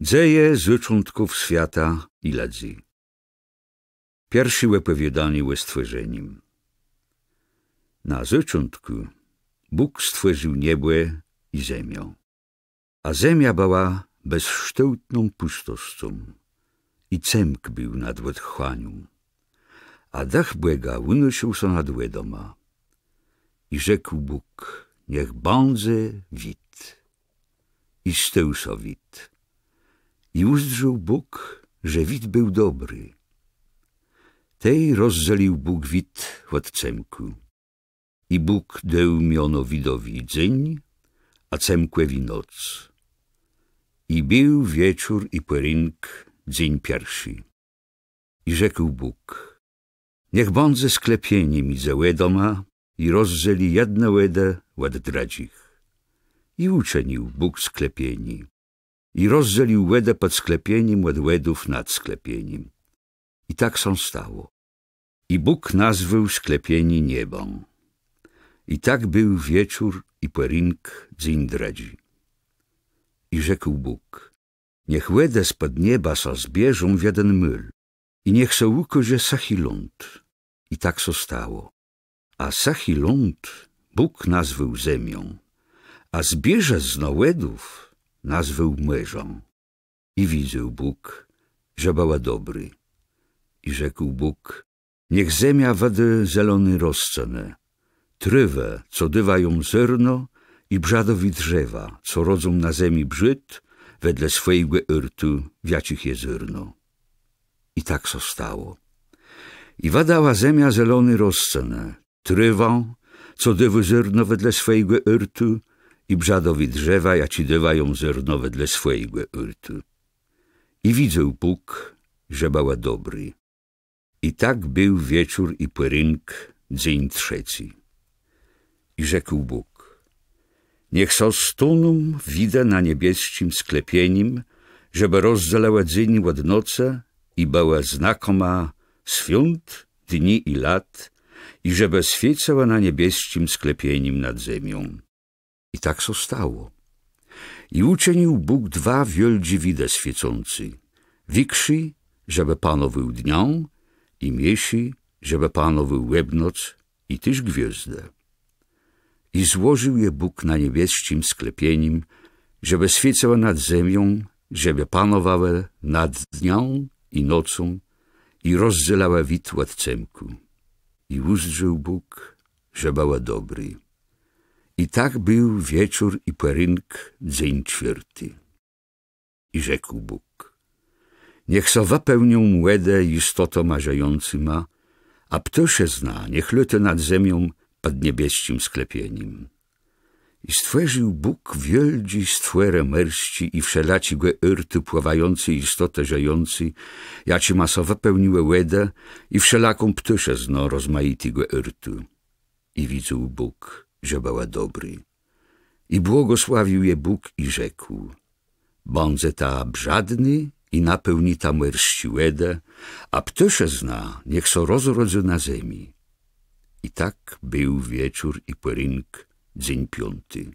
Dzieje z początków świata i ledzy. Pierwszy opowiadanie o stworzeniem. Na początku Bóg stworzył niebo i ziemię, a ziemia była bezkształtną pustością i cemk był nad otchłanią, a dach Boga unosił się nad łedoma. I rzekł Bóg, niech będzie wid. I stał się wid. I ujrzał Bóg, że wid był dobry. Tej rozdzielił Bóg wid od cemku. I Bóg dał miano widowi dzień, a cemkłewi noc. I był wieczór i porynek, dzień pierwszy. I rzekł Bóg, niech będzie sklepienie między łedoma i rozdzieli jedne łedę od dradzich. I uczynił Bóg sklepieni. I rozdzielił łedę pod sklepieniem od łedów nad sklepieniem. I tak się stało. I Bóg nazwał sklepieni niebą. I tak był wieczór i porynek, dzień dradzi. I rzekł Bóg, niech łedę spod nieba się zbierzą w jeden myl i niech się ukozie sachi ląd. I tak się stało. A sachi ląd Bóg nazwał ziemią, a zbierze z łedów nazwał mężą. I widział Bóg, że była dobry. I rzekł Bóg, niech ziemia wody zielony rozcenę, trywę, co dywają zerno, i brzadowi drzewa, co rodzą na ziemi brzyd, wedle swojego yrtu wiacich je zerno. I tak so stało. I wadała ziemia zielony rozcenę, trywą, co dywy zerno wedle swojego yrtu, i brzadowi drzewa, jaci dywają zerno wedle swojego yrtu. I widział Bóg, że była dobry. I tak był wieczór i porynek, dzień trzeci. I rzekł Bóg, niech so stoną widę na niebieskim sklepieniem, żeby rozdzielała dzień od nocy i była znakoma świąt, dni i lat, i żeby świecała na niebieskim sklepieniem nad ziemią. I tak so stało. I uczynił Bóg dwa wielkie wide świecący, wikszy, żeby panował dnią, i mieszy, żeby panował łebnoc, i też gwiazdę. I złożył je Bóg na niebieskim sklepieniem, żeby świecała nad ziemią, żeby panowała nad dnią i nocą, i rozdzielała wid od cemku. I ujrzał Bóg, że była dobry. I tak był wieczór i porynek, dzień czwarty. I rzekł Bóg, niech so wypełnią łedę istotoma żyjącyma, a ptosze zna, niech lety nad ziemią pod niebieskim sklepieniem. I stworzył Bóg wielki stworę merści i wszelacego yrtu pływający istoty żyjący, jaci ma so wypełniły łedę i wszelaką ptosze zno rozmaitego yrtu. I widział Bóg, że była dobry. I błogosławił je Bóg i rzekł, bądź ta brzadny i napełni ta merści łedę, a ptosze zna, niech so rozrodzi na ziemi. I tak był wieczór i porynek, dzień piąty.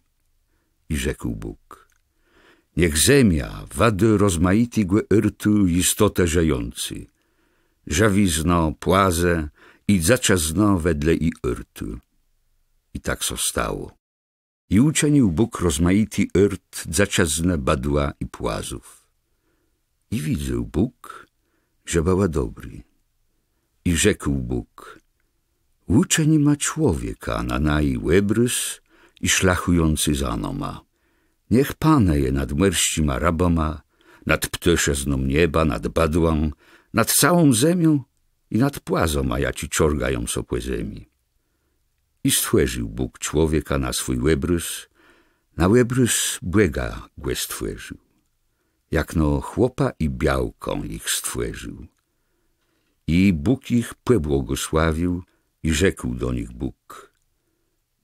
I rzekł Bóg, niech ziemia wady rozmaitego yrtu istotę żyjący, żawizno, płaze i zaczasno wedle i yrtu. I tak so stało. I uczynił Bóg rozmaity yrt, zaczasne badła i płazów. I widział Bóg, że była dobry. I rzekł Bóg, uczyń ma człowieka na nai łebrys i szlachujący za noma. Niech paneje nad mężczyma raboma, nad ptyszezną nieba, nad badłą, nad całą ziemią i nad płazoma, jaci czorgają so po ziemi. I stworzył Bóg człowieka na swój łebrys, na łebrys Boga go stworzył. Jak no chłopa i białką ich stworzył. I Bóg ich pobłogosławił i rzekł do nich Bóg,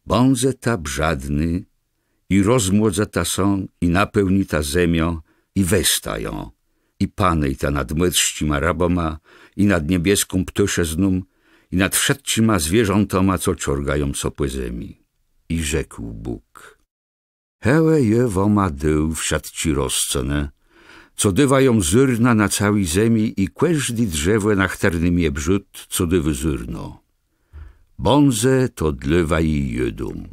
bądź ta brzadny i rozmłodza ta są i napełni ta ziemią i westa ją i panej ta nad mężczyma raboma i nad niebieską ptyszezną i nad wszelkima zwierzątoma, co czorgają so po ziemi. I rzekł Bóg, hełe je woma dył wszat ci rozcenę, co dywają zyrna na całej ziemi i każdy drzewo na chternym je brzód, co dywy zyrno. Bonze to dlewa i jedą.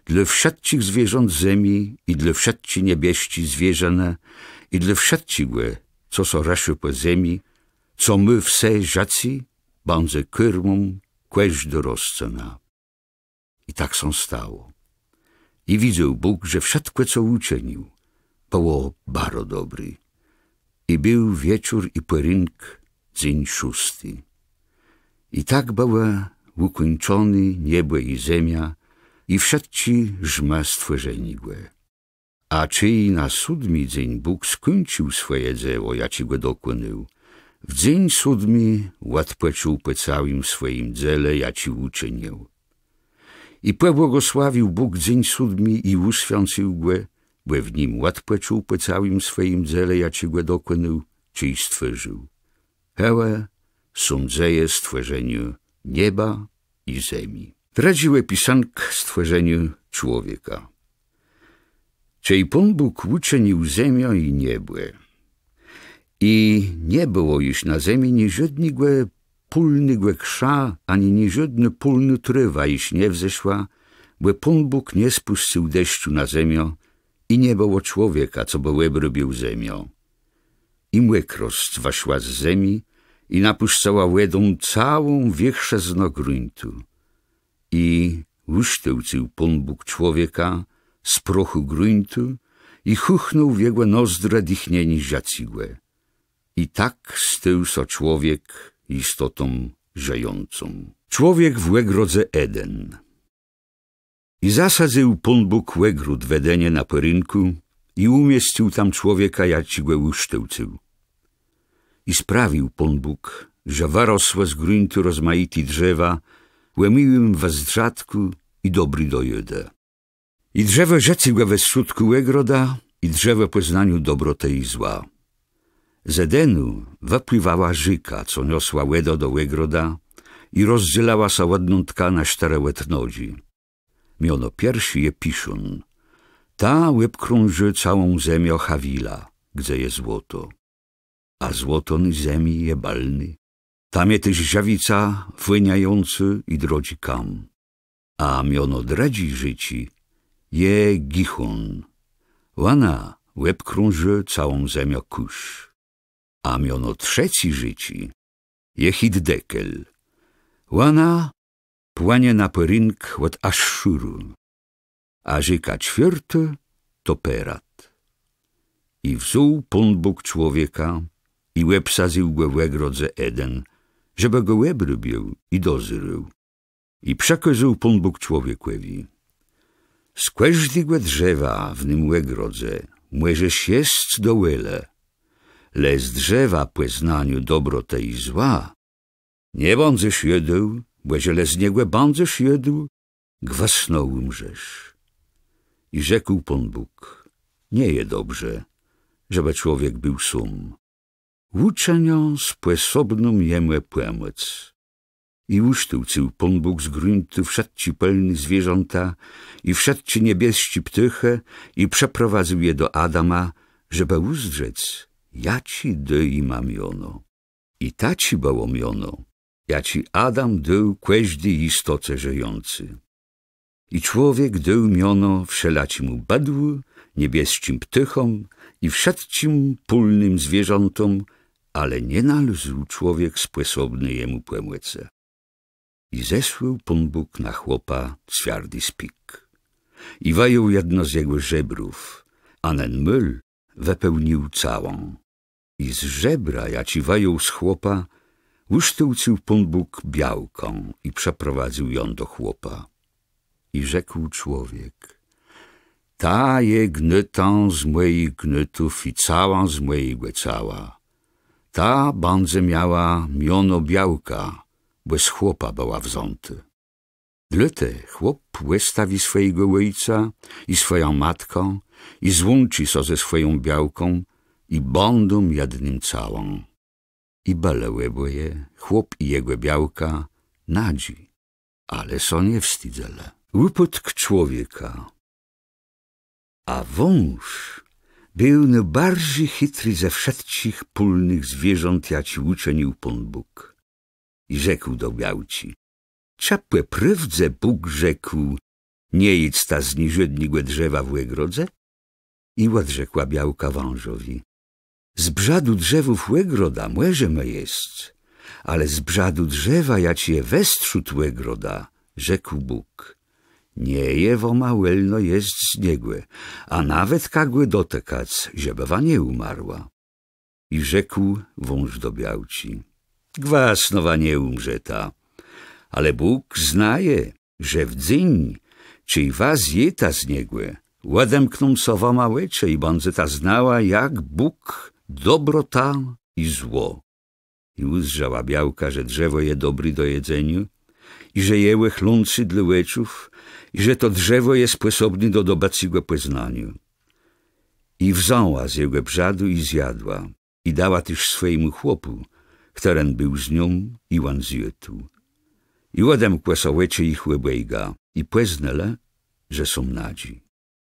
Dla wszystkich zwierząt ziemi i dla wszystkich niebieści zwierzęta i dla wszystkich, co są raszy po ziemi, co my wse żaci, bonze kyrmą, każdy rozcena. I tak są stało. I widział Bóg, że wszystko, co uczynił, było bardzo dobry. I był wieczór i porynk, dzień 6. I tak była ukończony niebo i ziemia, i wszyscy żma stworzeni były. A czyj na 7 dzień Bóg skończył swoje dzieło, jaci go dokonał, w dzień 7 odpoczął po całym swoim dziele, jaci uczynił. I pobłogosławił Bóg dzień 7 i uświęcił go, bo w nim odpoczął po całym swoim dziele, jaci go dokonał, czyj stworzył. Hełe są dzieje stworzeniu nieba i ziemi. Radziły pisank stworzeniu człowieka. Czyj Pan Bóg uczynił ziemię i niebo. I nie było już na ziemi ni żadnego polnego krza, ani ni żadna polna trywa, iż nie wzeszła, bo Pan Bóg nie spuścił deszczu na ziemię i nie było człowieka, co by obrobił ziemię. I młekrość weszła z ziemi i napuszczała łedą całą wierzchę gruntu. I usztyłcił Pan Bóg człowieka z prochu gruntu i chuchnął w jego nozdra dychnieni żacigłe. I tak stył so człowiek istotą żyjącą. Człowiek w ogrodze Eden. I zasadził Pan Bóg ogród w Edenie na porynku i umieścił tam człowieka, jaci go usztyłcił. I sprawił Pan Bóg, że wyrosłe z gruntu rozmaite drzewa, łemiłym w zdrzatku i dobry do jeda. I drzewo rzecigłe we środku ogroda, i drzewo poznaniu dobroty i zła. Z Edenu wypływała rzeka, co niosła łedo do ogroda i rozdzielała sa ładną tka na 4 łetnodzi. Miono pierwszy je Piszun. Ta łebkrąży całą ziemię Hawila, gdzie je złoto. A złoto na ziemi je balny. Tam je też żawica włyniający i drodzi kam. A miono dradzi życi je Gichon. Łana łebkrąży całą ziemię Kusz. A miono trzeci życi je Hiddekel. Łana płanie na porynk od Aszszuru. A rzeka 4 to Perat. I wziął Pan Bóg człowieka i łebsadził go w ogrodze Eden, żeby go obrobił i dozrył. I przekazał Pan Bóg człowiekowi: z każdego drzewa w nim ogrodze możesz jeść do wiele, lecz z drzewa poznaniu dobroty i zła nie będziesz jadł, bo jeżeli z niego będziesz jadł, gwasno umrzesz. I rzekł Pan Bóg: nie je dobrze, żeby człowiek był sam. Uczenią sposobną jemu pomóc. I usztyłcił Pan Bóg z gruntu wszelkie pełne zwierzęta i wszelkie niebieskie ptychy i przeprowadził je do Adama, żeby uzdrzec, jaci dej ma miono. I taci było miono, jaci Adam dał każdy istocie żyjący. I człowiek dał miono wszelakiemu badłu, niebieskim ptychom i wszelkim polnym zwierzętom, ale nie nalazł człowiek sposobny jemu pomóc. I zesłał Pan Bóg na chłopa twardy spik. I wajął jedno z jego żebrów, a ten myl wypełnił całą. I z żebra, jaci wajął z chłopa, usztyłcił Pan Bóg białką i przeprowadził ją do chłopa. I rzekł człowiek: ta je gnytą z moich gnytów i całą z mojego ciała. Ta będzie miała miono białka, bo z chłopa była wzięty. Dlete chłop wystawi swojego ojca i swoją matką i złączy się ze swoją białką i będą jednym całą. I baleły boje chłop i jego białka nadzi, ale są nie wstydzele. Łupotk człowieka. A wąż Był najbardziej chytry ze wszystkich pólnych zwierząt, jaci uczynił Pan Bóg. I rzekł do białci: Czapłe prywdze Bóg rzekł, nie jedz ta z niżednigłe drzewa w łegrodze? I odrzekła białka wążowi: Z brzadu drzewów łegroda możemy jest, ale z brzadu drzewa, jaci je westrzód łegroda, rzekł Bóg, nie jewoma welno jest z niegłe, a nawet kagłe dotykać, żebewa nie umarła. I rzekł wąż do białci: Gwasnowa nie umrze ta, ale Bóg znaje, że w dzień, czy was je ta z niegłe, łademkną sowoma łecze i będzie ta znała, jak Bóg dobrota i zło. I uzrzała białka, że drzewo je dobry do jedzeniu, i że jełe chlący dla łeczów, i że to drzewo jest sposobny do dobacigłe poznaniu. I wzięła z jego brzadu i zjadła, i dała też swojemu chłopu, któren był z nią, i on zjadł. I odemkła sołecze ich łebejga, i poznala, że są nadzi.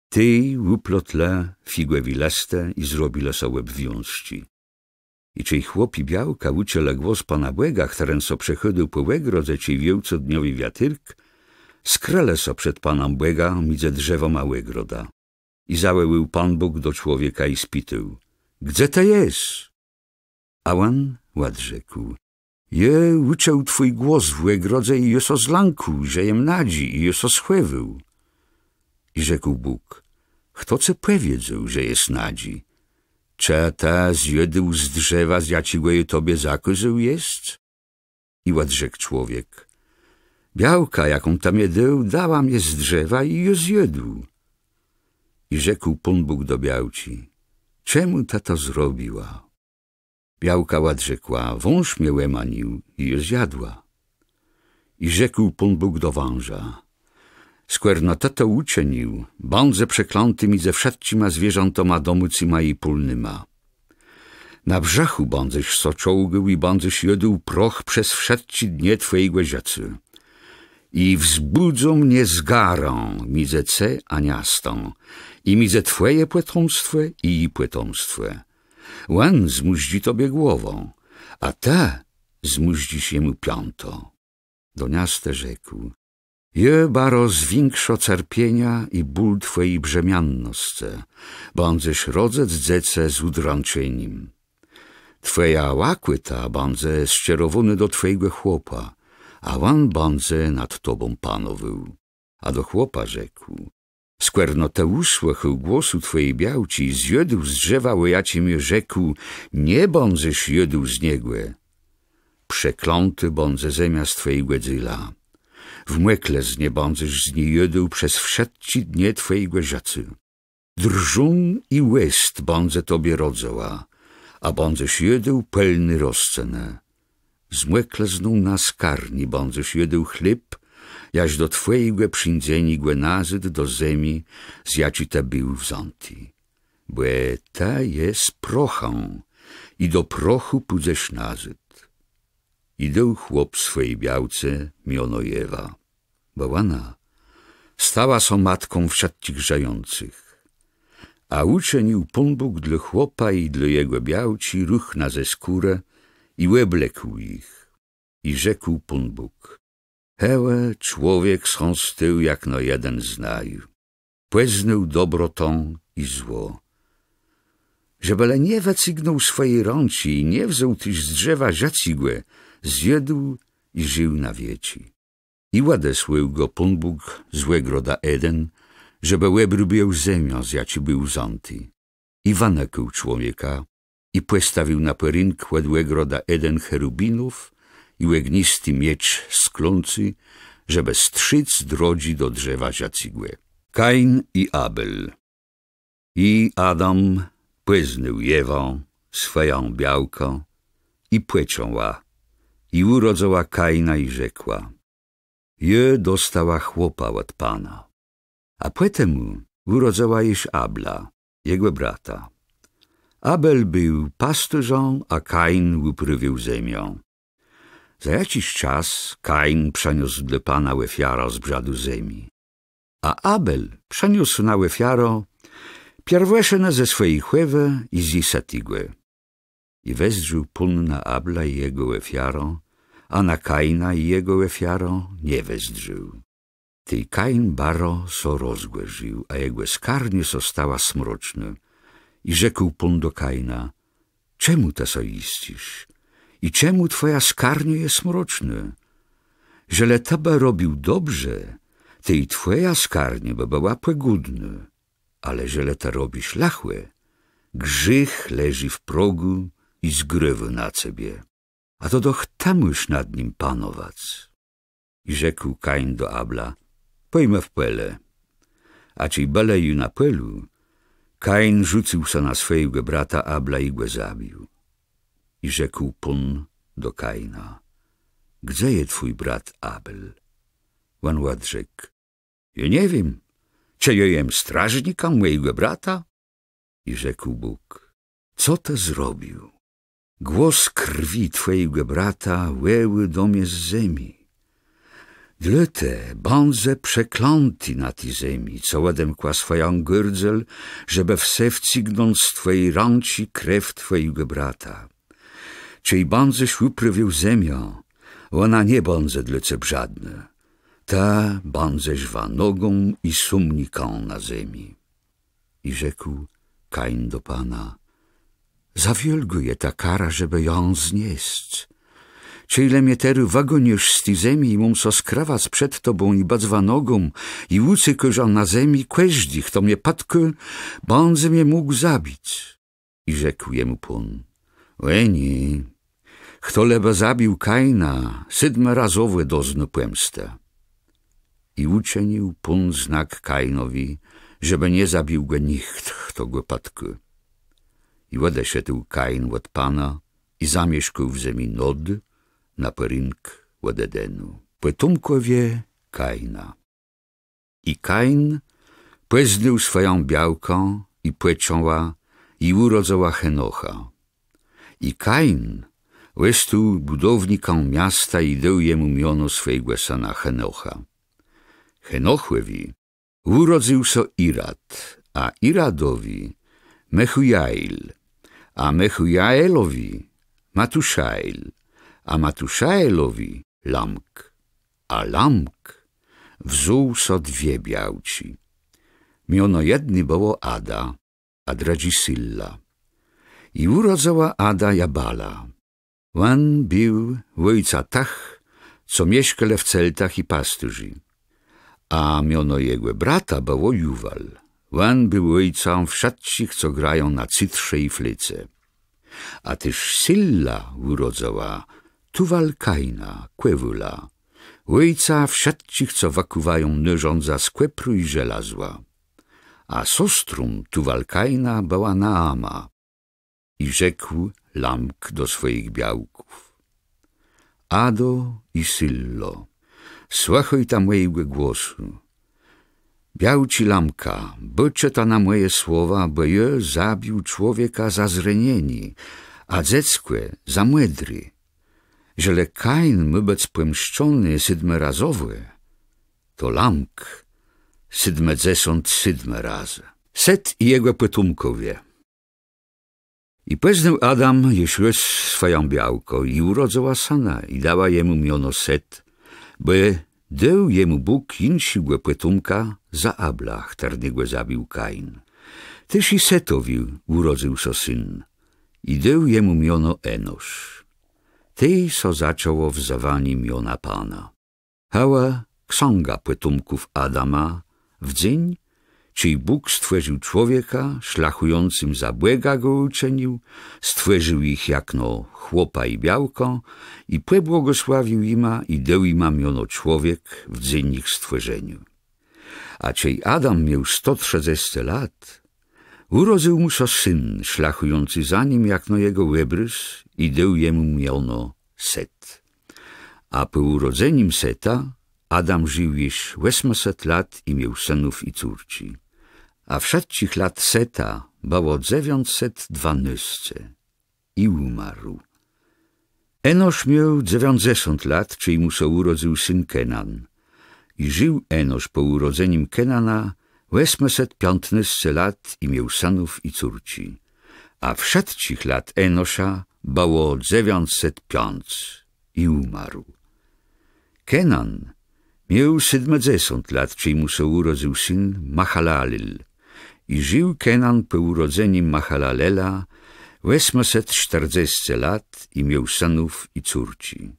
Ty uplotle figłe wilaste i zrobile sołe wiążci. I czej chłopi białka uciele głos Pana Błega, któren so przechodził po łegrodze, cej wiełcodniowy wiatyrk, skrele so przed Panem Błega midze drzewo łegroda. I zawełył Pan Bóg do człowieka i spytał: Gdzie to jest? A on odrzekł: Je uczył twój głos w łegrodze i jest o zlanku, że jem nadzi i jest o schwewył. I rzekł Bóg: Kto ce powiedzał, że jest nadzi? Czy ta zjadł z drzewa, z jaciego tobie zakazał jest? I odrzekł człowiek: Białka, jaką tam jedeł, dała mnie z drzewa i je zjadł. I rzekł Pan Bóg do białci: Czemu ta to zrobiła? Białka odrzekła: Wąż mnie łemanił i je zjadła. I rzekł Pan Bóg do wąża: Skwerno to uczynił, bądze przekląty mi ze wszystkima zwierzętoma domucyma i pólnyma. Na brzachu bądześ so czołgał i bądześ jadł proch przez wszystkie dnie twojego życia. I wzbudzą mnie zgarą między ce a niastą, i między twoje potomstwo i jej potomstwo. On zmuździ tobie głową, a ta zmuździsz jemu piąto. Do niasta rzekł: Je baro zwiększo cierpienia i ból twojej brzemiannosce, bądześ rodzec dzece z udręczeniem. Twoja łakłyta bądze ścierowany do twojego chłopa, a on bądze nad tobą panował. A do chłopa rzekł: Skwerno te usłychał głosu twojej białci i zjadł z drzewa, łojacie mi rzekł: Nie bądześ jadł z niegłe. Przekląty bądze zamiast twojego dzyla. W młekle z nie bądześ z niej jadł przez wszystkie dnie twojego życia. Drżun i łest bądze tobie rodzoła, a bądześ jadł pełny rozcenę. Z młekle znów na skarni bądześ jadł chleb, jaś do twojego przyjdzeni nazyt do zemi, z jaci ta był wząty. Bo ta jest prochą i do prochu pójdziesz nazyt. Idę chłop swojej białce miono Ewa, bo ona stała so matką wszystkich żyjących. A uczynił Pan Bóg dla chłopa i dla jego białci ruch na ze skórę i łeblekł ich. I rzekł Pan Bóg: Hełe, człowiek są z tył jak no jeden znaju. Poznał dobrotą i zło. Żebele nie wycygnął swojej rąci i nie wziął tyś z drzewa żacigłe, zjadł i żył na wieci. I odesłał go Pan Bóg z łegroda Eden, żeby łebrubiał ziemią, z jaci był ząty. I wanekł człowieka i postawił na perynk łed łegroda Eden cherubinów i łegnisty miecz sklący, żeby strzyc drodzi do drzewa żacigłe. Kain i Abel. I Adam poznał Ewę, swoją białkę, i płeciąła, i urodzała Kaina i rzekła: Je dostała chłopa od Pana. A płetemu urodzała iż Abla, jego brata. Abel był pasturzą, a Kain uprywił ziemią. Za jakiś czas Kain przeniósł dla Pana łefiaro z brzadu ziemi, a Abel przeniósł na łefiaro Pierweszena ze swojej chłewy i zisatigłe. I wezdrzył Pun na Abla i jego ofiarą, a na Kaina i jego ofiarą nie wezdrzył. Tej Kain baro so rozgłężył, a jego skarnie so stała smroczne. I rzekł Pun do Kaina: czemu ta so iścisz? I czemu twoja skarnie jest smroczne? Żele taba robił dobrze, tej twoja skarnie by była płegudne, ale żele ta robi szlachłe, grzych leży w progu i zgrywy na ciebie, a to doch tamuś nad nim panować. I rzekł Kain do Abla: pojmę w pele. A ci baleju na pelu, Kain rzucił się na swojego brata Abla i go zabił. I rzekł Pun do Kaina: gdzie jest twój brat Abel? On odrzekł: ja nie wiem, czy ja jem strażnika mojego brata? I rzekł Bóg: co to zrobił? Głos krwi twojego brata łeły do mnie z ziemi. Dlete bądze przekląty na tej ziemi, co odemkła swoją gurdzel, żeby wsewcignąć z twojej rąci krew twojego brata. Czyj bądześ uprywił ziemią, ona nie bądze dlece brzadne. Ta bądześ wanogą i sumniką na ziemi. I rzekł Kain do Pana: za wielgo je ta kara, żeby ją znieść. Czy ile mnie teru wagonisz z tej ziemi i mum so skrawac przed tobą i badzwa nogą i łucy kożą na ziemi, kłeździ, kto mnie patkę, bądze mnie mógł zabić. I rzekł jemu Pun: nie, kto leba zabił Kaina, 7 razowe dozno płemstę. I uczynił Pun znak Kainowi, żeby nie zabił go nikt, kto go patkę. I odeszedł Kain od Pana i zamieszkał w ziemi Nod, na perynk od Edenu. Potomkowie Kaina. I Kain płeznył swoją białką i płeczoła i urodzała Henocha. I Kain łestu budownikom miasta i dał jemu miono swojego syna Henocha. Henochwewi urodził so Irad, a Iradowi Mechujail, a Mechujaelowi Matuszail, a Matuszailowi Lamk, a Lamk wzuł so 2 białci. Miono jedni było Ada, a dradzi Silla. I urodzała Ada Jabala. On był ojca tak, co mieszkale w celtach i pastyrzy. A miono jego brata było Juwal. On był ojcem wszystkich, co grają na cytrze i flyce. A też Silla urodzała Tuwal Kaina, Kwewula, ojca wszystkich, co wakuwają nyrządza z kwepru i żelazła. A sostrą Tuwal Kaina była Naama. I rzekł Lamk do swoich białków: Ado i Sillo, słuchaj ta mojego głosu. Białci Lamka, bycze ta na moje słowa, bo je zabił człowieka za zrenieni, a dziecko za młodry. Żele Kain my być płemszczony 7 razowy, to Lamk 77 razy. Set i jego potomkowie. I poznał Adam jeśli swoją białko i urodzała syna i dała jemu miono Set, bo dał jemu Bóg insiego potomka za Abla, którego zabił Kain. Też i Setowi urodził so syn i dał jemu miono Enosz. Tej so zaczęło wzawanie miona Pana. Hała ksiąga potomków Adama w dzień, czyj Bóg stworzył człowieka, szlachującym za błega go uczynił, stworzył ich jakno chłopa i białko i pobłogosławił ima i dał ima miono człowiek w dzień ich stworzeniu. A czyj Adam miał 130 lat, urodził mu so syn, szlachujący za nim jakno jego łebrys i dał jemu miono Set. A po urodzeniem Seta Adam żył już 800 lat i miał synów i córci. A wszystkich lat Seta było 912 i umarł. Enosz miał 90 lat, czyj mu so urodził syn Kenan. I żył Enosz po urodzeniem Kenana 815 lat i miał synów i córci, a wszedcich lat Enosza było 905 i umarł. Kenan miał 70 lat, czyli mu się urodził syn Mahalalel. I żył Kenan po urodzeniu Mahalalela 840 lat i miał synów i córci.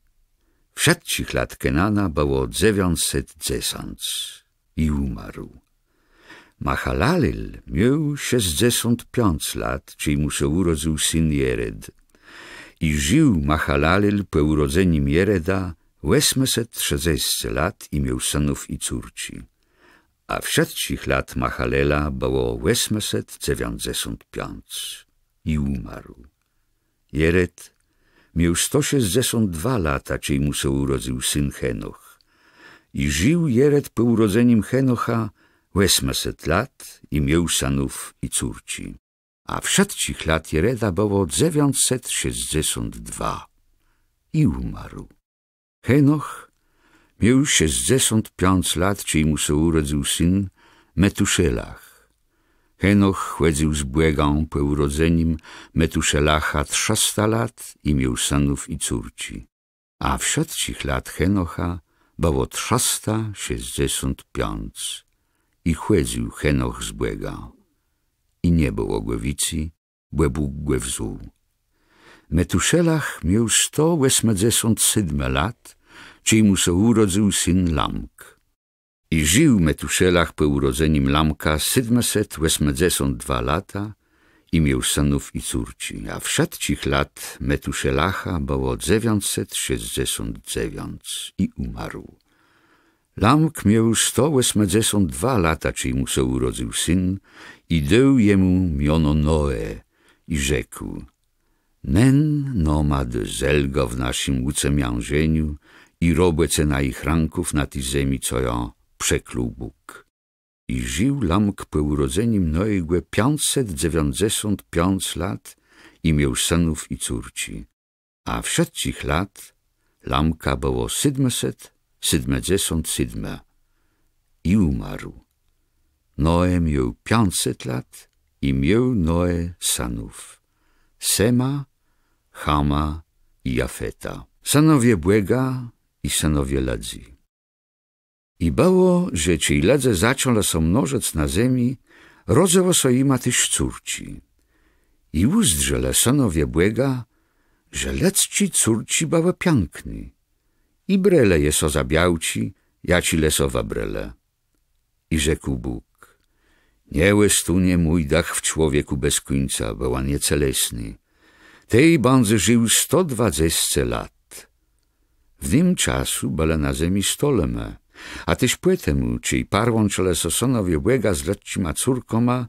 Wszedcich lat Kenana było 910 i umarł. Mahalalel miał 65 lat, czyli mu się urodził syn Jered. I żył Mahalalel po urodzeniu Jereda 860 lat i miał synów i córci. A wszedcich lat Mahalela było 895 i umarł. Jered miał 162 lata, czyli mu się urodził syn Henoch. I żył Jered po urodzeniu Henocha 800 lat i miał synów i córci. A wszedcich lat Jereda było 962 i umarł. Henoch miał 65 lat, czyli mu się urodził syn Metuszelach. Henoch chodził z błędą po urodzeniu Metuszelacha 300 lat i miał synów i córci. A wszedcich lat Henocha było 365 i chodził Henoch z błędą. I nie było głowicy, bo Bóg go wziął. Metuszelach miał 187 lat, czyli mu się urodził syn Lamk. I żył Metuszelach po urodzeniu Lamka 782 lata i miał synów i córci, a wszedcich lat Metuszelacha było 969 i umarł. Lamk miał 182 lata, czyli mu się urodził syn, i dał jemu miono Noe i rzekł: Nen nomad zelgo w naszym ucemiężeniu i robece na ich ranków na tej ziemi, co ja przekluł Bóg. I żył Lamk po urodzeniu Noego 595 lat i miał synów i córci, a wszedcich lat Lamka było 777 i umarł. Noe miał 500 lat i miał Noe synów Sema, Chama i Jafeta, synowie Błega i synowie Ladzi. I było, że ci ladze zaczęła się mnożyć na ziemi, rodzało się ima też córci. I uzdrzele synowie Błega, że lecci córci były piękny. I brele je so zabiałci, jaci lesowa brele. I rzekł Bóg: nie łestunie mój dach w człowieku bez końca, była niecelesny. Tej banzy żył 120 lat. W tym czasu byle na ziemi stoleme, a tyś płytemu, czyli parłą czele sosonowie Błega z lecima córkoma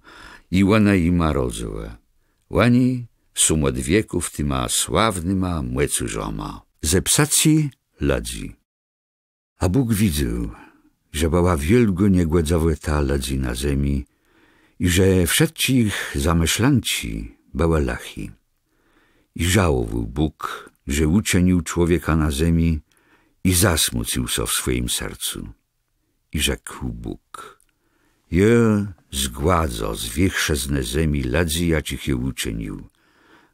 i łana ima rodzowe. Łani są od wieków tyma sławnyma młecurzoma. Ze psaci Ladzi. A Bóg widział, że była wielgo niegłodzowe ta Ladzi na ziemi i że wszedci ich zamyślanci były lachi. I żałował Bóg, że uczynił człowieka na ziemi i zasmucił się w swoim sercu. I rzekł Bóg: je zgładzo zwiechsze z ziemi Ladzi, jacich je uczynił.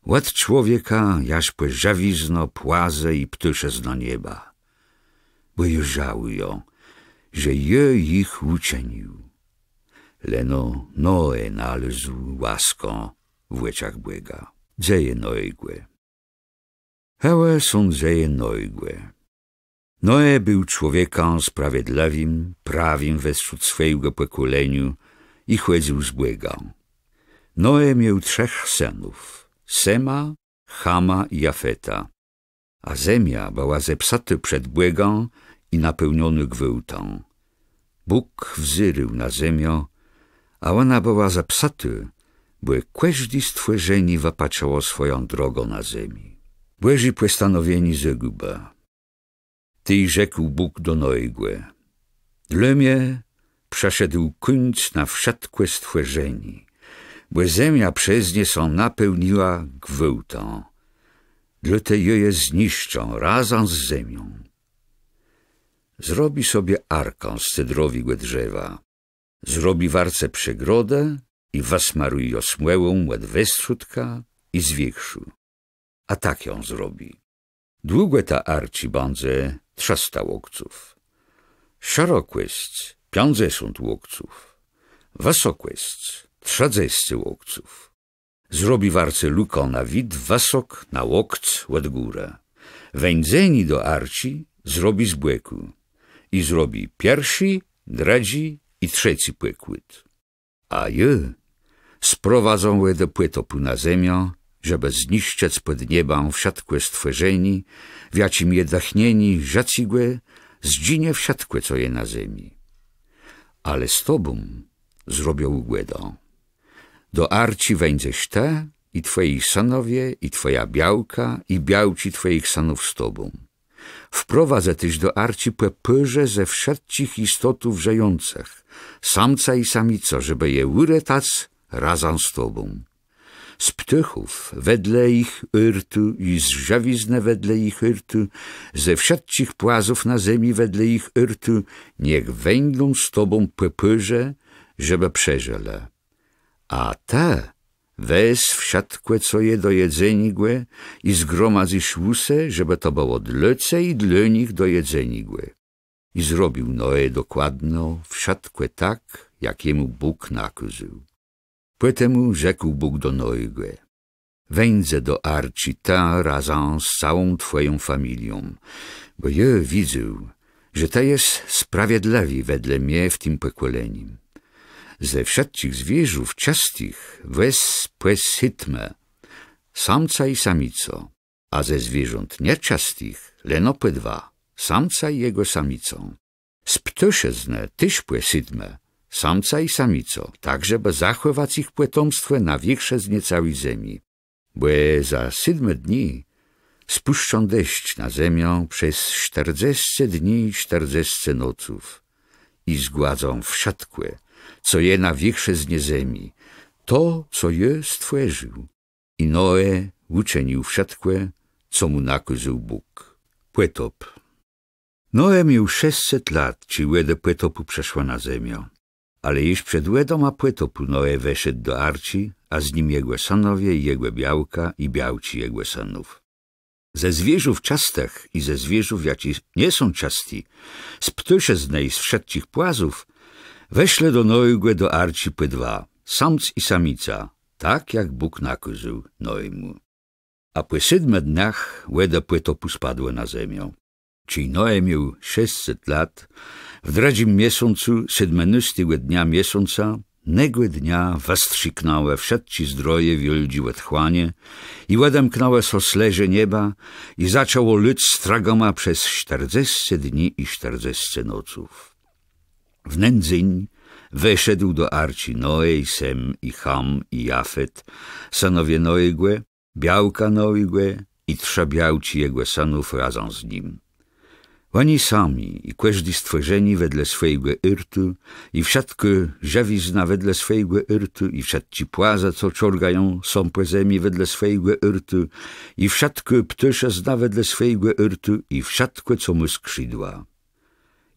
Ład człowieka jaż po żawizno, płaze i ptysze z nieba. Bo je żałują, że je ich uczynił. Leno Noe nalezł łaską w łeciach Błega. Dzieje Noegłe. Hełe są dzieje Noegłe. Noe był człowiekiem sprawiedliwym, prawym wśród swojego pokoleniu i chodził z Błegą. Noe miał 3 synów: Sema, Chama i Jafeta, a ziemia była zepsata przed Błegą i napełniona gwałtą. Bóg wzyrył na ziemię, a ona była zepsata, bo każde stworzenie wypaczało swoją drogą na ziemi. Byli postanowieni zaguba. Ty rzekł Bóg do Noego: dla mnie przeszedł końc na wszystkie stworzenie, bo ziemia przez nie są napełniła gwałtą. Dlatego je zniszczą razem z ziemią. Zrobi sobie arkę z cedrowiego drzewa. zrobi warce przegrodę i wasmaruj ją smłełą od westrzódka i z wierzchu. A tak ją zrobi. Długo ta arci będzie 300 łokców. Szerokłość 50 łokców. Wysokość 30 łokców. Zrobi warce luko na wid wysok na łokc od góry. Wędzeni do arci zrobi z błeku i zrobi pierwszy, drugi i trzeci płekłyt. A je sprowadzą do płytopu na ziemię, żeby zniszczyć pod niebem wsiadkłe stworzeni, wiacim je dachnieni żacigłe, zdzinie wsiadkłe, co je na ziemi. Ale z tobą zrobią ugłedą. Do arci wędzesz te i twoi synowie, i twoja białka, i białci twoich synów z tobą. Wprowadzę tyś do arci pepyrze ze wszystkich istotów żyjących, samca i samico, żeby je uretać razem z tobą. Z ptychów wedle ich yrtu i z żawizny wedle ich yrtu, ze wszystkich płazów na ziemi wedle ich yrtu, niech wędą z tobą pepyrze, żeby przeżyle. A te weź wsiadkłe, co je do jedzenigłe i zgromadzisz łusę, żeby to było dlece i dla nich do jedzenigłe. I zrobił Noe dokładno wsiadkłe tak, jak jemu Bóg nakazał. Potem rzekł Bóg do Noego: wędzę do arci ta razem z całą twoją familią, bo ja widzę, że to jest sprawiedliwi wedle mnie w tym pokoleniu. Ze wszystkich zwierzów czystych weź płes hitmę, samca i samico, a ze zwierząt nieczystych lenopy 2, samca i jego samicą. Z ptyszezne tyś płes hitmę, samca i samico, tak żeby zachować ich potomstwo na większe z niecałej ziemi. Bo za 7 dni spuszczą deszcz na ziemię przez 40 dni i 40 noców i zgładzą wsiadkłe, co je na większe z ziemi, to, co je stworzył. I Noe uczynił wsiadkłe, co mu nakazał Bóg. Płetop. Noe miał 600 lat, ci łeda płetopu przeszła na ziemię. Ale już przed łedą a płetopu Noe weszedł do arci, a z nim jego synowie i jego białka i białci jego synów. Ze zwierzów czastych i ze zwierzów, jaci nie są czasti, z ptyszezny i z wszystkich płazów, weszle do Noego do arci po 2, samc i samica, tak jak Bóg nakazał Noemu. A po 7 dniach łeda płetopu spadła na ziemię. Czyli Noe miał 600 lat, w 2 miesiącu, 17 dnia miesiąca, nego dnia wystrzyknęły wszystkie zdroje wieldzie otchłanie i odemknęły so sleże nieba i zaczęło leć stragoma przez 40 dni i 40 noców. W nędzyń weszedł do arci Noe i Sem i Ham i Jafet, synowie Noego, białka Noego i 3 białci jego synów razem z nim. Oni sami i każdy stworzeni wedle swojego yrtu i wszystko żawizna wedle swojego yrtu i wszyscy płaza, co czorgają, są po ziemi wedle swojego yrtu i wszystko ptyszezna wedle swojego yrtu i wszystko, co mu skrzydła.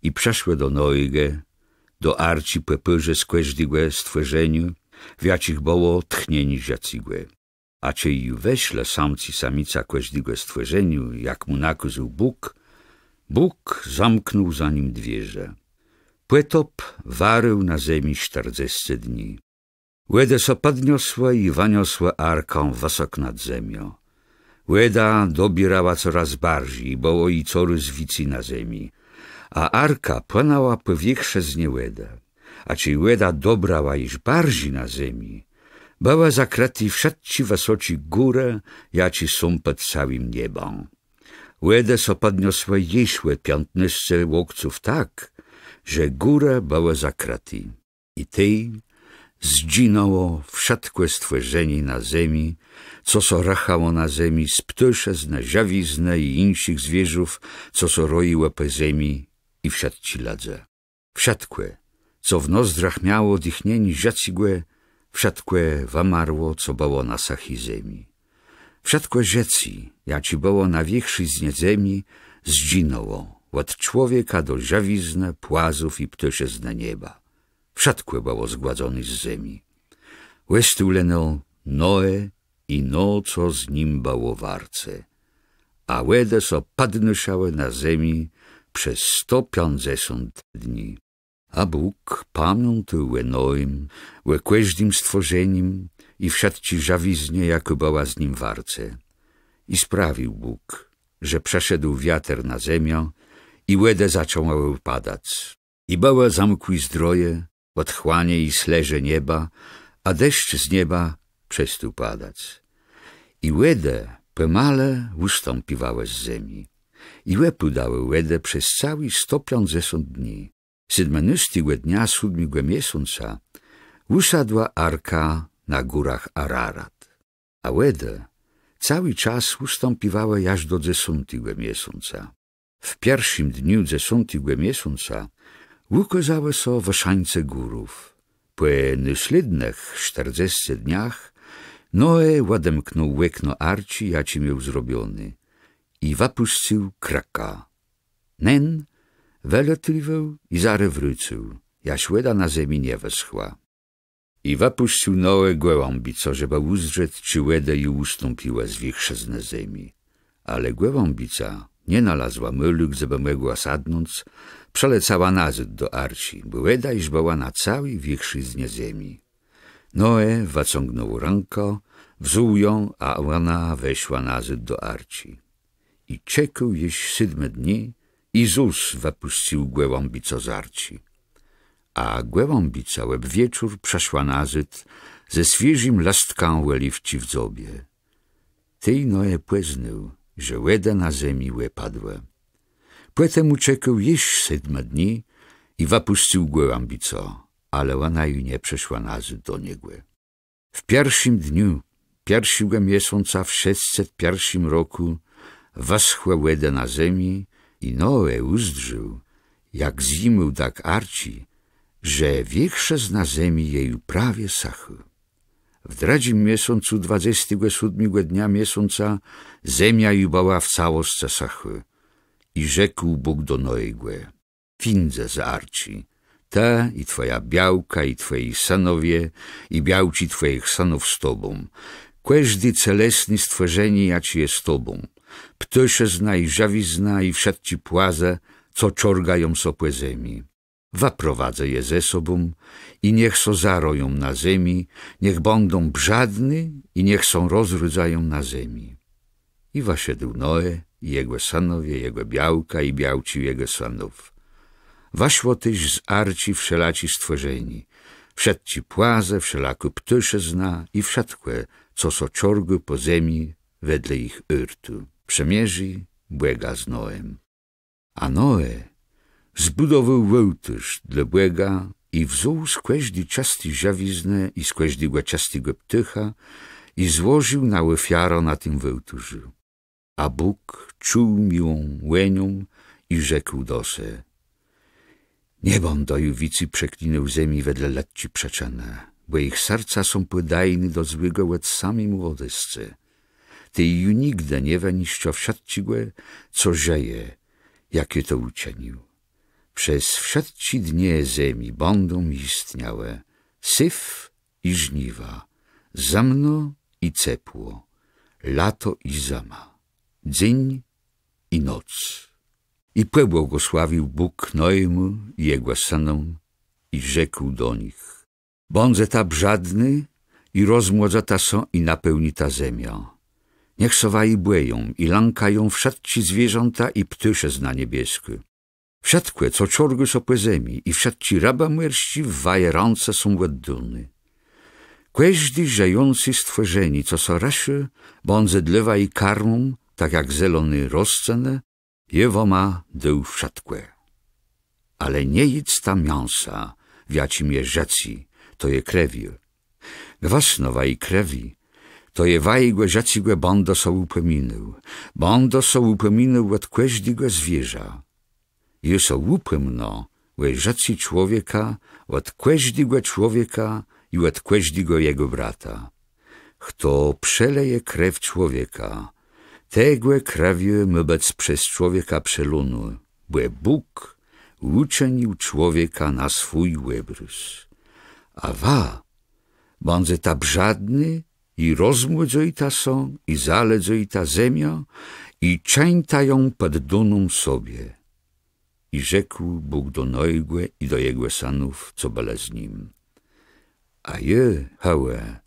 I przeszły do Noego, do arci pepyrze z każdego stworzeniu, wiacich było tchnieni żacigłe. A czy i weśle samci samica każdego stworzeniu, jak mu nakazał Bóg, Bóg zamknął za nim dwierze. Płetop warył na ziemi 40 dni. Łeda so podniosła i waniosła arką wysok nad ziemią. Łeda dobierała coraz bardziej, było i coraz wici na ziemi. A arka płynęła po większe z nie łeda. A czy łeda dobrała iż bardziej na ziemi, była zakryty wszyscy wysoci górę, jaci są pod całym niebem. Łeda so podniosła jeśłe 15 łokców tak, że góra była zakryty. I tej zdzinało wszystkie stworzenie na ziemi, co so rachało na ziemi, z ptyszezne, żawizne i innych zwierzów, co so roiło po ziemi i wszyscy ladze. Wszystkie, co w nozdrach miało dychnieni żacigłe, wszystkie wamarło, co było na sachi ziemi. Wszystko rzeczy, jaci było na większej z ziemi, zdzinało, od człowieka do żawizny, płazów i ptyszezne nieba. Wszakłe było zgładzony z ziemi. Łestuleno Noe i no, co z nim było warce. A łede so padnuszały na ziemi przez 150 dni. A Bóg pamiętał Noem, każdym stworzeniem i wszakci żawiznie, jako była z nim warce. I sprawił Bóg, że przeszedł wiatr na ziemię i łede zaczęły padać. I były zamkły zdroje, otchłanie i sleże nieba, a deszcz z nieba przestał padać. I łede pomale ustąpiwały z ziemi. I łepu dały łede przez cały 150 dni. 17 dnia 7 miesiąca usiadła arka na górach Ararat. A łede cały czas ustąpiwały aż do 10 miesiąca. W pierwszym dniu 10 miesiąca ukazały się wyszańce górów. Po następnych 40 dniach Noe odemknął łekno arci, jaci miał zrobiony, i wypuścił kraka. Nen weletliwał i zare wrócił, jaś łeda na ziemi nie wyschła. I wypuścił Noe gołąbico, żeby uzrzeć, czy łeda i ustąpiła zwichrzeć na ziemi. Ale gołąbica nie znalazła mylu, żeby mogła sadnąć, przelecała nazad do arci, bo łeda iż była na całej wichrzyznie ziemi. Noe wyciągnął rękę, wziął ją, a ona weszła nazad do arci. I czekał już 7 dni, i Zus wypuścił gołąbico z arci. A gołąbica łeb wieczór przeszła nazad ze świeżym lastką łeliwci w dzobie. Tej Noe poznał, że łeda na ziemi padła. Potem uczekał jeszcze 7 dni i wypuścił gołąbico, ale ona już nie przeszła nazad do niego. W pierwszym dniu, 1 miesiąca w 601 roku, wyschła łeda na ziemi i Noe uzdrzył, jak zimał tak arci, że wichrze na ziemi jej prawie sachy. W 3 miesiącu 27 dnia miesiąca ziemia ju była w całości sachy. I rzekł Bóg do Noego: Findzę z arci, ta i twoja białka i twoi synowie i białci twoich synów z tobą. Każdy celesny stworzenie, jaci jest z tobą. Ptyszezna i żawizna i wszakci płaze, co czorgają so po ziemi. Wyprowadzę je ze sobą i niech so zaroją na ziemi, niech będą brzadny i niech są rozrodzają na ziemi. I wyszedł Noe i jego synowie, jego białka i białci jego synów. Weszło też z arci wszelaci stworzeni, wszakci płaze, wszelako ptyszezna i wszakłe, co so czorgu po ziemi wedle ich urtu. Przemierzy błega z Noem. A Noe zbudował ołtarz dla błega i wziął z każdej części żawiznę i z każdego częstego ptycha i złożył na ofiarę na tym ołtarzu. A Bóg czuł miłą łenią i rzekł do se: Nie będą juwicy przeklinał ziemi wedle latci przeczane, bo ich serca są podajne do złego od samej młodyscy. Ty ju nigdy nie weniszczo wszakcigłe, co żyje, jakie to uczynił. Przez wszakci dnie ziemi będą istniałe syf i żniwa, zamno i cepło, lato i zama, dzień i noc. I pobłogosławił Bóg Noemu i jego synom i rzekł do nich: Bądźże ta brzadny i rozmłodzata są i napełni ta ziemia. Niech sowai błeją i lękają wszakci zwierzęta i ptysze na niebiesku. Wszakłe, co czorgu so po ziemi i wszakci raba mierści w wajerance są ładduny. Każdy żyjący stworzeni, co so raszy, bądźże dlewa i karmą, tak jak zelony rozcenę, jewo ma dół wszakłe. Ale nie jedz ta mięsa, wiacim je rzeci, to je krewi. Gwasnowa i krewi, to je wajgłe rzecigłe bondo so upominał od każdego zwierza. Je so upomno, łe rzeci człowieka, od każdego człowieka i od każdego jego brata. Kto przeleje krew człowieka, tegłe krewie mybec przez człowieka przelunu, bo Bóg uczynił człowieka na swój obrys. A wa, bądze ta brzadny i rozmłodzojta są, i zaledzojta zemia, i czańta ją pod duną sobie. I rzekł Bóg do Noego i do jego synów, co byli z nim. A je, hałe,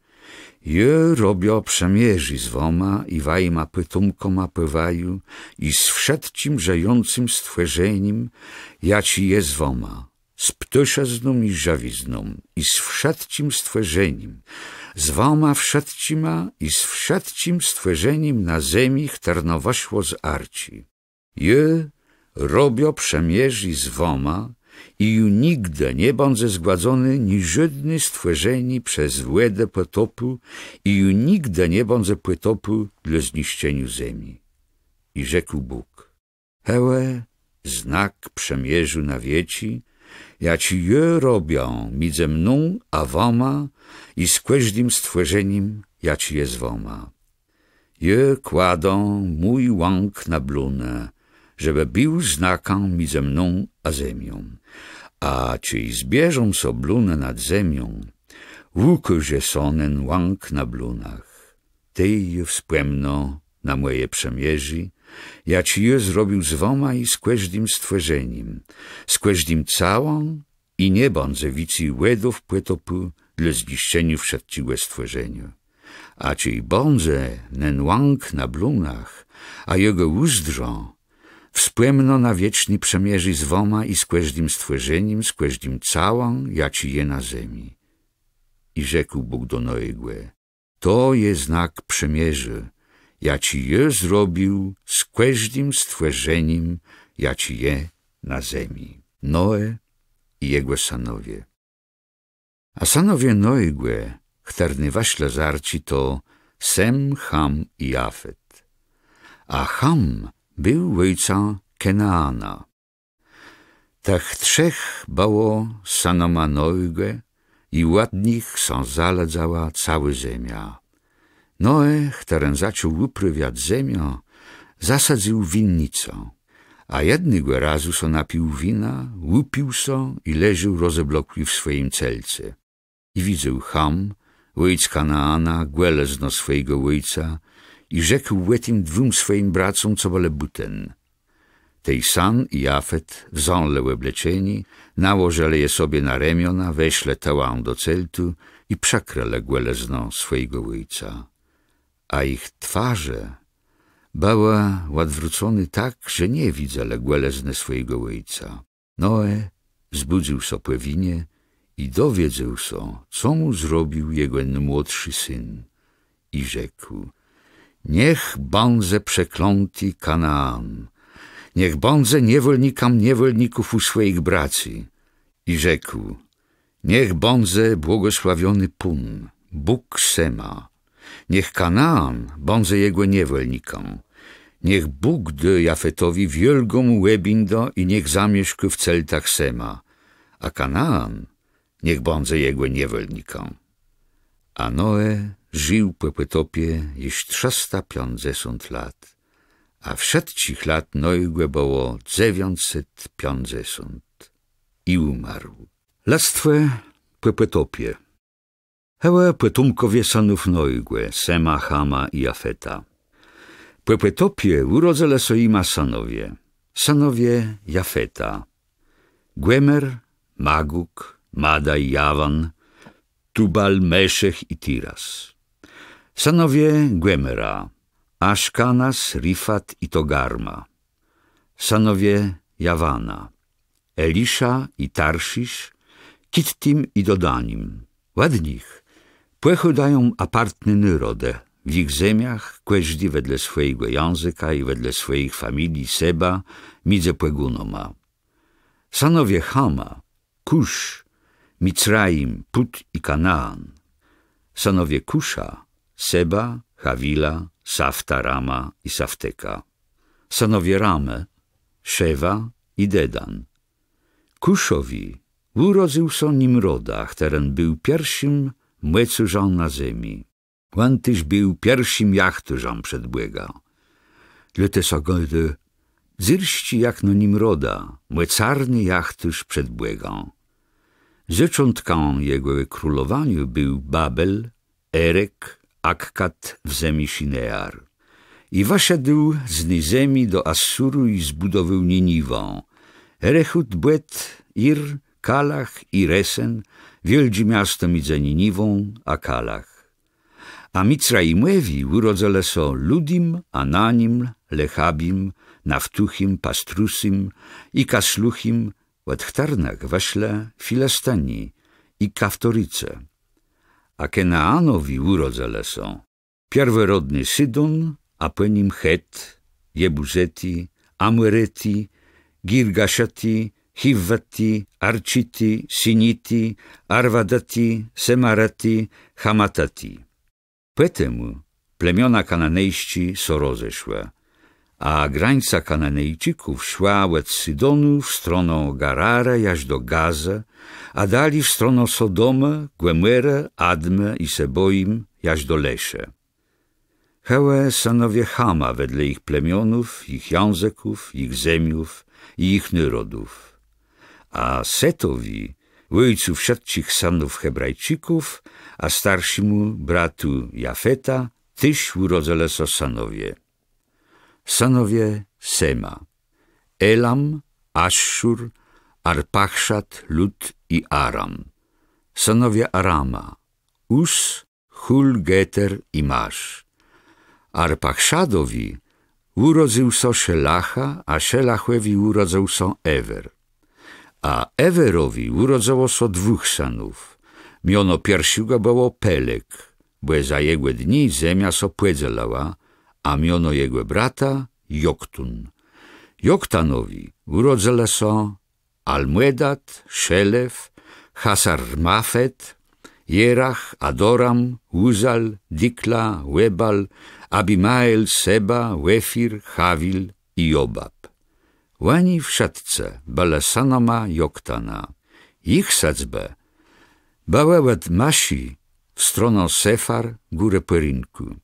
je robią przemierzy z woma i wajma pytumkoma pływaju i z wszetcim żyjącym stworzeniem, jaci je z woma, z ptyszezną i żawizną i z wszetcim stworzeniem, z woma wszetcima i z wszetcim stworzeniem na ziemi, którno weszło z arci. Je robią przemierzy z woma i ju nigdy nie będzie zgładzony ni żadne stworzenie przez włedę potopu i ju nigdy nie będzie potopu dla zniszczeniu ziemi. I rzekł Bóg, hełe, znak przemierzu na wieci, jaci je robią między mną a woma i z każdym stworzeniem, jaci jest woma. Je kładą mój łąk na blunę, żeby był znakiem między mną a ziemią. A czy zbierzą so blunę nad ziemią, łukoże sonen łąk na blunach. Tej je wspomną na moje przemierzy, jaci je zrobił z woma i z każdym stworzeniem, z każdym całą i nie będzie wici łedów płytopu dla zniszczenia wszelkiego stworzenia. A czy będzie nen łąk na blunach, a jego uzdrzą, wspomno na wieczny przemierzy z woma i z każdym stworzeniem, z każdym całą, jaci je na ziemi. I rzekł Bóg do Noego, to jest znak przemierzy, jaci je zrobił z każdym stworzeniem, jaci je na ziemi. Noe i jego synowie. A synowie Noego, którzy weszli z arci, to Sem, Ham i Jafet. A Ham był ojca Kenaana. Tak trzech było synoma Noego i od nich są zaledzała cała ziemia. Noe, który zaczął uprawiać ziemię, zasadził winnicę, a jednego razu so napił wina, upił so i leżał rozeblokły w swoim celce. I widział Ham, ojc Kanaana, głelezno swojego ojca i rzekł łetim dwóm swoim bracom, co byli buten. Tej San i Jafet wząle obleczeni, nałożyli je sobie na ramiona, weszli tałą do celtu i przekrali głelezno swojego ojca. A ich twarze były odwrócone tak, że nie widzieli głelezny swojego ojca. Noe zbudził so po winie i dowiedział so, co mu zrobił jego młodszy syn. I rzekł, niech będzie przeklęty Kanaan, niech będzie niewolnikom niewolników u swoich braci. I rzekł, niech będzie błogosławiony Pun, Bóg Sema, niech Kanaan będzie jego niewolnikom, niech Bóg da Jafetowi wielką łebindo i niech zamieszka w celtach Sema, a Kanaan niech będzie jego niewolnikom. A Noe żył po potopie już 350 lat, a wszetcich lat Noego było 950 i umarł. Lastwe po potopie. Hełe potomkowie synów Noego, Sema, Hama i Jafeta. Po potopie urodzele so ima synowie. Synowie Jafeta: Gwemer, Maguk, Mada i Jawan, Tubal, Meszech i Tiras. Synowie Gwemera: Aszkanas, Rifat i Togarma. Synowie Jawana: Elisza i Tarszisz, Kittim i Dodanim. Od nich pochodają apartny nyrodę, w ich ziemiach, każdy wedle swojego języka i wedle swoich familii Seba, między płegunoma. Synowie Hama: Kusz, Micraim, Put i Kanaan. Synowie Kusza: Seba, Hawila, Safta, Rama i Safteka. Synowie Rame: Szewa i Dedan. Kuszowi urodził so Nimroda, który był pierwszym młecurzą na ziemi. On też był pierwszym jachturzą przed Błega. Dlatego so gody zyrści jak no Nimroda, młecarny jachturz przed Błegą. Zaczątką jego królowaniu był Babel, Erek, Akkad w zemi Sinear. I waszedł z Nyzemi do Assuru i zbudował Niniwę. Erechut, Błet, Ir, Kalach i Resen, wieldzie miasto między Niniwą a Kalach. A Micraimowi urodzele so Ludim, Ananim, Lechabim, Naftuchim, Pastrusim i Kasluchim, Łetchtarnach waśle Filastani i Kaftoryce. A Kenaanowi urodzele są pierworodny Sydon, a po nim Het, Jebuzeti, Amoreti, Girgashati, Hivvati, Architi, Siniti, Arwadati, Semarati, Hamatati. Poetemu plemiona kananejści so rozeszłe, a granica Kananejczyków szła od Sydonu w stronę Garara jaż do Gaza, a dali w stronę Sodoma, Gomorę, Admę i Seboim jaż do Lesze. Hełe synowie Chama wedle ich plemionów, ich języków, ich zemiów i ich narodów. A Setowi, ojcu wszystkich synów Hebrajczyków, a starszymu bratu Jafeta, tyś urodzele so synowie. Synowie Sema, Elam, Ashur, Arpachszad, Lud i Aram. Synowie Arama, Us, Hul, Geter i Masz. Arpachszadowi urodził so Szelacha, a Szelachowi urodził so Ewer. A Ewerowi urodzało so dwóch synów. Miono pierwszego było Pelek, bo za jego dni zemia so płedzelała, a miono jego brata Joktun. Joktanowi urodzele so Almedat, Szelef, Hasarmafet, Jerach, Adoram, Uzal, Dikla, Webal, Abimael, Seba, Wefir, Hawil i Jobab. Łani w szatce bale sanoma Joktana. Ich sadzbe bałe Masi w stronę Sefar, górę Perinku.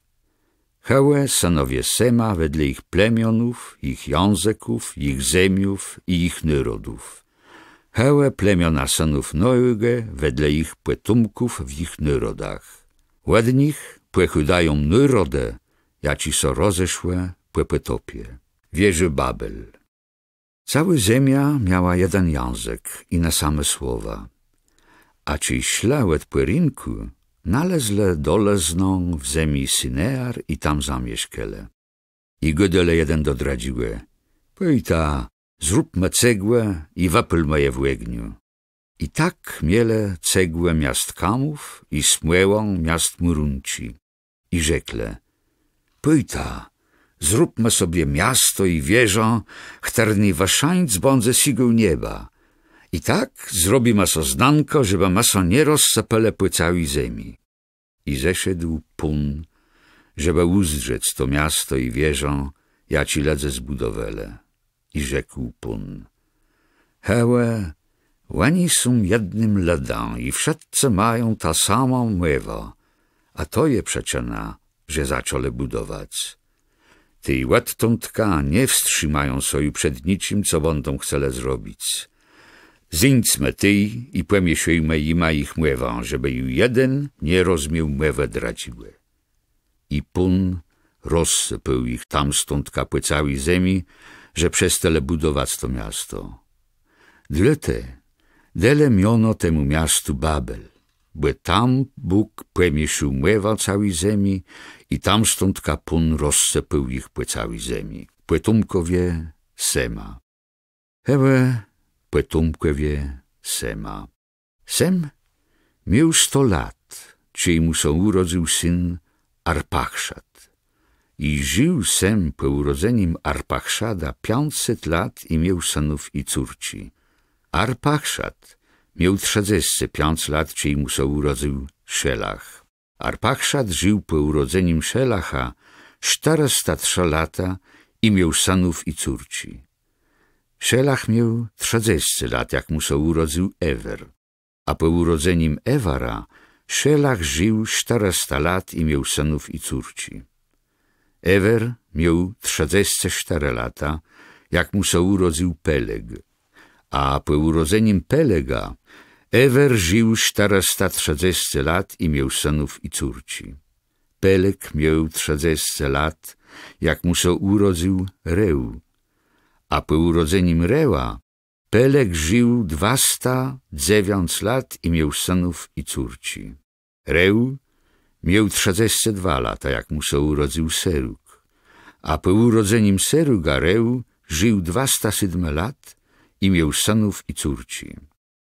Hełe synowie Sema wedle ich plemionów, ich języków, ich zemiów i ich narodów. Hełe plemiona synów Noego wedle ich potomków w ich narodach. Od nich płechudają narody, jaci so rozeszłe po potopie. Wieży Babel. Cała ziemia miała jeden język i na same słowa. A ci śle od Perinku nalezle dolezną w zemi Sinear i tam zamieszkele. I godele jeden dodradziłe. Pojta, zróbmy cegłę i wapylmy je w łegniu. I tak miele cegłę miast Kamów i smłełą miast Murunci. I rzekle, pojta, zróbmy sobie miasto i wieżę, chterny waszańc bądze sigą nieba. I tak zrobimy so znanko, żeby maso nie rozsypele po całej ziemi. I zeszedł Pun, żeby uzdrzec to miasto i wieżę, ja ci ledze zbudowele. I rzekł Pun, hełe, łani są jednym ledą i wszyscy mają ta samą młewo, a to je przeczena, że zaczęli budować. Ty łattą tka nie wstrzymają soju przed niczym, co będą chcele zrobić. Zińcmy ty i płemiesiujmy ima ich młewą, żeby ju jeden nie rozmiał młewę dradziły. I Pun rozsypał ich tam stąd po całej ziemi, że przestali budować to miasto. Dele miono temu miastu Babel, bo tam Bóg płemieszył młewa całej ziemi i tam stąd Pun rozsypał ich po całej ziemi. Potomkowie Sema. Hewe potomkowie Sema. Sem miał 100 lat, czyli mu się urodził syn Arpachszad. I żył Sem po urodzeniem Arpachszada 500 lat i miał synów i córci. Arpachszad miał 35 lat, czyli mu się urodził Szelach. Arpachszad żył po urodzeniem Szelacha 403 lata i miał synów i córci. Szelach miał 30 lat, jak mu się urodził Ewer, a po urodzeniem Ewara Szelach żył 400 lat i miał synów i córci. Ewer miał 34 lata, jak mu się urodził Peleg, a po urodzeniem Pelega Ewer żył 430 lat i miał synów i córci. Pelek miał 30 lat, jak mu się urodził Reu. A po urodzeniem Reła Pelek żył 209 lat i miał synów i córci. Reu miał 32 lata, jak mu się urodził Serug. A po urodzeniem Seruga Reu żył 207 lat i miał synów i córci.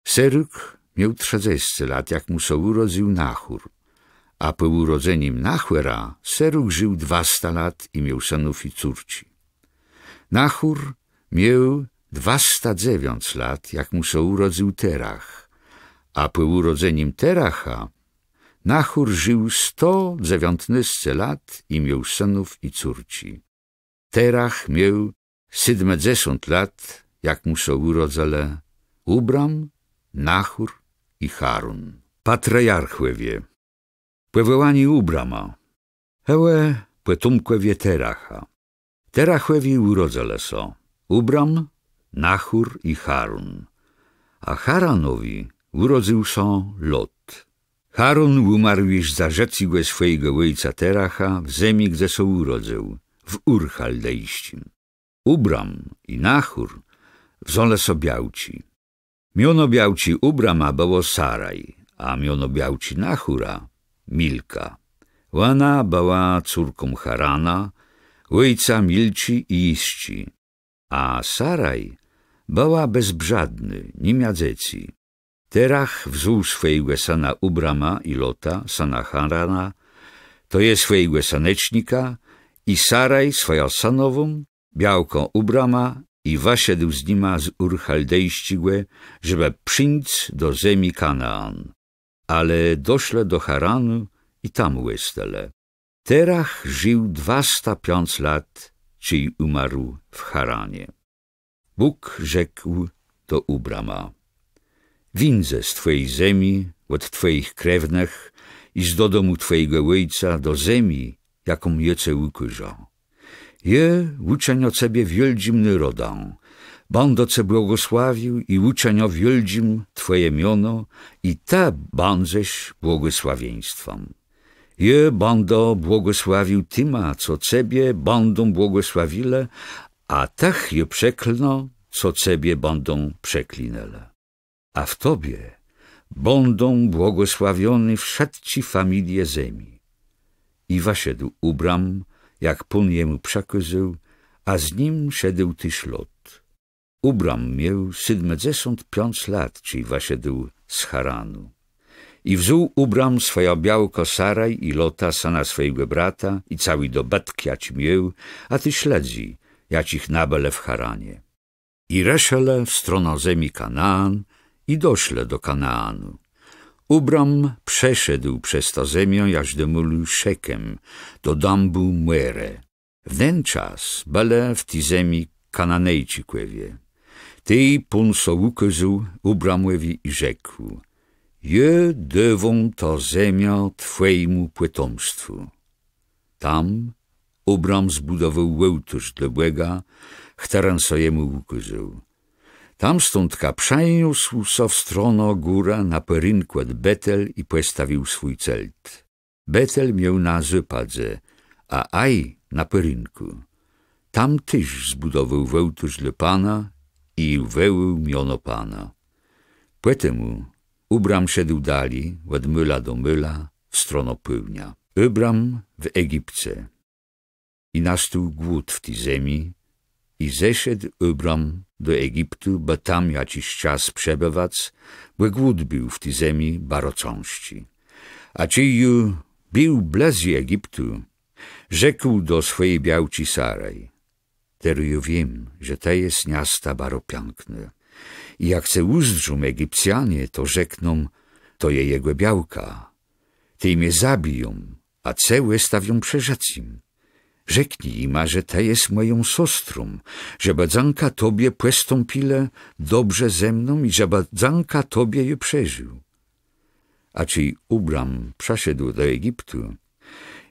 Serug miał 30 lat, jak mu się urodził Nachur. A po urodzeniem Nachuera Serug żył 200 lat i miał synów i córci. Nachur miał 209 lat, jak mu się urodził Terach. A po urodzeniem Teracha Nachur żył 119 lat i miał synów i córci. Terach miał 70 lat, jak mu się urodzili Ubram, Nachur i Harun. Patriarchowie. Powołani Ubrama. Hełe potomkowie Teracha. Terachowi urodzili są Ubram, Nachur i Harun. A Haranowi urodził się Lot. Harun umarł już za rzecigłe swojego ojca Teracha w ziemi, gdzie się urodził, w Ur Chaldejskim. Ubram i Nachur wzole so białci. Miono białci Ubrama było Saraj, a miono białci Nachura Milka. Ona była córką Harana, ojca Milci i Iści, a Saraj była bezbrzadny, nie miała dzieci. Terach wziął swojego syna Ubrama i Lota, syna Harana, to jest swojego synecznika, i Saraj swoją synową, białką Ubrama, i wyszedł z nima z Ur Chaldejścigłe, żeby przyjść do ziemi Kanaan. Ale doszle do Haranu i tam łestele. Terach żył 205 lat, czyli umarł w Haranie. Bóg rzekł do Ubrama: windzę z twojej ziemi, od twoich krewnych i z do domu twojego ojca do ziemi, jaką jece ukurza. Je uczeń o ciebie wieldzim rodą, będę cię błogosławił i uczeń o wieldzim twoje miono i te będziesz błogosławieństwem. Je będę błogosławił tyma, co ciebie będą błogosławile, a tych je przeklną, co ciebie będą przeklinele. A w tobie będą błogosławione wszelkie familie ziemi. I wyszedł Ubram, jak Pan jemu przekazał, a z nim szedł też Lot. Ubram miał 75 lat, czyli wyszedł z Haranu. I wziął Ubram swoja białko Saraj i Lota, syna swojego brata, i cały dobytek, jać miał, a ty śledzi, jać ich nabele w Haranie. I reszele w stronę ziemi Kanaan i doszle do Kanaanu. Ubram przeszedł przez tę ziemię, aż do mulu Szekem, do dambu Muere. W ten czas byle w tej ziemi Kananejci kłewie. Ty Pan so ukazał Ubramowi i rzekł: je dewą to ziemia twojemu potomstwu. Tam Ubram zbudował ołtarz dla Boga, który so jemu ukazał. Tam stądka przeniósł so w stronę góra na perynkład Betel i postawił swój celt. Betel miał na Zypadze, a Aj na perynku. Tam też zbudował ołtarz dla Pana i uwełł miono Pana. Potem Ubram szedł dali, od myla do myla, w stronę południa. Ubram w Egipcie. I nastał głód w tej ziemi, i zeszedł Ubram do Egiptu, bo tam jakiś czas przebywać, bo głód był w tej ziemi barocząści. A czyju był bliżej Egiptu, rzekł do swojej białci Saraj: teraz ja wiem, że to jest miasta baropiękne. I jak se uzdrzą Egipcjanie, to rzekną, to je jego białka. Ty mnie zabiją, a całe stawią przerzecim. Rzeknij im, że ta jest moją siostrą, żeby dzanka tobie postąpile dobrze ze mną i żeby dzanka tobie je przeżył. A czy Ubram przeszedł do Egiptu,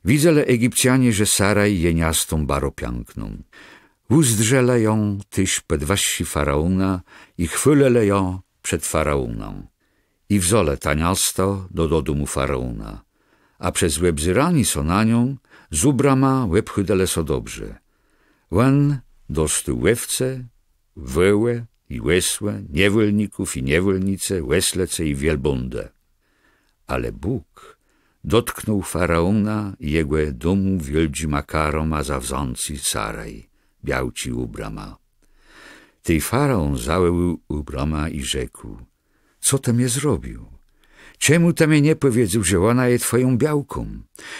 widzele Egipcjanie, że Saraj je miastą baropiękną. Uzdrzele ją tyś przed wasi faraona i chwylele ją przed faraoną. i wzole taniasto do domu faraona, a przez łebzyrani so na nią z ubrama łebchydele so dobrze. Łan dostu łewce, wełe i łesłe, niewolników i niewolnice, łeslece i wielbłądę. Ale Bóg dotknął faraona i jego domu wieldzi makaroma zawzący caraj, białci ubrama. Tej faraon założył ubrama i rzekł: co tam je zrobił? Czemu tam je nie powiedział, że ona jest twoją białką?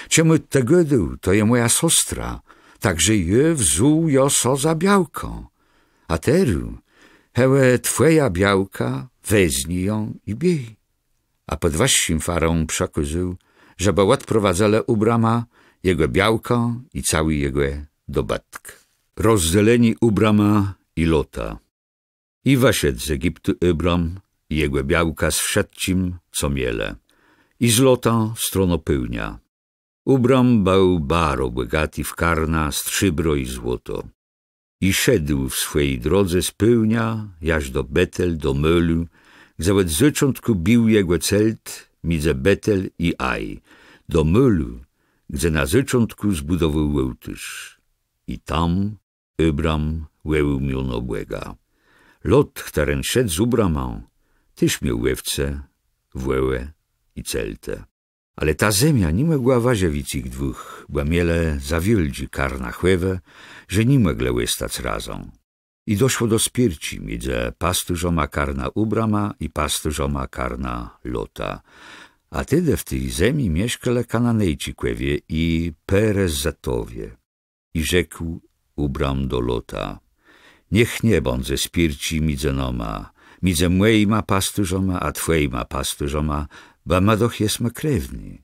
Czemu tego to je moja sostra, także je wzuł jo so za białką? A teru, hełe twoja białka, weźnij ją i bij. A podwaśsim faraon przekazał, żeby odprowadzale ubrama jego białką i cały jego dobytek. Rozdzieleni ubrama i Lota. I wyszedł z Egiptu Abram i jego białka z wszystkim, co miele. I z Lota strono pełnia. Abram był bardzo bogaty w karna, strzybro i złoto. I szedł w swojej drodze z pełnia, jaż do Betel, do Mölu, gdzie od zaczątku bił jego celt między Betel i Aj, do Mölu, gdzie na zaczątku zbudował ołtarz. I tam Abram łeł milnobłega. Lot, który szedł z Abramą, też miał łewce, włełę i celtę. Ale ta ziemia nie mogła ważyć ich dwóch, bo miele zawieldzi karna chłewe, że nie mogli łestać razem. I doszło do spierci między pasturzoma karna Abrama i pasturzoma karna Lota. A tedy w tej ziemi mieszkali Kananejci kłewie i Perezzetowie. I rzekł Abram do Lota: niech nie będzie spierci między moima pasturzoma a twoima pasturzoma, bo my doch jesteśmy krewni.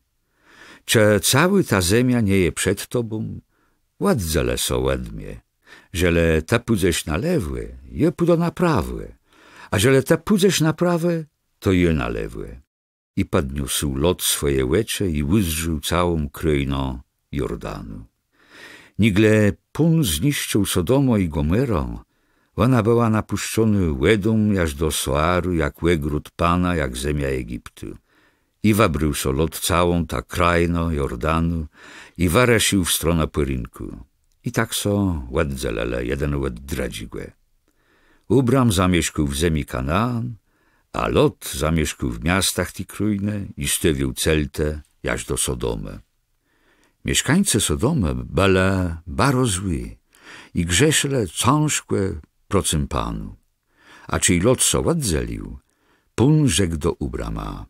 Czy cały ta ziemia nie je przed tobą? Ładzele so ładmie. Żele ta pójdziesz na lewe, je pójdą na prawe, a żele ta pójdziesz na prawe, to je na lewe. I podniósł Lot swoje łecze i wyzrzył całą krainą Jordanu. Nigle Pun zniszczył Sodomo i Gomorę, ona była napuszczony łedom aż do Soaru, jak łegród Pana, jak ziemia Egiptu. I wabrył so Lot całą ta krajno Jordanu i waresił w stronę porynku. I tak so ładzelele jeden od dradzigłe. Abram zamieszkał w ziemi Kanaan, a Lot zamieszkał w miastach tikrujne i stawił celtę aż do Sodomy. Mieszkańcy Sodomy byli bardzo zły i grzeszyli ciężkie procym Panu. A czy Lot so ładzelił, Pun rzekł do Abrama: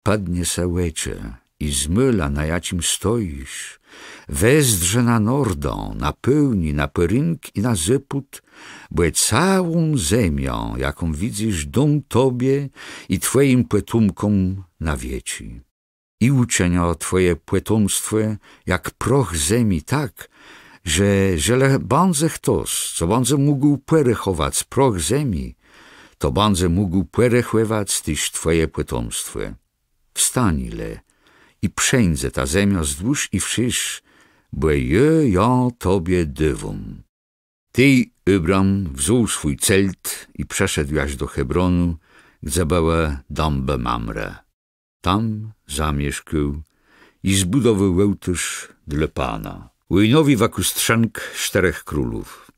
padnie se łecze i zmyla, na jacim stoisz, wezdrze na nordą, na pełni, na porynk i na zyput, bo całą ziemią, jaką widzisz, dom tobie i twoim potomkom na wieci. I uczynio twoje potomstwo jak proch ziemi tak, że będzie ktoś, co będzie mógł perechować proch ziemi, to będzie mógł perechować też twoje potomstwo. Wstańle i przędze ta ziemia wzdłuż i wszerz, bo je ją tobie dywum. Ty, Abram, wziął swój celt i przeszedł aż do Hebronu, gdzie była dąba Mamre. Tam zamieszkał i zbudował ołtarz dla Pana. Łojnowi wokół strzęk 4 królów.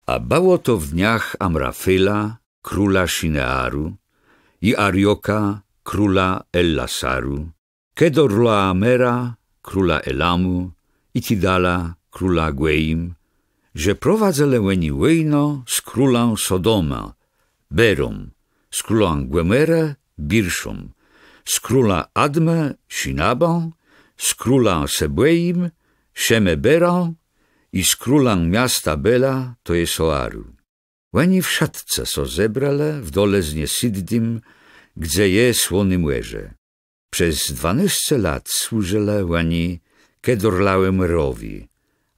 A było to w dniach Amrafyla, króla Shinearu, i Arioka, króla Ellasaru, Kedorlaamera, króla Elamu, i Tidala, króla Gweim, że prowadzele łeni wojno z królą Sodoma, Berom, z królą Gomorę, Birszą, z króla Adme, Shinabą, z króla Seboim, Shemeberą i z króla miasta Bela, to jest Soaru. Łeni w szatce so zebrale w dole z Niesiddim, gdzie je słony młeże. Przez 12 lat służyli łani Kedorlaomerowi,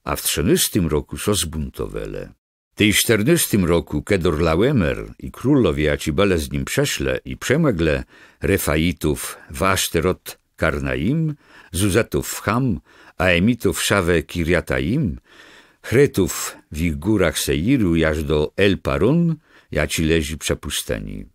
a w 13 roku so zbuntowele. Tej 14 roku Kedorlaomer i królowie, jaci byle z nim przeszle i przemygle Refaitów w Aszterot Karnaim, Zuzetów w Ham, a Emitów w Szawę Kiriataim, Chretów w ich górach Seiru, aż do El Parun, jaci leży przepuszczeni.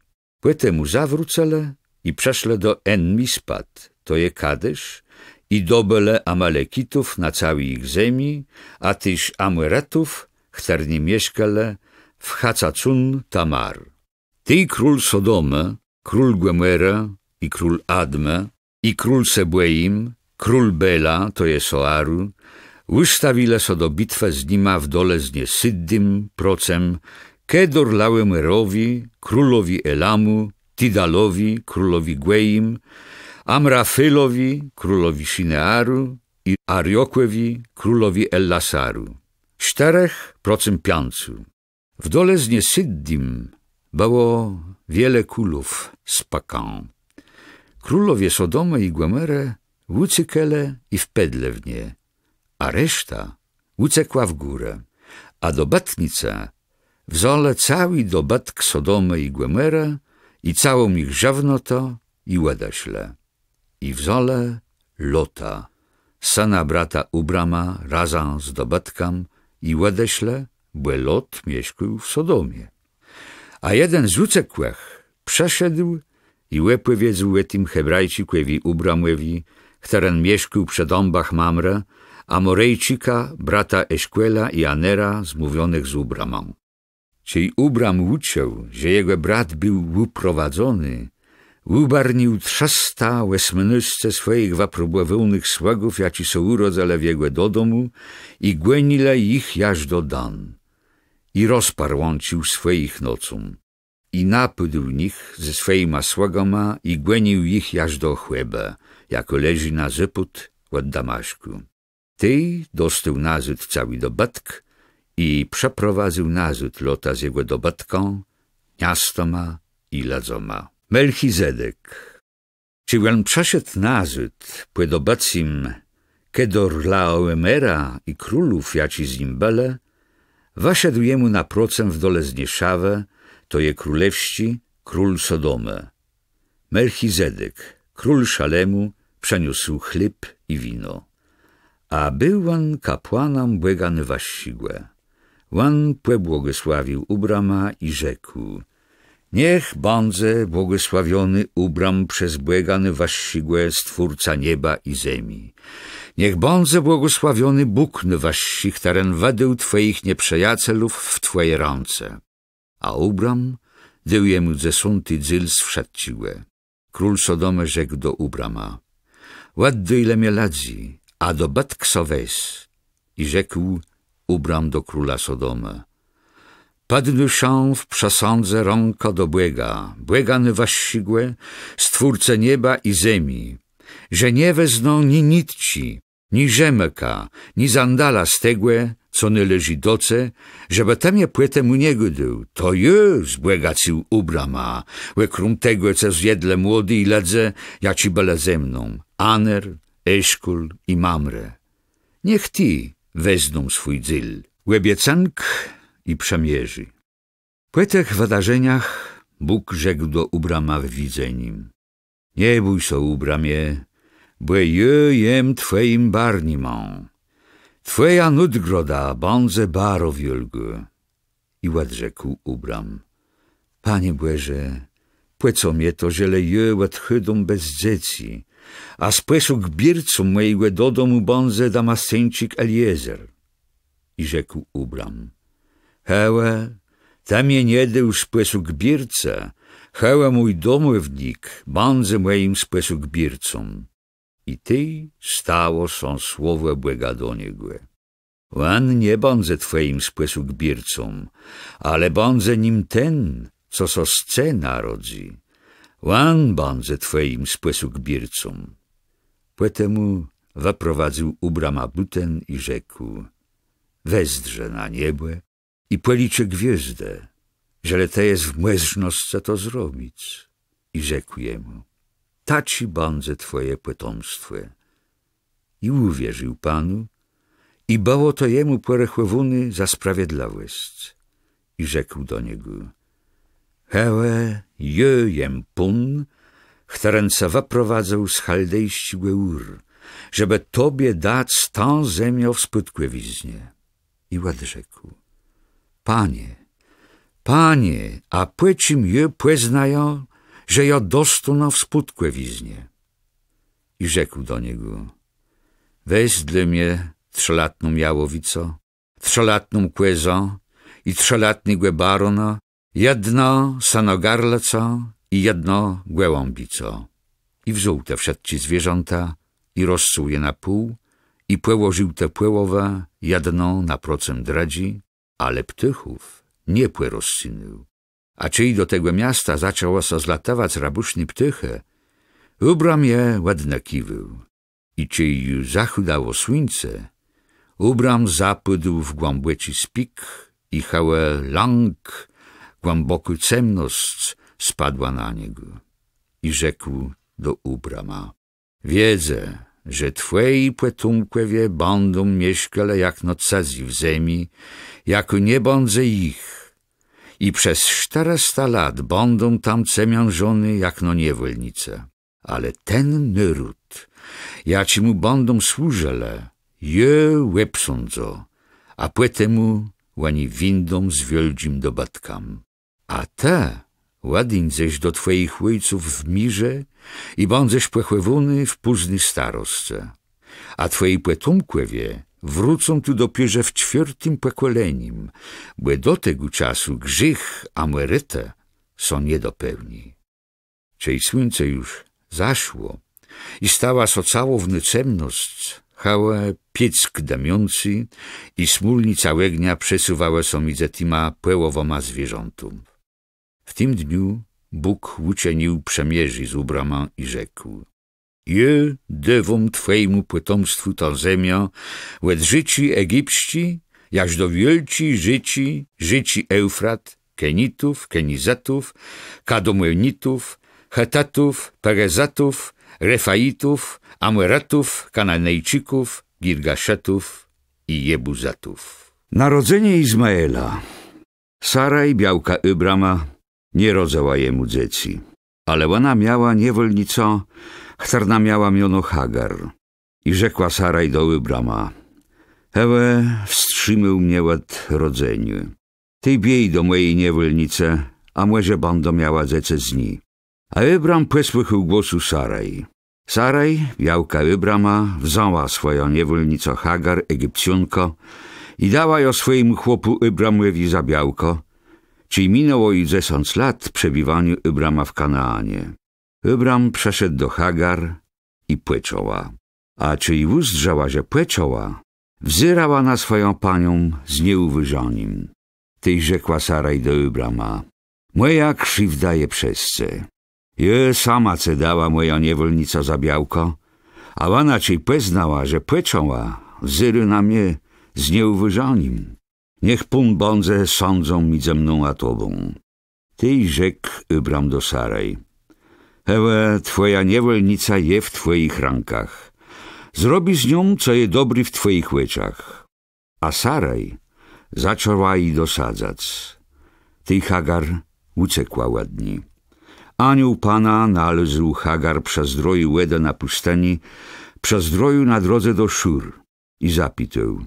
Płetemu zawrócele i przeszle do En-Mispat, to je Kadesz, i dobele Amalekitów na całej ich ziemi, a tyś Amoretów, chternie mieszkale w Hacacun Tamar. Ty król Sodome, król Gomera i król Adme, i król Sebweim, król Bela, to je Soaru, wystawile so do bitwę z nima w dole z Niesyddym, procem, Kedorlaomerowi, królowi Elamu, Tidalowi, królowi Gweim, Amrafylowi, królowi Shinearu i Ariokwewi, królowi Ellasaru. 4% piancu. W dole z Niesyddym było wiele kulów z Pakan. Królowie Sodome i Gomere ucykele i wpedle w nie, a reszta uciekła w górę, a dobatnica wzole cały dobatk Sodome i Gomere i całą ich żawnoto i łedeśle. I wzole Lota, syna brata Ubrama, razem z dobatkam i łedeśle, bo Lot mieszkał w Sodomie. A jeden z uciekłych przeszedł i łepływiedzł tym Hebrajcikowi Ubramowi, któren mieszkał przy dąbach Mamre, Amorejczyka, brata Eszkwela i Anera, zmówionych z Ubramą. Ciej Ubram uciął, że jego brat był uprowadzony, ubarnił 380 swoich waprobłowionych słagów, jaci są urodzele w jego do domu, i głęile ich jaż do dan. I rozparłącił swoich nocą. I napył nich ze swoima słagoma i głęnił ich jaż do chłeba, jako leży na zyput od Damaszku. Tej dostał nazyd cały dobatk i przeprowadził nazyd Lota z jego dobatką, miastoma i ladzoma. Melchizedek. Czy on przeszedł nazyd po dobacim Kedorlaomera i królów, jaci z nim bele, waszedł jemu na procem w dole z Nieszawę, to je królewści, król Sodome. Melchizedek, król Szalemu, przeniósł chleb i wino. A był on kapłanom błegany waścigłe. On pobłogosławił Ubrama i rzekł: niech będzie błogosławiony Ubram przez błegany waścigłe, Stwórca nieba i ziemi. Niech będzie błogosławiony Bóg wasi, któren wadył twoich nieprzyjacielów w twoje ręce. A Ubram dał jemu zesunty dzyls wszedciłe. Król Sodome rzekł do Ubrama: ładdo ile mnie ladzi, a do batkso weź. I rzekł Ubram do króla Sodome: padł się w przesądze rąka do błega, błegany waścigłe, Stwórcę nieba i ziemi, że nie wezną ni nitci, ni rzemeka, ni zandala stegłe, co nie leży doce, żeby tam je płytę mu nie godył. To już błegacił Ubrama, łekrum tego, co zjedle młody i ledze, ja ci bele ze mną, Aner, Eszkul i Mamre. Niech ti wezną swój dzyl, łebiecank i przemierzy. Po tych wydarzeniach Bóg rzekł do Ubrama w widzeniem: nie bój się, Ubramie, bo jem twoim barnimą. Twoja nudgroda będzie baro wielgo. I odrzekł Ubram: panie Boże, płeco mnie to, żele odchodzą bez dzieci, a z posług bircą mojego do domu będzie Damasceńczyk Eliezer. I rzekł Ubram: hełe, tam je nie dał z posług birca, hełe mój domownik będzie moim z posług bircą. I ty stało są słowo błega do niego: on nie będzie twoim posług bircą, ale będzie nim ten, co so sce narodzi. On będzie twoim posług bircą. Potem wyprowadził Ubrama buten i rzekł: wezdrze na niebo i policzy gwiazdę, żele te jest w możności to zrobić. I rzekł jemu: taci będzie twoje potomstwo. I uwierzył Panu, i było to jemu porechowuny za sprawiedliwość. I rzekł do niego: hełe, jem pun, któren se wyprowadzał z chaldejścigłe Ur, żeby tobie dać tą ziemię w spódkłewiznie. I odrzekł: panie, a płecim je poznają, że ja dostona w spódkłe wiznie. I rzekł do niego: weź dla mnie 3-latną jałowico, 3-latną kłezo i 3-latnego barona, jedno sanogarleco i jedno głębico. I wziął te wszystkie zwierzęta i rozsuł je na pół i położył te płyłowe jedno na procent dradzi, ale ptychów nie rozsynył. A czyli do tego miasta zaczęło się zlatawać rabuszny ptychę, ubram je ładne kiwył. I czy już zachudało słońce, ubram zapydł w głęboki spik i całe lang, głęboka ciemność spadła na niego. I rzekł do ubrama: wiedzę, że twoi potomkowie będą mieszkali jak nocazji w ziemi, jako nie będzie ich. I przez 400 lat będą tam cemiążony jak no niewolnice. Ale ten naród, jaci mu będą służele, je łepsądzo, a potem łani windą z wieldzim do batkam. A te ładinześ do twoich ojców w mirze i będziesz pochłewony w późnej starostce. A twoi potomkowie wrócą tu dopiero w 4. pokoleniem, bo do tego czasu grzech a meryte są niedopełni. Czyli słońce już zaszło i stała so całowny ciemność, chałe pieck damiący i smulni całego dnia przesuwały są między tyma płewowoma zwierzątów. W tym dniu Bóg uczynił przemierzy z ubrama i rzekł: je dewom twojemu potomstwu to ziemia, łed życi egipści, jaż do wielci życi Eufrat, Kenitów, Kenizatów, Kadomelnitów, Hetatów, Perezatów, Refaitów, Amoratów, Kananejczyków, Girgaszetów i Jebuzatów. Narodzenie Izmaela. Saraj, białka Ibrama, nie rodzała jemu dzieci, ale ona miała niewolnico, która miała miono Hagar. I rzekła Saraj do Ibrama: hełe, wstrzymał mnie od rodzeniu. Ty biej do mojej niewolnicy, a może będę miała dzieci z niej. A Ibram posłuchał głosu Saraj. Saraj, białka Ibrama, wzięła swoją niewolnicę Hagar, Egipcjonko, i dała ją swojemu chłopu Ibramowi za białko, czyli minęło i 10 lat przebywaniu Ibrama w Kanaanie. Ibram przeszedł do Hagar i płeczoła. A czyli uzdrzała, że płeczoła, wzyrała na swoją panią z nieuwyżonym. Tej rzekła Saraj do Ibrama: moja krzywda je przesce. Je sama ce dała moja niewolnica za białko, a ona ci poznała, że płeczoła, wzyry na mnie z nieuwyżonym. Niech pun bądze sądzą mi ze mną a tobą. Tej rzekł Ibram do Saraj: hełe, twoja niewolnica je w twoich rękach. Zrobi z nią, co je dobry w twoich oczach. A Saraj zaczęła jej dosadzać. Tej Hagar uciekła ładnie. Anioł Pana nalazł Hagar przez droju łeda na pustyni, przez droju na drodze do Szur i zapytał: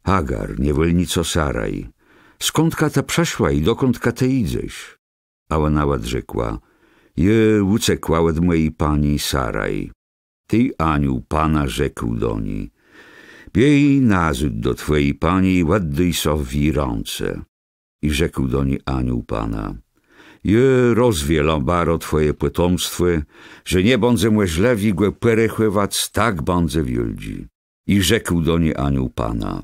Hagar, niewolnico Saraj, skądka ta przeszła i dokądka te idziesz? A ona odrzekła: je uciekła od mojej pani Saraj. Ty anioł Pana rzekł do niej: biej nazód do twojej pani i ładuj so w jej ręce. I rzekł do niej anioł Pana: je rozwielą baro twoje potomstwo, że nie będę młeźlewi go perechływać, tak będę wielgi. I rzekł do niej anioł Pana: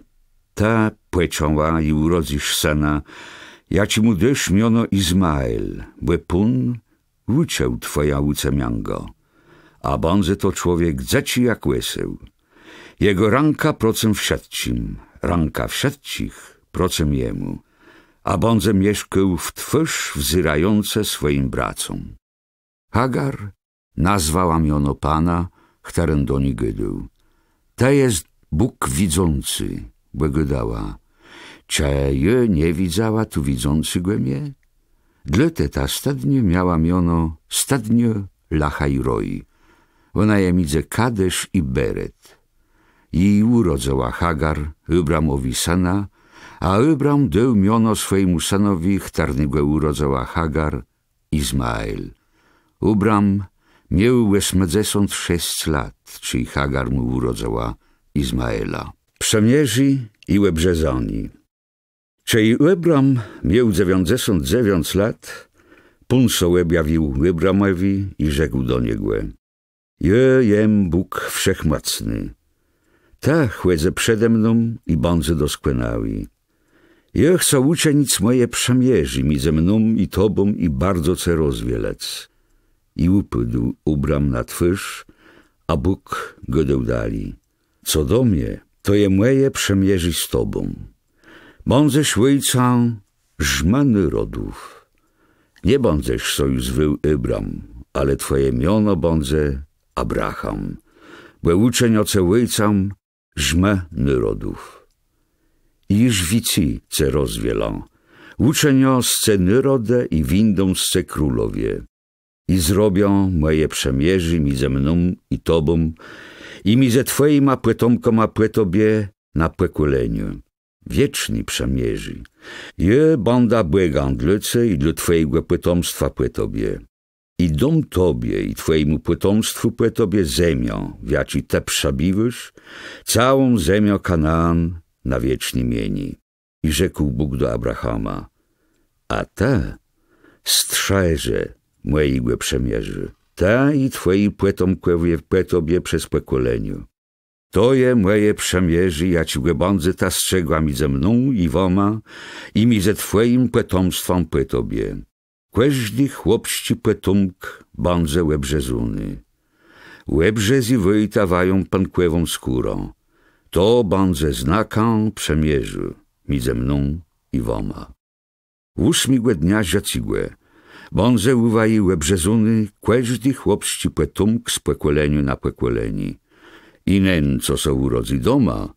ta płeczoła i urodzisz syna, ja ci mu dysz miono Izmael, bo pun uciął twoja ucemiango, a będzie to człowiek dzieci jak łeseł. Jego ranka procem wsiadcim, ranka wsiadcich procem jemu, a będzie mieszkał w twarz wzyrające swoim bracom. Hagar nazwała miono Pana, którym do niej gydał. To jest Bóg widzący, bo gydała. Czy je nie widziała tu widzącego mnie? Dlatego ta stadnie miała miono stadnie Lachaj Roi. Ona je midze Kadesz i Beret. I urodzała Hagar Ibramowi syna, a Ibram dał miono swojemu synowi, którego urodzała Hagar, Izmael. Ubram miał 86 lat, czyli Hagar mu urodzała Izmaela. Przemierzy i Łebrzezoni. Czyli Ubram miał 99 lat, Pan się objawił Ubramowi i rzekł do niego: jem Bóg Wszechmocny. Ta chłedze przede mną i bądź doskonały. Ja chcę uczynić moje przemierzy między mną i tobą i bardzo chcę rozwielec. I upadł Ubram na twarz, a Bóg go dali. Co do mnie, to je moje przemierzy z tobą. Bądźesz ojcem żmany rodów. Nie bądźesz sojusz wy Ubram, ale twoje miono bądze Abraham, bo uczeń oce ojcem żmany rodów. I już wici ce rozwielą, uczenio sce nyrodę i windą sce królowie. I zrobią moje przemierzy między mną i tobą i między twoima potomkoma po tobie na pokoleniu. Wieczni przemierzy. Je bąda błęgam dla ciebie i dla twojego potomstwa po tobie. I dom tobie i twojemu potomstwu po tobie ziemią, wiaci te przebiwysz, całą ziemią Kanaan na wiecznie mieni. I rzekł Bóg do Abrahama: a te strzeże mojego przemierzy, ta i twoi potomkowie po tobie przez pokoleniu. To je moje przemierzy, ja ci będę ta strzegła między mną i woma i między twoim potomstwem po tobie. Każdy chłopści potomk będzie łebrzezony. Łebrzezi wyjtawają pankłewą skórą. To będzie znaką przemierzy między mną i woma. 8 dnia żacigłe będzie uwaji łebrzezony każdy chłopści potomk z pokoleniu na pokoleni. I nen, co są urodzi doma,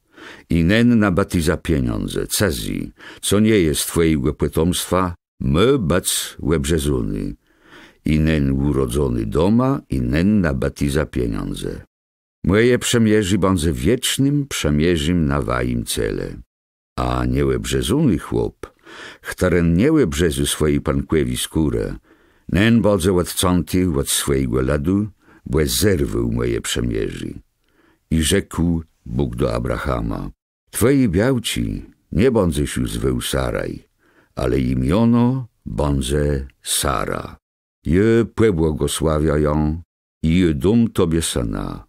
i nen na bati za pieniądze, cezji, co nie jest twojego potomstwa, my bac łebrzezony. I nen urodzony doma, i nen na bati za pieniądze. Moje przemierzy będzie wiecznym przemierzym na waim cele. A nie łebrzezony chłop, któren nie łebrzezł swojej pankłewi skórę, nen będzie odcąty od swojego ladu, bo zerwał moje przemierzy. I rzekł Bóg do Abrahama: twoi białci nie bądźesz już zwał Saraj, ale imiono bądze Sara. Je pobłogosławia ją i je dom tobie syna.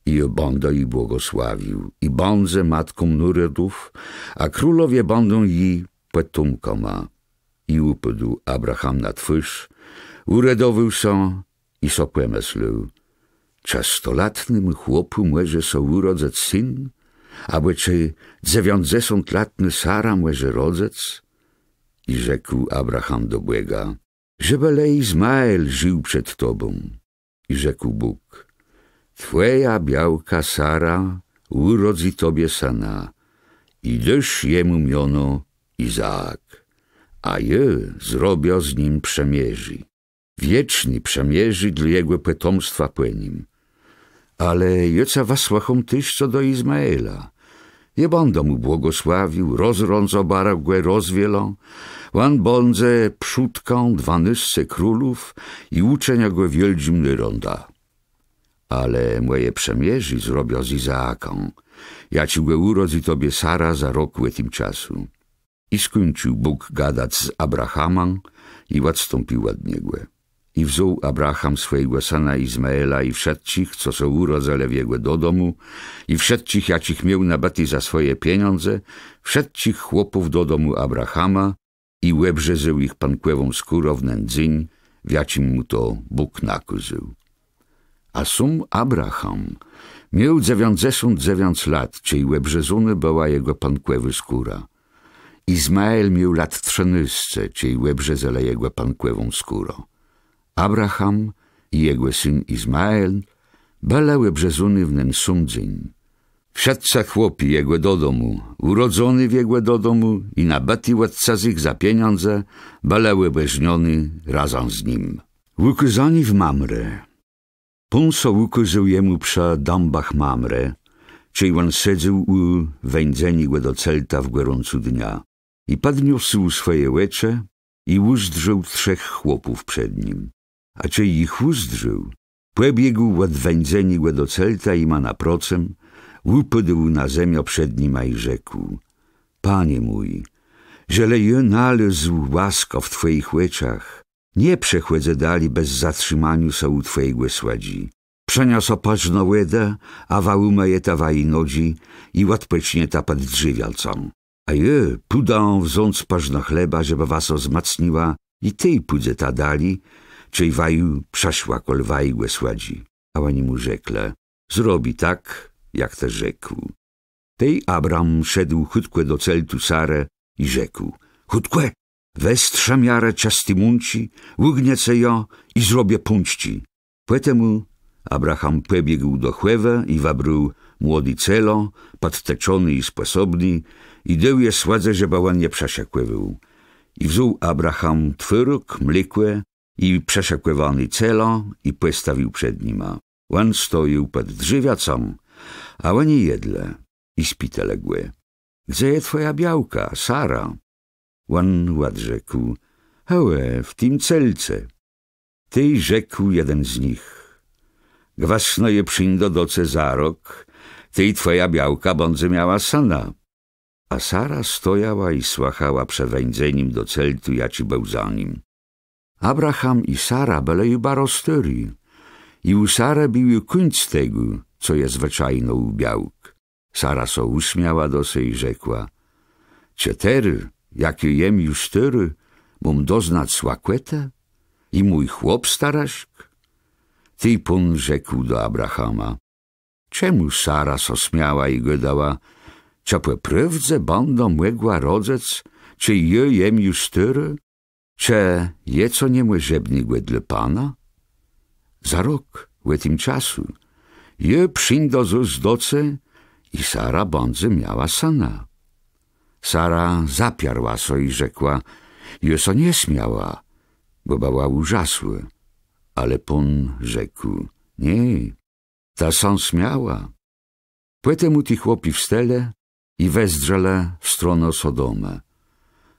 I je będę jej błogosławił i bądze matką narodów, a królowie będą jej potomkoma. I upadł Abraham na twarz, uredowył się i so pomyślał: czy 100-latnym chłopu może so urodzeć syn, aby czy 90-latny Sara może rodzec? I rzekł Abraham do Boga: żeby Izmael żył przed tobą. I rzekł Bóg: twoja białka Sara urodzi tobie syna i dasz jemu miono Izaak, a je zrobią z nim przemierzy. Wieczny przemierzy dla jego potomstwa po nim. Ale jeca wasłachom tyś co do Izmaela. Je będę mu błogosławił, rozrąco baragłe rozwielą, on będzie przódką 12 królów i uczenia go wieldzim ronda. Ale moje przemierzy zrobią z Izaaką, ja ci go urodzi tobie Sara za rok tym czasu. I skończył Bóg gadać z Abrahamem i odstąpił od niego. I wziął Abraham swojego syna Izmaela i wszystkich, co są urodzele w jego do domu, i wszystkich, jakich miał nabaty za swoje pieniądze, wszystkich chłopów do domu Abrahama i łebrzezał ich pankłewą skórą w nędzyń, w jakim mu to Bóg nakazał. A sam Abraham miał 99 lat, czyli łebrzezony była jego pankłewy skóra. Izmael miał lat 13, czyli łebrzezele jego pankłewą skórą. Abraham i jego syn Izmael byli łebrzezony w ten sam dzień. Wszyscy chłopi jego do domu, urodzony w jego do domu i nabaty od cazych za pieniądze, byli łebrzniony razem z nim. Ukazani w Mamre. Pan so ukazał jemu przy dąbach Mamre, czyli on siedział u wędzeni do celta w gorącu dnia i podniósł swoje łycze i uzdrzył 3 chłopów przed nim. a czy ich uzdrzył, pobiegł od wędzeni do celta i ma naprocem, upadł na ziemię przed nim i rzekł: Panie mój, żele je nalazł łaska w Twoich oczach, nie przechodzę dali bez zatrzymaniu się u Twojego sładzi. Przeniosę paczno łeda, a wałumeje ta waj nodzi i odpocznie ta pod drzewialcą. A je pudą wząc paczno chleba, żeby was ozmacniła i tej pudze ta dali, czej waju przeszła kol wajgłe sładzi. A oni mu rzekle: zrobi tak, jak te rzekł. Tej Abram szedł chutkłe do celtu Sarę i rzekł: chutkłe, westrza miarę ciasty munci, ugniece ją i zrobię punczci. Poetemu Abraham pobiegł do chłewa i wabrył młody celo, podteczony i sposobny, i deł je sładze, żeby on nie przesiakływał. I wziął Abraham twórok, mlekłe i przesiakływany celo i postawił przed nim. On stoił pod drzewiacą, a oni jedle i spite ległe. Gdzie jest twoja białka, Sara? On odrzekł: hełe, w tym celce. Tej rzekł jeden z nich: gwasno je przyjdą do Cezarok, tej twoja białka będzie miała syna. A Sara stojała i słuchała przewędzeniem do celtu, jaci był za nim. Abraham i Sara byli barostyri i u Sary był końc tego, co jest zwyczajno u białk. Sara so uśmiała do se i rzekła: cietery, jakie jem już tyry, mam doznać słakłete? I mój chłop staraśk? Ty pun rzekł do Abrahama: czemu Sara so śmiała i gadała: czy po prawdzie będą mogła rodzec, czy je jem już tyry? Czy je co nie możebny dla Pana? Za rok, w tym czasu, je przyjdą z doce i Sara będzie miała syna. Sara zapiarła so i rzekła: je so nie śmiała, bo była użasła. Ale Pan rzekł: nie, ta są śmiała. Potem ti chłopi wstele i wezdrzele w stronę Sodoma,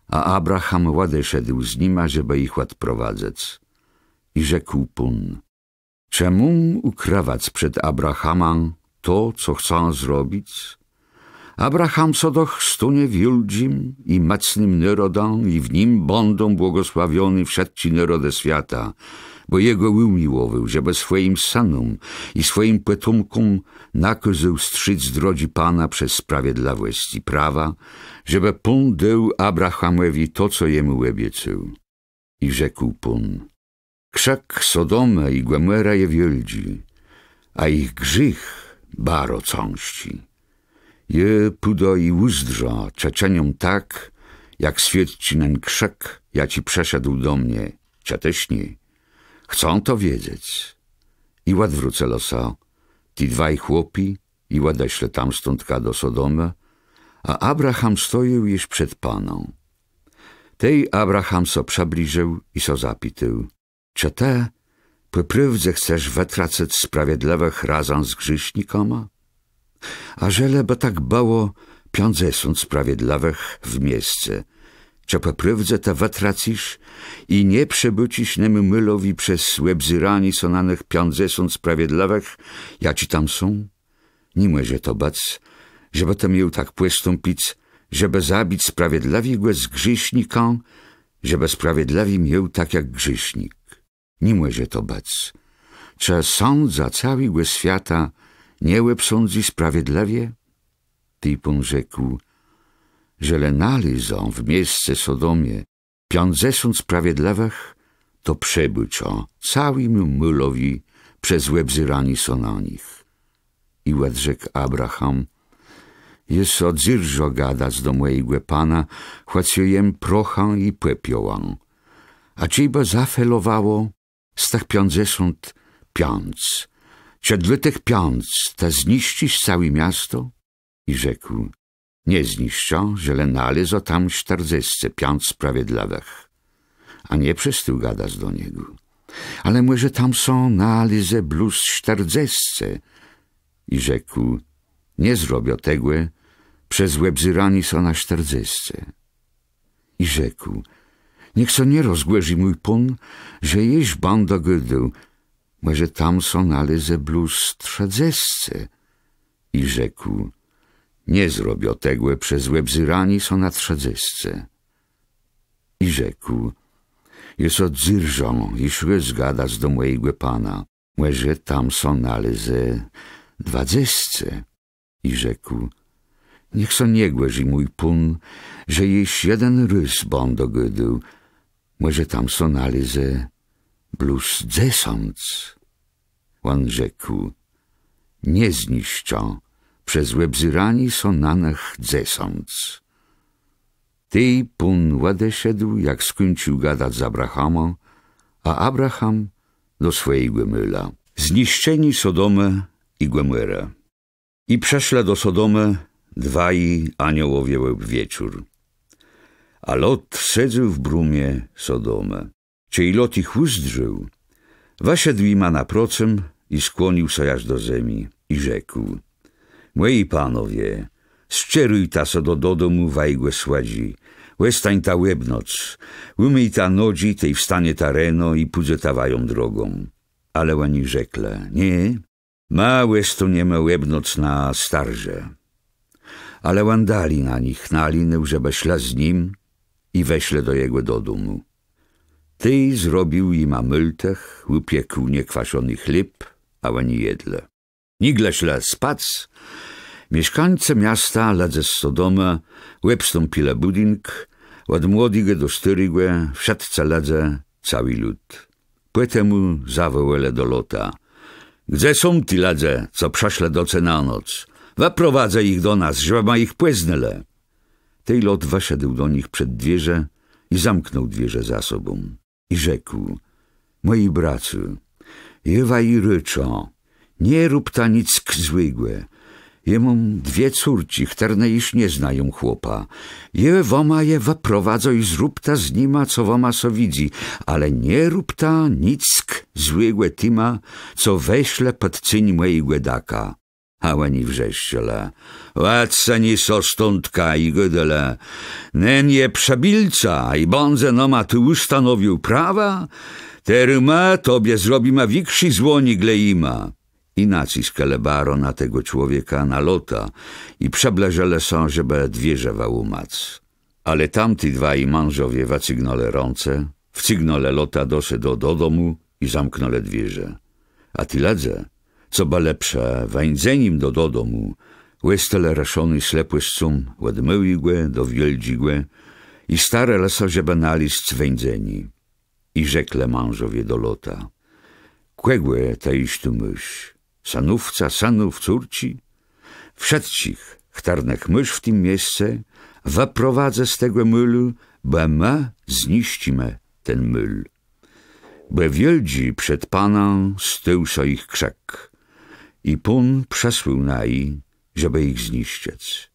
a Abraham odeszedł z nima, żeby ich odprowadzać. I rzekł Pan: czemu ukrywać przed Abrahamem to, co chcą zrobić? Abraham so doch stunie wielkim i mocnym narodom i w nim będą błogosławiony wszelki narody świata, bo jego umiłował, żeby swoim synom i swoim potomkom nakazał strzyc drodzi Pana przez sprawiedliwość i prawa, żeby Pan dał Abrahamowi to, co jemu obiecał. I rzekł Pan: krzak Sodoma i Gomora je wielki, a ich grzech baro cąści. Je pudo i uzdrza czeczeniom tak, jak świadczy ten krzak, ja ci przeszedł do mnie, cia też nie. Chcą to wiedzieć. I odwrócę losa, ti dwaj chłopi, i odeśle tam stądka do Sodomy, a Abraham stoił już przed Paną. Tej Abraham so przybliżył i so zapytał: czy te po prawdzie chcesz wytracać sprawiedliwych razem z grzesznikoma? A żele by tak było 50 sprawiedliwych w miejsce, czy po prawdzie te wytracisz i nie przebycisz nemu mylowi przez łebzyrani sonanych 50 sprawiedliwych, jaci tam są? Nie może to bać, żeby to miał tak postąpić, żeby zabić sprawiedliwego z grzeszniką, żeby sprawiedliwy miał tak jak grzesznik. Nie może to bać. Czy sądza całego świata nie łeb sądzi sprawiedliwie? Ty Pan rzekł: żele nalizą w miejsce Sodomie 50 sprawiedliwych, to przebyczo całemu mylowi przez łebzyrani są na nich. I odrzekł Abraham: jest odzirżo gadać do mojego Pana, choć jem prochę i pepiołam. A ciebie zafelowało z tych 50 piąc. Czy dla tych piąc te zniszczysz całe miasto? I rzekł: nie zniszczą, żele nalezo tam 45 sprawiedliwych. A nie przestał gadać do niego: ale może tam są nalezy bluz 40. I rzekł: nie zrobię tego, przez łebzyrani są na 40. I rzekł: Niech so nie rozgłęży mój pun, że jeś banda gydu, może tam są nalezy bluz trzedzesce. I rzekł, nie zrobią tego, przez łebzyrani są na trzedzesce. I rzekł, jest odzyrżą, iż rozgadać do mojego pana, może tam są nalezy dwadzesce. I rzekł, niech so nie głęży mój pun, że jeś jeden rys banda gydu, może tam są nalezy bluz dzesąc. On rzekł, nie zniszczą, przez łebzyrani są na nich dzesąc. Tej pun ładeszedł, jak skończył gadać z Abrahamem, a Abraham do swojego myla. Zniszczeni Sodomę i Gomorę. I przeszle do Sodomy dwaj aniołowie w wieczór. A Lot sedził w brumie Sodomę. Cej Lot ich uzdrzył, weszedł ima na procem i skłonił się aż do ziemi i rzekł, moi panowie, szczeruj ta so do domu wajgłe sładzi, łestań ta łebnoc, umyj ta nodzi, tej wstanie ta reno i pójdzie ta wają drogą. Ale oni rzekle, nie, ma łesto nie ma łebnoc na starże. Ale on dali na nich nalinę, żeby szla z nim i weśle do jego do domu. Tej zrobił ima myltech, upiekł niekwaszony chleb, a oni jedle. Nigle szle spac, mieszkańcy miasta ladze z Sodoma łebstąpile budynk, od młodego do starego, wszedce ladze cały lud. Poetemu zawołele do Lota. Gdzie są ti ladze, co przeszle doce na noc? Zaprowadzę ich do nas, żeby ma ich płeznele. Tej Lot weszedł do nich przed dwierze i zamknął dwierze za sobą. I rzekł, moi bracy, jewa i ryczą, nie rób ta nic złego. Je mam dwie córci, które iż nie znają chłopa. Je woma je waprowadzo i zrób ta z nima, co woma so widzi, ale nie rób ta nic złego tima, co weśle pod cyń mojego daka. A oni wrzeszczele, ładca ni so stądka i gydele, nen je przebilca i bądze no ma tu ustanowił prawa, teryma tobie zrobima wikszy złoni gleima. I nacisk lebaro na tego człowieka, na Lota, i przebleżele są, żeby dwierze wałumac. Ale tamty dwaj mężowie wacygnole rące, wcygnole Lota do domu i zamknole dwierze. A ty ledze, co ba lepsze, wędzenim do domu, łestele raszony slepły scum, ładmyłigłe, do wieldzigłe, i stare leso, żeby nalist wędzeni. I rzekle mężowie do Lota, kłegłe ta iż tu mysz, sanówca, sanów córci, wszedcich, chtarnych mysz w tym miejsce, waprowadzę z tego mylu, bo my zniszcimy ten myl. Bo wieldzi przed Panem stył so ich krzak i Pun przesłył na i, żeby ich zniszczyć.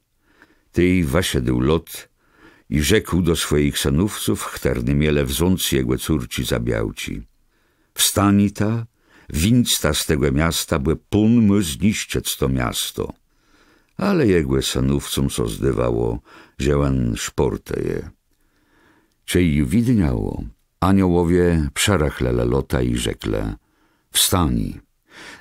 Tej weszedł Lot i rzekł do swoich sanówców, chterny miele wząc jego córci zabiałci. Wstani ta, winc ta z tego miasta, by Pun my zniszczyć to miasto. Ale jego sanówcom so zdywało, że on szporte je. Czej widniało, aniołowie przerachlele Lota i rzekle, wstani,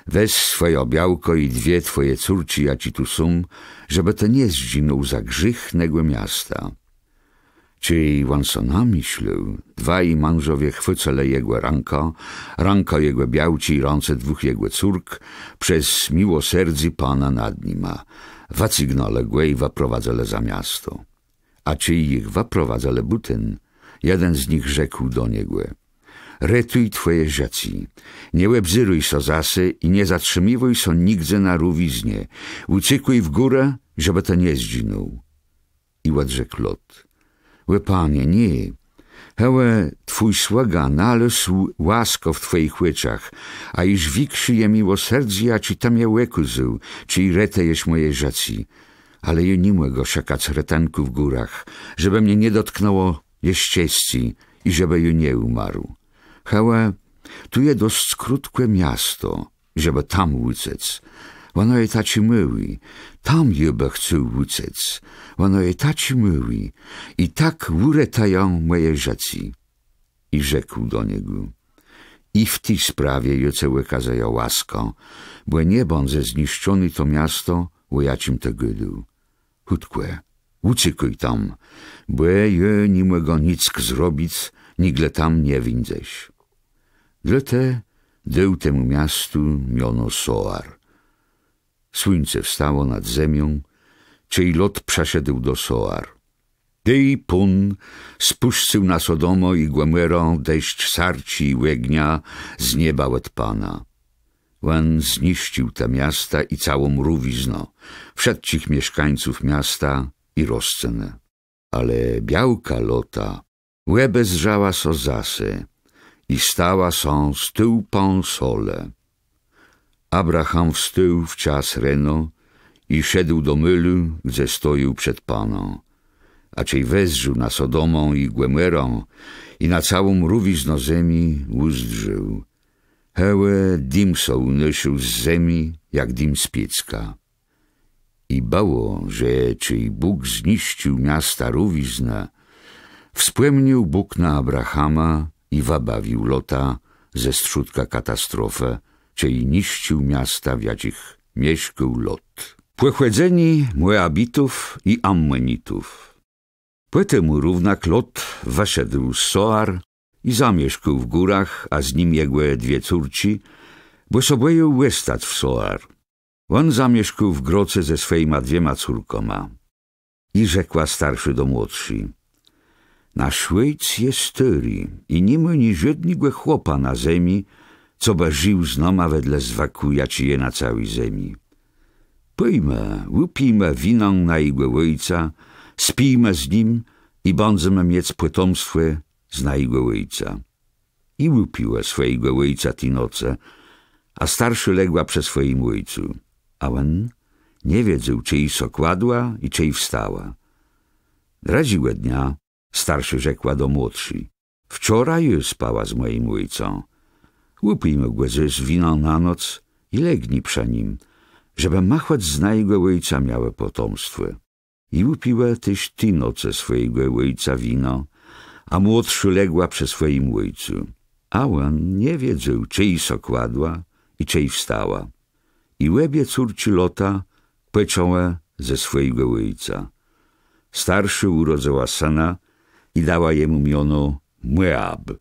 weź swoje obiałko i dwie twoje córci, ja ci tu sum, żeby te nie zginął za grzych nego miasta. Czej on so namyślił, dwaj mężowie chwycele jego ranka jego białci i ręce dwóch jego córk, przez miłoserdzi Pana nad nima, wacygnole głę i waprowadzele za miasto. A czej ich waprowadzele butyn, jeden z nich rzekł do niego, retuj twoje rzeczy, nie łebzyruj so zasy i nie zatrzymiwuj so nigdzie na rówiznie, uciekuj w górę, żeby to nie zginął. I odrzekł Lot, łe panie, nie, hełe twój sługa nalósł łasko w twoich łyczach, a iż wikszy je miłoserdzi, a ci tam je łekuzył, czy i rete jeś moje rzeczy, ale je nie mogę szakać retenku w górach, żeby mnie nie dotknęło jeścieści i żeby ju nie umarł. Hełe, tu je dość krótkie miasto, żeby tam uciec. Ono je taci myli, tam jeby chcę uciec. Ono je taci myli i tak uretają moje rzeczy. i rzekł do niego: i w tej sprawie joce łekazaja łasko, bo nie bądze zniszczony to miasto, o jacim te gydu. Hutkłe, ucykuj tam, bo je nie mogę nick zrobić, nigle tam nie windzeć. Dla te deł temu miastu miono Soar. Słońce wstało nad ziemią, czyj lot przeszedł do Soar. Dej pun spuszczył na Sodomo i Gomorę deszcz sarci i łegnia z nieba od Pana. On zniszczył te miasta i całą rówizno, wszystkich mieszkańców miasta i rozcenę. Ale białka Lota łebe zżała so zasy i stała są stupą sole. Abraham wstył w czas reno i szedł do mylu, gdzie stoił przed Paną. A cej wezrzył na Sodomą i Gomorę i na całą rówizno ziemi uzdrzył. Hełe dim so unosił z ziemi, jak dim z piecka. I bało, że czyj Bóg zniszczył miasta rówizna, wspomniał Bóg na Abrahama i wabawił Lota ze strzutka katastrofę, czyj niszczył miasta, w jakich mieszkał Lot. Pochłedzeni Moabitów i Ammonitów. Potem równak Lot weszedł z Soar i zamieszkał w górach, a z nim jego dwie córci, bo sobie łestać w Soar. On zamieszkał w groce ze swojima dwiema córkoma. I rzekła starszy do młodszej: nasz ojc jest stary i nie ma ni żadnego chłopa na ziemi, co by żył z noma wedle zwakuja ci je na całej ziemi. Pójmy, upijmy winą na jego ojca, spijmy z nim i będziemy mieć potomstwo z na jego ojca. I upiła swojego ojca ti noce, a starszy legła przy swoim ojcu, a on nie wiedział, czyj so kładła i czyj wstała. Dradziłe dnia starszy rzekła do młodszej: wczoraj spała z moim ojcem. Upijmy głęzy wino na noc i legni przy nim, żeby machwać z na jego ojca miałe potomstwo. I upiła też ty noce swojego ojca wino, a młodsza legła przy swoim ojcu. A on nie wiedział, czyj so kładła i czyj wstała. I łebie córci Lota poczęła ze swojego ojca. Starszy urodziła syna i dała jemu miono Moab.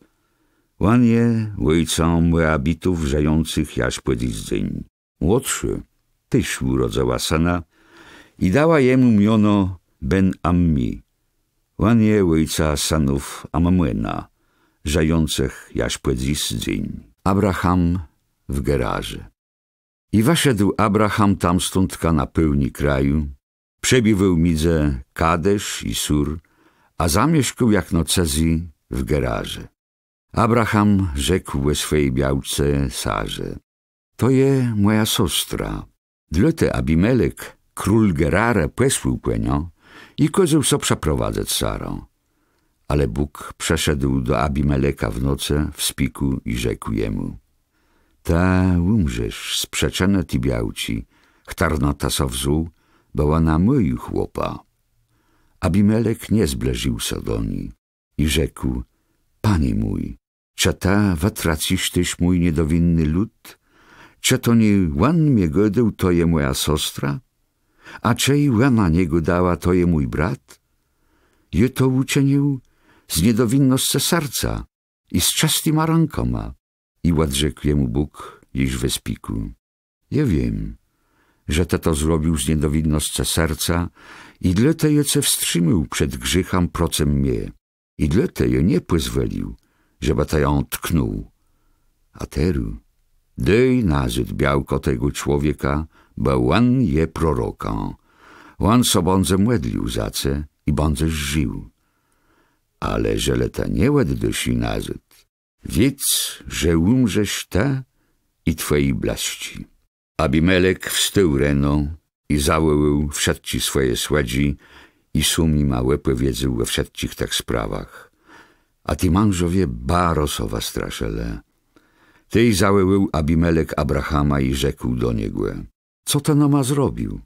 On je ojcem Moabitów żyjących jaż po dziś dzień. Młodszy też urodziła syna i dała jemu miono Ben-Ammi. On je ojca synów Ammona, żyjących jaż po dziś dzień. Abraham w Gerarze. I wyszedł Abraham tamstądka na pełni kraju, przebywał midze Kadesz i Sur, a zamieszkał jak nocezi w Gerarze. Abraham rzekł we swojej białce Sarze: to je moja siostra. Dlatego Abimelek, król Gerara, posłał po nią i kazał so przeprowadzać Sarę. Ale Bóg przeszedł do Abimeleka w nocy w spiku i rzekł jemu: ta umrzesz, sprzeczone ti białci, chtarnota so wzół, bo ona mój chłopa. Abimelek nie zbliżył się do niej i rzekł: panie mój, czy ta watracisz tyś mój niedowinny lud? Czy to nie łan mnie godeł, to je moja siostra? A czej łana niego dała, to je mój brat? Je to uczynił z niedowinności serca i z czystýma rękoma. I odrzekł jemu Bóg již we spiku: ja wiem, że to zrobił z niedowinności serca i dlatego je se wstrzymał przed grzechem procem mnie i dlatego nie pozwolił, żeby to ją tknął. A teru dej nazyd białko tego człowieka, bo on je proroka. On so bądze młedlił zace i bądze żył. Ale żele ta nie łeddysi nazyd, wiedz, że umrzesz ta i twojej blaści. Abimelek wstył reno i zawołał wszystkich swoje słodzi i sumi małe powiedział we wszystkich tak sprawach. A ti mężowie barosowa straszele. Tej zawołał Abimelek Abrahama i rzekł do niego: co ten ma zrobił?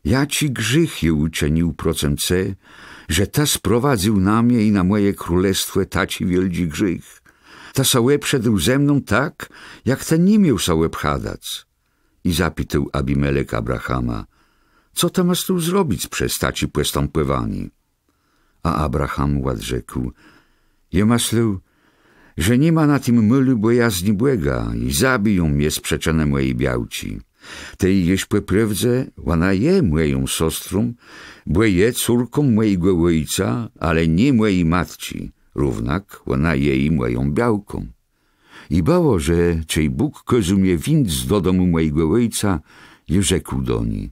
Ja ci grzych je uczynił procemce, że ta sprowadził na mnie i na moje królestwo taci wielki grzych. Ta sałe przedł ze mną tak, jak ten nie miał sałe pchadać. I zapytał Abimelek Abrahama, co to masz tu zrobić przez taci postępowani? A Abraham odrzekł, ja myślę, że nie ma na tym mylu bojazni Błega i zabiją mnie sprzeczone mojej białci. Tej jeś poprawdze, ona je moją siostrą, bo je córką mojego ojca, ale nie mojej matci, równak ona jej moją białką. I bało, że czej Bóg kazał mnie winc do domu mojego ojca, i rzekł do niej,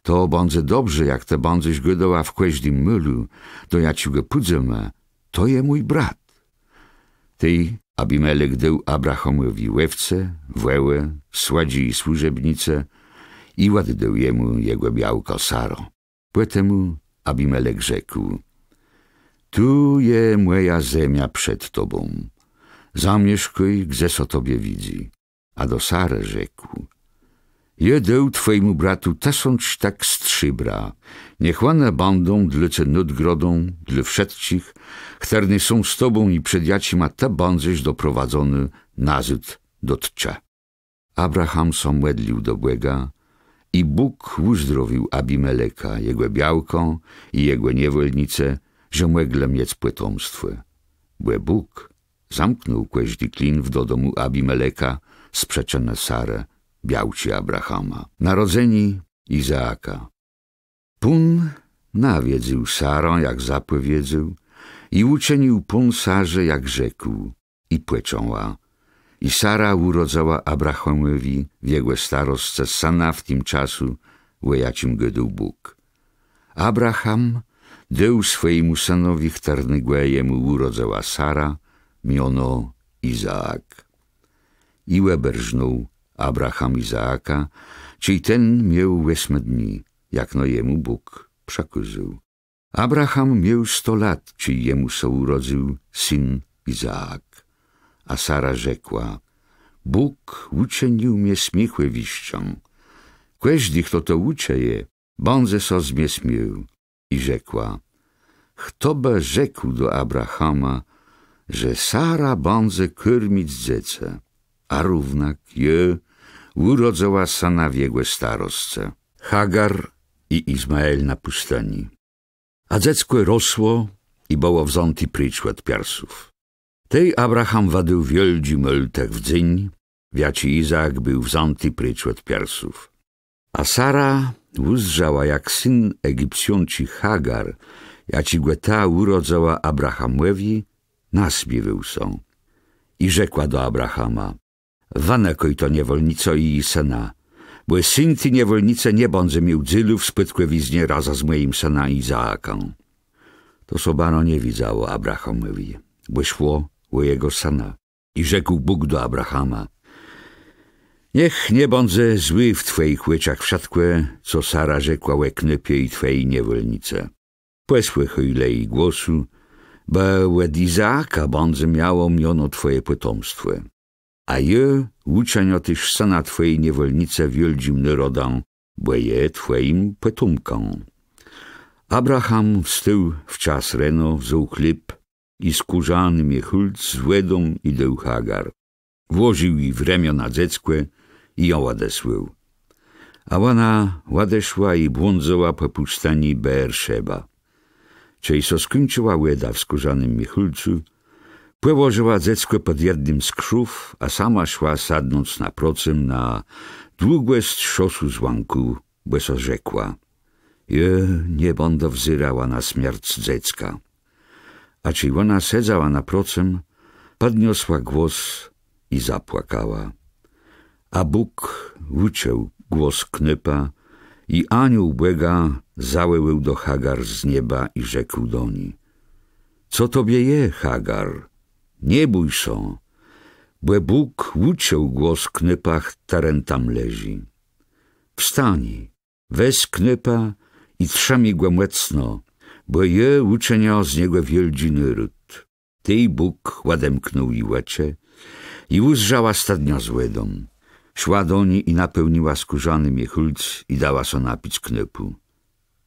to będzie dobrze, jak te będziesz godoła w każdym mylu, to ja ci go pudzę, to je mój brat. Tej Abimelek dał Abrahamowi łewce, wełę, sładzi i służebnice i oddał jemu jego białko Saro. Potem Abimelek rzekł, tu je moja ziemia przed tobą, zamieszkuj, gdzie so tobie widzi. A do Sary rzekł, je dał twojemu bratu 1000 tak strzybra, niech one będą dla cię nadgrodą, dla wszystkich, którzy są z tobą i przed jacima te będziesz doprowadzony nazyd do tcza. Abraham so modlił do Błega i Bóg uzdrowił Abimeleka, jego białką i jego niewolnicę, że mogli mieć potomstwo. Bo Bóg zamknął każdy klin do domu Abimeleka, sprzeczone Sarę, białci Abrahama. Narodzeni Izaaka. Pun nawiedził Sarę, jak zapowiedział, i uczynił Pun Sarze, jak rzekł, i płeczęła. I Sara urodzała Abrahamowi w jego starostce syna w tym czasu, jacim go dał Bóg. Abraham dał swojemu synowi, którego jemu urodzała Sara, miono Izaak. I łeberżnął Abraham Izaaka, czyli ten miał 8 dni, jak no jemu Bóg przekazał. Abraham miał 100 lat, czyli jemu so urodził syn Izaak. A Sara rzekła, Bóg uczynił mnie śmiechłewiścią. Każdy, kto to uczeje, będzie so z mnie śmiał. I rzekła, kto by rzekł do Abrahama, że Sara będzie karmić dziecię, a równak je urodzała syna w jego starostce, Hagar i Izmael na pustyni. A dziecko rosło i było wzięte pryč od Persów. Tej Abraham wadył wielki myltek w dzień, wiaci Izaak był wzięty pryč od Persów. A Sara uzrzała, jak syn Egipcjonci Hagar, jaci go ta urodzała Abrahamowi, naśmiewał są. I rzekła do Abrahama, wanekoj to niewolnico i syna, bo syn ty niewolnice nie będzie miał dzylów spytkłewiznie raza z moim syna Izaaką. To sobano nie widzało Abrahamowi, bo szło o jego syna. I rzekł Bóg do Abrahama, niech nie będzie zły w twoich łyczach wszystkie, co Sara rzekła o knepie i twojej niewolnice. Posłuchaj jej głosu, bo od Izaaka będzie miało miono twoje potomstwo. A je uczynio też syna twojej niewolnice wielkim narodom, bo je twoim potomką. Abraham wstał w czas rano, wziął chleb i skórzany miechulc z wodą i dał Hagar. Włożył jej w ramiona dziecko i ją odesłał. A ona odeszła i błądzała po pustyni Beerszeba. Czej so skończyła łeda w skórzanym miechulcu, położyła dziecko pod jednym z krzów, a sama szła sadnąc na procem na długie strzosu z łanku, bo so rzekła, nie będę wzyrała na śmierć dziecka. A czy ona sedzała na procem, podniosła głos i zapłakała. A Bóg uciął głos knypa i anioł Błega załył do Hagar z nieba i rzekł do niej, co tobie je, Hagar? Nie bój się, bo Bóg uciął głos knypa, który tam leży. Wstań, weź knypa i trzymaj go mocno, bo je uczyniał z niego wielki naród. Tej Bóg odemknął i łycze i uzrzała stadnia z łydą. szła do niej i napełniła skórzany miechulc i dała so napić knypu.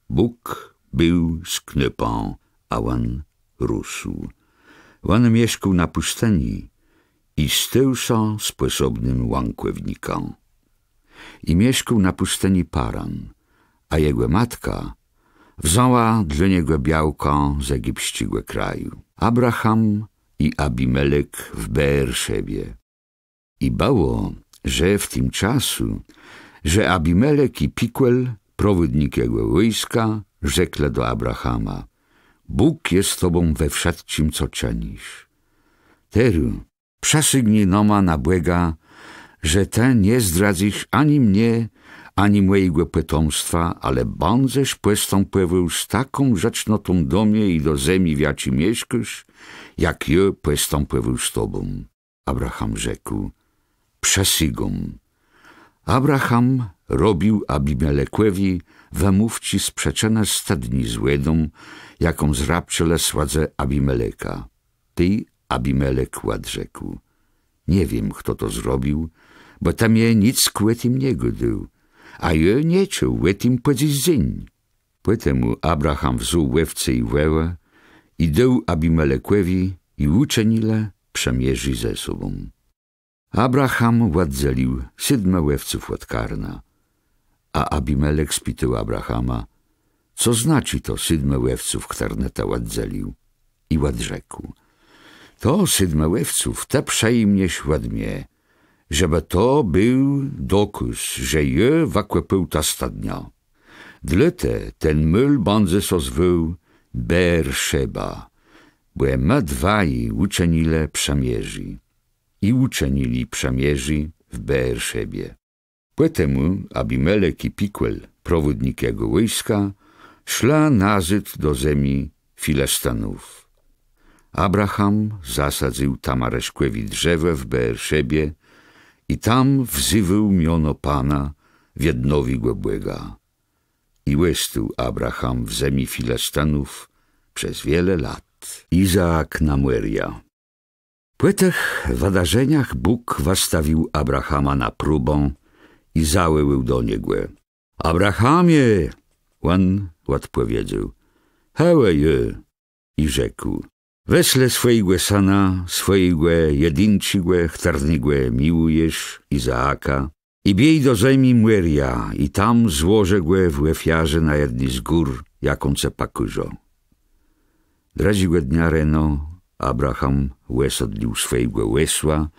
Bóg był z knypą, a on rósł. On mieszkał na pustyni i stył so sposobnym łąkłewnikom. I mieszkał na pustyni Paran, a jego matka wzięła dla niego białko z egipskiego kraju. Abraham i Abimelek w Beerszebie. I bało, że w tym czasu, że Abimelek i Pikuel, prowodnik jego wojska, rzekle do Abrahama: Bóg jest z tobą we wszystkim, co czynisz. Teru, przesygnij noma na błega, że te nie zdradzisz ani mnie, ani mojego potomstwa, ale będziesz postępował z taką rzecznotą do mnie i do ziemi, w jakiej mieszkasz, jak ja postępował z tobą. Abraham rzekł: Przesygam. Abraham robił Abimelekowi wymówci sprzeczone stadni z łedą, jaką zrabczele sładze Abimeleka. Ty, Abimelek, odrzekł: Nie wiem, kto to zrobił, bo tam je nic k tym nie godył, a ja nie czuł tym po dziś dzień. Potem Abraham wziął łewce i wełę i dał Abimelekowi i uczynile przemierzy ze sobą. Abraham oddzielił 7 łewców od karna, a Abimelek spytał Abrahama, co znaczy to 7 łewców, które ta oddzielił, i odrzekł: To 7 łewców, te przejmieś od mnie, żeby to był dokaz, że ja wakłepał ta stadnia. Dlete ten myl będzie so zwał Beerszeba, bo my dwaj uczynile przemierzy. I uczynili przemierzy w Beerszebie. Potem Abimelek i Pikuel, prowodnik jego wojska, szła nazad do ziemi Filestanów. Abraham zasadził tamareszkwewi drzewo w Beerszebie i tam wzywał miono Pana w jednowi głębłego. I łestył Abraham w ziemi Filestanów przez wiele lat. Izaak namueria. Po tych wydarzeniach Bóg wystawił Abrahama na próbę i zaweł do niego: Abrahamie! On odpowiedział: Hełe je! I rzekł: Wesle swojego syna, swojego jedynczego, którego miłujesz, Izaaka, i biej do ziemi Moria, i tam złożę go w ofiarze na jednej z gór, jaką ce pakurzo. Dradziego dnia rano Abraham łesodlił swojego łesła,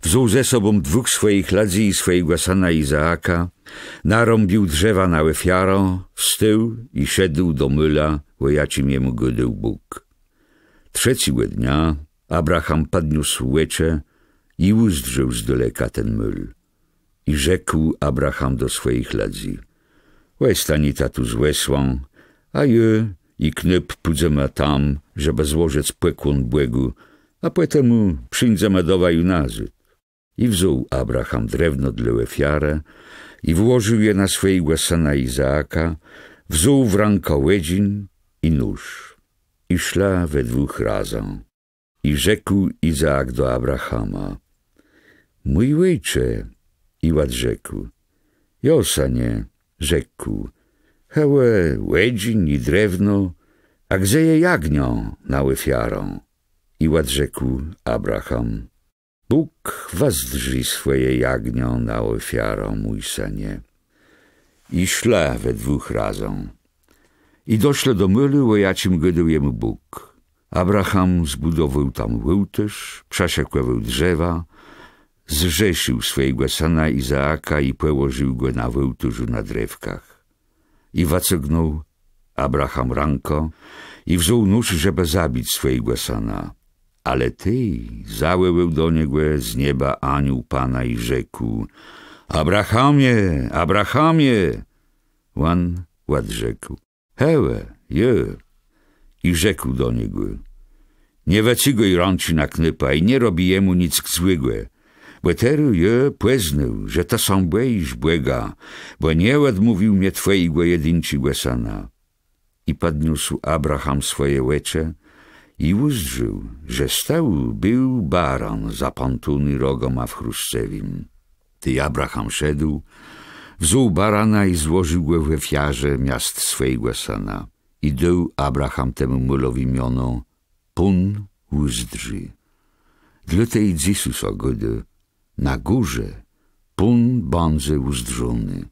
wziął ze sobą 2 swoich ladzi i swojego syna Izaaka, narąbił drzewa na ofiarę, wstył i szedł do myla, o jacim jemu godył Bóg. 3 dnia Abraham podniósł łycze i uzdrzył z daleka ten myl. I rzekł Abraham do swoich ladzi: Łestani tatu z łesłą, a je i knyp pójdziemy tam, żeby złożyć pekłon Błegu, a potem przyjdziemy do waju nazad. I wziął Abraham drewno dla ofiary i włożył je na swojego syna Izaaka, wziął w rękę łedzin i nóż i szła we 2 razem. I rzekł Izaak do Abrahama: Mój ojcze. I odrzekł: Jo, synie, rzekł: Hełe łedzin i drewno, a gdzie je jagnią na ofiarę? I odrzekł Abraham: Bóg wazdrży swoje jagnią na ofiarę, mój synie. I szła we 2 razem. I doszle do mylu, o jacim godył jemu Bóg. Abraham zbudował tam ołtarz, przesiekł drzewa, zrzeszył swojego syna Izaaka i położył go na ołtarzu na drewkach. I wacygnął Abraham ręką i wziął nóż, żeby zabić swojego syna. Ale ty zaweł do niego z nieba anioł Pana i rzekł: Abrahamie, Abrahamie! On odrzekł: Hełe, je! I rzekł do niego: Nie wecygoj rąci na knypa i nie robi jemu nic złego, bo teru je poznał, że to są boisz Błega, bo nie odmówił mnie twojego jedynczego syna. I podniósł Abraham swoje łycze i uzdrzył, że stał był baran zapątony rogoma w chruszczewim. Ty Abraham szedł, wziął barana i złożył go w ofiarze miast swojego syna. I dał Abraham temu mulowi miono Pun uzdrzy. Dla tej Jezusa gody na górze Pun będzie uzdrzony.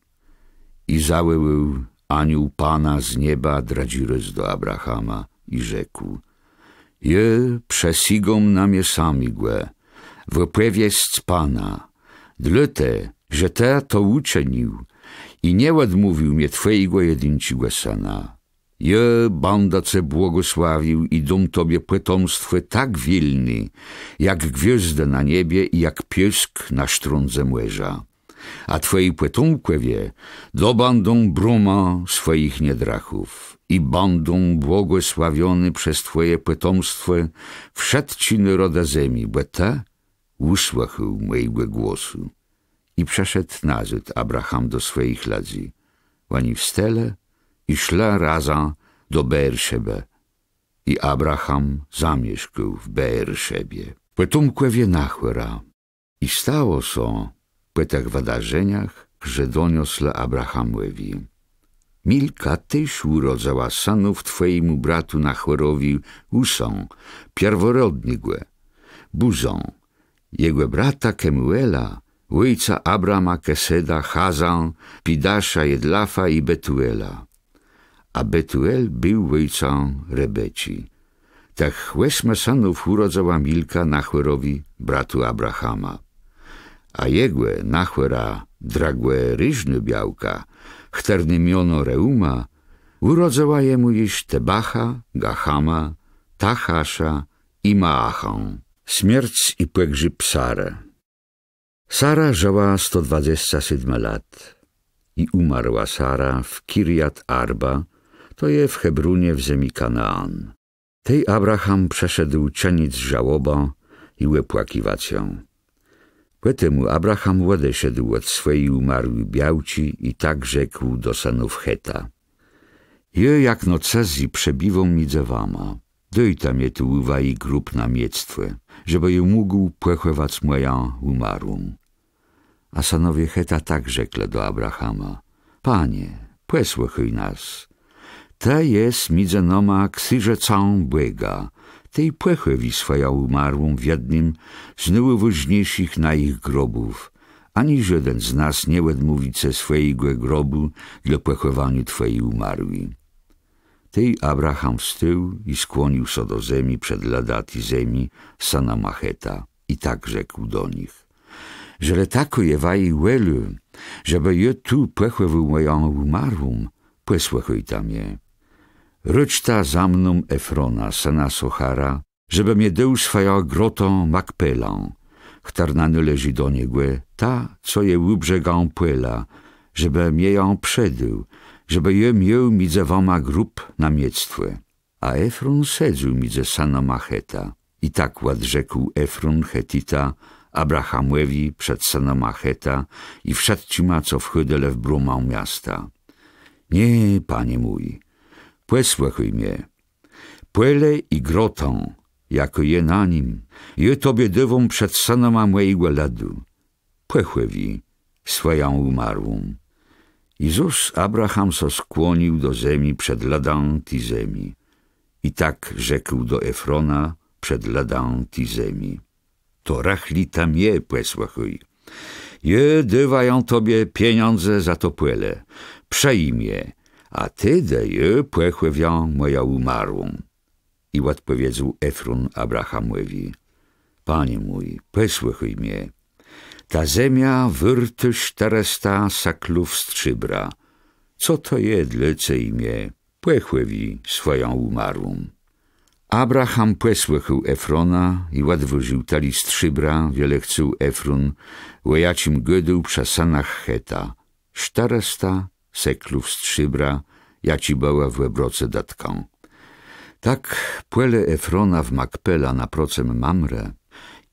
I zaweł anioł Pana z nieba dradzirez do Abrahama i rzekł: Je przesigom na mnie sami głę, wypewieść Pana, dla te, że te to uczynił i nie odmówił mnie Twojego jedyńczego syna. Je będę Cię błogosławił i dom Tobie potomstwo tak wielny, jak gwiazda na niebie i jak piesk na sztrądze młeża. A Twoi potomkowie dobędą bruma swoich niedrachów i będą błogosławione przez Twoje potomstwo wszetci naroda ziemi, bo te usłuchał mojego głosu. I przeszedł nazad Abraham do swoich ludzi. Oni wstele i szła razem do Beerszeby. I Abraham zamieszkał w Beerszebie. Potomkowie nachłera. I stało się po tych wydarzeniach, że doniosła Abrahamowi: Milka też urodzała synów Twojemu bratu Nachorowi Usą, pierworodnego, Buzą, jego brata Kemuela, ojca Abrama, Keseda, Chazan, Pidasza, Jedlafa i Betuela. A Betuel był ojcem Rebeci. Tak 8 synów urodzała Milka Nachorowi, bratu Abrahama. A jego Nachora dragłe ryżny białka, chterne miono Reuma, urodzała jemu iż Tebacha, Gahama, Tachasza i Maachą. Śmierć i pogrzeb Sary. Sara żyła 127 lat i umarła Sara w Kirjat Arba, to je w Hebrunie w ziemi Kanaan. Tej Abraham przeszedł czynić żałobę i łepłakiwać ją. Potem Abraham odeszedł od swojej umarłej białci i tak rzekł do synów Heta: Je jak nocezi przebiwą między wama, daj tam je tu uwaj grób na miectwie, żeby je mógł pochować moją umarłą. A synowie Heta tak rzekli do Abrahama: Panie, posłuchaj nas. Te jest między noma krzyże całą Boga, tej pochowi swoją umarłą w jednym z najważniejszych na ich grobów, ani żaden z nas nie odmówi ze swojego grobu dla pochowania Twojej umarłej. Tej Abraham wstał i skłonił się do ziemi przed ladati ziemi syna Macheta i tak rzekł do nich: Żele tako je waj welu, żeby je tu pochował moją umarłą, posłuchaj tam je. Rycz ta za mną Efrona, syna Sochara, żeby mnie dał swoją grotą Makpelą, która należy do niego, ta, co je ubrzegą płyla, żeby mnie ją przedał, żeby je miał między wama grób na miectwie. A Efron sedził między syna Macheta. I tak odrzekł Efron Hetita Abrahamowi przed syna Macheta i wszystkima, co wchodzili w brumę miasta: Nie, panie mój, posłuchaj mnie. Pole i grotą, jako je na nim, je tobie dywą przed synoma mojego ladu. Pochlewi swoją umarłą. Jezus Abraham so skłonił do ziemi przed ladą tej ziemi. I tak rzekł do Efrona przed ladą tej ziemi: To rachlita mnie, posłuchaj. Je dywają tobie pieniądze za to pole. Przejm je, a ty daje pochlewią moją umarłą. I odpowiedział Efron Abrahamowi: Panie mój, posłuchaj mnie. Ta ziemia wyrty 400 saklów strzybra. Co to je dla imię? Pochlewi swoją umarłą. Abraham posłuchał Efrona i odwoził tali strzybra, wiele chcął Efron, łojacim godą przy synach Heta. 400 seklów strzybra, jaci była w łebroce datką. Tak pole Efrona w Makpela na procem Mamre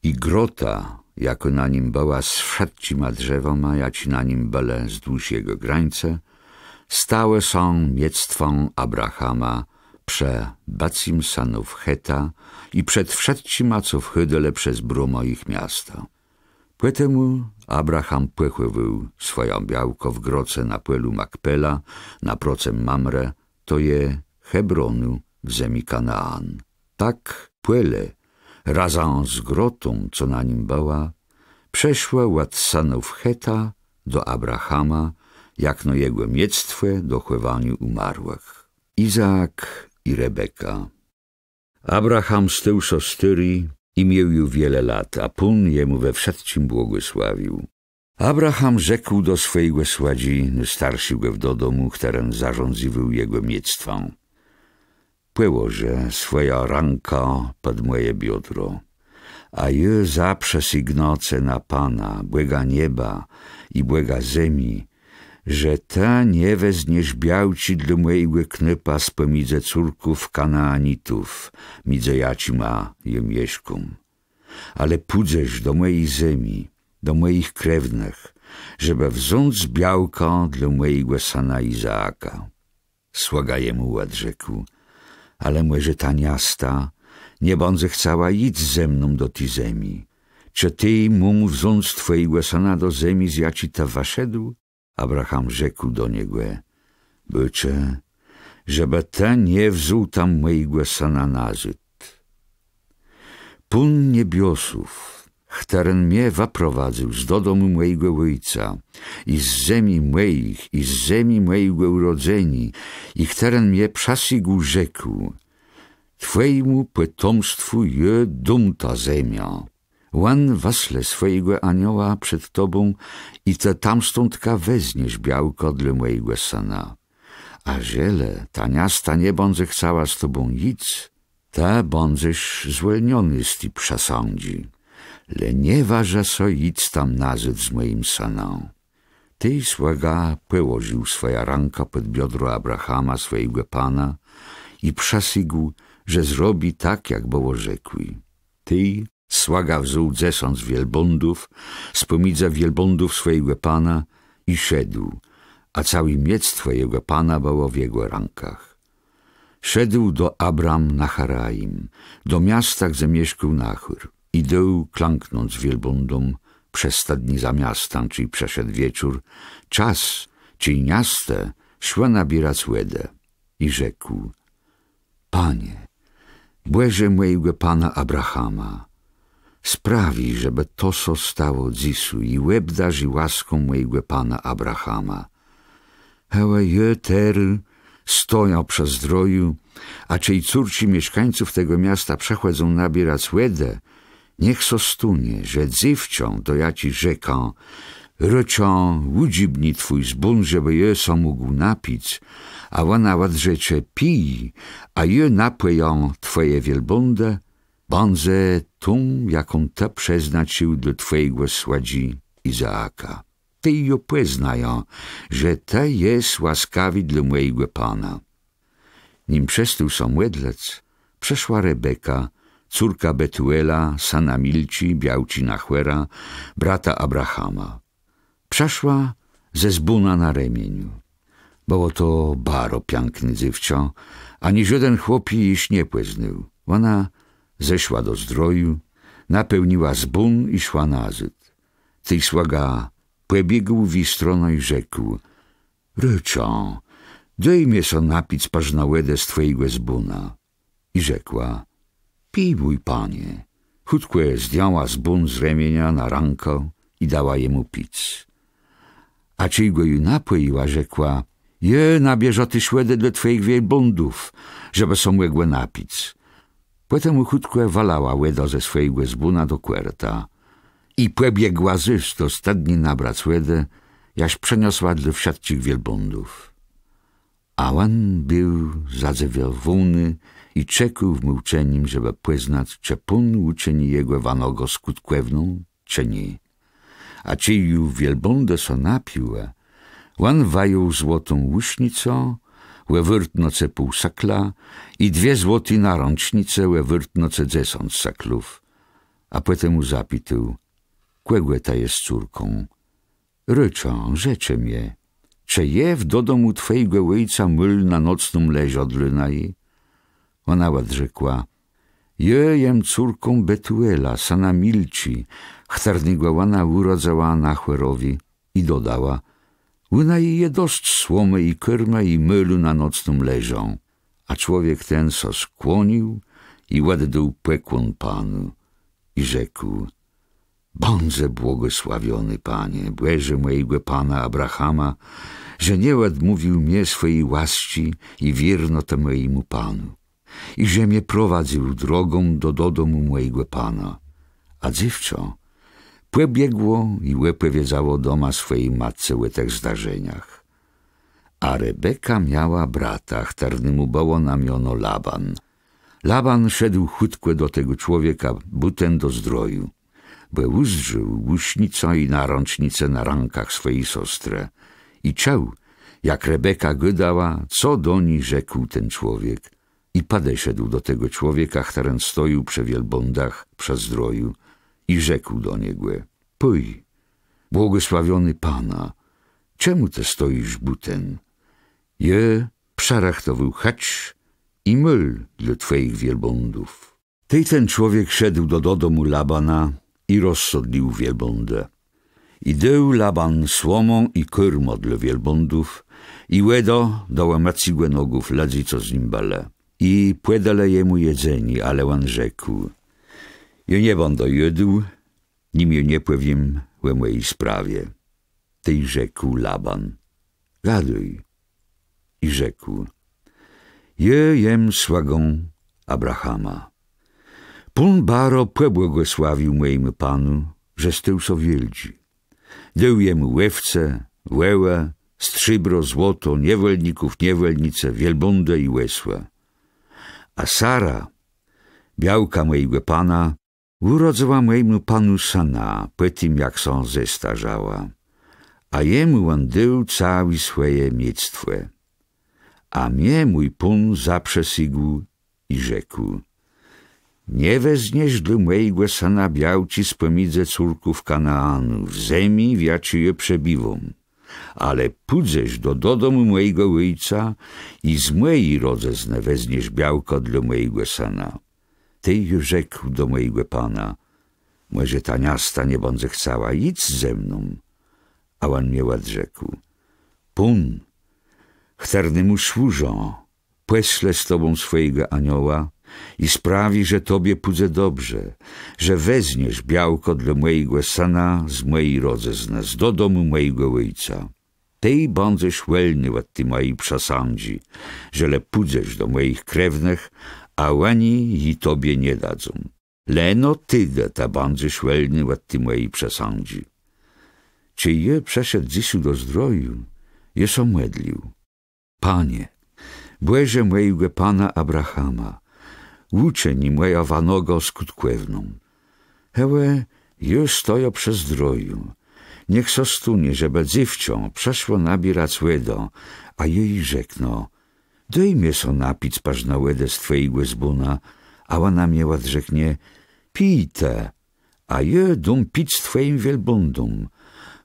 i grota, jako na nim była z wszelkima drzewoma, jaci na nim były wzdłuż jego grańce, stałe są miectwą Abrahama prze bacim synów Heta i przed wszelkima, co wchodzili przez brumo ich miasta. Poetemu Abraham płechowył swoją białko w groce na płelu Makpela, na procem Mamre, to je Hebronu w zemi Kanaan. Tak płele, razem z grotą, co na nim była, przeszła od synów Heta do Abrahama, jak no jego miectwie do chowaniu umarłych. Izaak i Rebeka. Abraham stył so styri i miał ju wiele lat, a Pun jemu we wszystkim błogosławił. Abraham rzekł do swojego sładzi, starszy go do domu, którym zarządził jego miectwą. Położę swoja ręka pod moje biodro, a je zaprzesygnoce na Pana, błega nieba i błega ziemi, że ta nie wezniesz białci dla mojego knypa z pomidze córków Kanaanitów, midze ja ci ma je mieszkum. Ale pójdziesz do mojej ziemi, do moich krewnych, żeby wziąć białka dla mojego syna Izaaka. Słaga jemu odrzekł, ale może ta miasta nie będzie chciała iść ze mną do tej ziemi. Czy ty mu wziąć twojego syna do ziemi, z jaci ta waszedł? Abraham rzekł do niego, bycze, żeby ten nie wziął tam mojego syna nazyd. Pun niebiosów, którym mnie waprowadził z do domu mojego ojca i z ziemi moich i z ziemi mojego urodzeni i którym mnie przasygł rzekł, twojemu potomstwu je dum ta ziemia. On wasle swojego anioła przed tobą i te tamstądka wezniesz białko dla mojego syna. A żele ta miasta nie będzie chciała z tobą iść, ta będziesz zwolniony z tej przesądzi. Le nie waży so idź tam nazyd z moim synem. Tej słaga położył swoja ręka pod biodro Abrahama, swojego pana, i przasygł, że zrobi tak, jak było rzekł. Tej słaga wziął 10 wielbłądów z pomidza wielbłądów swojego pana i szedł, a całe miectwo jego pana było w jego rękach. Szedł do Abram na Haraim, do miasta, gdzie mieszkał Nachor. I dał, klanknąc wielbłądom, przez 100 dni za miastem, czyli przeszedł wieczór, czas, czyli miaste, szła nabierać łedę. I rzekł, Panie, błeże mojego pana Abrahama, sprawi, żeby to so stało dzisu i łeb darzy łaską mojego pana Abrahama. Hełe je tery stoją przez zdroju, a czej córci mieszkańców tego miasta przechodzą nabierać łedę, niech so stunie, że dziewczą, to ja ci rzekam, ryczą, udzibni twój zbun, żeby je so mógł napić, a ona odrzecze pij, a je napłyją twoje wielbłądy, będzie tum, jaką te przeznaczył dla twojego sładzi Izaaka. Ty jo poznają, że te jest łaskawi dla mojego pana. Nim przestał so młedlec, przeszła Rebeka, córka Betuela, syna Milci, białci Nachuera, brata Abrahama. Przeszła ze zbuna na remieniu. Było to baro piękny dziewczę, ani żaden chłop iż nie poznał. Ona zeszła do zdroju, napełniła zbun i szła nazyd. Tej słaga pobiegł w jej stronę i rzekł, ryczą, daj mnie so napić parzna łedę z twojego zbuna. I rzekła, pij, mój panie. Chutko zdjęła zbun z ramienia na rękę i dała jemu pić. A czy go ju napoiła, rzekła, je nabierze ty szłedę dla twoich wielbłądów, żeby są mogły napić. Potem chutko walała łeda ze swojego zbuna do kwerta i pobiegła zyż do 100 dni nabrać łedę, jaś przeniosła dla wszystkich wielbłądów. A on był zadzewiony i czekał w milczeniem, żeby poznać, czy Pun uczyni jego wanego skutkowną, czy nie. A czy ju wielbłądy so napiły, on wajął złotą łusznicę, łewyrtnoce pół sakla i 2 złote narącznice, łewyrtnoce 10 saklów. A potem mu zapytał, kłegłe ta jest córką. Ryczą, rzecze mnie, czy je w do domu twojego ojca myl na nocną leziodlynaj? Ona odrzekła, Jem córką Betuela, sana Milci, chtarnego łana urodzała Nachwerowi i dodała: Łyna je dość słomy i kyrma i mylu na nocnym leżą. A człowiek ten so skłonił i ładdał pekłon Panu i rzekł: Bądźże błogosławiony Panie, błeże mojego Pana Abrahama, że nie odmówił mnie swojej łaski i wiernoty mojemu Panu, i że mnie prowadził drogą do domu mojego Pana. A dziewczę pobiegło i opowiedziało doma swojej matce o tych zdarzeniach. A Rebeka miała brata, chtarnemu było namiono Laban. Laban szedł chutko do tego człowieka, buten do zdroju, bo uzdrzył łusznicę i narącznicę na rankach swojej siostry i czuł, jak Rebeka gydała, co do niej rzekł ten człowiek. I podeszedł do tego człowieka, który stoił przy wielbłądach przy zdroju i rzekł do niego: Pój, błogosławiony Pana, czemu ty stoisz buten? Przarachtował chacz i myl dla twoich wielbłądów. Ten człowiek szedł do domu Labana i rozsodlił wielbłądę. I dał Laban słomą i kyrmo dla wielbłądów i łedo dała macigłe nogów ladzi, co z nim bale. I płedale jemu jedzeni, ale on rzekł: Ja nie będę jadł, nim ja nie powiem o mojej sprawie. Tej rzekł Laban: Gaduj. I rzekł: Jem słagą Abrahama. Pan baro pobłogosławił mojemu Panu, że stył so wielci. Dał jemu łewce, łełę, strzybro, złoto, niewolników, niewolnice, wielbłądę i łesłę. A Sara, białka mojego Pana, urodziła mojemu Panu syna, po tym jak się zestarzała. A jemu on dał całe swoje miectwo. A mnie mój Pan zaprzesygł i rzekł: Nie wezniesz dla mojego syna białci z pomiędzy córków Kanaanu, w ziemi, w jaczy je przebiwą, ale pójdziesz do domu mojego ojca i z mojej rodzizny wezniesz białko dla mojego syna. Tej rzekł do mojego Pana: Może ta miasta nie będzie chciała, idź ze mną. A on mnie odrzekł: Pan, chtarnemu służą, pośle z tobą swojego anioła i sprawi, że tobie pójdzie dobrze, że wezniesz białko dla mojego syna z mojej rodzizny, z do domu mojego ojca. Tej będziesz welny od ty mojej przesądzi, że pójdziesz do moich krewnych, a oni i tobie nie dadzą. Leno ty ta będziesz welny od ty mojej przesądzi. Czy je przeszedł dziś do zdroju, je so modlił: Panie, błeże mojego Pana Abrahama, uczeni moja wanego skutkowną. Hełe, już stoją przy zdroju. Niech so stunie, żeby dziewczą przeszło nabierać łedo, a jej rzekno: Daj mnie so napić parzna łedę z twojego zbuna, a ona mnie odrzeknie: Pij te, a je dum pić z twoim wielbłądom.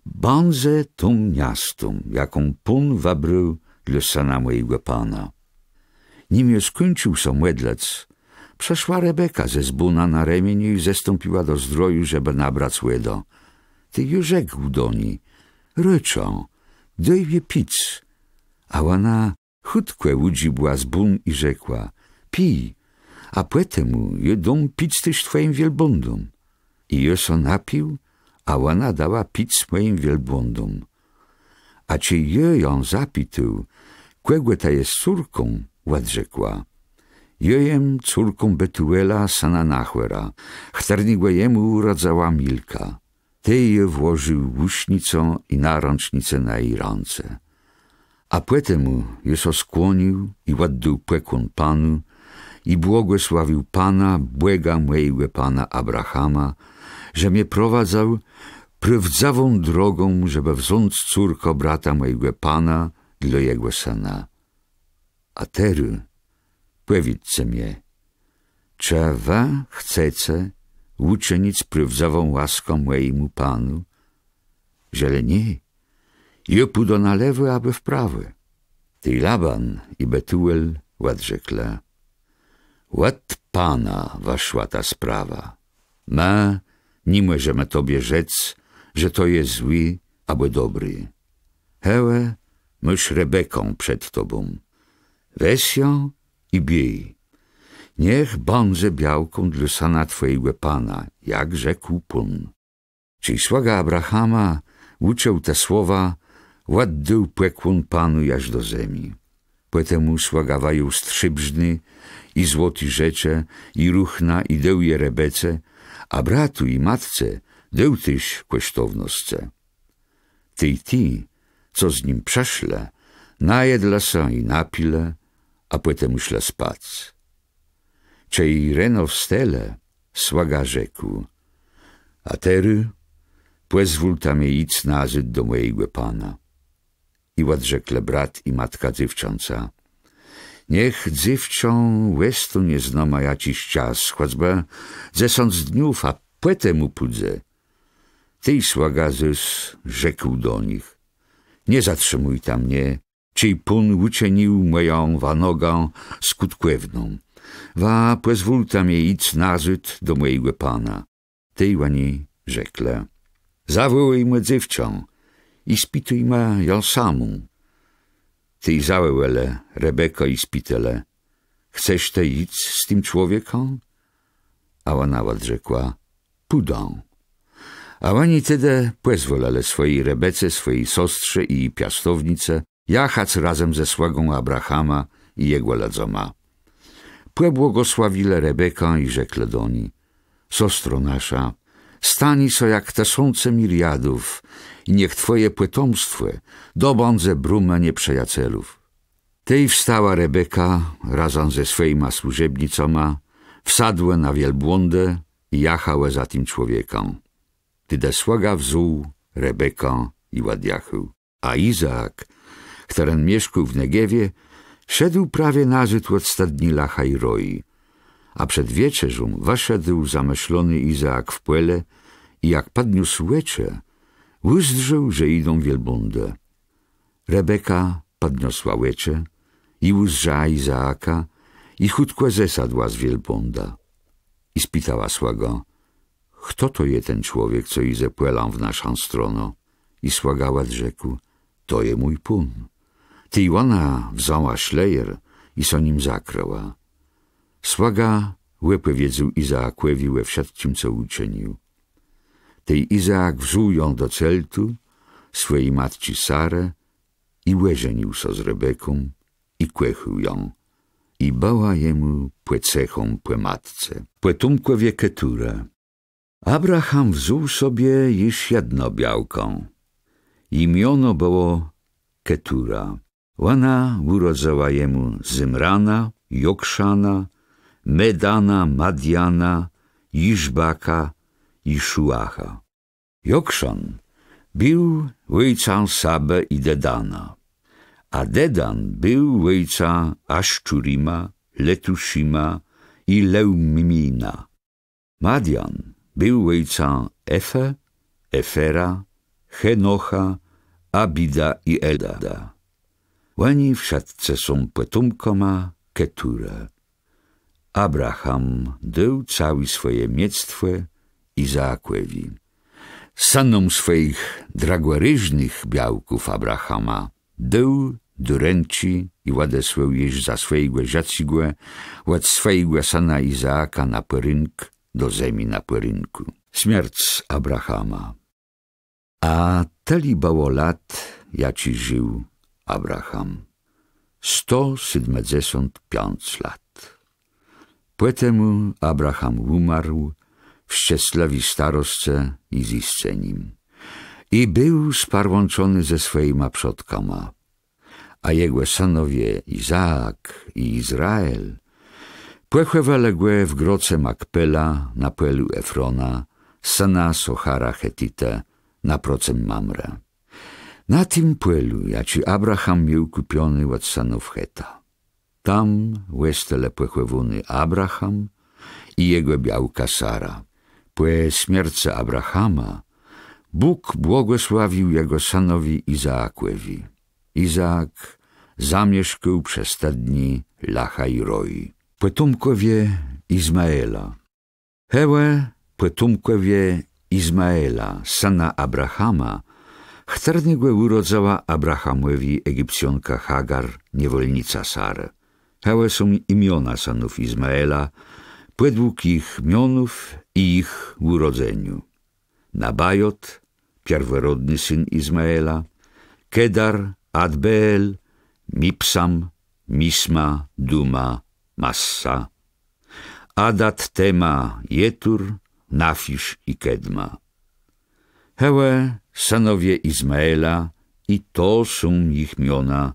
Będę tą miastą, jaką Pan wabrył dla syna mojego Pana. Nim je skończył so młedlec, przeszła Rebeka ze zbuna na ramieniu i zestąpiła do zdroju, żeby nabrać łedo. Ty ju rzekł do niej: Ryczą, daj je pić. A ona chutkę udzibiła zbun i rzekła: Pij, a potem je dom pić też twoim wielbłądom. I je so napił, a ona dała pić moim wielbłądom. A czy je ją zapytał, kogo ta jest córką, odrzekła: Jem córką Betuela, syna Nachwera, chtarnego jemu urodzała Milka. Tej je włożył łusznicę i narącznicę na jej ręce. A potem je so skłonił i oddał pekłon Panu i błogosławił Pana, błega mojego Pana Abrahama, że mnie prowadzał prawdzawą drogą, żeby wziąć córko brata mojego Pana dla jego syna. A tery, powiedzcie mnie, czy wy chcecie uczynić prawdzawą łaską mojemu Panu? Jeżeli nie, ja pójdę na lewo, aby w prawo. Ty Laban i Betuel odrzekli: Ład Pana waszła ta sprawa. My nie możemy tobie rzec, że to jest zły albo dobry. Hełe, myś Rebeką przed tobą. Weź ją i bij. Niech będzie białką dla syna twojego Pana, jak rzekł Pan. Czyli słaga Abrahama uczył te słowa, ładdył płekłon Panu jaż do ziemi. Poetemu słagawają strzybrzny i złoty rzecze, i ruchna, i deł je Rebece, a bratu i matce deł tyś kosztownosce. Ty, co z nim przeszle, najedla se i napile, a potem szle spać. Czej reno wstele, słaga rzekł, a tery, pozwól tam idź nazyd do mojego Pana. I ład rzekle brat i matka dziewcząca, niech dziewczą łestu nie znoma jakiś czas, choćby 10 dniów, a potem upódze. Tej słaga Zys rzekł do nich, nie zatrzymuj tam mnie, czyj Pan uczynił moją wanogę skutkwewną. Wa pozwól tam idź nazyd do mojego Pana. Tej łani rzekle, zawołaj me dziewczą i spituj me ją samą. Ty zawełele, Rebeko i spitele, chcesz te idź z tym człowiekiem? A ona odrzekła, pójdę. A oni tedy pozwolele swojej Rebece, swojej siostrze i piastownice jachać razem ze słagą Abrahama i jego ladzoma. Pobłogosławile Rebeka i rzekle do niej, siostro nasza, stani so jak te słońce miriadów i niech twoje potomstwo dobądze brumę nieprzyjacielów. Tej wstała Rebeka razem ze swoima służebnicoma, wsadłe na wielbłądę i jachałe za tym człowiekiem. Tyde słaga wzół Rebeka i ładjachył. A Izaak, który mieszkał w Negiewie, szedł prawie nazyd od stadni Lacha i Roi, a przed wieczerzą wyszedł zamyślony Izaak w pole i jak podniósł łycze, uzdrzył, że idą wielbłądę. Rebeka podniosła łycze i uzdrzała Izaaka i chutko zesadła z wielbłąda. I spytała słago, kto to je ten człowiek, co ize płelą w naszą stronę? I słaga odrzekł, to je mój Pan. Ty i ona wzięła szlejer i so nim zakryła. Słaga wypowiedział Izaakowi we wszystkim, co uczynił. Tej Izaak wziął ją do celtu, swojej matci Sarę i łeżenił so z Rebeką i kłechył ją. I bała jemu płecechą płe matce. Płetumkowie Keturę. Abraham wziął sobie już jedno białką. Imiono było Ketura. Ona urodzała jemu Zymrana, Jokszana, Medana, Madiana, Iżbaka i Szuacha. Jokszan był ojcem Sabe i Dedana, a Dedan był ojcem Aszczurima, Letushima i Leumimina. Madian był ojcem Efe, Efera, Henocha, Abida i Eldada. Oni wszyscy są potomkoma Keturę. Abraham dał całe swoje miectwo Izaakowi. Synom swoich dragłaryżnych białków Abrahama dał do ręki i odesłał jeż za swojego dziecka od swojego syna Izaaka na porynk do ziemi na porynku. Śmierć Abrahama. A teli było lat, jaci żył Abraham. 175 lat. Potem Abraham umarł w szczęśliwej starostce i z nim. I był sparłączony ze swoimi przodkama. A jego synowie Izaak i Izrael płechłewaległe w groce Makpela na polu Efrona, syna Sochara Hetite, na procem Mamre. Na tym polu, jaci Abraham miał kupiony od synów Heta. Tam łestele płechłewuny Abraham i jego białka Sara. Po śmierci Abrahama Bóg błogosławił jego synowi Izaakowi. Izaak zamieszkał przez te dni Lacha i Roi. Potomkowie Izmaela. Hełe potomkowie Izmaela, syna Abrahama, chternego urodzała Abrahamowi Egipcjonka Hagar, niewolnica Sary. Hełe są imiona synów Izmaela, według ich mionów i ich urodzeniu. Nabajot, pierworodny syn Izmaela, Kedar, Adbeel, Mipsam, Misma, Duma, Massa, Adat, Tema, Jetur, Nafisz i Kedma. Hełe synowie Izmaela i to są ich miona,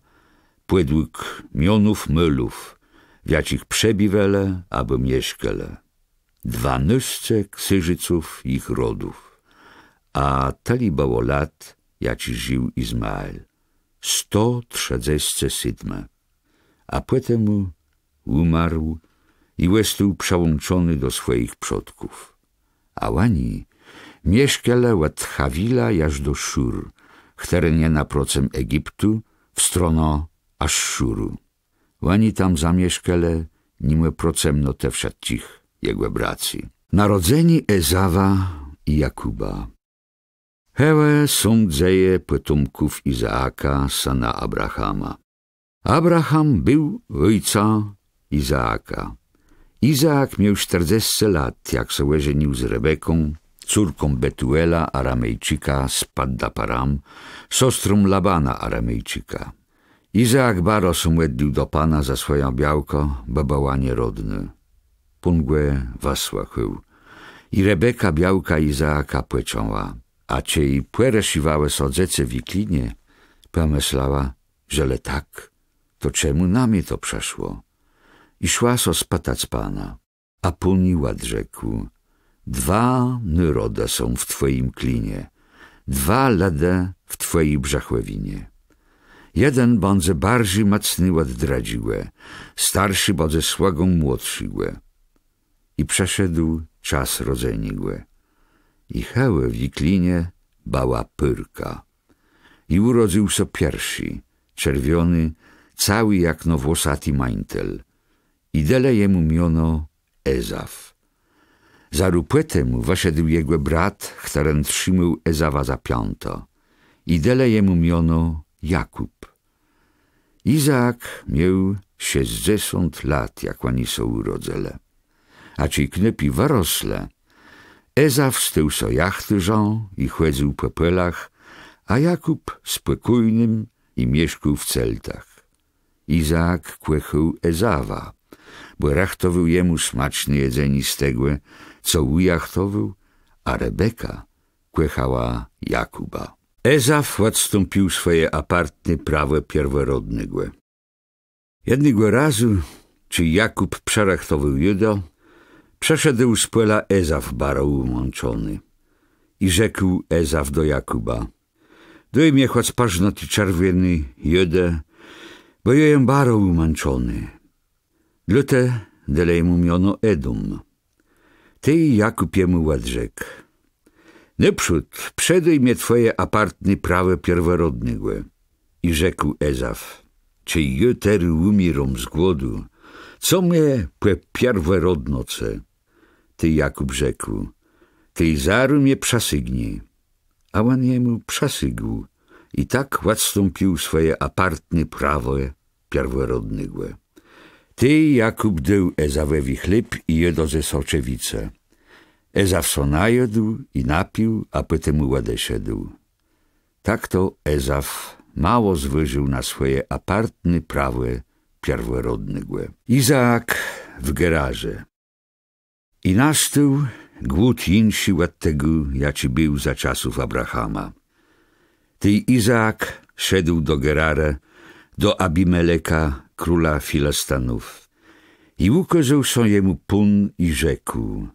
według mionów mylów, w jakich przebiwele albo mieszkele. 12 księżyców ich rodów, a tali było lat, jaci żył Izmael, 137. A potem umarł i został przełączony do swoich przodków. A oni mieszkali od Hawila aż do Szur, które nie naprocem Egiptu, w stronę Aszszuru. Oni tam zamieszkali, nim procemno te wszystkich jego braci. Narodzeni Ezawa i Jakuba. Hełe są dzieje potomków Izaaka, syna Abrahama. Abraham był ojca Izaaka. Izaak miał 40 lat, jak się ożenił z Rebeką, córką Betuela, Aramejczyka z Paddaparam, siostrą Labana, Aramejczyka. Izaak baro się wedlił do Pana za swoją białko, bo była nierodny. Pungłe wasłachył. I Rebeka białka Izaaka płeciała, a ciej płeresiwały sodzece w iklinie, pomyślała, że le tak, to czemu na mnie to przeszło? I szła so spatać Pana, a Pan odrzekł: 2 nyroda są w twoim klinie, 2 lede w twojej brzechlewinie. Jeden będzie bardziej mocny od dradziłe, starszy będzie słagą młodszyłe. I przeszedł czas rodzeniłe. I hełe w iklinie bała pyrka. I urodził so pierwszy, czerwiony, cały jak nowłosaty mańtel. I dele jemu miono Ezaf. Za rupłetę mu wyszedł jego brat, który trzymał Ezawa za piąto. I dele jemu miono Jakub. Izaak miał 60 lat, jak oni są urodzele. A ci knypi wyrosle. Ezaf stył so jachtyżą i chłedził po polach, a Jakub spokojnym i mieszkał w celtach. Izaak kłechał Ezawa, bo rachtował jemu smaczne jedzenie z tego, co ujachtował, a Rebeka kłechała Jakuba. Ezaf odstąpił swoje apartne prawo pierworodnego. Jednego razu, czy Jakub przerachtował judo, przeszedł z pola Ezaf baro umączony. I rzekł Ezaf do Jakuba: daj mnie choć pażnoty czerwieny judę, bo jem baro umączony. Dlute dele mu miono Edom. Ty Jakub jemu odrzekł: naprzód przedaj mnie twoje apartne prawo pierworodnego. I rzekł Ezaf: czy jutery umierom z głodu, co mnie po pierworodnoce? Ty Jakub rzekł: ty zaru mnie przesygnie. A on jemu przesygł i tak odstąpił swoje apartne prawo pierworodnego. Ty Jakub dał Ezawowi chleb i jedo ze soczewice. Ezaf so najadł i napił, a potem mu odeszedł. Tak to Ezaf mało zwyżył na swoje apartne prawo pierworodnego. Izaak w Gerarze. I nastał głód inszy od tego, jaki był za czasów Abrahama. Ty Izaak szedł do Gerara, do Abimeleka, króla Filestanów. I ukazał się jemu Pan i rzekł: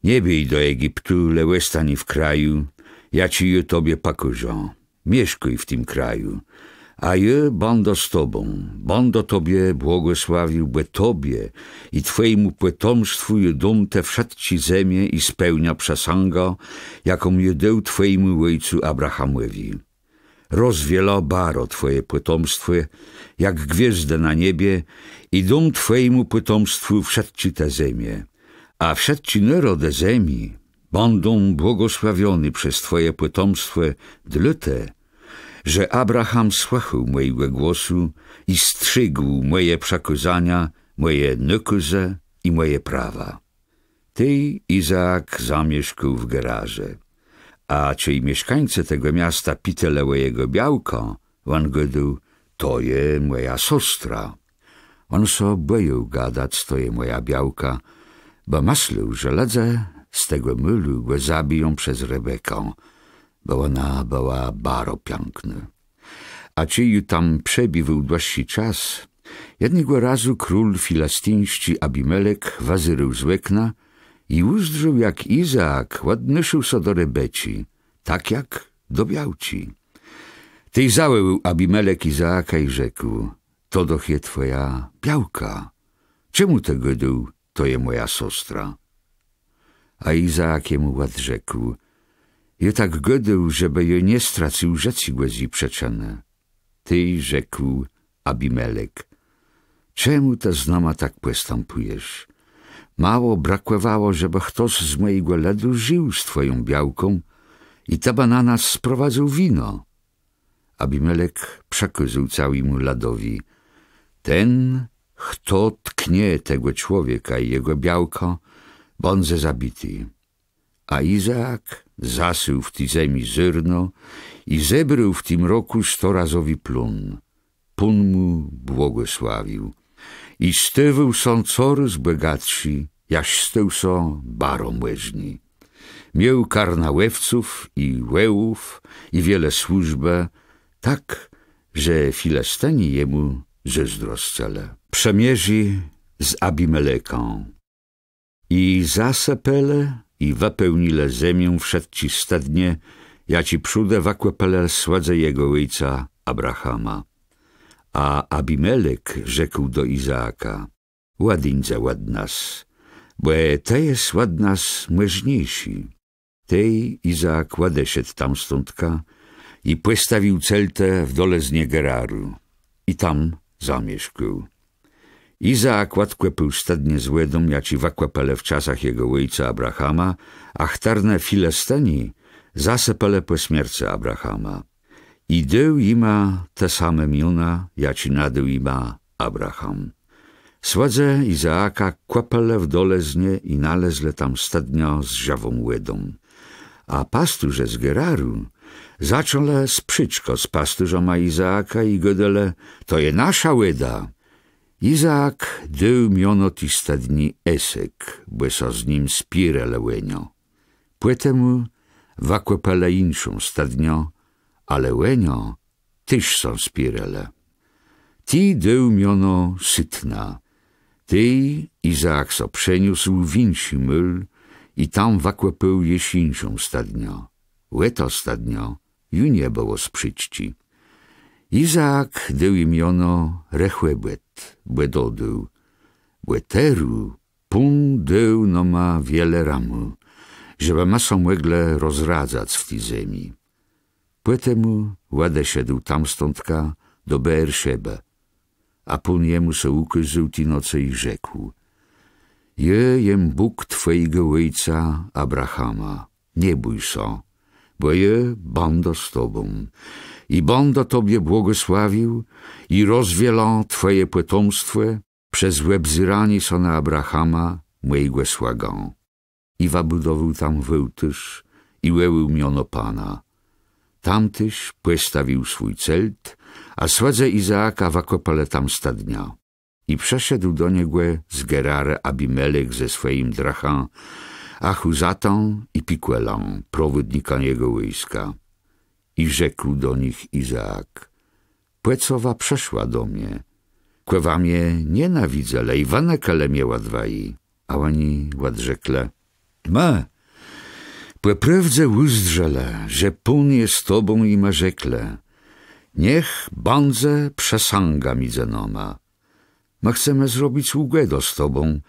nie bij do Egiptu, le stań w kraju, ja ci tobie pakurzą. Mieszkuj w tym kraju, a ja będę z tobą, będę tobie błogosławił, bo tobie i twojemu potomstwu je dom te wszystkie ziemie i spełnia przesąga, jaką je dał twojemu ojcu Abrahamowi. rozwielo baro twoje potomstwo, jak gwiazdę na niebie, i dom twojemu potomstwu wszedł te ziemię. A wszedł narody ziemi będą błogosławiony przez twoje potomstwo dlatego, że Abraham słuchał mojego głosu i strzegł moje przekazania, moje nakazy i moje prawa. Ty, Izaak, zamieszkał w Gerarze, a ci mieszkańcy tego miasta pitele jego białka, on gadał, to je moja siostra. On so bojął gadać, to je moja białka, bo myślał, że ledze z tego mylu go zabiją przez Rebekę, bo ona była baro piękna. A ci ju tam przebiwał dłuższy czas, jednego razu król filastyński Abimelek wazyrył z łekna i uzdrzył, jak Izaak ładnyszył so do Rebeci, tak jak do białci. Tej zaweł Abimelek Izaaka i rzekł, to doch je twoja białka. Czemu te gadał, to je moja siostra? A Izaak jemu odrzekł, je tak gadał, żeby je nie stracił rzeczy głęzi przeczene. Ty, rzekł Abimelek, czemu te znoma tak postępujesz? Mało brakowało, żeby ktoś z mojego ledu żył z twoją białką i teba na nas sprowadził wino. Abimelek przekazał całemu ladowi, ten, kto tknie tego człowieka i jego białko, będzie zabity. A Izaak zasył w tej ziemi zyrno i zebrał w tym roku 100-razowy plun. Pun mu błogosławił. I stywał są coraz bogatsi, jaś stył są baro młeżni. Miał karnałewców i łełów i wiele służbę, tak, że Filisteni jemu zazdroscele. Przemierzy z Abimeleką. I zasepele i wapełnile ziemię wszedł ci stadnie, ja ci przyjdę wakłepele sładze jego ojca Abrahama. A Abimelek rzekł do Izaaka, ładindze ładnas, bo te jest ładnas mężniejsi. Tej Izaak ładeszedł tam stądka i postawił celtę w dole z Geraru i tam zamieszkał. Izaak ładkłepył stadnie z łedą, jaci wakłepele w czasach jego ojca Abrahama, a chtarne Filisteni zasepele po śmierci Abrahama. I dał ima te same miona, jaci nadał ima Abraham. Sładze Izaaka kłapele w dole z nie i nalezle tam stadnio z żawą łedą. A pasturze z Geraru zacząle sprzyczko z pasturzoma Izaaka i godele, to je nasza łeda. Izaak dał miono ti stadni Esek, bo so z nim spirele łenio. Płetemu wakłepele inszą stadnio, ale łenio tyż są spirele. Ti dał miono Sytna. Tej Izaak so przeniósł w inszy myl i tam wakłepył jesińszą stadnio. Łeto stadnio ju nie było sprzyczci. Izaak dał imiono Rechłebet, bo dodał, Błeteru pun dał no ma wiele ramu, żeby ma są łegle rozradzać w tej ziemi. Płetemu ładę siedł tam stądka do Beerszebe, a pun jemu so ukazał ti noce i rzekł, jem Bóg twojego ojca Abrahama, nie bój so, bo będę z tobą i będę tobie błogosławił i rozwielą twoje potomstwo przez łebzyrani so na Abrahama, mojego słagą. I wabudował tam wełtyż i łełył miono Pana. Tamtyż postawił swój celt, a sładze Izaaka wakopale tam stadnia. I przeszedł do niego z Gerara Abimelek ze swoim drachą, Achuzatą i Pikuelą, prowodnika jego wojska. I rzekł do nich Izaak, płecowa przeszła do mnie, kłewa mnie nienawidzę, lej wanekele miała dwaj. A oni odrzekle, płeprawdze uzdrzele, że pun jest z tobą i ma rzekle, niech bandze przesanga midzenoma. Ma chcemy zrobić ługłego z tobą,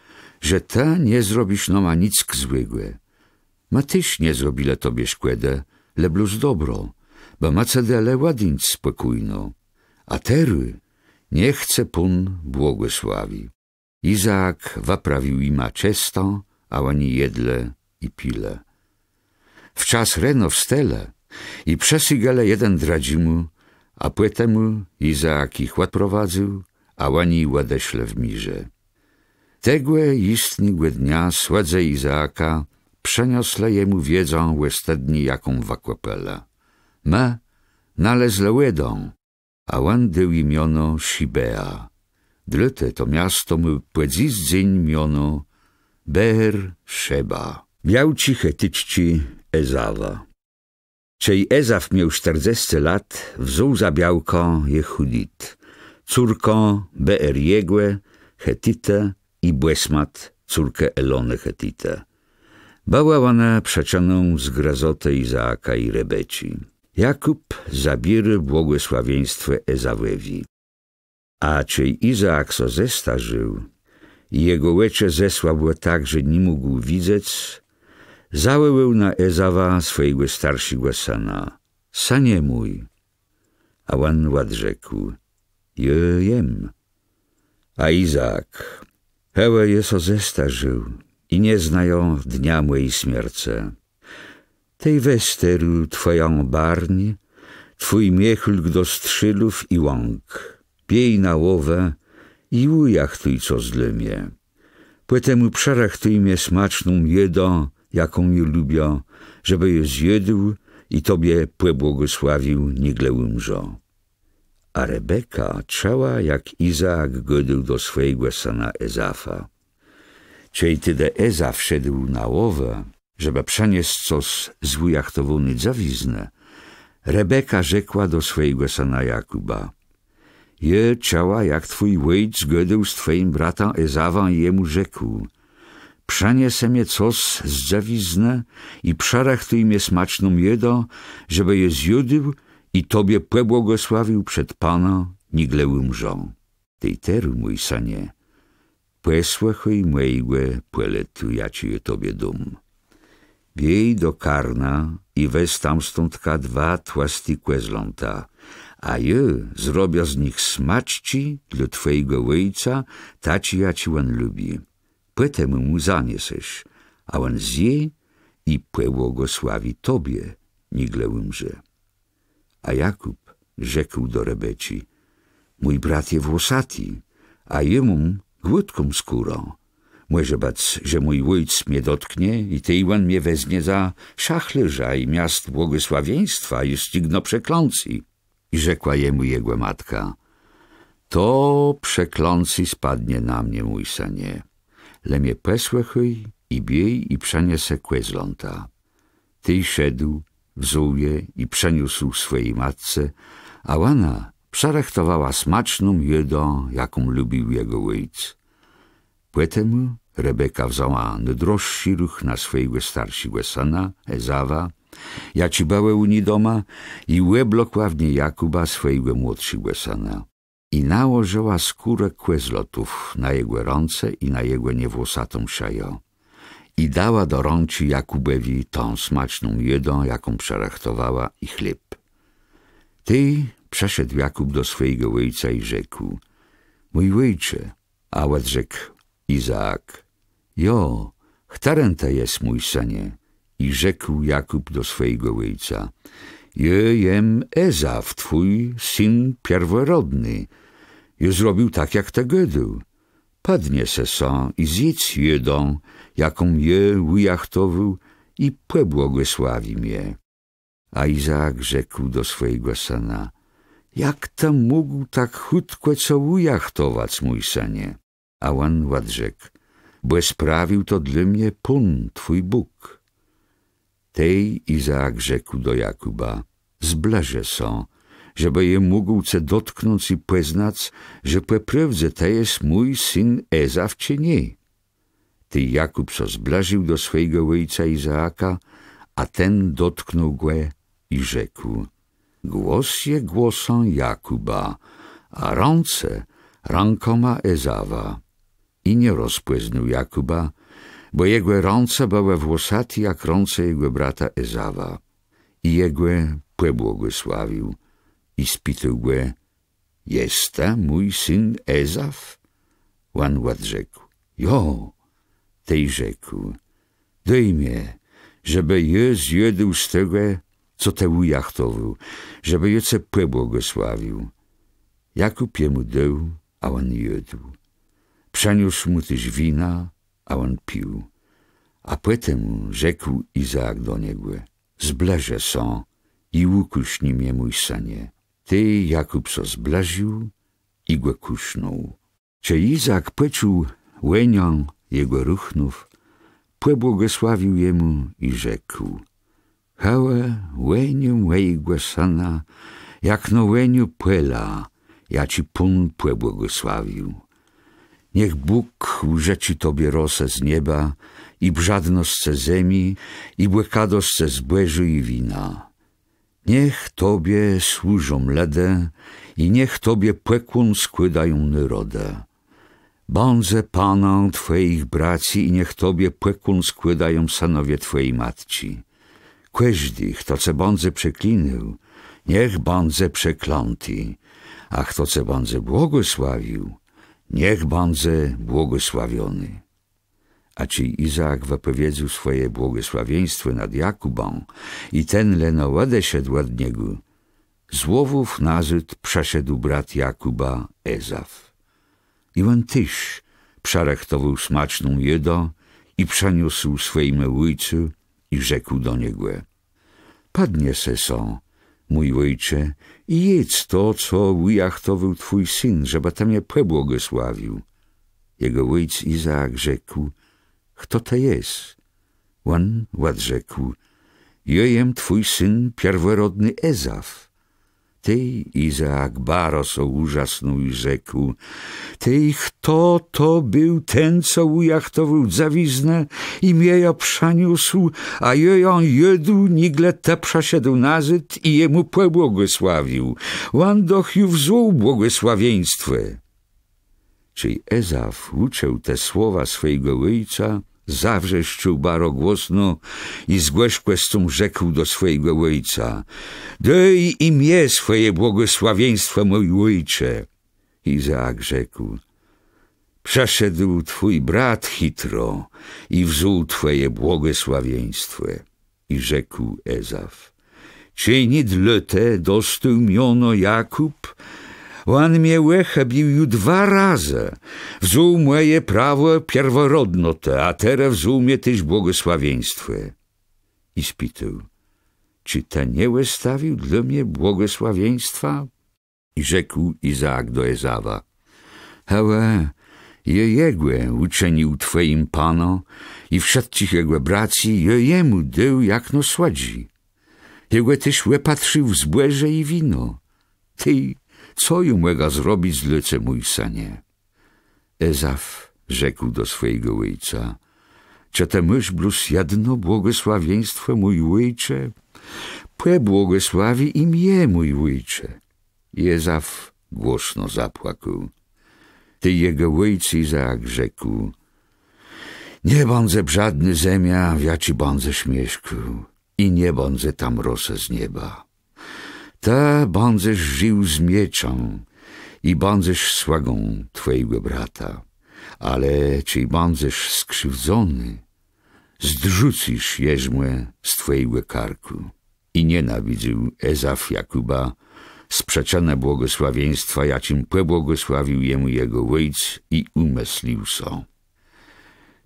że te nie zrobisz noma nic złego. Ma tyś nie zrobile tobie szkłedę, lebluz dobro, bo ma cedele ładnić spokojno, a tery nie chce Pun błogosławi. Izaak waprawił ima często, a oni jedle i pile. Wczas reno wstele i przesygale jeden dradzimu, a płetemu Izaak ich odprowadził, a oni ładeśle w mirze. Tegłe istniegłe dnia słedze Izaaka przeniosle jemu wiedzą łestedni jaką wakwapela. Me nalezle łedą, a on dył imiono Shibea. Dlete to miasto mu płedzizdzień miono Beer Sheba. Białci chetyćci Ezawa. Czej Ezaw miał 40 lat, wziął za białko Jehudit, córką Beeriegłe, Hetite i Błesmat, córkę Elone Hetite. Była ona przeczoną z grazotę Izaaka i Rebeci. Jakub zabiry błogosławieństwo Ezawewi. A czej Izaak so zestarzył i jego łecze zesłabło tak, że nie mógł widzieć, załył na Ezawa swojego starszego syna. Sanie mój. A on odrzekł, jem. A Izaak, hełe je so zestarzył i nie znają dnia mojej śmierce. Tej westeru twoją barń, twój miechlk do strzylów i łąk, piej na łowę i ujachtuj co zlymie. Płetemu przerachtuj mnie smaczną jedą, jaką je lubią, żeby je zjedł i tobie płebłogosławił, nigle umrzo. A Rebeka czała, jak Izaak godził do swojego syna Ezafa. Czej tyde Ezaf wszedł na łowę, żeby przenieść coś z wujachtowony dzawiznę, Rebeka rzekła do swojego syna Jakuba, je czała, jak twój łojc godził z twoim bratem Ezawem i jemu rzekł, przeniesę mnie coś z dzawiznę i przerachtuj mnie smaczną jedą, żeby je zjadł i tobie płebłogosławił przed Pana, nigle umrzą. Tej teru, mój synie, posłuchaj mojego płeletu, ja ci je tobie dum. Biej do karna i weź tam stąd 2 tłasty kłezląta, a je zrobię z nich smaczci dla twojego ojca, taci ja ci on lubi. Potem mu zaniesiesz, a on zje i płebłogosławi tobie, nigle umrze. A Jakub rzekł do Rebeci, mój brat je włosaty, a jemu głódką skórą. Może bać, że mój ojc mnie dotknie i ty on mnie wezmie za szachlerza i miast błogosławieństwa i ścigno przeklący. I rzekła jemu jego matka, to przeklący spadnie na mnie, mój synie. Lemie posłuchaj i biej i przeniesę kłezląta. Ty szedł, wziął je i przeniósł swojej matce, a ona przerachtowała smaczną jedą, jaką lubił jego ojc. Potem Rebeka wzięła najdroższy ruch na swojego starszego syna, Ezawa, jaci były u niej doma, i łeblokła w niej Jakuba, swojego młodszego syna. I nałożyła skórę kłezlotów na jego ręce i na jego niewłosatą szaję. I dała do rączy Jakubowi tą smaczną jedą, jaką przerachtowała, i chleb. Ty przeszedł Jakub do swojego ojca i rzekł, mój ojcze, a odrzekł Izaak, jo, chtarenta jest mój synie. I rzekł Jakub do swojego ojca, jem Ezaw, twój syn pierworodny. Je zrobił tak, jak te godził. Padnie se są i zjedz jedą, jaką je ujachtował i płebłogosławi mnie. A Izaak rzekł do swojego syna, jak tam mógł tak chutko co ujachtować, mój synie? A on odrzekł, bo sprawił to dla mnie Pun, twój Bóg. Tej Izaak rzekł do Jakuba, zbleże są, żeby je mógł ce dotknąć i poznać, że poprawdze to jest mój syn Ezaw czy nie. Ty Jakub so zbliżył do swojego ojca Izaaka, a ten dotknął go i rzekł, głos je głosą Jakuba, a ręce rękoma Ezawa. I nie rozpoznał Jakuba, bo jego ręce były włosaty jak ręce jego brata Ezawa. i jegłe płebłogosławił i spytał go: jest ta mój syn Ezaf? Wan odrzekł: jo. Tej rzekł: daj mnie, żeby je zjedł z tego, co te ujachtował, żeby je ce płebłogosławił. Jakub jemu dał, a on jadł. Przeniósł mu też wina, a on pił. A potem rzekł Izaak do niego: zbleże są i ukuśni mnie, mój synie. Ty Jakub so zblaził i go kusznął. Cze Izaak poczuł łenią jego ruchnów, płebłogosławił jemu i rzekł: hałe łeniu mojego syna, jak no łeniu płela, ja ci Pun płebłogosławił. Niech Bóg łże ci tobie rosę z nieba i brzadnosce zemi i błekadosce zbłeżu i wina. Niech tobie służą lede i niech tobie płekłon składają narodę. Bądze Pana twoich braci i niech tobie płekłon składają sanowie twojej matci. Każdy, kto ce bądze przeklinął, niech bądze przekląty, a kto ce bądze błogosławił, niech bądze błogosławiony. A czy Izaak wypowiedział swoje błogosławieństwo nad Jakubą i ten leno odeszedł od niego, z łowów nazad przeszedł brat Jakuba Ezaf. I on też przarechtował smaczną jedo i przeniósł swojemu ojcu i rzekł do niego: padnie se są, mój ojcze, i jedz to, co ujachtował twój syn, żeby tam je pobłogosławił. Jego ojciec Izaak rzekł: kto to jest? On odrzekł: jejem twój syn pierworodny Ezaf. Ty Izaak baroso ujasnął i rzekł: ty, kto to był ten, co ujachtował zawiznę i mnie przeniósł, a on jedł, nigle te przeszedł nazad i jemu pobłogosławił. On dochił w złą błogosławieństwo. Czy Ezaf uczył te słowa swojego ojca, zawrzeszczył baro głosno i z głębkością rzekł do swojego ojca: daj i mnie swoje błogosławieństwo, mój ojcze. Izaak rzekł: przeszedł twój brat hitro i wziął twoje błogosławieństwo. I rzekł Ezaf: czy nie dla te dostał miono Jakub? On mnie łechabił już 2 razy. Wziął moje prawo pierworodnote, a teraz wziął mnie też błogosławieństwo. I spytał: czy ta nie wystawił dla mnie błogosławieństwa? I rzekł Izaak do Ezawa: hałe, jegłe uczynił twoim Pano i wszystkich jego braci jemu dał jak no słodzi. Jego też łepatrzył w zbłeże i wino. Ty, co ju mogę zrobić z lece, mój synie? Ezaf rzekł do swojego ojca: czy te mysz bluz jedno błogosławieństwo, mój ojcze? Pobłogosławi i mnie, mój ojcze. I Ezaf głośno zapłakał. Ty jego ojciec Izaak rzekł: nie bądze brzadny zemia, ja ci bądze śmieszku i nie bądze tam rosę z nieba. Ta bądzesz żył z mieczą i bądzesz słagą twojego brata, ale czy bądzesz skrzywdzony, zdrzucisz jeżmę z twojego karku. I nienawidził Ezaf Jakuba, sprzeczone błogosławieństwa, jacim pobłogosławił jemu jego ojciec i umyslił so.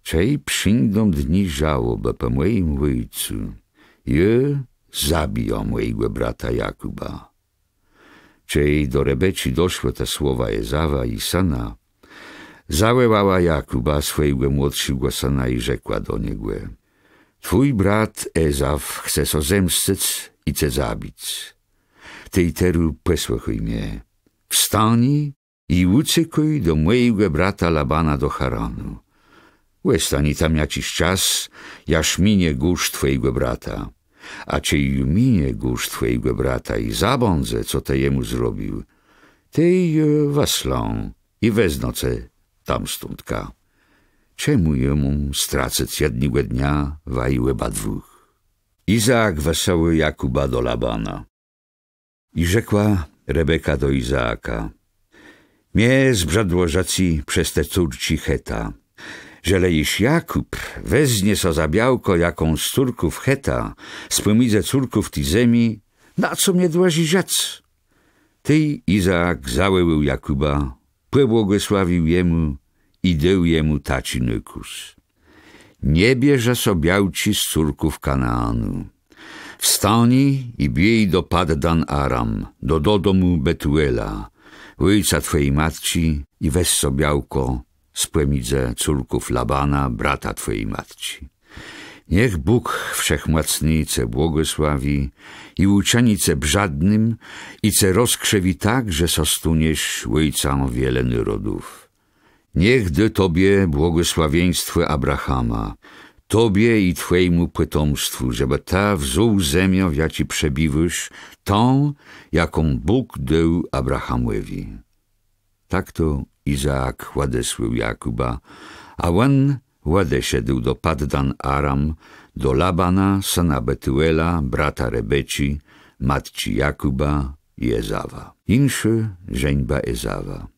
Czej przyjdą dni żałoby po moim ojcu, je zabiją mojego brata Jakuba. Czej do Rebeci doszły te słowa Ezawa i syna, zawołała Jakuba swojego młodszego syna i rzekła do niego: twój brat Ezaw chce so zemścić i chce zabić. Ty teru posłuchaj mnie. Wstań i uciekaj do mojego brata Labana do Haranu. Łestani tam jakiś czas, jaż minie górz twojego brata. A czy minie górz twojego brata i zabądze, co te jemu zrobił, ty waslą i weznocę tam stądka. Czemu jemu stracać jednego dnia, wajłe 2? Izaak wesoły Jakuba do Labana. I rzekła Rebeka do Izaaka: mnie zbrzadło rzeci przez te córci Heta, że jeś Jakub weznie so za białko jaką z córków Heta, z pomiędzy córków tej ziemi, na co mnie dłazi rzec? Ty, Izaak, załył Jakuba, pobłogosławił jemu i dał jemu taci nykus. Nie bierze so białci z córków Kanaanu. Wstani i biej do Paddan Aram, do domu Betuela, ojca twojej matci, i weź so białko z pomiędzy córków Labana, brata twojej matci. Niech Bóg Wszechmocny ce błogosławi i uczyni ce brzadnym i ce rozkrzewi tak, że sostuniesz ojcom wiele narodów. Niech da tobie błogosławieństwo Abrahama, tobie i twojemu potomstwu, żeby ta wzół ziemię, w jaci przebiwysz, tą, jaką Bóg dał Abrahamowi. Tak to Izaak ładesłył Jakuba, a on ładeszedł do Paddan Aram, do Labana, syna Betuela, brata Rebeci, matci Jakuba i Ezawa. Inszy żeńba Ezawa.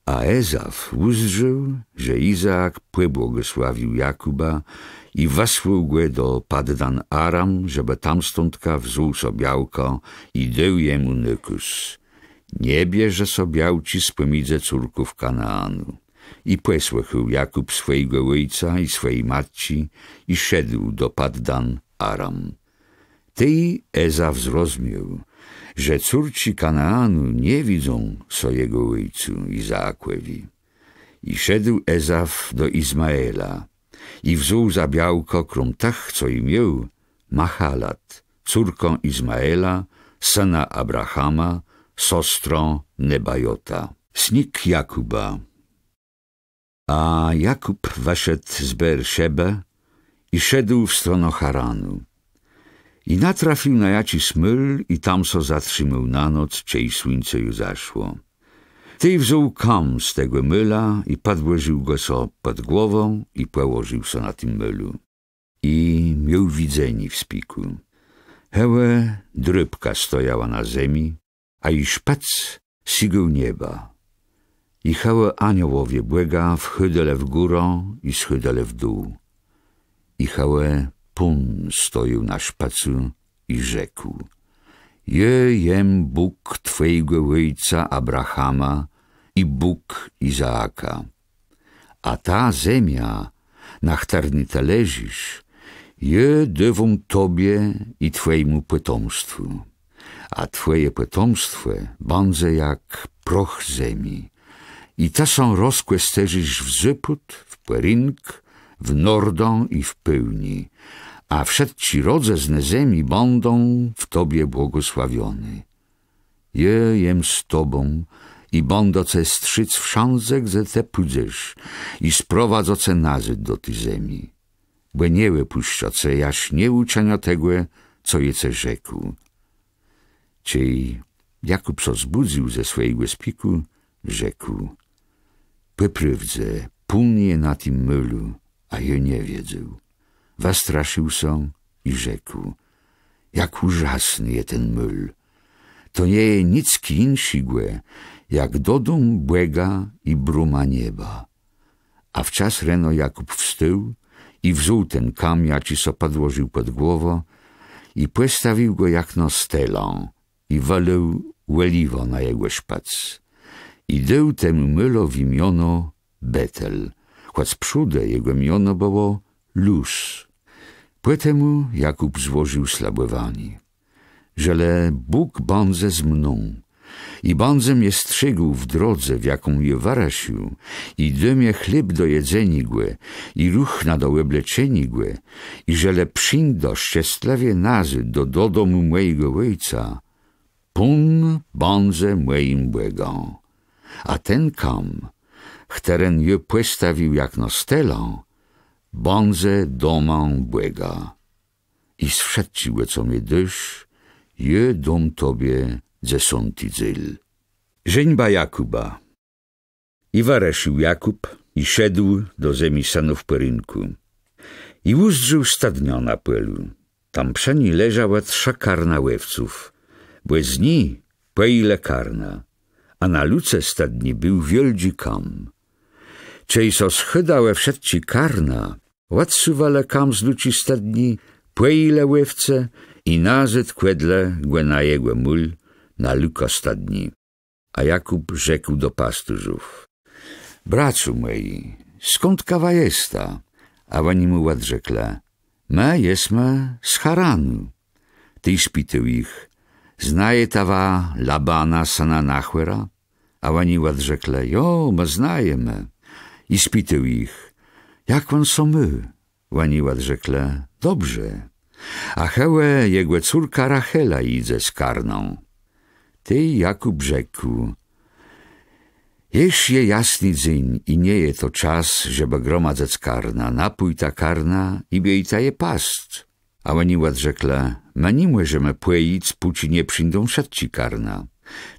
A Ezaw uzrzył, że Izaak pobłogosławił Jakuba i wysłał go do Paddan Aram, żeby tamstądka wzół so białko i dał jemu nykus. Nie bierze so białci z pomiędzy córków Kanaanu. I posłuchał Jakub swojego ojca i swojej matci i szedł do Paddan Aram. Ty, Ezaw, zrozumiał, że córci Kanaanu nie widzą swojego ojcu Izaakowi. I szedł Ezaw do Izmaela i wziął za białko krom tak, co i miał, Mahalat, córką Izmaela, syna Abrahama, siostrą Nebajota. Snik Jakuba. A Jakub weszedł z Beerszeby i szedł w stronę Haranu. I natrafił na jakiś myl i tam so zatrzymał na noc, cej słońce już zaszło. Ty wziął kam z tego myla i podłożył go so pod głową i położył so na tym mylu. I miał widzenie w spiku. Hełe drybka stojała na ziemi, a i szpec sigał nieba. I hełe aniołowie błega wchydele w górę i schydele w dół. I hełe Pun stoił na szpacu i rzekł: jem Bóg twojego ojca Abrahama i Bóg Izaaka. A ta ziemia, na której ty leżysz, dawą tobie i twojemu potomstwu. A twoje potomstwo będzie jak proch ziemi. I ta są rozkłesteżysz w zyput, w porynk, w nordą i w pełni, a wszedci rodzezne ziemi będą w tobie błogosławiony. Jem z tobą i będę strzyc wszędzie, gdzie te pójdziesz, i sprowadzę nazyd do tej ziemi. Bo nie wypuszczace, jaś nie uczenia tego, co jece rzekł. Cej Jakub so zbudził ze swojego spiku, rzekł: poprawdze, pulnie na tym mylu, a ja nie wiedział. Wastraszył się i rzekł: jak ужасny je ten myl. To nie je nic inszego, jak dodum błega i bruma nieba. A w czas reno Jakub wstał i wziął ten kam, jaci so podłożył pod głową, i postawił go jak na stelę i walił oliwo na jego szpac. I dał temu mylowi imiono Betel, choć z przodu jego imiono było Luz. Potem Jakub złożył ślubowanie: żele Bóg będzie z mną i będzie mnie strzegł w drodze, w jaką je warasił, i da mnie chleb do jedzenia głe i ruch na do obleczenia głe, i żele przyjdę szczęśliwie nazy do domu mojego ojca, Pun będzie moim błegą. A ten kam, któren je postawił jak na stelę, będzie domą błega. I zszedł, co mnie dysz, je dom tobie ze sąti dzyl. Żeńba Jakuba. I wareszył Jakub i szedł do ziemi synów porynku. I uzdrzył stadnio na polu. Tam przeni leżała 3 karna łewców, bo z ní pejle karna, a na luce stadni był wielgi kam. Czej so schydałe wszedci karna, ładsuwale kam z luci stadni, pejle łewce i nazet kłedle głena jego mól na luka stadni. A Jakub rzekł do pasturzów: bracu moi, skąd kawa jesta? A oni mu odrzekle: my jesme z Haranu. Ty spytał ich: znaje tawa Labana sana Nachwera? A oni odrzekle: jo, my znajemy. I spytał ich: jak on są my? Oni odrzekle: dobrze. A hełe jego córka Rachela idzie z karną. Ty Jakub rzekł: jeż je jasny dzień i nie je to czas, żeby gromadzec karna, napój ta karna i biej ta je past. A oni odrzekle: my nie możemy płejić, póki nie przyjdą szedci karna.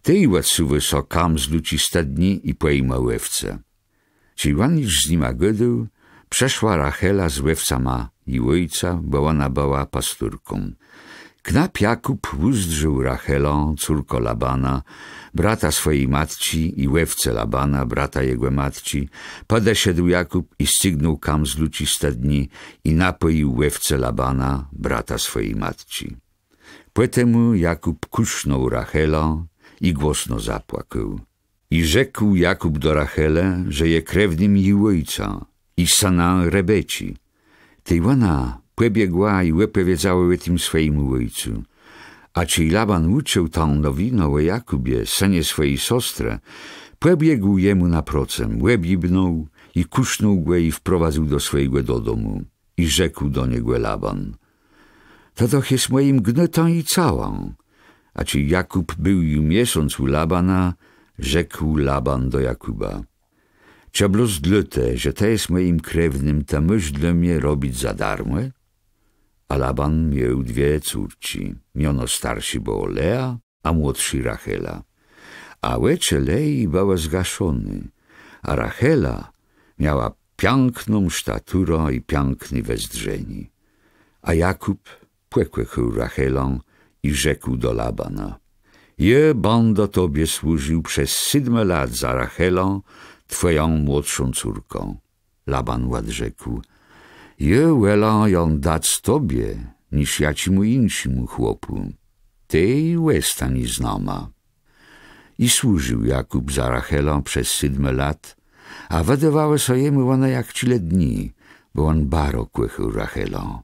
Ty ładsuwy so kam z luci stadni i płejma łewce. Ci łanisz z nima godu, przeszła Rachela z łewcama i ojca, bo ona była pasturką. Knap Jakub uzdrzył Rachelą, córko Labana, brata swojej matci i łewce Labana, brata jego matci. Podeszedł Jakub i stygnął kam z luci stadni i napoił łewce Labana, brata swojej matci. Potem Jakub kusznął Rachelą i głośno zapłakał. I rzekł Jakub do Rachele, że je krewnym jej ojca i syna Rebeci. Tej ona pobiegła i opowiedziała tym swojemu ojcu. A czy Laban uczył tą nowinę o Jakubie, synie swojej siostry, pobiegł jemu na procem, łebibnął i kusznął go i wprowadził do swojego domu. I rzekł do niego Laban: to doch jest moim gnytą i całą. A czy Jakub był już miesiąc u Labana, rzekł Laban do Jakuba: Trzeba zdlute, że to jest moim krewnym, to myś dla mnie robić za darmo? A Laban miał 2 córci, miono starsi było Lea, a młodszy Rachela. A łecze Lei była zgaszony, a Rachela miała piękną sztaturę i piękny wezdrzeni. A Jakub płekłechał Rachelą i rzekł do Labana: je będę tobie służył przez 7 lat za Rachelą, twoją młodszą córką. Laban odrzekł: je wela ją dać tobie, niż ja ci mu insimu chłopu. Ty łestań znama. I służył Jakub za Rachelą przez 7 lat, a wydawały so jemu one jak tyle dni, bo on baro kłechał Rachelą.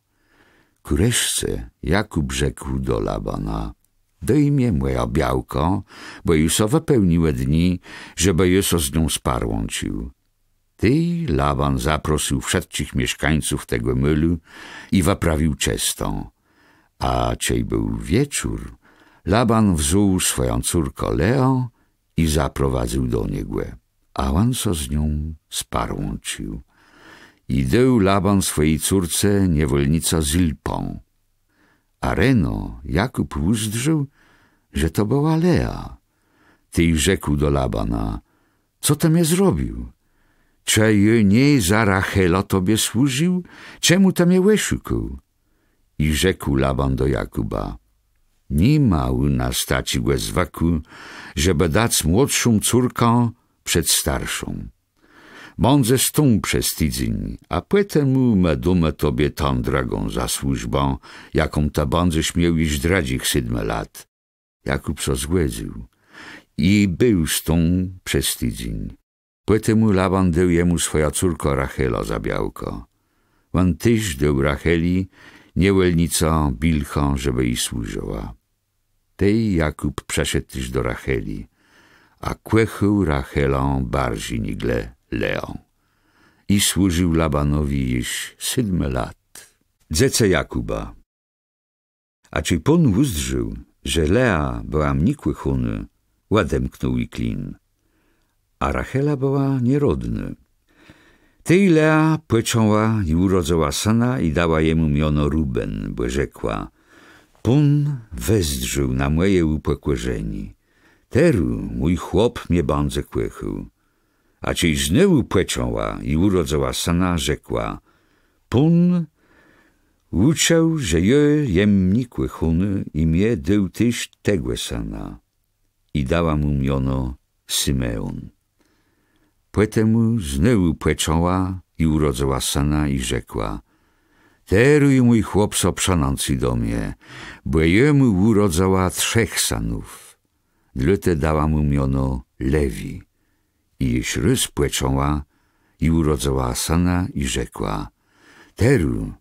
Ku reszce Jakub rzekł do Labana: daj mnie moja białko, bo już so wypełniły dni, żeby już z nią sparłącił. Ty Laban zaprosił wszystkich mieszkańców tego mylu i wyprawił czestą. A ciej był wieczór, Laban wziął swoją córkę Leą i zaprowadził do niego, a on so z nią sparłącił. I dał Laban swojej córce niewolnica Zilpą. A reno Jakub uzdrzył, że to była Lea. Ty rzekł do Labana: co tam je zrobił? Czy nie za Rachela tobie służył? Czemu tam je szukał? I rzekł Laban do Jakuba: nie ma u nas takiego zwaku, żeby dać młodszą córkę przed starszą. Będę z tą przez tydzień, a potem me dumę tobie tą drogą za służbą, jaką ta będziesz miał iż dradzich 7 lat. Jakub so zgodził i był z tą przez tydzień. Potem Laban dał jemu swoja córka Rachela za białko. On też dał Racheli niewolnicę Bilchą, żeby jej służyła. Tej Jakub przeszedł też do Racheli, a kłechał Rachelą bardziej nigle Leą. I służył Labanowi już 7 lat. Dzece Jakuba. A czy pon uzdrzył, że Lea była mnikłechuny, łademknął i klin, a Rachela była nierodny. Tej Lea płeciała i urodziła syna i dała jemu miono Ruben, bo rzekła: Pun wezdrzył na moje upokłorzeni. Teru mój chłop mnie będzie kłechał. A ciej znowu płeciała i urodziła syna, rzekła: Pun Uczył, że jem nikłe chuny i mnie dył tyś tegłe sana. I dała mu miono Symeon. Potem znowu płeczoła i urodziła sana i rzekła: Teruj mój chłopco przanący do mnie, bo jemu urodziła 3 sanów. Dlete dała mu miono Lewi. I jeś rys płeczoła i urodziła sana i rzekła: Teru,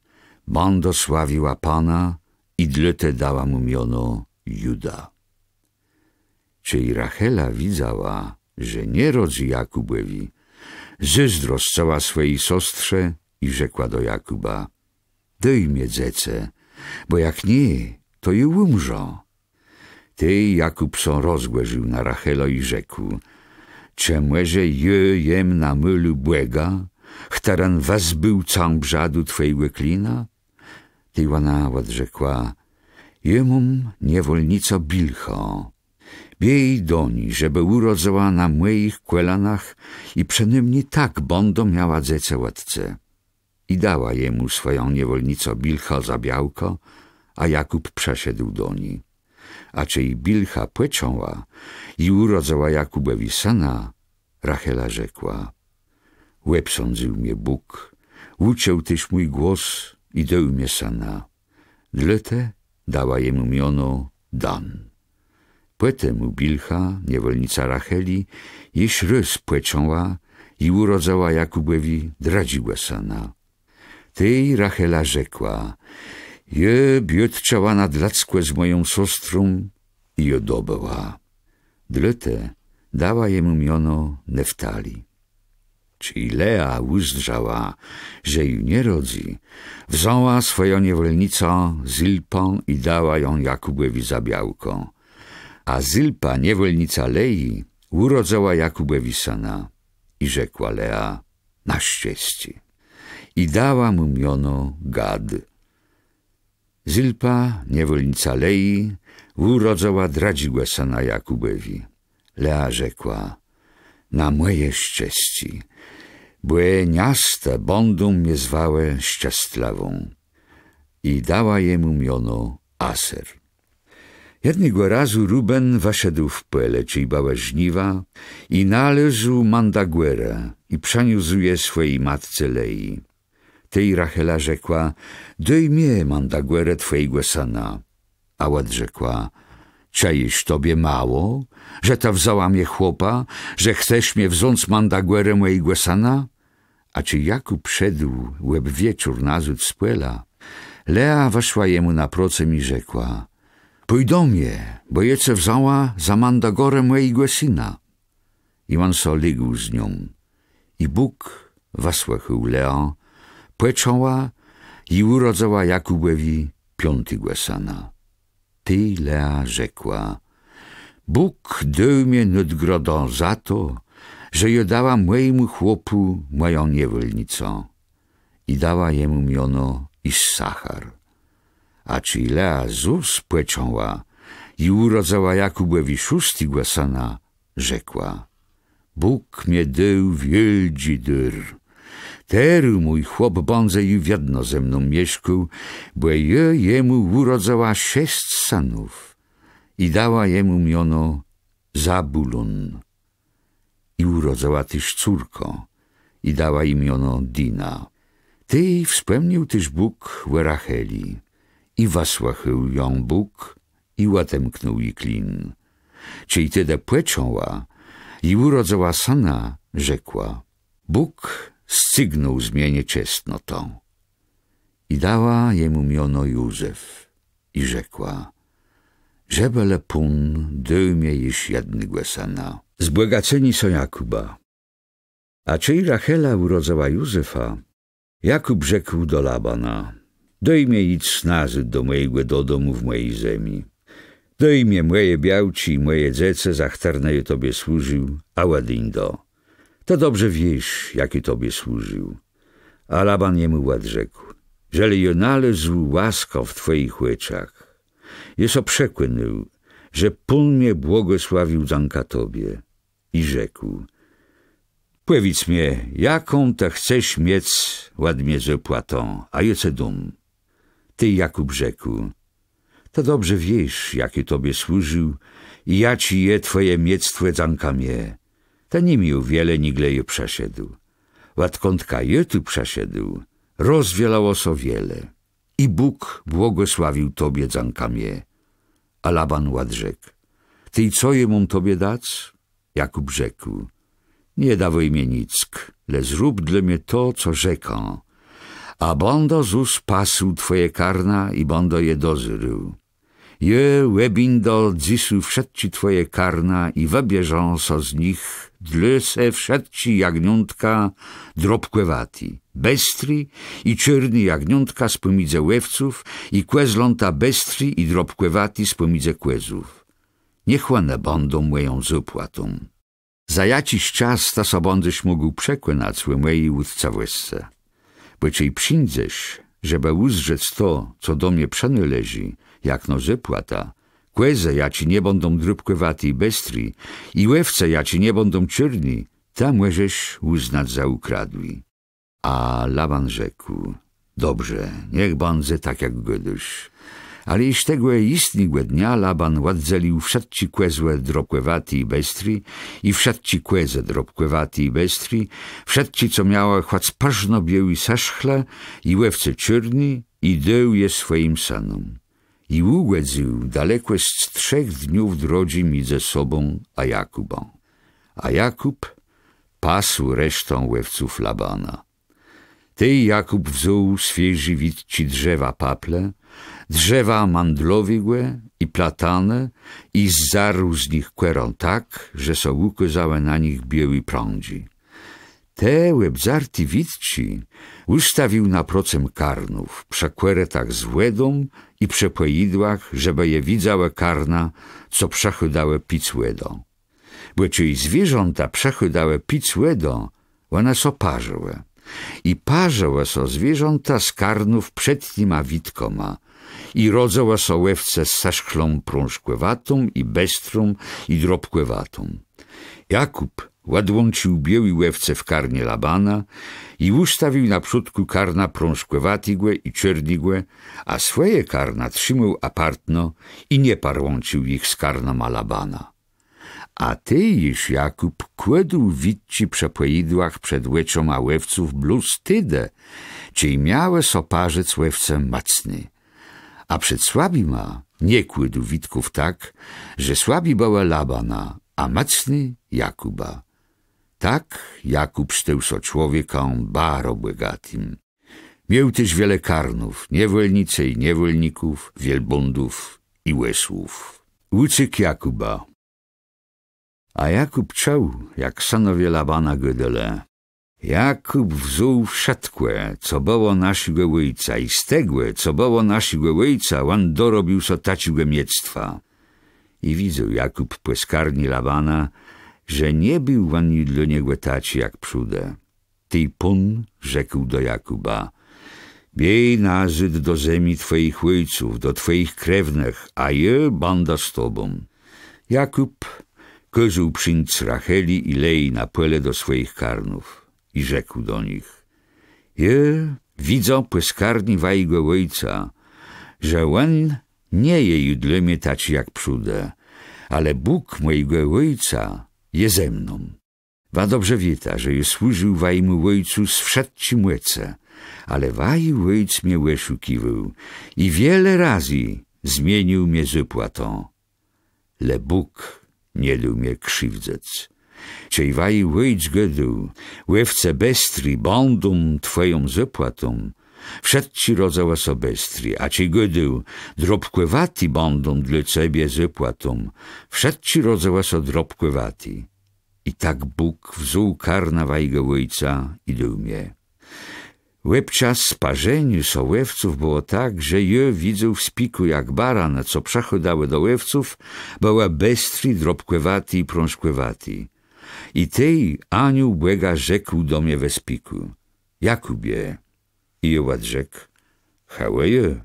będę sławiła Pana, i dlete dała mu miono Juda. Czyli Rachela widziała, że nie rodzi Jakubowi, zazdroszczała swojej siostrze i rzekła do Jakuba: Daj mnie dziecę, bo jak nie, to i umrze. Tej Jakub się rozgłężył na Rachelo i rzekł: Czemuże jem na mylu błega, chtaran was był całym brzadu twojego klina? Tej ona odrzekła: Jemum niewolnico Bilcho. Biej doni, żeby urodziła na moich kwelanach i przynajmniej tak będą miała dziecę łatce. I dała jemu swoją niewolnicę Bilcho za białko, a Jakub przeszedł do niej. A czy Bilcha płeczoła i urodziła Jakubowi sana, Rachela rzekła: Łeb sądził mnie Bóg, uciął tyś mój głos i dał mnie sana. Dlete dała jemu miono Dan. Potem Bilcha, niewolnica Racheli, jeś rys płeczoła i urodziła Jakubowi dradziłe sana. Tej Rachela rzekła: Je biotczała na dlackłe z moją siostrą i je dobyła. Dlete dała jemu miono Neftali. Czyli Lea uzdrzała, że ju nie rodzi, wzięła swoją niewolnicę Zilpę i dała ją Jakubowi za białko. A Zilpa, niewolnica Lei, urodziła Jakubowi sana. I rzekła Lea: Na szczęście. I dała mu miono Gad. Zilpa, niewolnica Lei, urodziła dradziłe sana Jakubowi. Lea rzekła: Na moje szczęście, bo miasta będą mnie zwały szczęśliwą. I dała jemu miono Aser. Jednego razu Ruben weszedł w pole, czyli bałe żniwa, i należał mandaguerę i przeniósł je swojej matce Lei. Tej Rachela rzekła: Daj mnie mandaguerę twojego sana. A ład rzekła: Czaisz tobie mało, że ta wzęła mnie chłopa, że chcesz mnie wziąć mandaguerę mojego sana? A czy Jakub szedł łeb wieczór nazud z płela, Lea weszła jemu na procem i rzekła: Pójdą mnie, bo jece wzęła za mandagorę mojego syna. I on so ligł z nią. I Bóg wysłuchał Lea, płeczoła i urodziła Jakubowi 5. sana. Ty, Lea, rzekła: Bóg dał mnie nadgrodę za to, że je dała mojemu chłopu moją niewolnicę. I dała jemu miono Issachar. A czy Lea zus płeczoła i urodziła Jakubowi 6. sana, rzekła: Bóg mnie dał wielki dar. Teru mój chłop będzie i wiedno ze mną mieszkał, bo jemu urodziła 6 sanów. I dała jemu miono Zabulon. I urodziła też córko i dała imiono Dina. Tej wspomniał też Bóg o Racheli. I wysłuchał ją Bóg i łatemknął jej klin. Czyli tedy płeczoła i urodziła sana, rzekła: Bóg scygnął z mnie nieczestnotą. I dała jemu miono Józef i rzekła: Żebele pun dał mnie już jednego sana. Zbłogaceni są Jakuba. A czy Rachela urodziła Józefa, Jakub rzekł do Labana: Daj mnie idź nazyd do mojego domu w mojej ziemi. Daj mnie moje białci i moje dziece, zachtarne je tobie służył, a ładyń do. To dobrze wiesz, jaki tobie służył. A Laban jemu odrzekł: Jeżeli je nalezł łaska w twoich łeczach, jest oprzekłynął, że Pan mnie błogosławił zanka tobie. I rzekł: Powiedz mnie, jaką to chcesz mieć ładnie zapłatą, a jece dum. Ty Jakub rzekł: to dobrze wiesz, jakie tobie służył, i ja ci je twoje miectwo zankamie. Ta nie miał wiele nigle je przeszedł. Łatkątka je tu przeszedł, rozwielało so wiele. I Bóg błogosławił tobie zankamie. A Laban odrzekł: ty co je mam tobie dać? Jakub rzekł: nie dawaj mnie nick, le zrób dla mnie to, co rzeką. A bondo zus pasł twoje karna i bondo je dozyrył. Je webindo dzisu wszedci twoje karna i wybierzą so z nich dlese wszedci jagniątka drobkłewati, bestri i czyrny jagniątka z pomidze łewców i kłezląta bestri i drobkłewati z pomidze kłezów. Niech one będą moją zapłatą. Za jakiś czas ta so będziesz mógł przekłynać złe mojej łódca łezce. Bo ciej przyjdziesz, żeby uzrzec to, co do mnie przenależy, jak no zapłata. Kłeze ja ci nie będą drobkłewati i bestri, i łewce ja ci nie będą czyrni, tam możesz uznać za ukradły. A Laban rzekł: dobrze, niech będzie tak jak goduś. Ale iż tego istniego dnia Laban ładzelił wszedci kłezłe drobkłewati i bestri i wszedci kłeze drobkłewati i bestri, wszedci co miała choć pażno bieli saszchle i łewce czyrni i dał je swoim synom. I ułedził daleko z 3 dniów drodzy między sobą a Jakubą. A Jakub pasł resztą łewców Labana. Tej Jakub wziął świeży witci drzewa paple, drzewa mandlowiłe i platane i zdarł z nich kłerą tak, że so ukazałe na nich bieli prądzi. Te łebzarty witci ustawił na procem karnów, przekłeretach z łedą i przepoidłach, żeby je widziałe karna, co przechodały pic łedą. Bo czyli zwierząta przechodały pic łedą, one so parzyły. I parzyły so zwierząta z karnów przed nima witkoma i rodzały so łewce z saszchlą prążkłewatą i bestrą i drobkłewatą. Jakub ładłączył bieli łewce w karnie Labana i ustawił na przódku karna prążkłewatigłe i czernigłe, a swoje karna trzymał apartno i nie parłączył ich z karnoma Labana. A ty już, Jakub, kładł witci przepoidłach przed łeczoma łewców bluz tyde, czyli miałe so parzec łewce macny. A przed słabima nie kładł witków tak, że słabi była Labana, a macny Jakuba. Tak Jakub stał so człowiekom baro błygatim. Miał też wiele karnów, niewolnice i niewolników, wielbłądów i łesłów. Łucyk Jakuba. A Jakub czuł, jak synowie Labana godole. Jakub wziął wszystkie, co było naszego ojca, i z tego, co było naszego ojca, on dorobił so taciego miectwa. I widział Jakub płeskarni Labana, że nie był ani dla niego taci jak przyde. Ty pun rzekł do Jakuba: biej nazyd do ziemi twoich ojców, do twoich krewnych, a je banda z tobą. Jakub kazał przyńc Racheli i Lei na pole do swoich karnów i rzekł do nich: je widzą płeskarni wajego ojca, że on nie je dla mnie taci jak przyde, ale Bóg mojego ojca je ze mną. Wa dobrze wieta, że je służył wajmu ojcu z wszedcim łece, ale waj ojc mnie łeszukiwał i wiele razy zmienił mnie zapłatą. Le Bóg nie dał mnie krzywdzec. Cej waj ojc gadał: łewce bestri będą twoją zapłatą, wszedci rodzała so bestri, a ci gadał: drobkłewati będą dla ciebie zapłatą, wszedci rodzała so drobkłewati. I tak Bóg wziął karna wajga ojca i dał mnie. Łebczas sparzeniu so łewców było tak, że je widział w spiku jak baran, co przechodały do łewców, była bestri, drobkłewati i prążkłewati. I tej anioł błega rzekł do mnie we spiku: Jakubie. I je odrzekł: Haweje.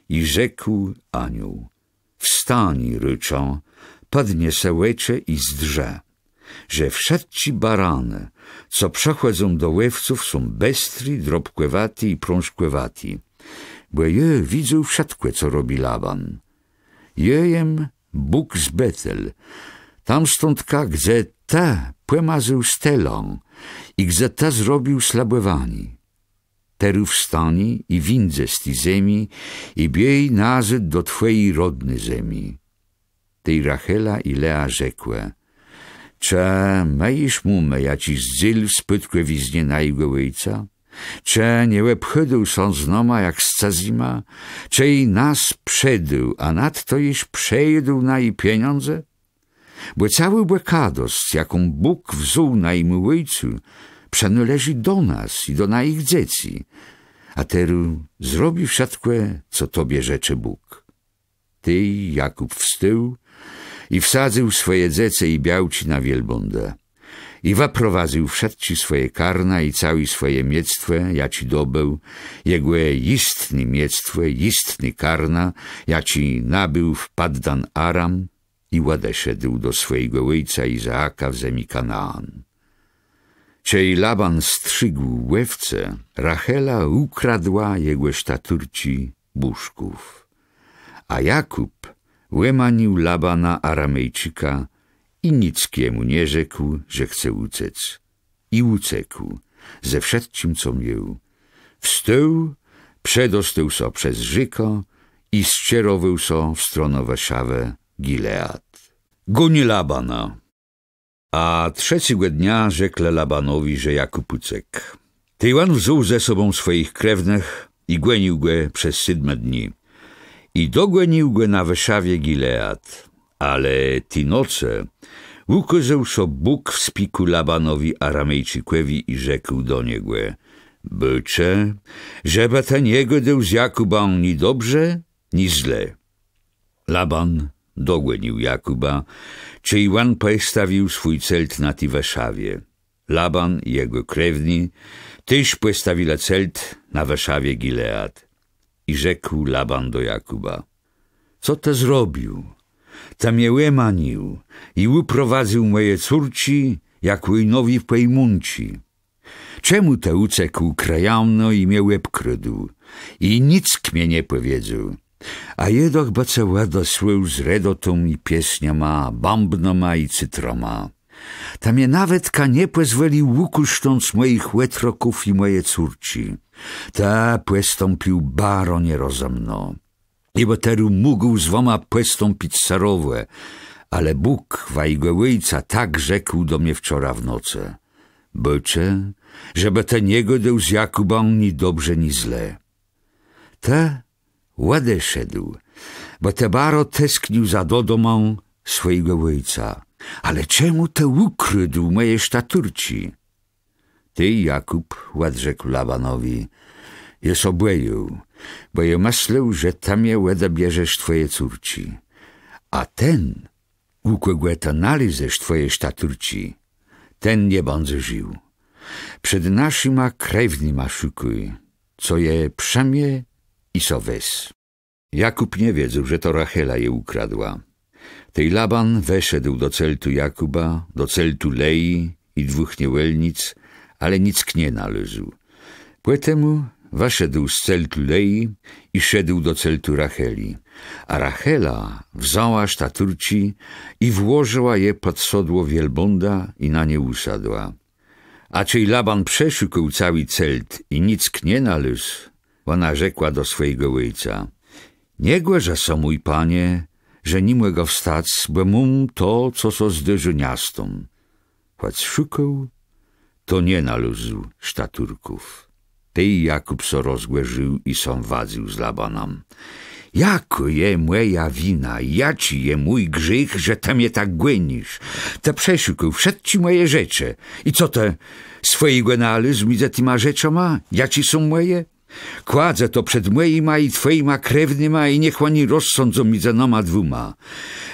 I rzekł anioł: wstań, ryczą, padnie se łycze i zdrze, że wszedci barany, co przechodzą do łewców, są bestri, drobkłewati i prążkłewati. bo je widzą wszystko, co robi Laban. Jejem Bóg z Betel, tam stądka, gdzie ta płemazył stelą i gdzie ta zrobił slabłewani. Teru wstani i windze z tej ziemi i biej nazyd do twojej rodny ziemi. Tej Rachela i Lea rzekłe, cze mejisz mumę, ja ci zdziel spytkłe wiznie na jego ojca? Cze nie łepchydył są znoma jak z cazima? Cze i nas przedył, a nadto iż przejedył na jej pieniądze? Bo cały błekados, jaką Bóg wzuł na im ojcu, przenależy do nas i do na ich dzieci, a teru zrobi wszystko, co tobie rzecze Bóg. Ty, Jakub, wstył i wsadził swoje dziece i białci na wielbłądę. I waprowadził wszedci swoje karna i cały swoje miectwo, jaci dobył, jego istny miectwo, istny karna, jaci nabył w Paddan Aram i ładeszedł do swojego ojca Izaaka w ziemi Kanaan. Cej Laban strzygł łewce, Rachela ukradła jego sztaturci buszków. A Jakub łemanił Labana Aramejczyka i nickiemu nie rzekł, że chce uciec. I uciekł, ze wszystkim, co miał. Wstał, przedostał so przez rzekę i ścierował so w stronę Warszawę, Gilead. Goni Labana. A trzeciego dnia rzekle Labanowi, że Jakub uciekł. Tyjwan wziął ze sobą swoich krewnych i głenił go przez 7 dni. I dogłenił go na Warszawie Gilead. Ale ty noce ukazał so Bóg w spiku Labanowi Aramejczykowi i rzekł do niego, bycze, żeby ten jego deł z Jakuba ni dobrze, ni źle. Laban dogłenił Jakuba, czy Iwan postawił swój celt na tej Warszawie. Laban i jego krewni też postawili celt na Warszawie Gilead. I rzekł Laban do Jakuba, co te zrobił? Ta mnie łemanił i uprowadził moje córci, jak łojnowi w pejmunci. Czemu te uciekł krajamno i mnie łeb krydł? I nic mnie nie powiedział. A jedoch bace łada słył z redotą i pieśniama, bambnoma i cytroma. Ta mnie nawet nie pozwolił ukuszcząc moich łetroków i moje córci. Ta postąpił baro nierozumno. I bo teru mógł z woma postąpić carowe, ale Bóg, wajgo ojca, tak rzekł do mnie wczoraj w nocy. Bycze, żeby ten jego deł z Jakubą ni dobrze, ni źle. Te ładę szedł, bo te baro tesknił za dodomą swojego ojca. Ale czemu te ukrydł moje sztaturci? Ty, Jakub, ład rzekł Labanowi, jest obłeju, bo je myślał, że tam je łeda bierzesz twoje córci. A ten, u kogo ta nalizesz twoje sztaturci, ten nie będzie żył. Przed naszyma krewnyma szukuj, co je przemie i so wes. Jakub nie wiedział, że to Rachela je ukradła. Tej Laban weszedł do celtu Jakuba, do celtu Lei i 2 niewolnic, ale nic nie należał. Poetemu weszedł z celtu Lei i szedł do celtu Racheli, a Rachela wzięła sztaturci i włożyła je pod sodło wielbłąda i na nie usadła. A cej Laban przeszukał cały celt i nic nie należał, ona rzekła do swojego ojca, nie głęża so, mój panie, że nie mogę wstać, bo mam to, co so zderzy niastą. Choć szukał, to nie należał sztaturków. Tej Jakub so rozgłężył i są wadził z Labanem. Jako je moja wina, ja ci je mój grzech, że te mnie tak głenisz. Te przeszukał wszedł moje rzeczy. I co te swojego należy mi za tyma rzeczoma? Ja ci są moje? Kładzę to przed moima i twoima krewnyma i niech oni rozsądzą mi za noma 2.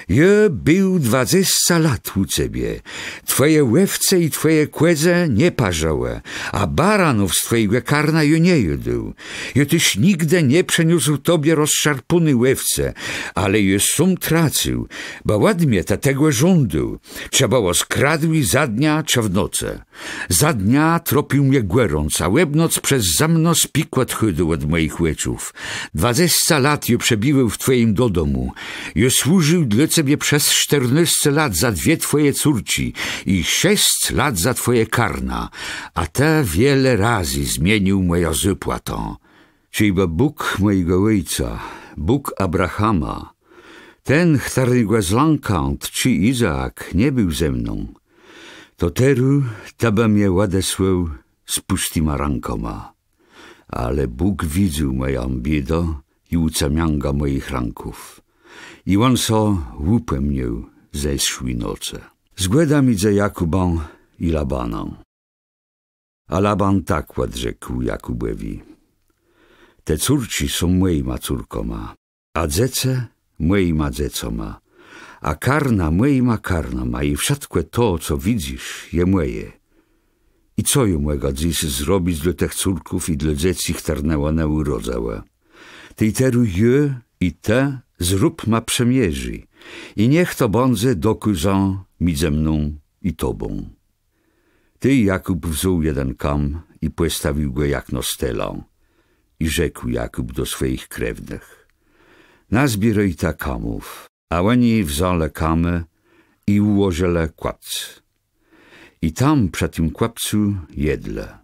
Je był 20 lat u ciebie. Twoje łewce i twoje kłedze nie parzałe, a baranów z twojego karna je nie jadł. Je tyś nigdy nie przeniósł tobie rozszarpuny łewce, ale je sum tracił, bo ładnie tego żądał. Trzeba było skradł i za dnia, czy w noce. Za dnia tropił mnie głerąc, a łebnoc przez za mno spikłat chydu od moich łeczów. 20 lat je przebiwał w twoim domu. Je służył dla ciebie przez 14 lat za 2 twoje córci i 6 lat za twoje karna, a te wiele razy zmienił moja zapłatą. Czyjba Bóg mojego ojca, Bóg Abrahama, ten, który go zląkant, czy Izaak, nie był ze mną, to teru taba mnie ładesłał z pustyma rękoma. Ale Bóg widział moją biedę i ucamianga moich ranków. I on so łupem mnie zeszły noce. Zgłeda idze Jakubą i Labaną. A Laban tak odrzekł Jakubowi: te córci są moima córkoma, a dzece moima dzecoma, a karna moima karnoma i wszystko to, co widzisz, je moje. I co je mojego dziś zrobić dla tych córków i dla dzieci, które one urodzały? Ty teru je i te zrób ma przemierzy i niech to będzie dokuzą między mną i tobą. Ty Jakub wziął jeden kam i postawił go jak na stelę. I rzekł Jakub do swoich krewnych: nazbieraj ta kamów, a oni wzięli kamy i ułożyli kłapc. I tam przy tym kłapcu jedle.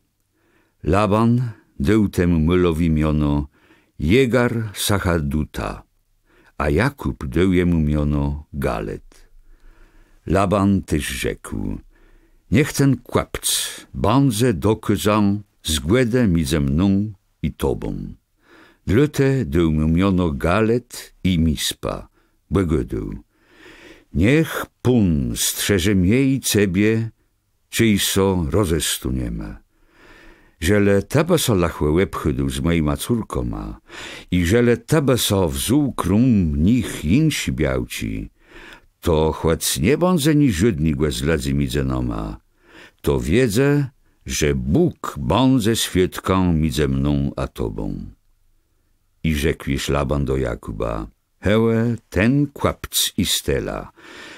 Laban dał temu mylowi miono Jegar Sachaduta, a Jakub dał jemu miono Galet. Laban też rzekł: niech ten kłapc będzie dokazał zgłędę między mną i tobą. Dlatego dał mu miono Galet i Mispa, bo godał: niech Pun strzeże mnie i ciebie, czyj so rozestuniemy. Żele tebe so lachłe łepchydu z moima córkoma i żele tebe so wzół krum nich insi białci, to choć nie bądze ni żydni głezledzy midzenoma, to wiedzę, że Bóg bądze świadką między mną a tobą. I rzekł Laban do Jakuba: hełe, ten kłapc i stela,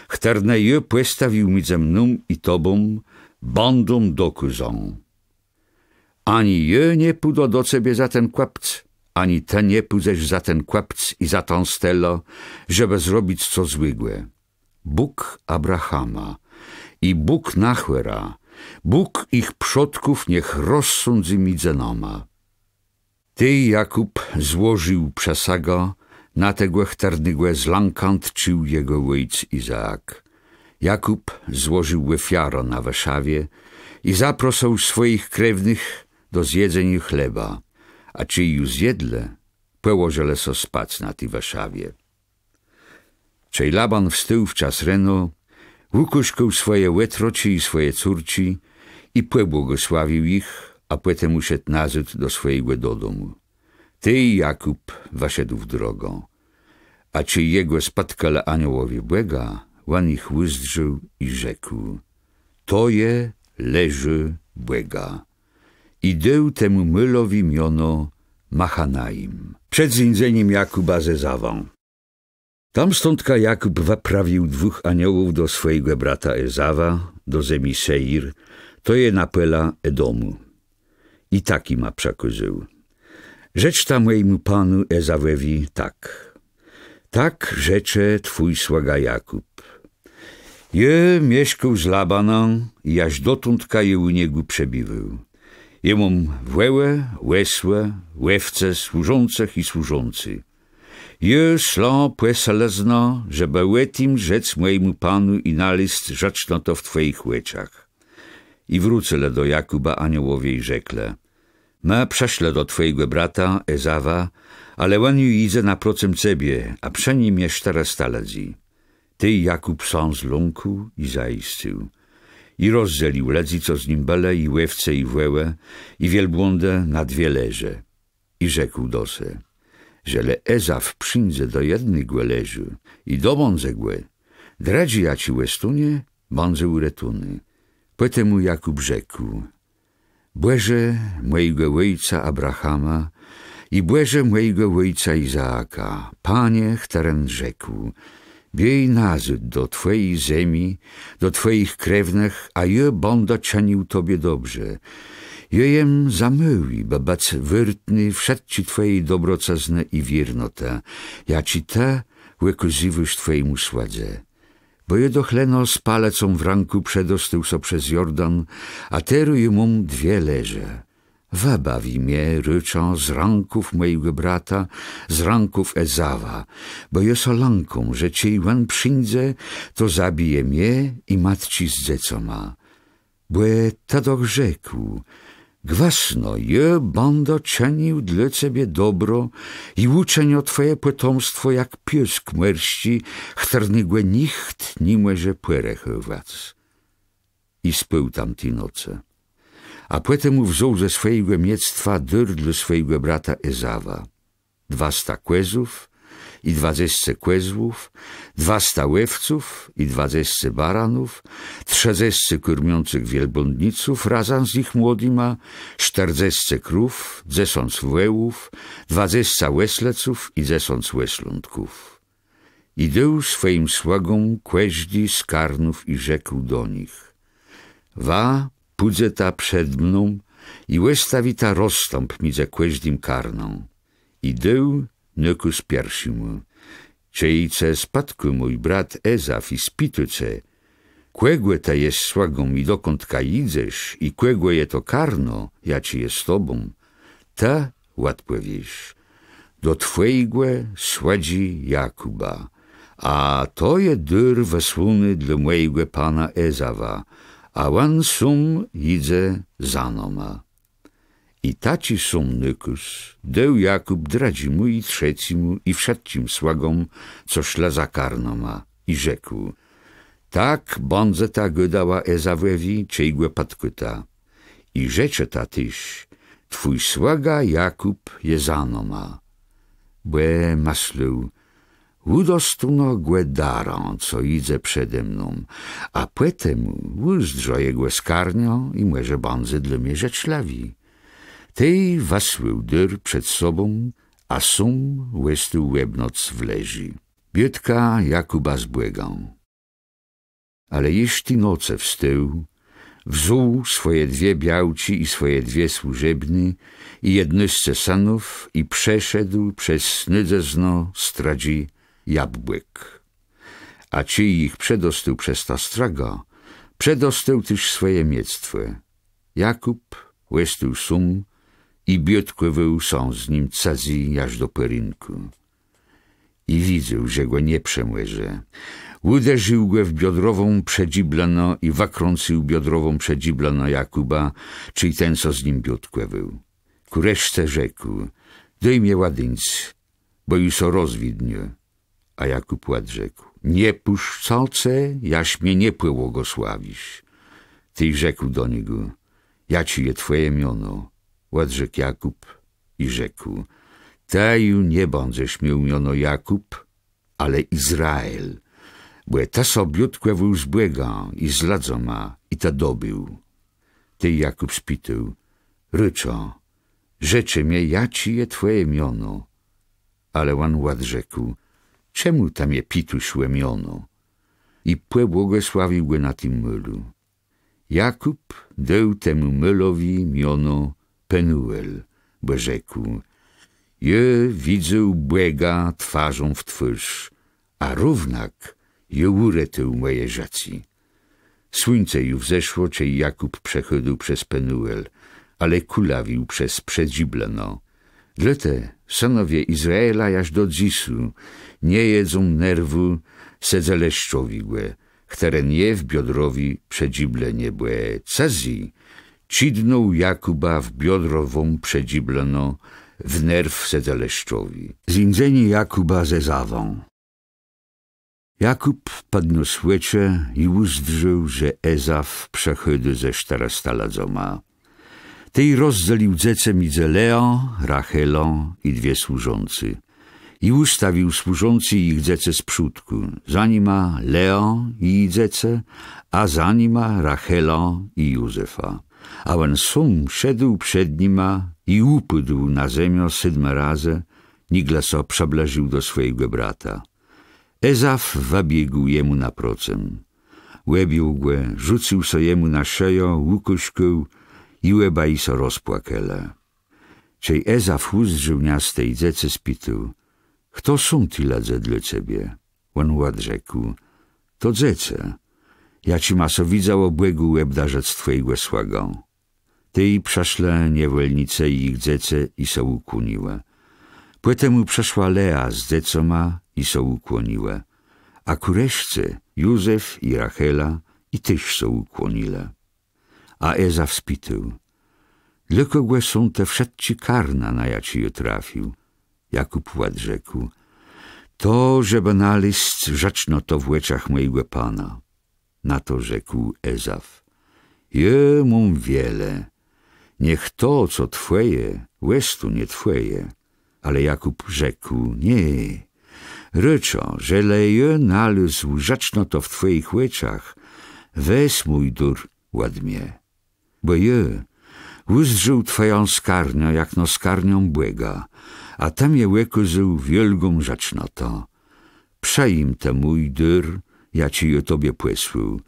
które je postawił między mną i tobą, będą dokuzą. Ani je nie pójdą do ciebie za ten kłapc, ani te nie pójdziesz za ten kłapc i za tą stelę, żeby zrobić co złego. Bóg Abrahama i Bóg Nachwera, Bóg ich przodków niech rozsądzi midzenoma. Ty, Jakub, złożył przesago na tego chtarnygłe zlankant czył jego ojc Izaak. Jakub złożył ofiarę na Waszawie i zaprosił swoich krewnych do zjedzenia chleba, a czy już zjedle, położyli so spać na tej Waszawie. Czej Laban wstył w czas rano, ukoszkał swoje łetroci i swoje córci i pobłogosławił ich, a potem uszedł nazad do swojego domu. Ty, Jakub, waszedł w drogą, a czy jego spotkali aniołowie Boga, on ich uzdrzył i rzekł: to je leży Boga. I dał temu mylowi miono Machanaim. Przed zjedzeniem Jakuba ze Ezawą. Tam stądka Jakub wyprawił 2 aniołów do swojego brata Ezawa, do ziemi Seir, to je napela Edomu. I taki ma przekazał: rzecz ta mojemu panu Ezawowi tak. Tak rzecze twój sługa Jakub. Je mieszkał z Labanem i aż dotądka je u niego przebywał. Jemu włełe, łesłe, łewce, służących i służący. Je szlo płeselezno, żeby łetim rzec mojemu panu i na list rzeczno to w twoich łeczach. I wrócele do Jakuba aniołowie i rzekle: ma przeszle do twojego brata Ezawa, ale on ju idzie na procem ciebie, a przy nim jeszcze raz taledzi. Ty, Jakub, są z ląku i zaiscył. I rozdzielił ledzi, co z nim bele, i łewce, i włełę, i wielbłądę na 2 leże. I rzekł dose: żele Ezaw przyjdzie do jednego leżu i do mądzegłe, Dradzi ja ci łestunie, bądze uretuny. Potem Jakub rzekł: Błeże mojego ojca Abrahama i błeże mojego ojca Izaaka, Panie, którym rzekł: Biej nazyd do twojej ziemi, do twoich krewnych, a je będę czynił tobie dobrze. Jejem zamyli, bo bac wyrtny wszedł ci twojej dobrocazny i wiernota, ja ci te wykazywysz twojemu sładze. Bo je dochleno z palecą w ranku przedostył so przez Jordan, a teru jemu dwie leże. Wabawi mnie, ryczą, z ranków mojego brata, z ranków Ezawa, bo jest olanką, że cię wan przyjdzie, to zabije mnie i matci z dzecoma. Bo tadoch rzekł: Gwasno, je będę czynił dla ciebie dobro i uczenię twoje potomstwo jak pies kmerści, którego nikt nie może porechować. I spał tamtej nocy. A potem wziął ze swojego miectwa dyr dla swojego brata Ezawa: 200 kłezów i 20 kłezłów, 200 łewców i 20 baranów, 30 kormiących wielbłądniców, razem z ich młodyma, 40 krów, 10 wołów, 20 łesleców i 10 łeslątków. I dał swoim sługom kłeździ z karnów i rzekł do nich: Wa, pójdzie ta przed mną i łestawi ta rozstąp między kłeździm karną. I dał Nykus pierwszemu: Czejce spadku mój brat Ezaw i spituce, kłegłe ta jest słagą i dokąd ka idziesz i kłegłe je to karno, ja ci jest tobą, ta odpowiesz: do twojego sładzi Jakuba, a to je dyr wesłuny dla mojego pana Ezawa, a wan sum idzie za noma. I taci sum Nykus dał Jakub dradzimu i trzecimu i wszedcim słagom, co szla za karnoma, i rzekł: Tak bądze ta godała Ezawowi, czejgłe patkuta. I rzecze ta tyś: Twój słaga Jakub je za noma. Błe masluł: Udostuno głe darą, co idzie przede mną, a potem uzdrzo jego skarnią i może bądze dla mnie rzeczlawi. Tej wasłył dyr przed sobą, a sum łestył łebnoc w leży. Bietka Jakuba zbłegał. Ale jeśli noce wstył, wzuł swoje dwie białci i swoje dwie służebny i jednysce sanów i przeszedł przez snydzezno stradzi jabłek. A ci ich przedostył przez ta straga, przedostył też swoje miectwo. Jakub łestył sum i biotkował są z nim cazji aż do perynku. I widział, że go nie przemłyże. Uderzył go w biodrową przedziblano i wakrącył biodrową przedziblano Jakuba, czyli ten, co z nim biotkował. Ku reszce rzekł: Daj mnie ładyńc, bo już o rozwidnie. A Jakub odrzekł: Nie puszczalce, jaś mnie nie błogosławisz. Ty rzekł do niego: Ja ci je twoje miono. Odrzekł Jakub i rzekł: Taju nie będziesz miał miono Jakub, ale Izrael, bo ta sobiutkę był zbłega i zladzą ma i ta dobył. Ty Jakub spytał: Ryczo, rzeczy mnie, ja ci je twoje miono. Ale on odrzekł: Czemu tam je pituszłe miono? I pobłogosławił go na tym mylu. Jakub dał temu mylowi miono Penuel, bo rzekł: Je widzę błega twarzą w twarz, a równak je uretył moje żaci. Słońce już wzeszło, czy Jakub przechodził przez Penuel, ale kulawił przez Przedziblano. Dlete synowie Izraela jaż do dzisu nie jedzą nerwu sedzeleszczowi głe, które nie w biodrowi Przedziblenie błe cazji, cidnął Jakuba w biodrową Przedziblano w nerw sedzeleszczowi. Zindzenie Jakuba z Ezawą. Jakub podniósł łycze i uzdrzył, że Ezaw przechodzi ze 400 ladzoma. Tej rozdalił dzece między Leą, Rachelą i dwie służący. i ustawił służący ich dzece z przódku, za nima Lea i ich dzece, a za nima Rachela i Józefa. A on sam szedł przed nima i upadł na ziemię 7 razy, nigle so przeblażył do swojego brata. Ezaf wabiegł jemu na procem. Łebił go, rzucił so jemu na szeję łukuśką i łeba i so rozpłakele. Czej Ezaf uzdrzył tej dzece spytał: kto są ty ladze dla ciebie? On odrzekł: to dzece. Ja ci maso widział obłegu łeb darzec twojego słagą. Ty przeszle niewolnice i ich dzece i so ukłoniłe. Potem przeszła Lea z dzecoma i so ukłoniłe. A kureszce Józef i Rachela i też so ukłonile. A Ezaf spytał: dla kogo są te wszedci karna, na jaci je trafił? Jakub odrzekł: to, żeby nalist rzeczno to w łeczach mojego pana. Na to rzekł Ezaf: je mam wiele, niech to, co twoje, łestu nie twoje. Ale Jakub rzekł: nie, ryczo, że leje nalazł rzeczno to w twoich łeczach, weź mój dur ładmie, bo je uzdrzył twoją skarnię, jak no skarnią błega, a tam je łekozył wielgą rzecznoto. Przejm te mój dur, ja ci je tobie płesł,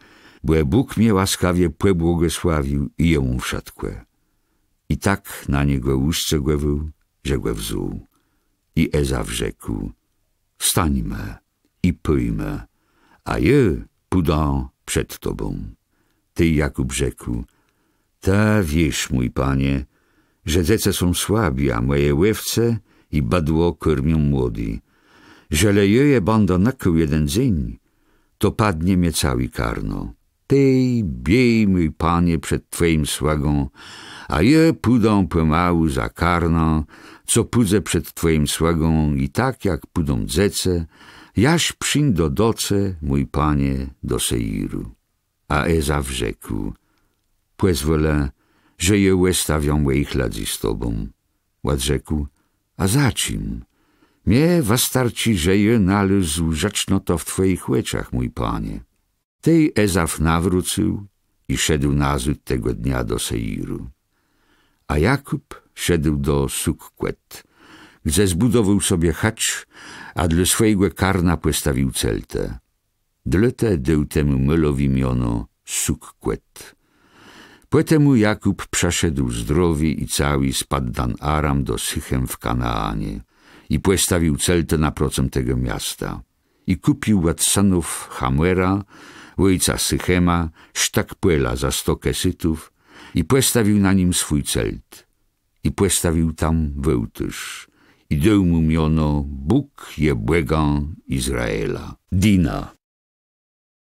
bo Bóg mnie łaskawie płebłogosławił i jemu wszedłe. I tak na niego ustrzegł, że go wzuł. I Ezaf rzekł: wstańmy i pójmy, a je pójdą przed tobą. Ty, Jakub, rzekł: ta wiesz, mój panie, że dzece są słabi, a moje łewce i badło kormią młody. Że leje będą nakoł jeden dzień, to padnie mnie cały karno. Ty biej, mój panie, przed twoim słagą, a je pójdą pomału za karno, co pójdę przed twoim słagą i tak jak pójdą dzece, jaś przyń do doce, mój panie, do Seiru. A Ezaf rzekł: pozwolę, że je łestawią moich ladzi z tobą. Odrzekł: a za czym? Mnie wystarczy, że je nalazł rzeczno to w twoich łeczach, mój panie. Tej Ezaf nawrócił i szedł nazud tego dnia do Seiru. A Jakub szedł do Sukkwet, gdzie zbudował sobie chacz, a dla swojego karna postawił celtę. Dla te dał temu mylowi miono Sukkwet. Potem Jakub przeszedł zdrowi i cały z Paddan Aram do Sychem w Kanaanie i postawił celtę na procem tego miasta. I kupił od synów Hamuera, ojca Sychema, sztak płela za 100 kesytów i postawił na nim swój celt. I postawił tam wełtysz i dał mu miono Bóg je błegą Izraela. Dina.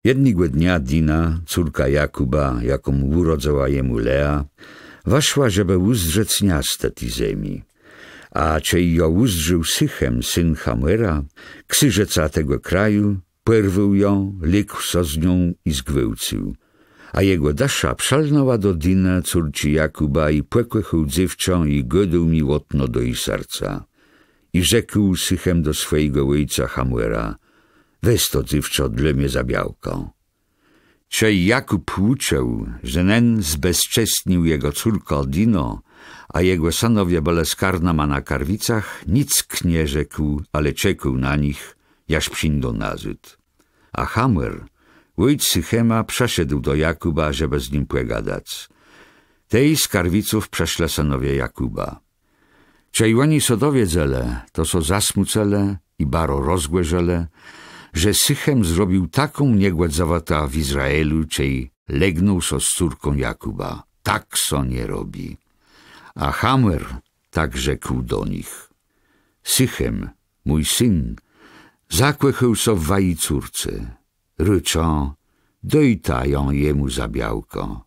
Jednego dnia Dina, córka Jakuba, jaką urodzała jemu Lea, weszła, żeby uzdrzec miasta tej ziemi. A czej ją uzdrzył Sychem, syn Hamuera, ksyrzeca tego kraju, porwał ją, lekł so z nią i zgwałcił. A jego dasza przalnęła do Dina, córci Jakuba, i płekłechał dziewczą i godał miłotno do jej serca. I rzekł Sychem do swojego ojca Hamuera: weź to dziewczo dla mnie za białko. Czej Jakub uczył, że nen zbezczestnił jego córko Dino, a jego synowie boleskarna ma na karwicach, nic nie rzekł, ale czekał na nich, jaż przyjdą nazud. A Hamuer, ojciec Sychema, przeszedł do Jakuba, żeby z nim pogadać. Tej z karwiców przeszle synowie Jakuba. Czej oni so dowiedzele, to so zasmucele i baro rozgłeżele, że Sychem zrobił taką niegład zawata w Izraelu, czej legnął so z córką Jakuba. Tak so nie robi. A Hamuer tak rzekł do nich: Sychem, mój syn, zakłechał so w waj córce. Ryczą, dojtają jemu za białko.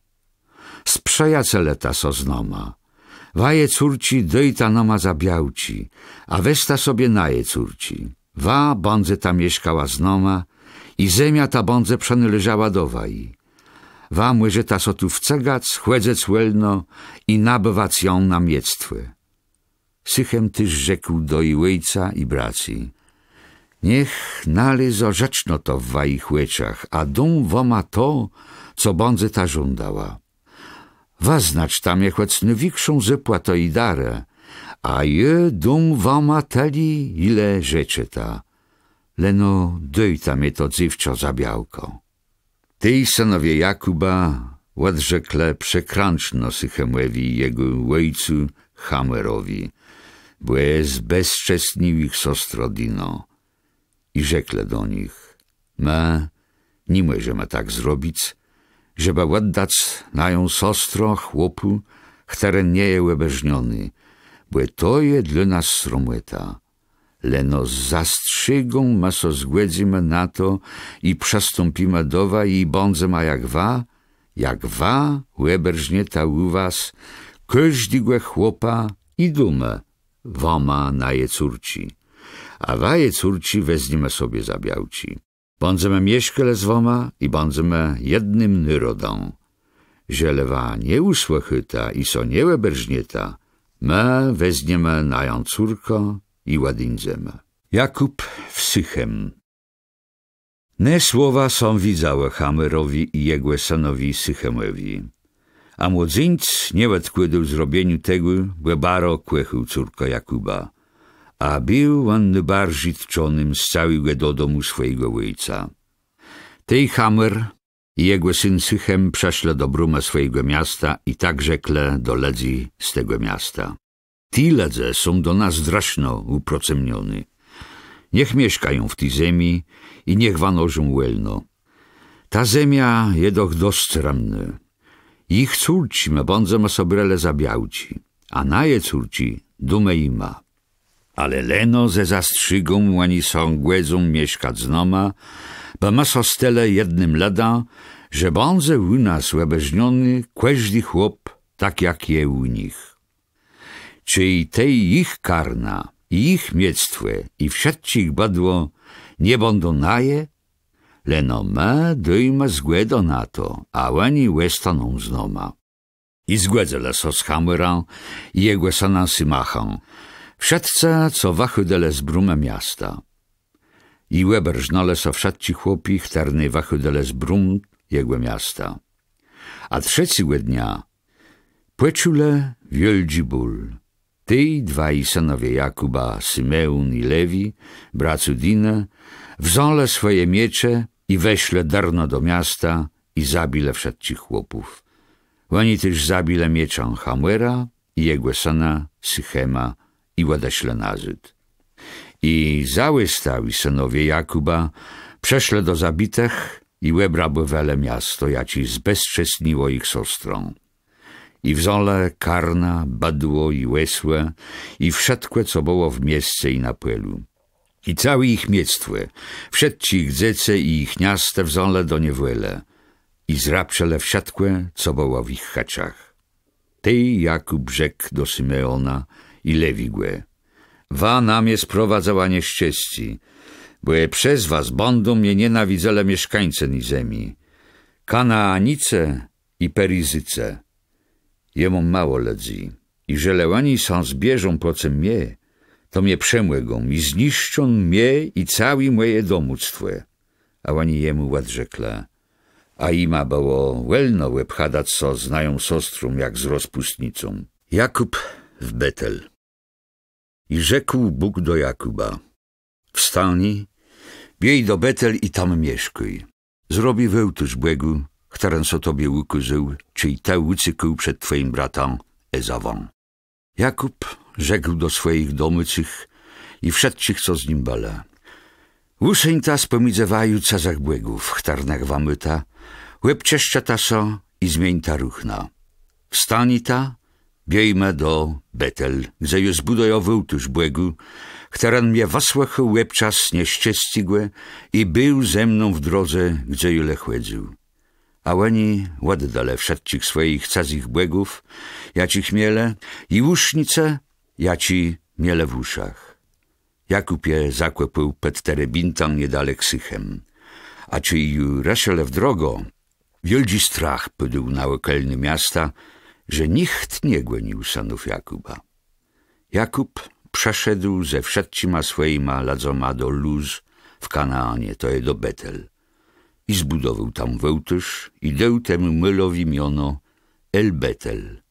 Sprzejace leta so znoma. Waje córci dojta noma za białci, a westa sobie naje córci. Wa bądze ta mieszkała znoma i zemia ta bądze przenależała do waj. Wa młyże ta so tu wcegac, chłedzec welno i nabywac ją na miectwy. Sychem tyż rzekł do i ojca i braci: niech nalezo rzeczno to w wajich łeczach, a dum woma to, co bądzy ta żądała. Waznacz tam jechłecny wikszą zapłato i darę, a je dum woma teli, ile rzeczy ta. Leno dojta mnie to dziewczo za białko. Tej synowie Jakuba ładrzekle przekręczno Sychemowi i jego ojcu Hamerowi, bo jest bezczesnił ich sostrodino. I rzekle do nich: my nie możemy tak zrobić, żeby oddać nają sostro chłopu, który nie jest łebeżniony, bo to je dla nas srometa. Leno z zastrzygą ma so zgłedzimy na to i przestąpimy do wa i bądzema jak wa łebeżnieta u was, każdego chłopa i dumę woma na je córci, a waje córci weźmiemy sobie za białci. Bądzemy mieszkale z woma i bądzemy jednym nyrodą. Żelewa nie usłochyta i so nie łebeżnieta, my weźmiemy na ją córko i ładindzemy. Jakub w Sychem. Ne słowa są widziałe Hamerowi i jego synowi Sychemowi. A młodzyńc nie odkładał zrobieniu tego, bo baro kłechył córko Jakuba. A był on najbardziej tczonym z całego domu swojego ojca. Tej Hamer i jego syn Sychem przeszle do bruma swojego miasta i tak rzekle do ledzi z tego miasta. Ti ledze są do nas straszno uprocemniony. Niech mieszkają w tej ziemi i niech wanożą welno. Ta ziemia jedoch dość ramny. Ich córci me bądzema sobrele zabiałci, a na je córci dumę ima. Ale leno ze zastrzygą ani są głedzą mieszkać znoma, bo ma so stele jednym leda, że bądze u nas łebeżniony każdy chłop tak jak je u nich. Czy i tej ich karna, i ich miectwe, i wszystkich badło nie będą naje? Leno me dojma zgłedo na to, a oni łestaną znoma. I zgłedzele so z Hamerą i jego syna Symachą, wszedce, co wachydele z brumę miasta. I łeberżnole so wszedci chłopi, chternej wachydele z brum jego miasta. A trzeciego dnia płeczule wielgi ból. Ty, dwaj synowie Jakuba, Symeon i Lewi, bracu Dinę, wząle swoje miecze i weśle darno do miasta i zabile wszedci chłopów. Oni też zabile mieczą Hamera i jego syna Sychema i ładeśle nazyd. I załystawi synowie Jakuba przeszle do zabitech i łebraby wele miasto, jaci zbezczesniło ich sostrą. I wzole karna, badło i łesłe, i wszetkłe, co było w miejsce i na pelu. I całe ich miectwe, wszedci ich dzece i ich niaste wzole do niewele, i zrapszele wszetkłe, co było w ich chaczach. Tej Jakub rzekł do Symeona i Lewigłe: wa nam je sprowadzała nieszczęści, bo je przez was będą mnie nienawidzele mieszkańce ni ziemi, Kanaanice i Perizyce. Jemu mało ledzi, i żelewani są zbieżą procem mnie, to mnie przemłegą i zniszczą mnie i całe moje domóctwo. A oni jemu ładrzekle: a ima było welno łepchadać so znają sostrum jak z rozpustnicą. Jakub w Betel. I rzekł Bóg do Jakuba: wstani, biej do Betel i tam mieszkuj. Zrobi wełtusz błegu, którym so tobie ukurzył, czyli te ucykuł przed twoim bratem Ezawą. Jakub rzekł do swoich domycych i wszedcich, co z nim bala: łuszeń ta spomidzewaju cazach błegów, chtarnach wamyta, łebczeszcza ta so i zmień ta ruchna. Wstani ta, biejme do Betel, gdzie już zbudoją wełtusz błegu, którym mnie wasłachył łebczas nieszczęśliwe i był ze mną w drodze, gdzie jule chłedził. A oni ładdale wszedcich swoich cazich błegów, jacich miele, i łusznice, jaci miele w uszach. Jakub je zakłepył ped terebintan niedalek Sychem, a czy ju reszele w drogo, wielgi strach pydył na okolne miasta, że nikt nie głenił synów Jakuba. Jakub przeszedł ze wszystkima swoima ladzoma do Luz w Kanaanie, to je do Betel. I zbudował tam wełtysz i dał temu mylowi miono El Betel,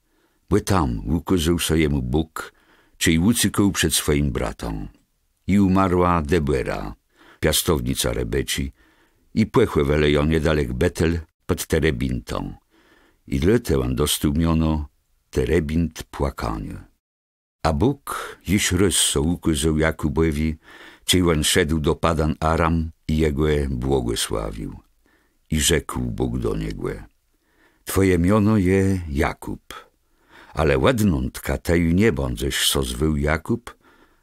bo tam ukazał sojemu Bóg, czyli ucykał przed swoim bratom. I umarła Debera, piastownica Rebeci, i płechłe weleją niedalek Betel pod Terebintą. I dlatego on dostał miono Terebint płakanie. A Bóg jiś rysso ukazał Jakubowi, czyli on szedł do Padan Aram i jego błogosławił. I rzekł Bóg do niego: Twoje miono je Jakub, ale ładnątka tej nie bądześ so zwył Jakub,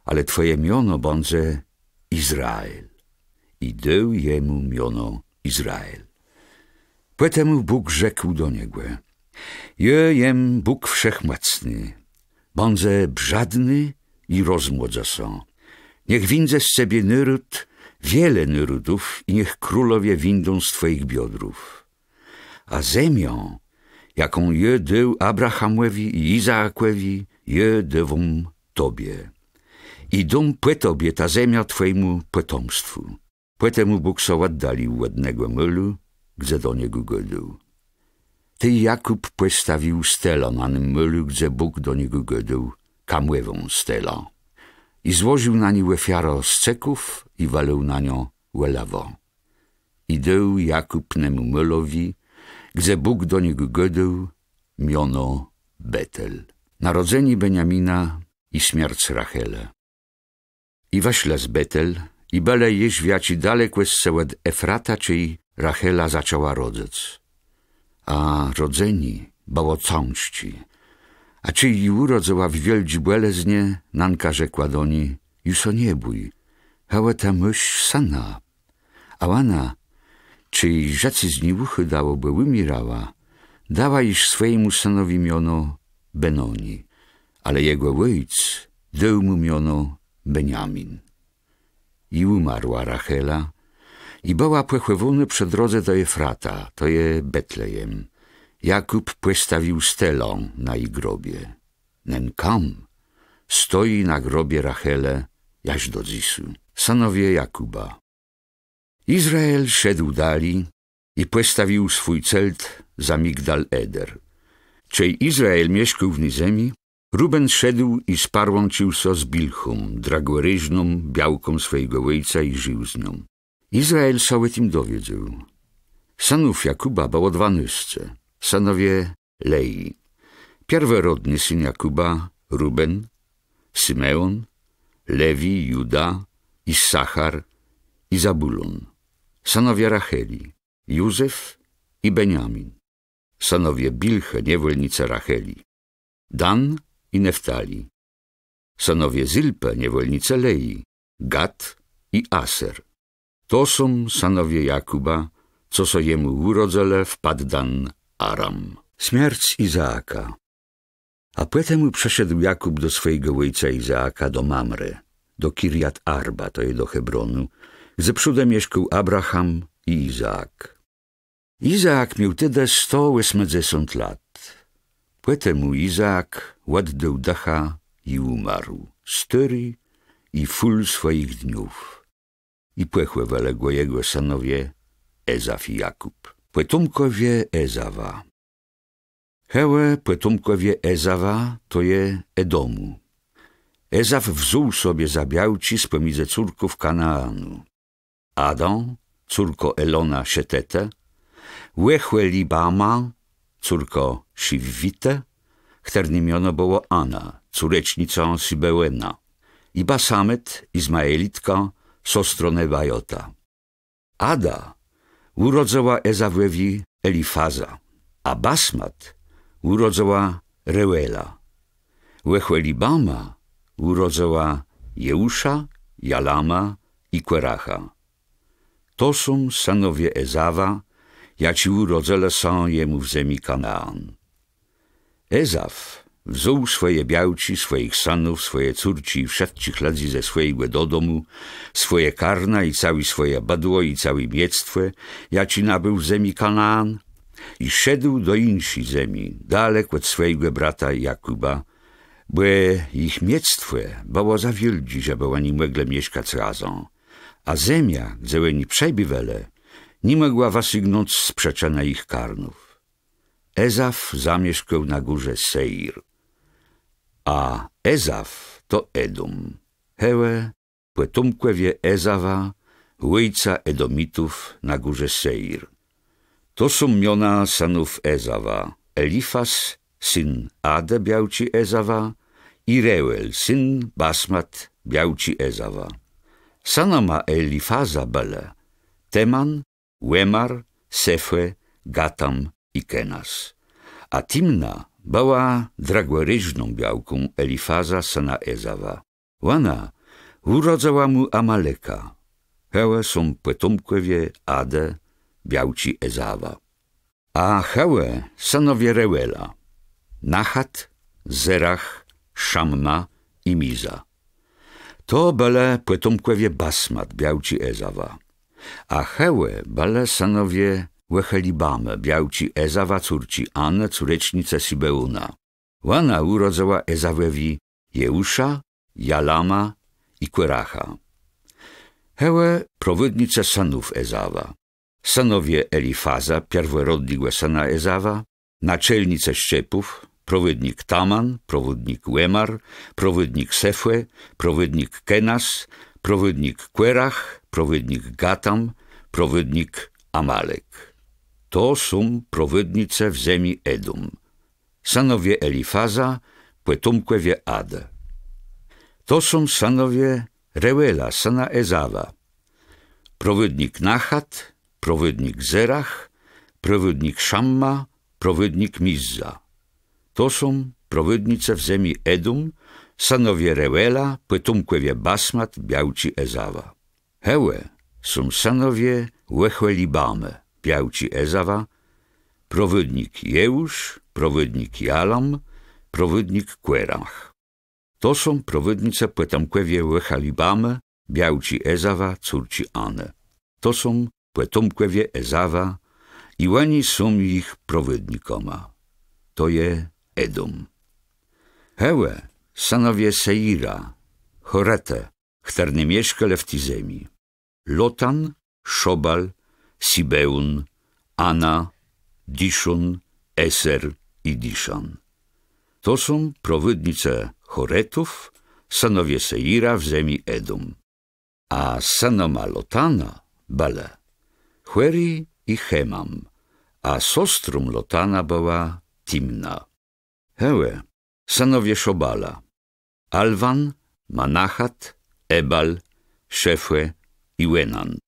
ale twoje miono bądze Izrael. I dał jemu miono Izrael. Potem Bóg rzekł do niego: jem Bóg wszechmocny, bądze brzadny i rozmłodza są. Niech windzę z ciebie naród, wiele narodów, i niech królowie windą z twoich biodrów. A ziemią, jaką je dał Abrahamowi i Izaakowi, je dawą tobie. I dom po tobie ta ziemia twojemu potomstwu. Potem Bóg so oddalił ładnego mylu, gdzie do niego godał. Ty Jakub postawił stela na nim mylu, gdzie Bóg do niego godał, kamłewą stela. I złożył na nią ofiarę z ceków i walał na nią łelawo. I dał Jakub nemu mylowi, gdzie Bóg do niego godał, miono Betel. Narodzenie Beniamina i śmierć Rachele. I weszła z Betel, i bele jeść wiaci daleko od Efrata, czyli Rachela zaczęła rodzec. A rodzeni bało cąści. A czy i urodzała w wielci błeleznie, nanka rzekła do niej: Juso nie bój, hała ta mysz sana. A ona, czy rzecy z niej uchy dało, by wymierała, dała iż swojemu synowi miono Benoni, ale jego ojc dał mu miono Beniamin. I umarła Rachela, i była płechłewony przy drodze do Efrata, to je Betlejem. Jakub postawił stelą na jej grobie. Nen kam stoi na grobie Rachele, jaś do dzisu. Synowie Jakuba. Izrael szedł dali i postawił swój celt za Migdal Eder. Czej Izrael mieszkał w ziemi, Ruben szedł i sparłącił so z Bilchą, dragoryżną, białką swojego ojca, i żył z nią. Izrael sobie tym dowiedział. Synów Jakuba było 12, synowie Lei. Pierworodny syn Jakuba, Ruben, Symeon, Lewi, Juda, Issachar i Zabulon. Synowie Racheli, Józef i Beniamin. Synowie Bilche, niewolnice Racheli, Dan i Neftali. Synowie Zilpe, niewolnice Lei, Gad i Aser. To są synowie Jakuba, co so jemu urodzele w Paddan Aram. Śmierć Izaaka. A potem przeszedł Jakub do swojego ojca Izaaka do Mamre, do Kirjat Arba, to je do Hebronu, gdzie przód mieszkał Abraham i Izaak. Izaak miał wtedy 180 lat. Potem Izaak oddał dacha i umarł, stary i full swoich dniów. I płechłe waległo jego synowie Ezaf i Jakub. Potomkowie Ezawa. Hełe potomkowie Ezawa to je Edomu. Ezaf wziął sobie za białci z pomiędzy córków Kanaanu. Adam, córko Elona Szetete, Łechłe Libama, córko Siwwite, której miono było Ana, córecznicą Sibełena, i Basamet, Izmaelitka, sostro Nebajota. Ada urodzała Ezawowi Elifaza, a Basmat urodzała Reuela. Łechłe Libama urodzała Jeusza, Jalama i Queracha. To są synowie Ezawa, jaci urodzele są jemu w ziemi Kanaan. Ezaf wziął swoje białci, swoich synów, swoje córci i wszystkich ludzi ze swojego domu, swoje karna i całe swoje badło i całe miectwo, jaci nabył w ziemi Kanaan, i szedł do inszej ziemi, dalek od swojego brata Jakuba, bo ich miectwie było za wielki, żeby oni mogli mieszkać razem, a ziemia, gdzie oni przebywali, nie mogła wysygnąć sprzeczenia ich karnów. Ezaf zamieszkał na górze Seir, a Ezaf to Edom. Hełe, potomkowie Ezawa, ojca Edomitów na górze Seir. To są miona synów Ezawa: Elifaz, syn Ade, białci Ezawa, i Reuel, syn Basmat, białci Ezawa. Synoma Elifaza byli Teman, Łemar, Sefre, Gatam i Kenas. A Timna była dragłoryżną białką Elifaza, syna Ezawa. Ona urodzała mu Amaleka. Hełe są potomkowie Ade, białci Ezawa. A hełe synowie Reuela: Nachat, Zerach, Szamma i Miza. To byli potomkowie Basmat, białci Ezawa. A hełe byli synowie Łechelibamy, białci Ezawa, córci Anne, córecznice Sibeuna. Ona urodzała Ezawowi Jeusza, Jalama i Queracha. Hełe prowodnice synów Ezawa: synowie Elifaza, pierworodnego syna Ezawa, naczelnice szczepów, prowodnik Taman, prowodnik Łemar, prowodnik Sefre, prowodnik Kenas, prowodnik Querach, prowodnik Gatam, prowodnik Amalek. To są prowodnice w ziemi Edom. Synowie Elifaza, potomkowie Ade. To są synowie Reuela, syna Ezawa: prowodnik Nachat, prowodnik Zerach, prowodnik Szamma, prowodnik Mizza. To są prowodnice w ziemi Edom, synowie Reuela, potomkowie Basmat, białci Ezawa. Hełe są synowie Łechelibamy, białci Ezawa: prowodnik Jeusz, prowodnik Jalam, prowodnik Querach. To są prowodnice potomkowie Łechelibamy, białci Ezawa, córci Anne. To są potomkowie Ezawa i oni są ich prowodnikoma. To je Edom. Hełe synowie Seira, Chorete, które mieszkali w tej ziemi: Lotan, Szobal, Sibeun, Ana, Dishon, Eser i Dishan. To są prowodnice Choretów, synowie Seira w ziemi Edom. A synoma Lotana byli Chweri i Chemam, a siostrą Lotana była Timna. Hełe synowie Szobala: Alwan, Manachat, Ebal, Szefre i Wenan.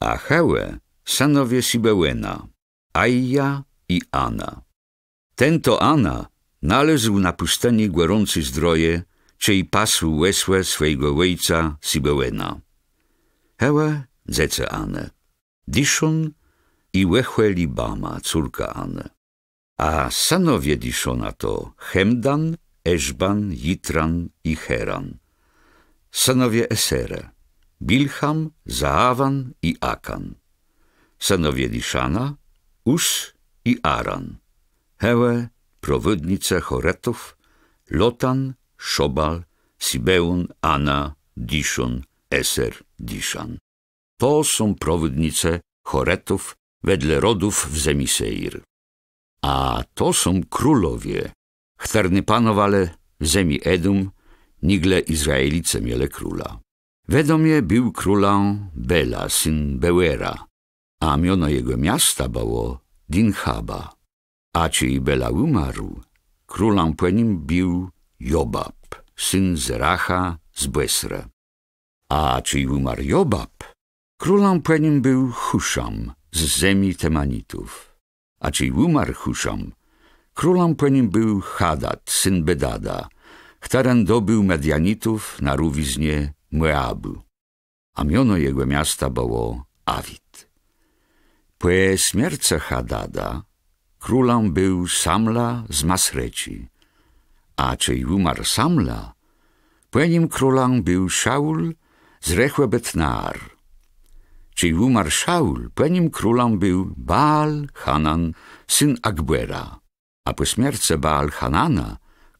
A hełe synowie Sibeuena: Aija i Ana. Tento Ana należał na pustyni gorący zdroje, czyj pasł łesłe swojego ojca Sibeuena. Hełe dziece Anne: Dishon i Łechelibama, córka Anne. A synowie Dishona to Hemdan, Eszban, Jitran i Heran. Synowie Esere: Bilham, Zaawan i Akan. Synowie Dishana: Us i Aran. Hełe prowodnice Choretów: Lotan, Szobal, Sibeun, Ana, Dishon, Eser, Dishan. To są prowodnice Choretów wedle rodów w ziemi Seir. A to są królowie, które panowali w ziemi Edom, nigle Izraelice mieli króla. W Edomie był królem Bela, syn Beera, a miono jego miasta było Dinhaba. A czy Bela umarł, królem po nim był Jobab, syn Zeracha z Besre. A czy umarł Jobab, królem po nim był Huszam z ziemi Temanitów. A czy umarł Huszam, królem po nim był Hadad, syn Bedada, który dobył Medianitów na rówiznie Moabu. A miono jego miasta było Awit. Po śmierci Hadada królem był Samla z Masreci. A czy umarł Samla, po nim królem był Szaul z Rechłebetnar. Czy umarł Szaul, po nim królem był Baal Hanan, syn Akbera. A po śmierci Baal Hanana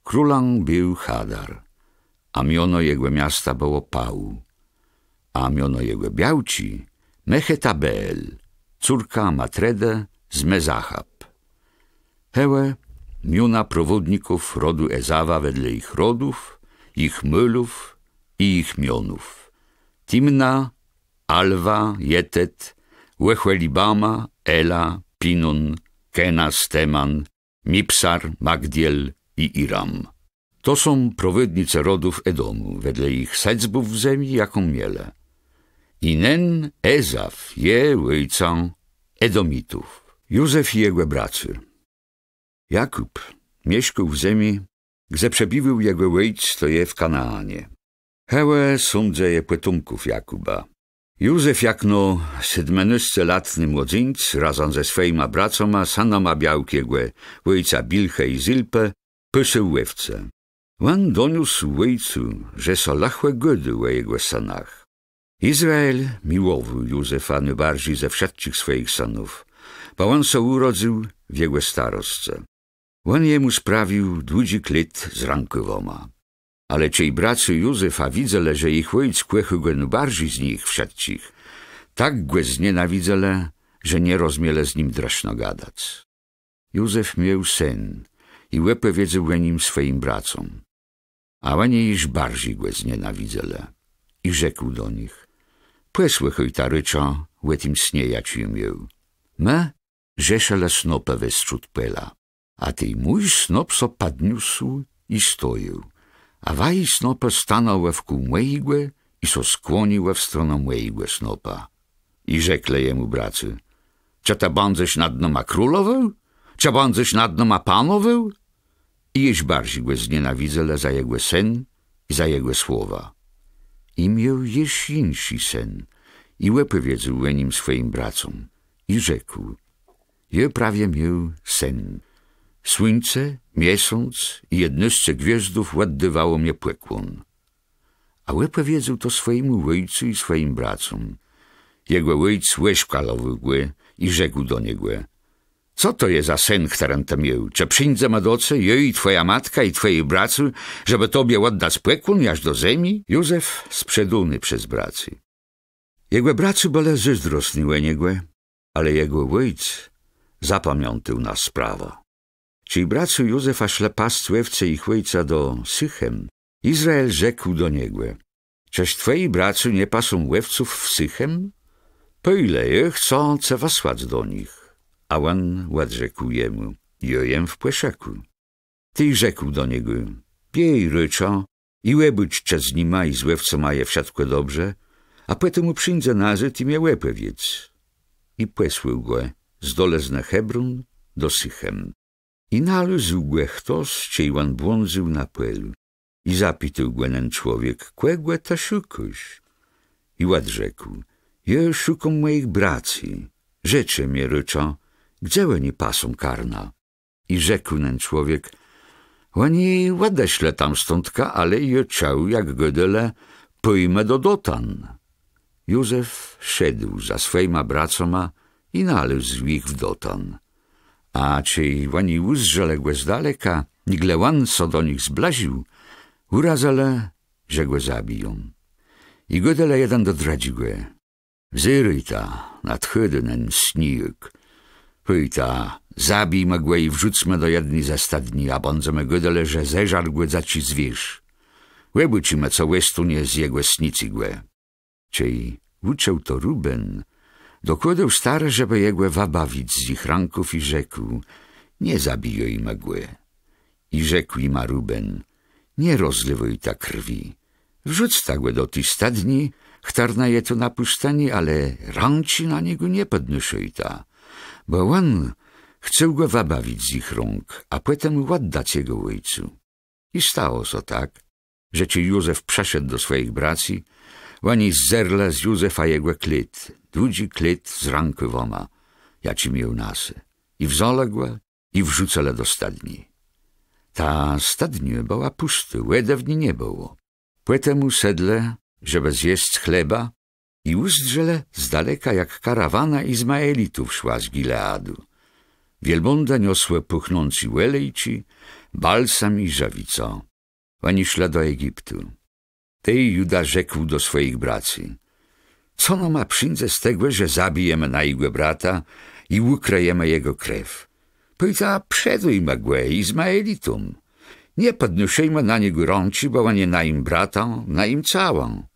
królą był Hadar, a miono jego miasta było Pau, a miono jego białci Mehetabel, córka Matrede z Mezachab. Hełe miona prowodników rodu Ezawa wedle ich rodów, ich mylów i ich mionów. Timna, Alwa, Jetet, Łechelibama, Ela, Pinun, Kenas, Teman, Mipsar, Magdiel i Iram. To są prowodnice rodów Edomu, wedle ich sedzbów w ziemi, jaką miele. I nen Ezaw je ojcą Edomitów. Józef i jego bracy. Jakub mieszkał w ziemi, gdzie przebiwał jego ojc, to je w Kanaanie. Hełe sądze je potomków Jakuba. Józef jakno 17-letny młodzieńc razem ze swoimi bracoma, sanoma białkiego ojca Bilchę i Zilpę, pysył łewce. On doniósł ojcu, że so lachłe gody o jego sanach. Izrael miłował Józefa najbardziej ze wszystkich swoich synów, bo on so urodził w jego starostce. On jemu sprawił 20 lat z rankowoma. Ale cej bracy Józefa widzele, że ich ojc kłechył go najbardziej z nich wszystkich, tak go znienawidzele, że nie rozmiele z nim draszno gadać. Józef miał syn i opowiedział o nim swoim bracom, a oni iż bardziej go znienawidzele. I rzekł do nich: Posłuchaj ta ryczo, o tym śnie ja ci miał. Me, rzeszele snopę westrzut pela, a tej mój snop so padniósł i stoił, a waj snopa stanął wokół mojego i so skłonił w stronę mojego snopa. I rzekle jemu bracy: Czy ta będziesz nad noma królował? Czy będziesz nad noma panował? I jeś bardziej go znienawidzele za jego sen i za jego słowa. I miał jeszcze inszy sen i opowiedział o nim swoim bracom. I rzekł: Je prawie miał sen. Słońce, miesiąc i jednosce gwiazdów ładdywało mnie płekłon. A opowiedział to swojemu ojcu i swoim bracom. Jego ojc łeśkalował go i rzekł do niego: Co to jest za sen, którym tam miał? Czy przyjdzie ma doce, jej i twoja matka i twoi bracy, żeby tobie oddać płekłon aż do ziemi? Józef sprzeduny przez bracy. Jego bracy bole zazdrosni o niego, ale jego ojc zapamiątał na sprawę. Ci bracy Józefa szlepascy łewce ich ojca do Sychem. Izrael rzekł do niego: Czyż twoi bracy nie pasą łewców w Sychem? Po ile je chcą wysłać do nich? A on odrzekł jemu: Jojem w płeszeku. Ty rzekł do niego: Biej ryczo i łebudźcie z nima i z łewcą maje wszystko dobrze, a potem mu przyjdzie nazyd i mnie opowiedz. I posłał go z dole na Hebron do Sychem. I nalazł go ktoś, ciej on błądził na pelu. I zapytał go ten człowiek: Kłego ta szukasz? I odrzekł: Ja szukam moich braci. Rzecze mnie ryczo, gdzie oni pasą karna? I rzekł ten człowiek: Oni odeślę tam stądka, ale je czał, jak godele, pojmę do Dotan. Józef szedł za swojma bracoma i nalazł ich w Dotan. A czy oni uzrzele go z daleka, nigle on co do nich zblaził, urazale, że go zabiją. I godele jeden dodradzi go: Wzyryj ta, nadchody ten snijek. Pyta, zabij me go i wrzucmy do jednej ze stadni, a będziemy godele, że zeżar go za ci zwierz. Łebucimy, co łestunie z jego snicy go. Czyli uczył to Ruben, dokładał stare, żeby jego wabawić z ich ranków i rzekł: Nie zabijaj me go. I rzekł im Ruben: Nie rozlewaj ta krwi. Wrzuć ta go do tej stadni, chtarna je to na pustyni, ale rąci na niego nie podnoszaj ta, bo on chce go wabawić z ich rąk, a potem oddać jego ojcu. I stało so tak, że ci Józef przeszedł do swoich braci, oni zerle z Józefa jego klit, 20 klit z rankowoma, jaci miał nasy, i wzoległe, i wrzucele do stadni. Ta stadnia była pusta, łede w niej nie było. Potem usedle, żeby zjeść chleba, i uzdrzele z daleka jak karawana Izmaelitów szła z Gileadu. Wielbłąda niosłe puchnący łelejci, balsam i żawico. Oni szli do Egiptu. Tej Juda rzekł do swoich braci: co no ma przyńdze z tego, że zabijemy na jego brata i ukrajemy jego krew? Pojta przedujmy go Izmaelitom. Nie podnoszejmy na niego rąci, bo nie na im brata, na im całą.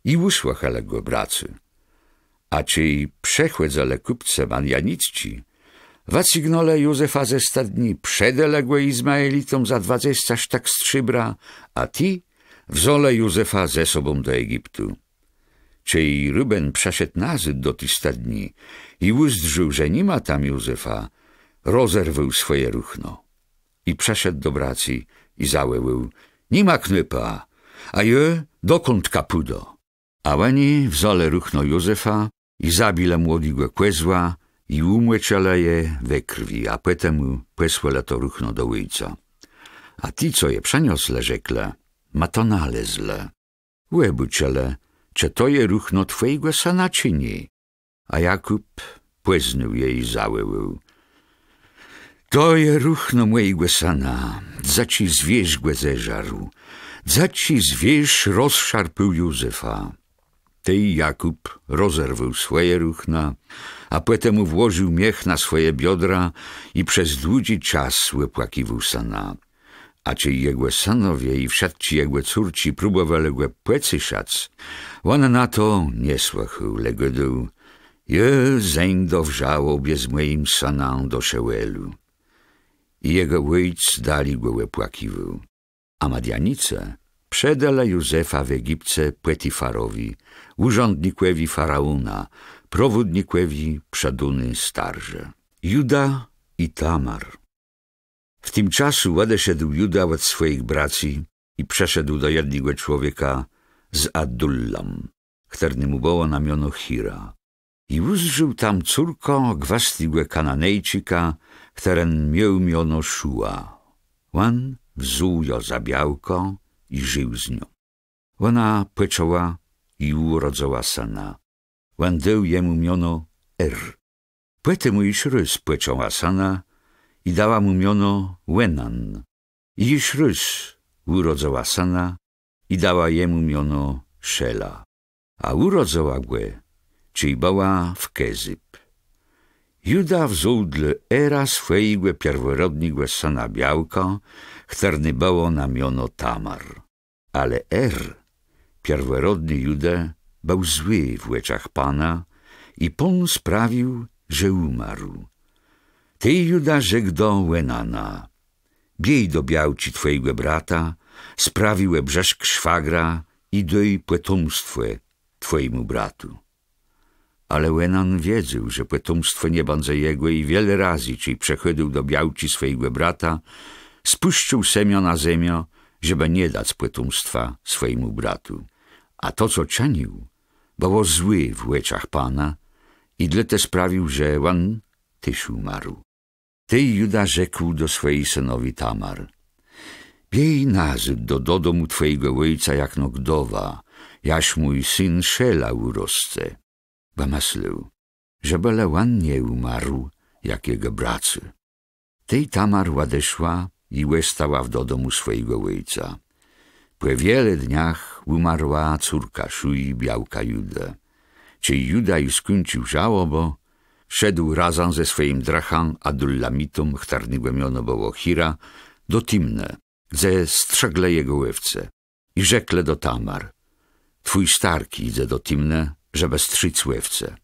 I usłuchali go bracy. A czy przechłedzale kupce manjanicci, wacignole Józefa ze stadni przedeległe Izmaelitom za 20 sztak strzybra, a ti wzole Józefa ze sobą do Egiptu. Czy Ruben przeszedł nazyd do tych stadni i uzdrzył, że nie ma tam Józefa, rozerwał swoje ruchno. I przeszedł do braci i zawełał: nie ma knypa, a je dokąd kapudo. A oni wzole ruchno Józefa i zabile młodiego kłezła i umłeczele je we krwi, a potem posłele to ruchno do ojca. A ti, co je przeniosle, rzekle: ma to nalezle. Łebuczele, czy to je ruchno twojego syna, czy nie? A Jakub płeznął je i zawełał: to je ruchno mojego syna, za ci zwierz go zeżarł, za ci zwierz rozszarpył Józefa. Tej Jakub rozerwał swoje ruchna, a potem włożył miech na swoje biodra i przez długi czas wypłakiwał syna. A czy jego synowie i wszyscy jego córci próbowali go płecyszać, on na to nie słuchał, legodą: je zeń dowrzało bez moim synem do Szewelu. I jego ojc dali go wypłakiwał. A Madianice przedala Józefa w Egipcie Potifarowi, urzędnikowi faraona, prowodnikowi przeduny starze. Juda i Tamar. W tym czasu odeszedł Juda od swoich braci i przeszedł do jednego człowieka z Adullam, któremu było na miono Hira. I uzdrzył tam córko gwastliwe Kananejczyka, któren miał miono Szua. On wzuł ją za białko i żył z nią. Ona poczęła i urodziła syna. On dał jemu miono Potem iż rys poczęła syna i dała mu miono Wenan. I iż rys urodziła syna i dała jemu miono Szela. A urodziła go, czyli była w Kezyb. Juda wziął dla Era swojego pierworodnego syna białka, który było na miono Tamar. Ale pierworodny Juda, był zły w oczach Pana i Pan sprawił, że umarł. Ty, Juda, rzekł do Wenana: biej do białci twojego brata, sprawił brzeszk szwagra i doj potomstwo twojemu bratu. Ale Wenan wiedział, że potomstwo nie będzie jego i wiele razy, czyli przechodził do białci swojego brata, spuszczył semio na ziemię, żeby nie dać potomstwa swojemu bratu. A to, co czynił, było zły w oczach Pana i dla te sprawił, że on też umarł. Ty, Juda, rzekł do swojej synowi Tamar: biej nazyd do domu twojego ojca jak nogdowa, jaś mój syn Szela urosce. Bo myślał, że byle on nie umarł, jak jego bracy. Ty, Tamar, odeszła i łestała do domu swojego ojca. Po wiele dniach umarła córka Szui białka Juda. Czy Juda już skończył żałobo, szedł razem ze swoim drachem Adullamitom, którego miono było Hira, do Timne, gdzie strzegle jego łewce. I rzekle do Tamar: twój starki idzie do Timne, żeby strzyc łewce.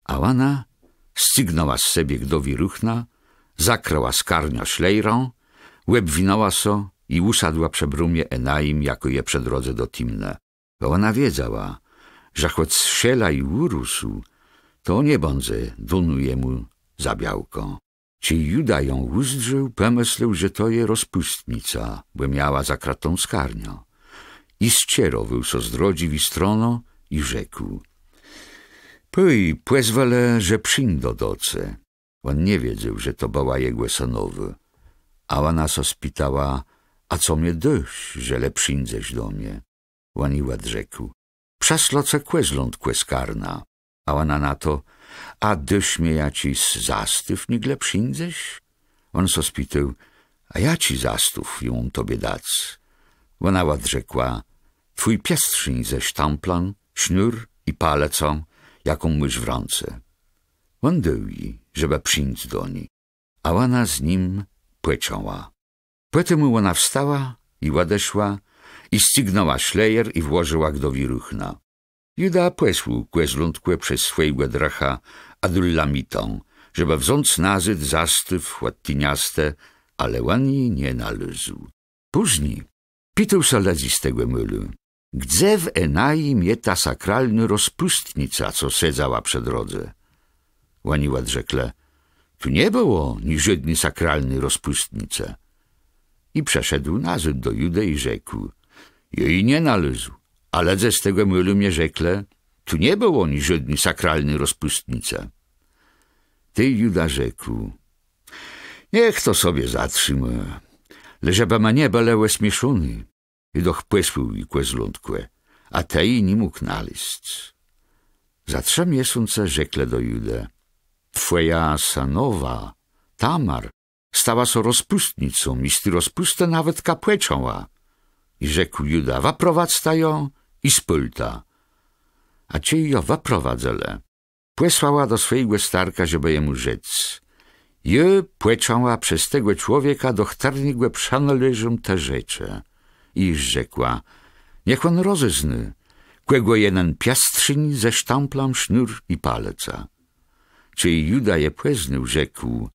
A ona stygnęła z siebie gdowi ruchna, zakrała skarnia szlejrą, łeb winęła so i usadła przy brumie Enaim, jako je przy drodze do Timne. Bo ona wiedziała, że choć strzela i urósł, to nie będzie dunu jemu za białko. Czy Juda ją uzdrzył, pomyślał, że to je rozpustnica, bo miała za kratą skarnią. I zcierował so z drodzi w strono i rzekł: Poj, pozwolę, że przyjdę doce. On nie wiedział, że to była jego synowy. A ona so spytała: a co mnie dość, że le przyjdziesz do mnie? On i odrzekł: przesloce kłezląd kłeskarna. A ona na to: a dośmieja ci z zastyw nigle przyńdześ? On so spytał, a ja ci zastów ją tobie dać. Ona odrzekła, twój piastrzyń ze sztamplan, sznur i palecą, jaką mysz w rące. On dał jej, żeby przyńc do niej, a ona z nim płeciała. Potem ona wstała i odeszła i ścignęła szlejer i włożyła go do wiruchna. Juda płesł kłezlątkłe przez swojego dracha adulamitą, żeby wząc nazyt zastyw łattyniaste, ale łani nie nalazł. Później pytał się ledzi z tego mylu, gdzie w Enai mnie ta sakralny rozpustnica, co sedzała przy drodze? Łani odrzekle, tu nie było ni żadnej sakralnej rozpustnice. I przeszedł nazyt do Judy i rzekł, jej nie nalazł, ale ze z tego mylu mnie rzekle, tu nie było ni żadnej sakralnej rozpustnice. Ty, Juda, rzekł, niech to sobie zatrzyma, żeby ma nie balełe śmieszony. I doch płesł i kłezlątkłe, a tej nie mógł naleźć. Za 3 miesiące rzekle do Judy, twoja sanowa, Tamar, stała so rozpustnicą i z ty rozpustę nawet kapłeczała. I rzekł Juda, waprowadź ją i spylta. A cię ją waprowadzele. Płesłała do swojego starka, żeby jemu rzec. Je płeczała przez tego człowieka, do którego przynależą te rzeczy. I rzekła, niech on rozezny, kłego jeden piastrzyń ze sztamplam, sznur i paleca. Czy Juda je płeznył, rzekł,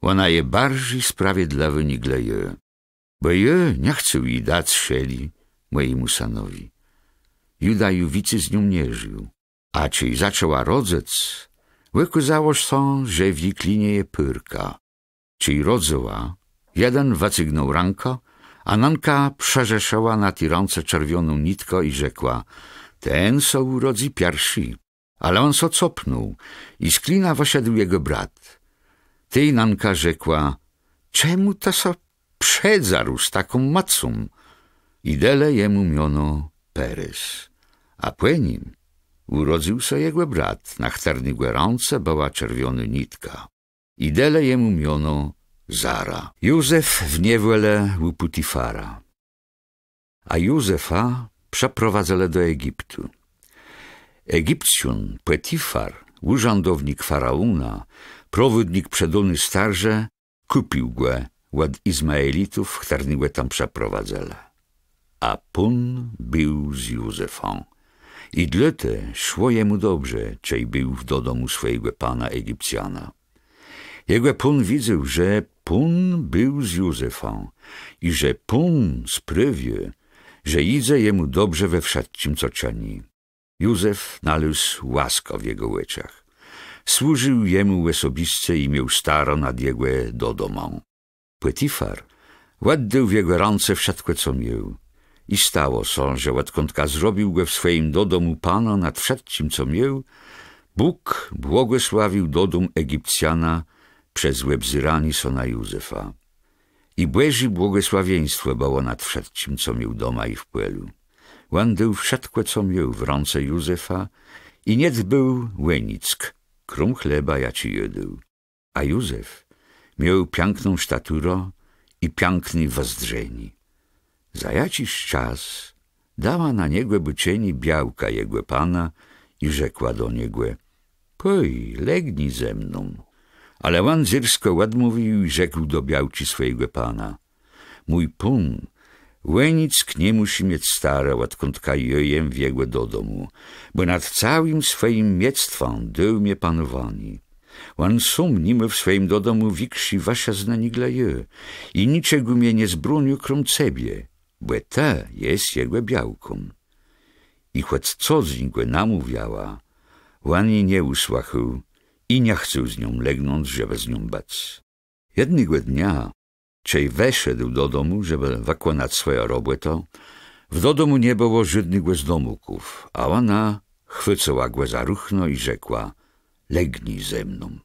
ona je bardziej sprawiedliwy nigle je, bo je nie chcę jej dać szeli mojemu synowi. Juda ju wicy z nią nie żył, a czy zaczęła rodzec, wykazało się, że w jej klinie je pyrka. Czy rodzała, jeden wacygnął ranko, a nanka przerzeszała na tej rące czerwoną nitko i rzekła, ten so urodzi pierwszy, ale on so copnął i z klina wyszedł jego brat. Tej nanka rzekła, czemu to so przedzarł z taką macą? I dele jemu miono Perez, a po nim urodził się jego brat, na którego rące była czerwona nitka. I dele jemu miono Zara. Józef w niewolę u Putifara. A Józefa przeprowadzele do Egiptu. Egipcjun Putifar, urzędownik faraona, prowodnik przedony starze, kupił go od Izmaelitów, którego tam przeprowadzele. A pun był z Józefą. I dlatego szło jemu dobrze, czej był do domu swojego pana Egipcjana. Jego pun widział, że pun był z Józefą i że pun sprawił, że idzie jemu dobrze we wszystkim, co czyni. Józef nalósł łaska w jego oczach. Służył jemu osobiście i miał staro nad jego dodomą. Putifar oddał w jego ręce wszystko, co miał. I stało się, że odkądka zrobił go w swoim dodomu pana nad wszystkim, co miał, Bóg błogosławił dodom Egipcjana przez webzyrani so na Józefa. I Boże błogosławieństwo było nad wszystkim, co miał doma i w płelu. On dał wszystko, co miał w ręce Józefa i nie był łenick, krum chleba jaci jadł. A Józef miał piękną staturę i piękny wozdrzeni. Za jakiś czas dała na niego bucieni białka jego pana i rzekła do niego, poj, legnij ze mną. Ale on zyrsko odmówił i rzekł do białci swojego pana, mój pun, łenick nie musi mieć stare, odkądka jojem w jego do domu, bo nad całym swoim miectwem dał mnie panowani. On sam nim w swoim do domu wikrzy wasza znanigle je i niczego mnie nie zbronił krom ciebie, bo ta jest jego białką. I choć co z niego namówiała, on jej nie usłachał i nie chciał z nią legnąć, żeby z nią bać. Jednego dnia, czej weszedł do domu, żeby wykonać swoją robotę, w do domu nie było żadnego z domków, a ona chwycała go za ruchno i rzekła, legnij ze mną.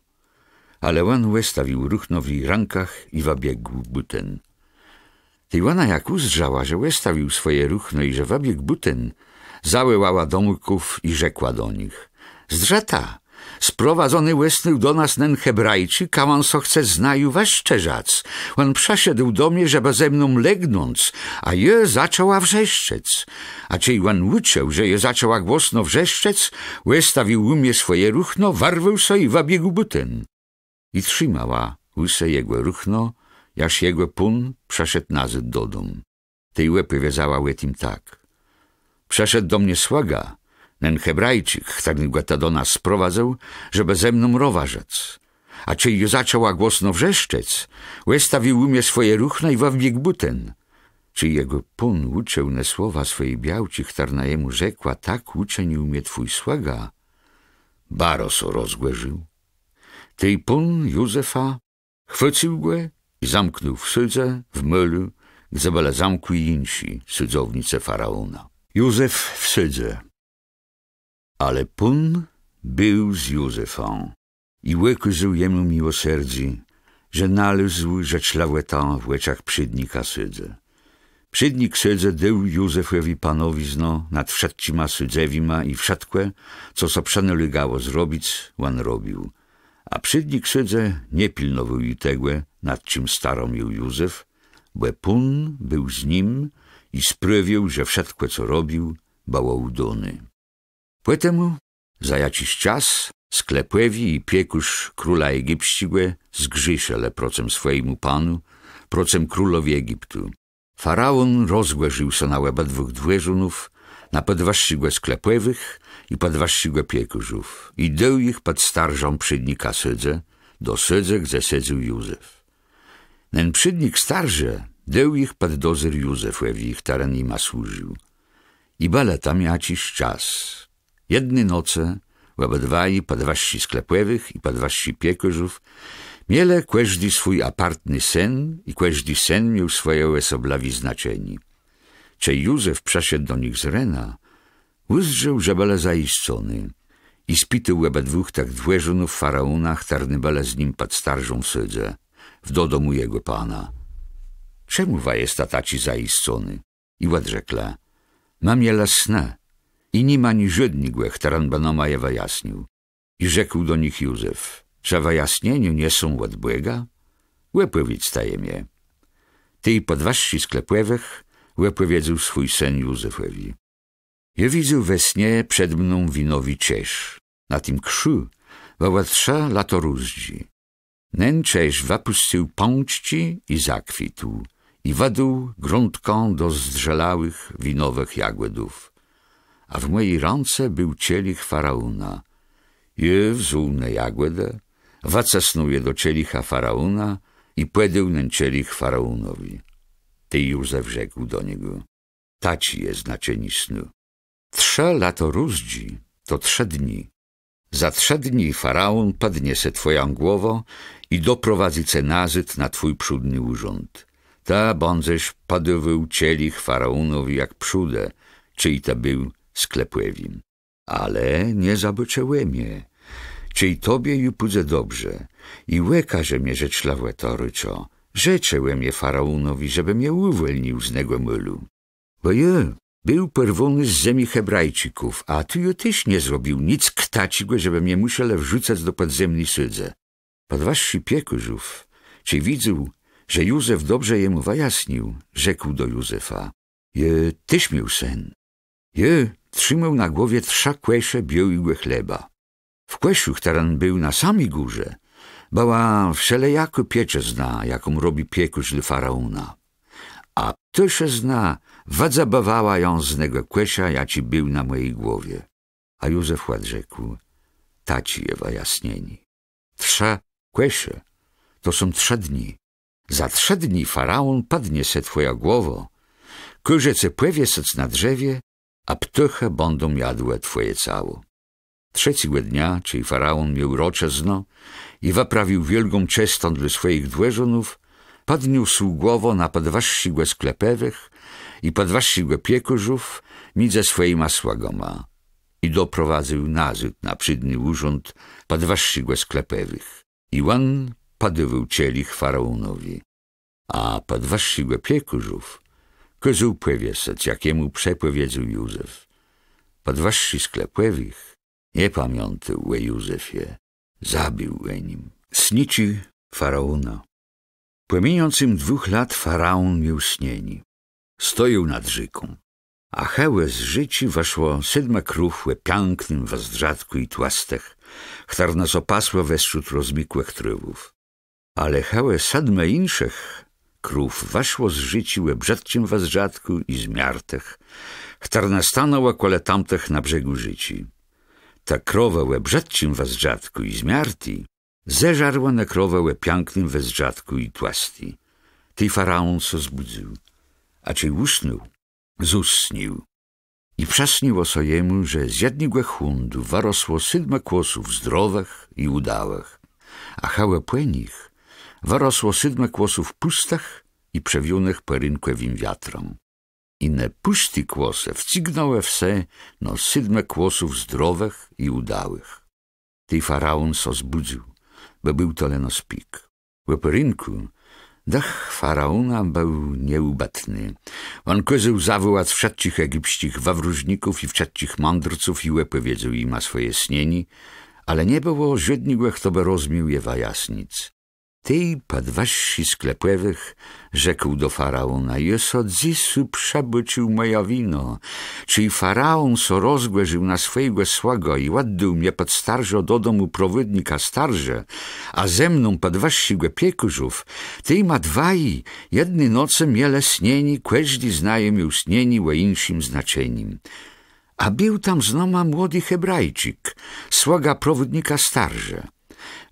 Ale on wystawił ruchno w jej rękach i wabiegł buten. Tej ona jak uzrzała, że wystawił swoje ruchno i że wabiegł buten, załyłała domków i rzekła do nich, zdrzeta, sprowadzony łesny do nas nen Hebrajczyk, a on so chce znaju was szczerzac. On przeszedł do mnie, żeby ze mną legnąc, a je zaczęła wrzeszczec. A cej on uczył, że je zaczęła głosno wrzeszczec, łestawił umie swoje ruchno, warwał so i wabiegł buten. I trzymała use jego ruchno, jaż jego pun przeszedł nazad do dom. Tej łepy wiązała łetim tak. Przeszedł do mnie słaga, nen Hebrajczyk, który go do nas sprowadzał, żeby ze mną rowarzec. A czy zaczęła głosno wrzeszczec, łestawił umie swoje ruchno i wawbiegł buten. Czy jego pun uczył ne słowa swojej białci, która jemu rzekła, tak uczenił mnie twój słaga. Baroso rozgłężył. Tej pun Józefa chwycił go i zamknął w sydze, w mylu, gdzie byle zamku i insi, sydzownice faraona. Józef w sydze. Ale pun był z Józefą i łykuzył jemu miłoserdzi, że nalazł rzecz laweta w łeczach przydnika sydze. Przydnik sydze dał Józefowi panowizno nad wszedcima sydzewima i wszedkłe, co so przenalegało zrobić, on robił. A przydnik sydze nie pilnował i tegłe, nad czym starał miał Józef, bo pun był z nim i sprawił, że wszystko, co robił, było udane. Potem, za jakiś czas, skleplewi i piekusz króla egipskiego zgrzeszeli procem swojemu panu, procem królowi Egiptu. Faraon rozgłężył się na łeba dwóch dwieżunów, na podwaścigłe skleplewych i podwaścigłe piekuszów i dał ich pod starżą przydnika sydze, do sydze, gdzie siedział Józef. Ten przydnik starże dał ich pod dozór Józefowi, który nima służył. I bale tam jakiś czas. Jedny noce, obydwaj podwaści skleplewych i podwaści piekurzów, miele każdy swój apartny sen i każdy sen miał swoje osoblawi znaczeni. Czy Józef przeszedł do nich z rena, uzrzył, że bele zaiscony i spytał obydwóch tak dwieżunów faraona, który bele z nim pod starżą w sydze, do domu jego pana. Czemu wa jest taci zaiscony? I odrzekla, mam jela sna i nie ma ni żadnego, który banoma je wyjaśnił. I rzekł do nich Józef, że wyjaśnieniu nie są od Boga? Łepowiedz staje mnie. Ty podwaści skleplewych łepowiedzą swój sen Józefowi. Ja widzę we śnie przed mną winowi Czesz. Na tym krzu była 3 latorózdzi. Nen Czesz wypuścił pączci i zakwitł i wadł grądką do zdrzelałych winowych jagódów. A w mojej ręce był cielich faraona. Je wzuł na jagódę, wacasnął je do cielicha faraona i płedył nen cielich faraonowi. Ty Józef rzekł do niego, taci jest znaczeni snu. 3 latorózdzi to 3 dni. Za 3 dni faraon podniesie twoją głowę i doprowadzi cię nazad na twój przódny urząd. Ta będziesz padował cielich faraonowi jak przódę, czyj to był sklepłewim. Ale nie zaboczyłem je, czyj tobie ju pójdzie dobrze i łekaże mnie rzecz lawetorocio. Rzeczyłem je faraonowi, żeby mnie uwolnił z nego mylu. Bo je był porwony z ziemi Hebrajczyków, a tu ju tyś nie zrobił nic ktacigłe, żeby mnie musiał wrzucać do podziemnej sydze. Podwaści piekurzów, czy widział, że Józef dobrze jemu wyjaśnił, rzekł do Józefa, je tyś miał sen. Je trzymał na głowie 3 kłesze białego chleba. W kłeszu, który był na samej górze, była wszelejako pieczezna, jaką robi piekusz dla faraona. A tyszezna wadzabawała ją z nego kłesia, jaki był na mojej głowie. A Józef odrzekł, taci je wyjaśnieni. 3 kłesie to są 3 dni. Za 3 dni faraon padnie se twoja głowo, kurzyce pływie sec na drzewie, a ptyche będą jadłe twoje cało. 3 dnia, czyli faraon miał roczezno i wyprawił wielką czestą dla swoich dwieżonów, podniósł głową na podwaścigłe sklepewych i podwaścigłe piekurzów między swoimi słagoma i doprowadził nazad na przydny urząd podwaścigłe sklepewych. I on padywał cielich faraonowi, a podwaścigłe piekurzów kazał pływiesać, jakiemu przepowiedział Józef. Podwaści sklepewych Nie pamiątał łe Józefie, zabił łe nim. Snici faraona. Płemieniącym 2 lat faraon miał śnieni. Stojął nad rzeką. A hełe z życi weszło 7 krów łe pięknym wazdrzadku i tłastech, chtar nas opasło weszczut rozmikłych trywów. Ale hełe 7 inszych krów weszło z życi łe brzadcim wazdrzadku i zmiartech, chtar nastanęła kole tamtech na brzegu życi. Ta krowa łe brzadcim wazdrzadku i zmiarti zeżarła na krowę łe pięknym wazdrzadku i tłasti. Ty faraon so zbudził, a czy usnął, zusnił. I przasniło so jemu, że z jednego chundu warosło 7 kłosów zdrowych i udałych, a hałe płenich warosło 7 kłosów pustych i przewiónych perynkłewim wiatrom. I ne puści kłose wcignąłe wse no 7 kłosów zdrowych i udałych. Ty faraon so zbudził, bo był to leno spik. W perynku dach faraona był nieubatny. On kozał zawołać wszystkich egipskich wawróżników i wszystkich mądrców i opowiedział im o swoje śnieni, ale nie było żadnego, kto by rozumiał je wyjaśnić. Ty, padwaści sklepłewych, rzekł do faraona, jest od dzisu przebyczył moja wino. Czyli faraon so rozgłężył na swojego słago i ładdał mnie pod starże do domu prowodnika starże, a ze mną padwaści piekurzów, ty ma 2 jedny noce miele śnieni, każdy znaje miał śnieni o inszym znaczeniem. A był tam znoma młody Hebrajczyk, słaga prowodnika starże.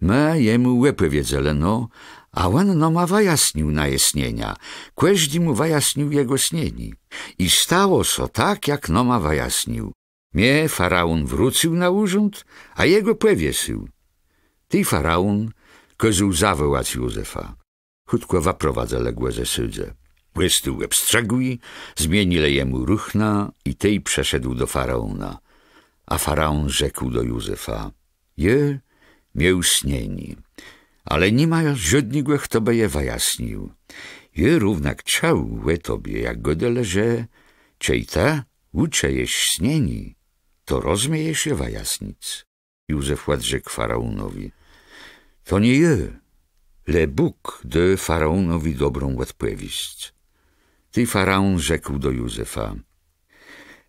My jemu opowiedzieleno, a on no ma wyjaśnił na je śnienia, każdy mu wyjaśnił jego śnieni. I stało so tak, jak no ma wyjaśnił. Mnie faraon wrócił na urząd, a jego powiesił. Ty faraon kozł zawołać Józefa. Chutko waprowadza ległe ze sydze. Łysty łeb strzegł, zmienile jemu ruchna i tej przeszedł do faraona. A faraon rzekł do Józefa, miał śnieni, ale nie ma żadnego, kto by je wyjaśnił. Je równak chciał tobie, jak go deleże, czej ta ucze jeś śnieni, to rozmiejesz je wyjaśnić. Józef odrzekł faraonowi, to nie je, le Bóg da faraonowi dobrą odpowiedź. Ty faraon rzekł do Józefa,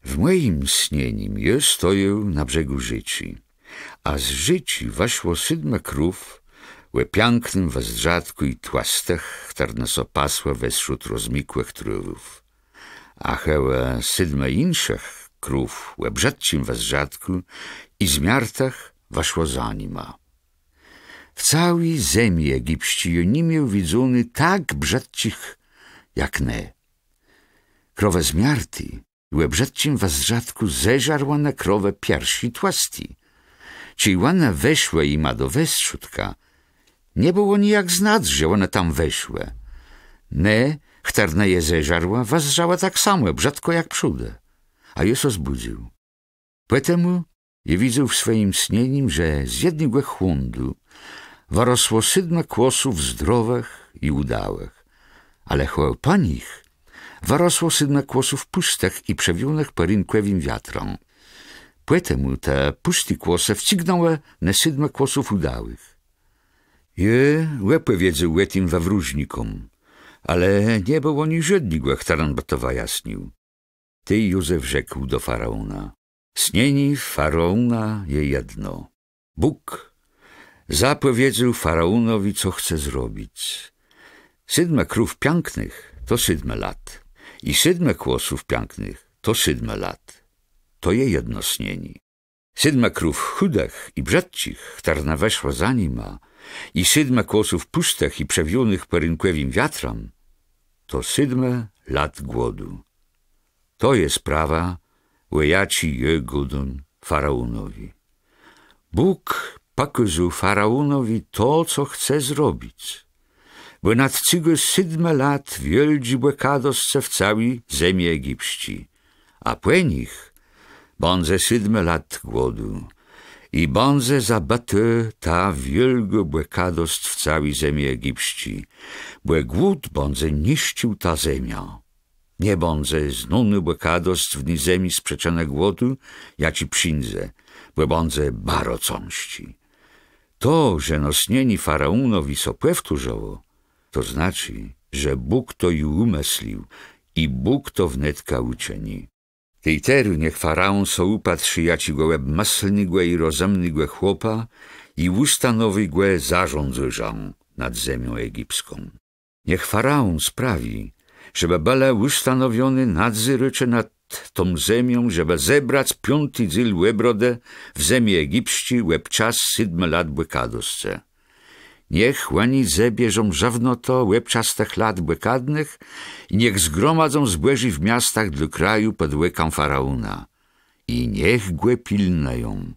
w moim śnienim je stoję na brzegu życi, a z życi weszło 7 krów, łe pięknym wazdrzadku i tłastech, chtar nas opasła weszczut rozmikłych trywów. A hełe 7 inszych krów, łe brzadcim wazdrzadku i zmiartach weszło za nima. W całej ziemi egipskiej nie miał widzony tak brzadcich jak ne. Krowę zmiarty, łe brzadcim wazdrzadku zeżarła na krowę piersi tłasti. Czyli ona weszła i ma do weszczutka, nie było nijak znać, że one tam weszły. Ne, chtar na je zeżarła, wazdrzała tak samo, brzadko jak przódę, a je so zbudził. Poetemu je widział w swoim śnieniu, że z jednego chundu warosło 7 kłosów zdrowych i udałych, ale po nich warosło 7 kłosów pustych i przewiónych perynkłewim wiatrom. Poetemu te puszty kłose wcignęły na 7 kłosów udałych. Je opowiedział tym wawróżnikom, ale nie było ni żadnego, ktaran by to wyjaśnił. Ty, Józef, rzekł do faraona, śnieni faraona je jedno. Bóg zapowiedział faraonowi, co chce zrobić. 7 krów pięknych to 7 lat i 7 kłosów pięknych to 7 lat. To je jedno śnieni. 7 krów chudych i brzadcich, chtarna weszła za nima, i 7 kłosów pustych i przewiónych perynkłewim wiatrom, to 7 lat głodu. To jest sprawa, łajaci je godon faraonowi. Bóg pokazał faraonowi to, co chce zrobić, bo nad tego 7 lat wielgi błekadosce w całej ziemi egipskiej, a po nich będzie 7 lat głodu i będzie zabate ta wielga błekadost w całej ziemi egipskiej, bo głód będzie niszczył ta ziemia. Nie będzie znany błekadost w niej ziemi sprzeczone głodu, ja ci przyjdę, łebądze baro cąści. To, że nosnieni Faraunowi so płewturzowo, to znaczy, że Bóg to i umyslił i Bóg to wnetka uczyni. Tej teru niech Faraon so upatrzy jaci go łeb maslnygłe i rozemnygłe chłopa i ustanowi go zarządzużą nad ziemią egipską. Niech Faraon sprawi, żeby byle ustanowiony nadzyrycze nad tą ziemią, żeby zebrać 5. dzień łebrodę w ziemi egipści łeb czas 7 lat błekadosce. Niech łani zebierzą żawnoto łeb czas tych lat błekadnych i niech zgromadzą zbłeży w miastach dla kraju pod łeką Faraona. I niech głę pilnają.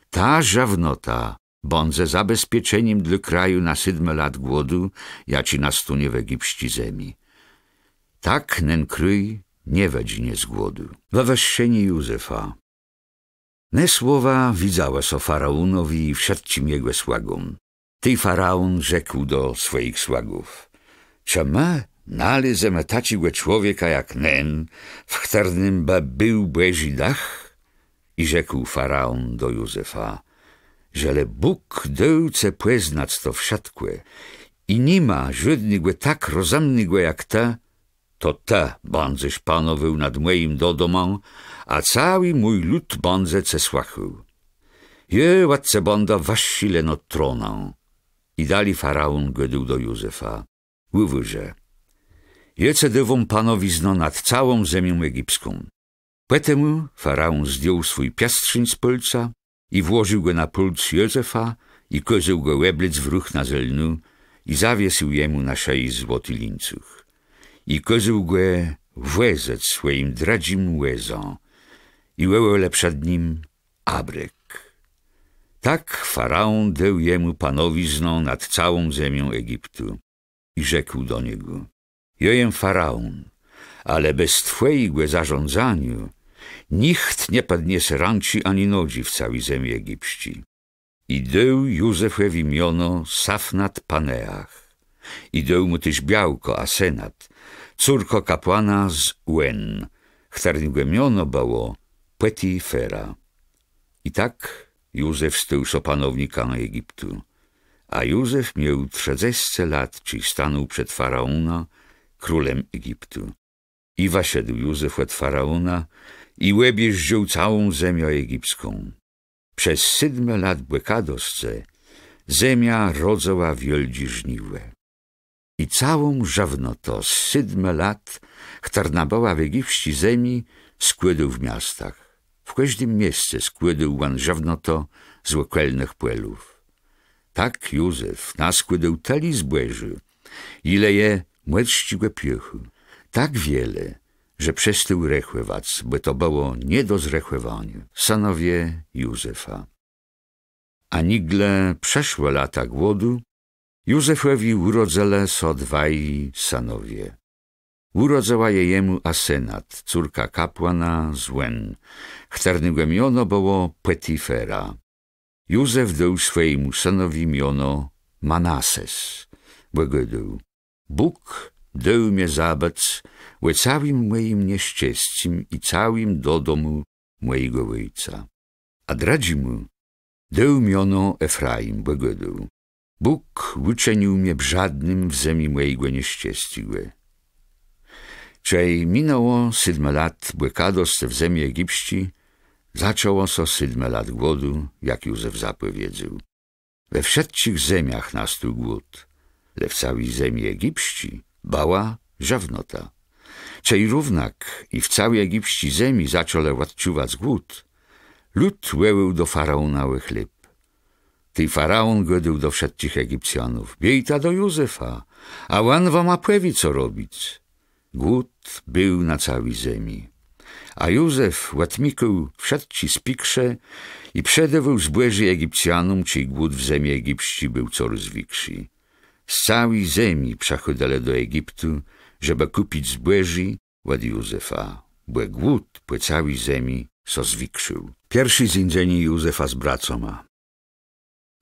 Ta żawnota bądze zabezpieczeniem dla kraju na 7 lat głodu, jaci nastunie w egipści ziemi. Tak nen kryj nie wedzinie z głodu. We weszczeni Józefa. Ne słowa widziała so Faraonowi i wszedcim jego słagom. Ty Faraon rzekł do swoich słagów: czy ma nale zemetaciłe człowieka jak nen, w którym był błeży dach? I rzekł Faraon do Józefa: żele Bóg dołce poznać to wszadkłe i nie ma żadnego tak rozumnego jak ta, to ta będziesz panował nad moim dodomą, a cały mój lud będzie cesłachu. Je łatce będę wasile nad troną. I dali Faraon godził do Józefa: uwórze, jece dewom panowizno nad całą ziemią egipską. Potem Faraon zdjął swój piastrzyń z polca i włożył go na pulc Józefa i kozał go łeblic w ruch na zelnu i zawiesił jemu na szyi złoty lincuch. I kozał go włazec swoim dradzim łezą i łełele przed nim abrek. Tak Faraon dał jemu panowizną nad całą ziemią Egiptu i rzekł do niego: jojem Faraon, ale bez twojego zarządzaniu nikt nie podniesie ręki ani nogi w całej ziemi egipści. I dał Józefowi imiono Safnat Paneach. I dał mu też białko Asenat, córko kapłana z Uen, którego imiono było Potifera. I tak Józef stał so panownika Egiptu. A Józef miał 30 lat, czyli stanął przed Faraona, królem Egiptu. I wasiedł Józef od Faraona i łebieździł całą ziemię egipską. Przez 7 lat błekadosce ziemia rodzała wieldzie żniwłe. I całą żawnoto z 7 lat, która była w egipści ziemi, składał w miastach. W każdym miejscu składał on żawnoto z łokelnych płelów. Tak Józef naskładał tali zbłeży, ile je młodścigłe piechu, tak wiele, że przestał rechływać, bo to było nie do zrechływania. Synowie Józefa. A nigle przeszłe lata głodu, Józefowi urodzele so 2 synowie. Urodzała je jemu Asenat, córka kapłana z Uen, którego imiono było Potifera. Józef dał swojemu synowi imiono Manases, bo godał: Bóg dał mnie zabec we całym moim nieszczęściem i całym do domu mojego ojca. A dradzi mu dał imiono Efraim, bo godał: Bóg uczynił mnie brzadnym w ziemi mojego nieszczęścia. Czej minęło 7 lat błekadosce w ziemi egipści, zaczęło so 7 lat głodu, jak Józef zapowiedział. We wszystkich ziemiach nastał głód, le w całej ziemi egipści bała żawnota. Czej równak i w całej egipści ziemi zaczął odczuwać głód, lud łeł do Faraonały chleb. Ty Faraon godał do wszystkich Egipcjanów: biejta do Józefa, a on wam opowie, co robić. Głód był na całej ziemi. A Józef łatmikał wszedci spikrze i przedewał zbłeży Egipcjanom, czyj głód w ziemi egipści był coraz większy. Z całej ziemi przechodzili do Egiptu, żeby kupić zbłeży od Józefa, bo głód po całej ziemi so zwiększył. Pierwszy dzień Józefa z bracoma.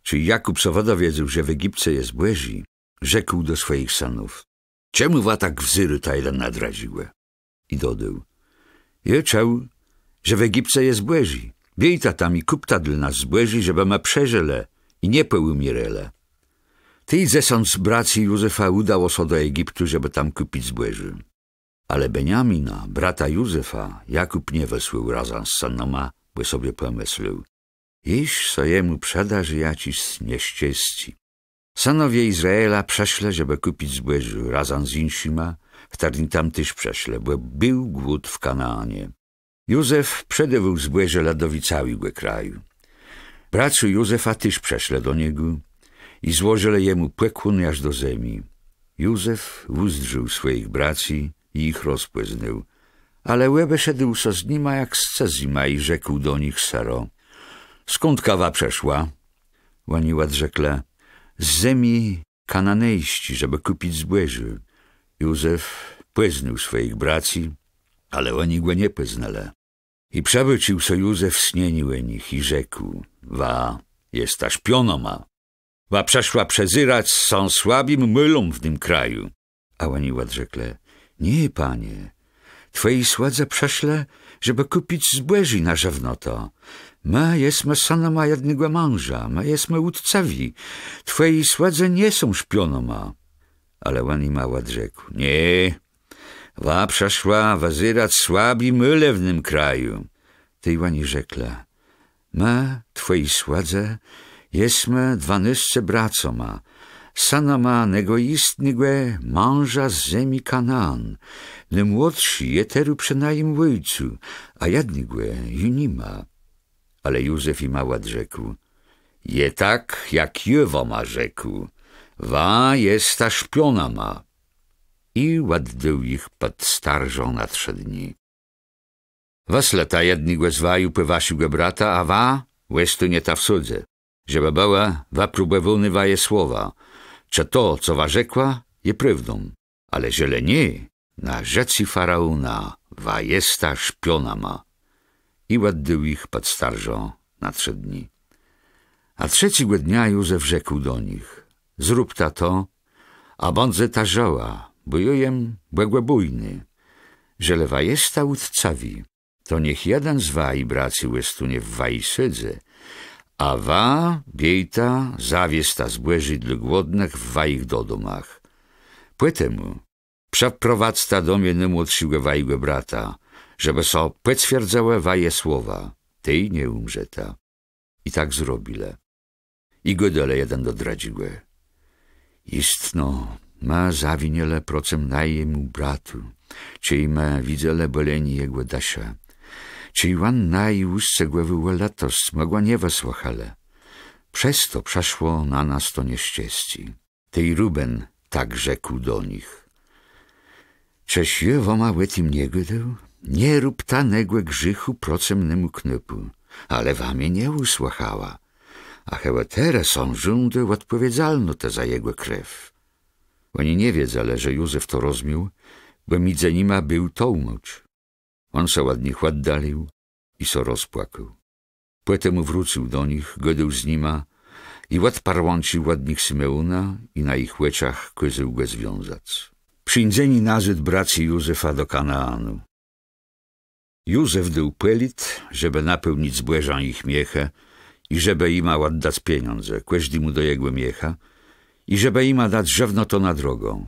Czy Jakub so dowiedział, że w Egipcie jest zbłeży, rzekł do swoich synów: czemu wa tak wzyry tajle nadraziłe? I dodał: je czuł, że w Egipcie jest zbłeży, Wiejta tam i kupta dla nas zbłeży, żeby ma przeżele i nie poumierele. Ty zesąd braci Józefa udało się do Egiptu, żeby tam kupić zbłeży. Ale Beniamina, brata Józefa, Jakub nie wysłał razem z synoma, bo sobie pomyślał: iż so jemu przeda, że ja ci nieścieści. Synowie Izraela przeszle, żeby kupić zbłeży razem z innymi, wtedy tam też przeszle, bo był głód w Kanaanie. Józef przedewał zbłeże ladowi całego kraju. Braci Józefa też przeszle do niego i złożyli jemu płekłon aż do ziemi. Józef uzdrzył swoich braci i ich rozpłyznął, ale łebe szedł so z nima jak z Cezima i rzekł do nich sero: skąd kawa przeszła? Oni odrzekle: z ziemi kananejści, żeby kupić zbłeży. Józef płyznął swoich braci, ale oni go nie poznali. I przewrócił so Józef snieniu nich i rzekł: wa jest ta szpionoma. Wa przeszła przezyrać, są słabim mylom w tym kraju. A oni odrzekle: nie, panie, twojej sładze przeszle, żeby kupić zbłeży na żewnoto. My jesteśmy synoma jednego męża, my jesteśmy łudcawi. Twojej sładze nie są szpionoma. Ale oni ma odrzekł: nie, wa przeszła wazyrać słabi myle w tym kraju. Tej oni rzekle: my, twojej sładze, jesteśmy 12 bracoma, synoma negoistnego męża z ziemi Kanaan. Najmłodszy je teru przynajmniej ojcu, a jednego ju nie ma. Ale Józef im odrzekł: je tak, jak Jewoma rzekł, wa jest ta szpiona ma. I oddał ich pod starżą na 3 dni. Was lata jednego z waju pewasiłego brata, a wa łestu nie ta w sudze, żeby była wa próbowany waje słowa, czy to, co wa rzekła, je prawdą, ale źle nie, na rzeci faraona wa jest ta szpiona ma. I oddał ich pod starżą na 3 dni. A 3 dnia Józef rzekł do nich: zrób ta to, a bądź ta żoła, bo jojem błębójny, że lewa jest ta łudcawi, to niech jeden z waj braci łestunie w waj sydze, a wa, biejta, zawiesta zbłeży dla głodnych w wajich do domach. Płetemu przeprowadzta do mnie najmłodszego wajego brata, żeby so potwierdzała waje słowa, tej nie umrzeta. I tak zrobile. I go dole jeden dodradziłe: istno, ma zawiniele procem na jemu bratu, czyli ma widzele boleni jego dasia, czyli wan naj łusce głowy latos mogła nie wysłuchale. Przez to przeszło na nas to nieszczęście. Tej Ruben tak rzekł do nich: cześ Jewoma łetim nie godał? Nie rób tanego grzychu procemnemu knypu, ale wamie nie usłuchała, a chyba teraz są żądy odpowiedzialno te za jego krew. Oni nie wiedzą, że Józef to rozumiał, bo między nima był tłumacz. On se od nich oddalił i so rozpłakał. Potem wrócił do nich, godał z nima i odparłącił od nich Symeona i na ich łeczach kazał go związać. Przyjędzeni nazyd braci Józefa do Kanaanu. Józef dał pelit, żeby napełnić zbłeżą ich miechę i żeby ima oddać pieniądze, kłeźli mu do jego miecha i żeby ima dać żewno to na drogą.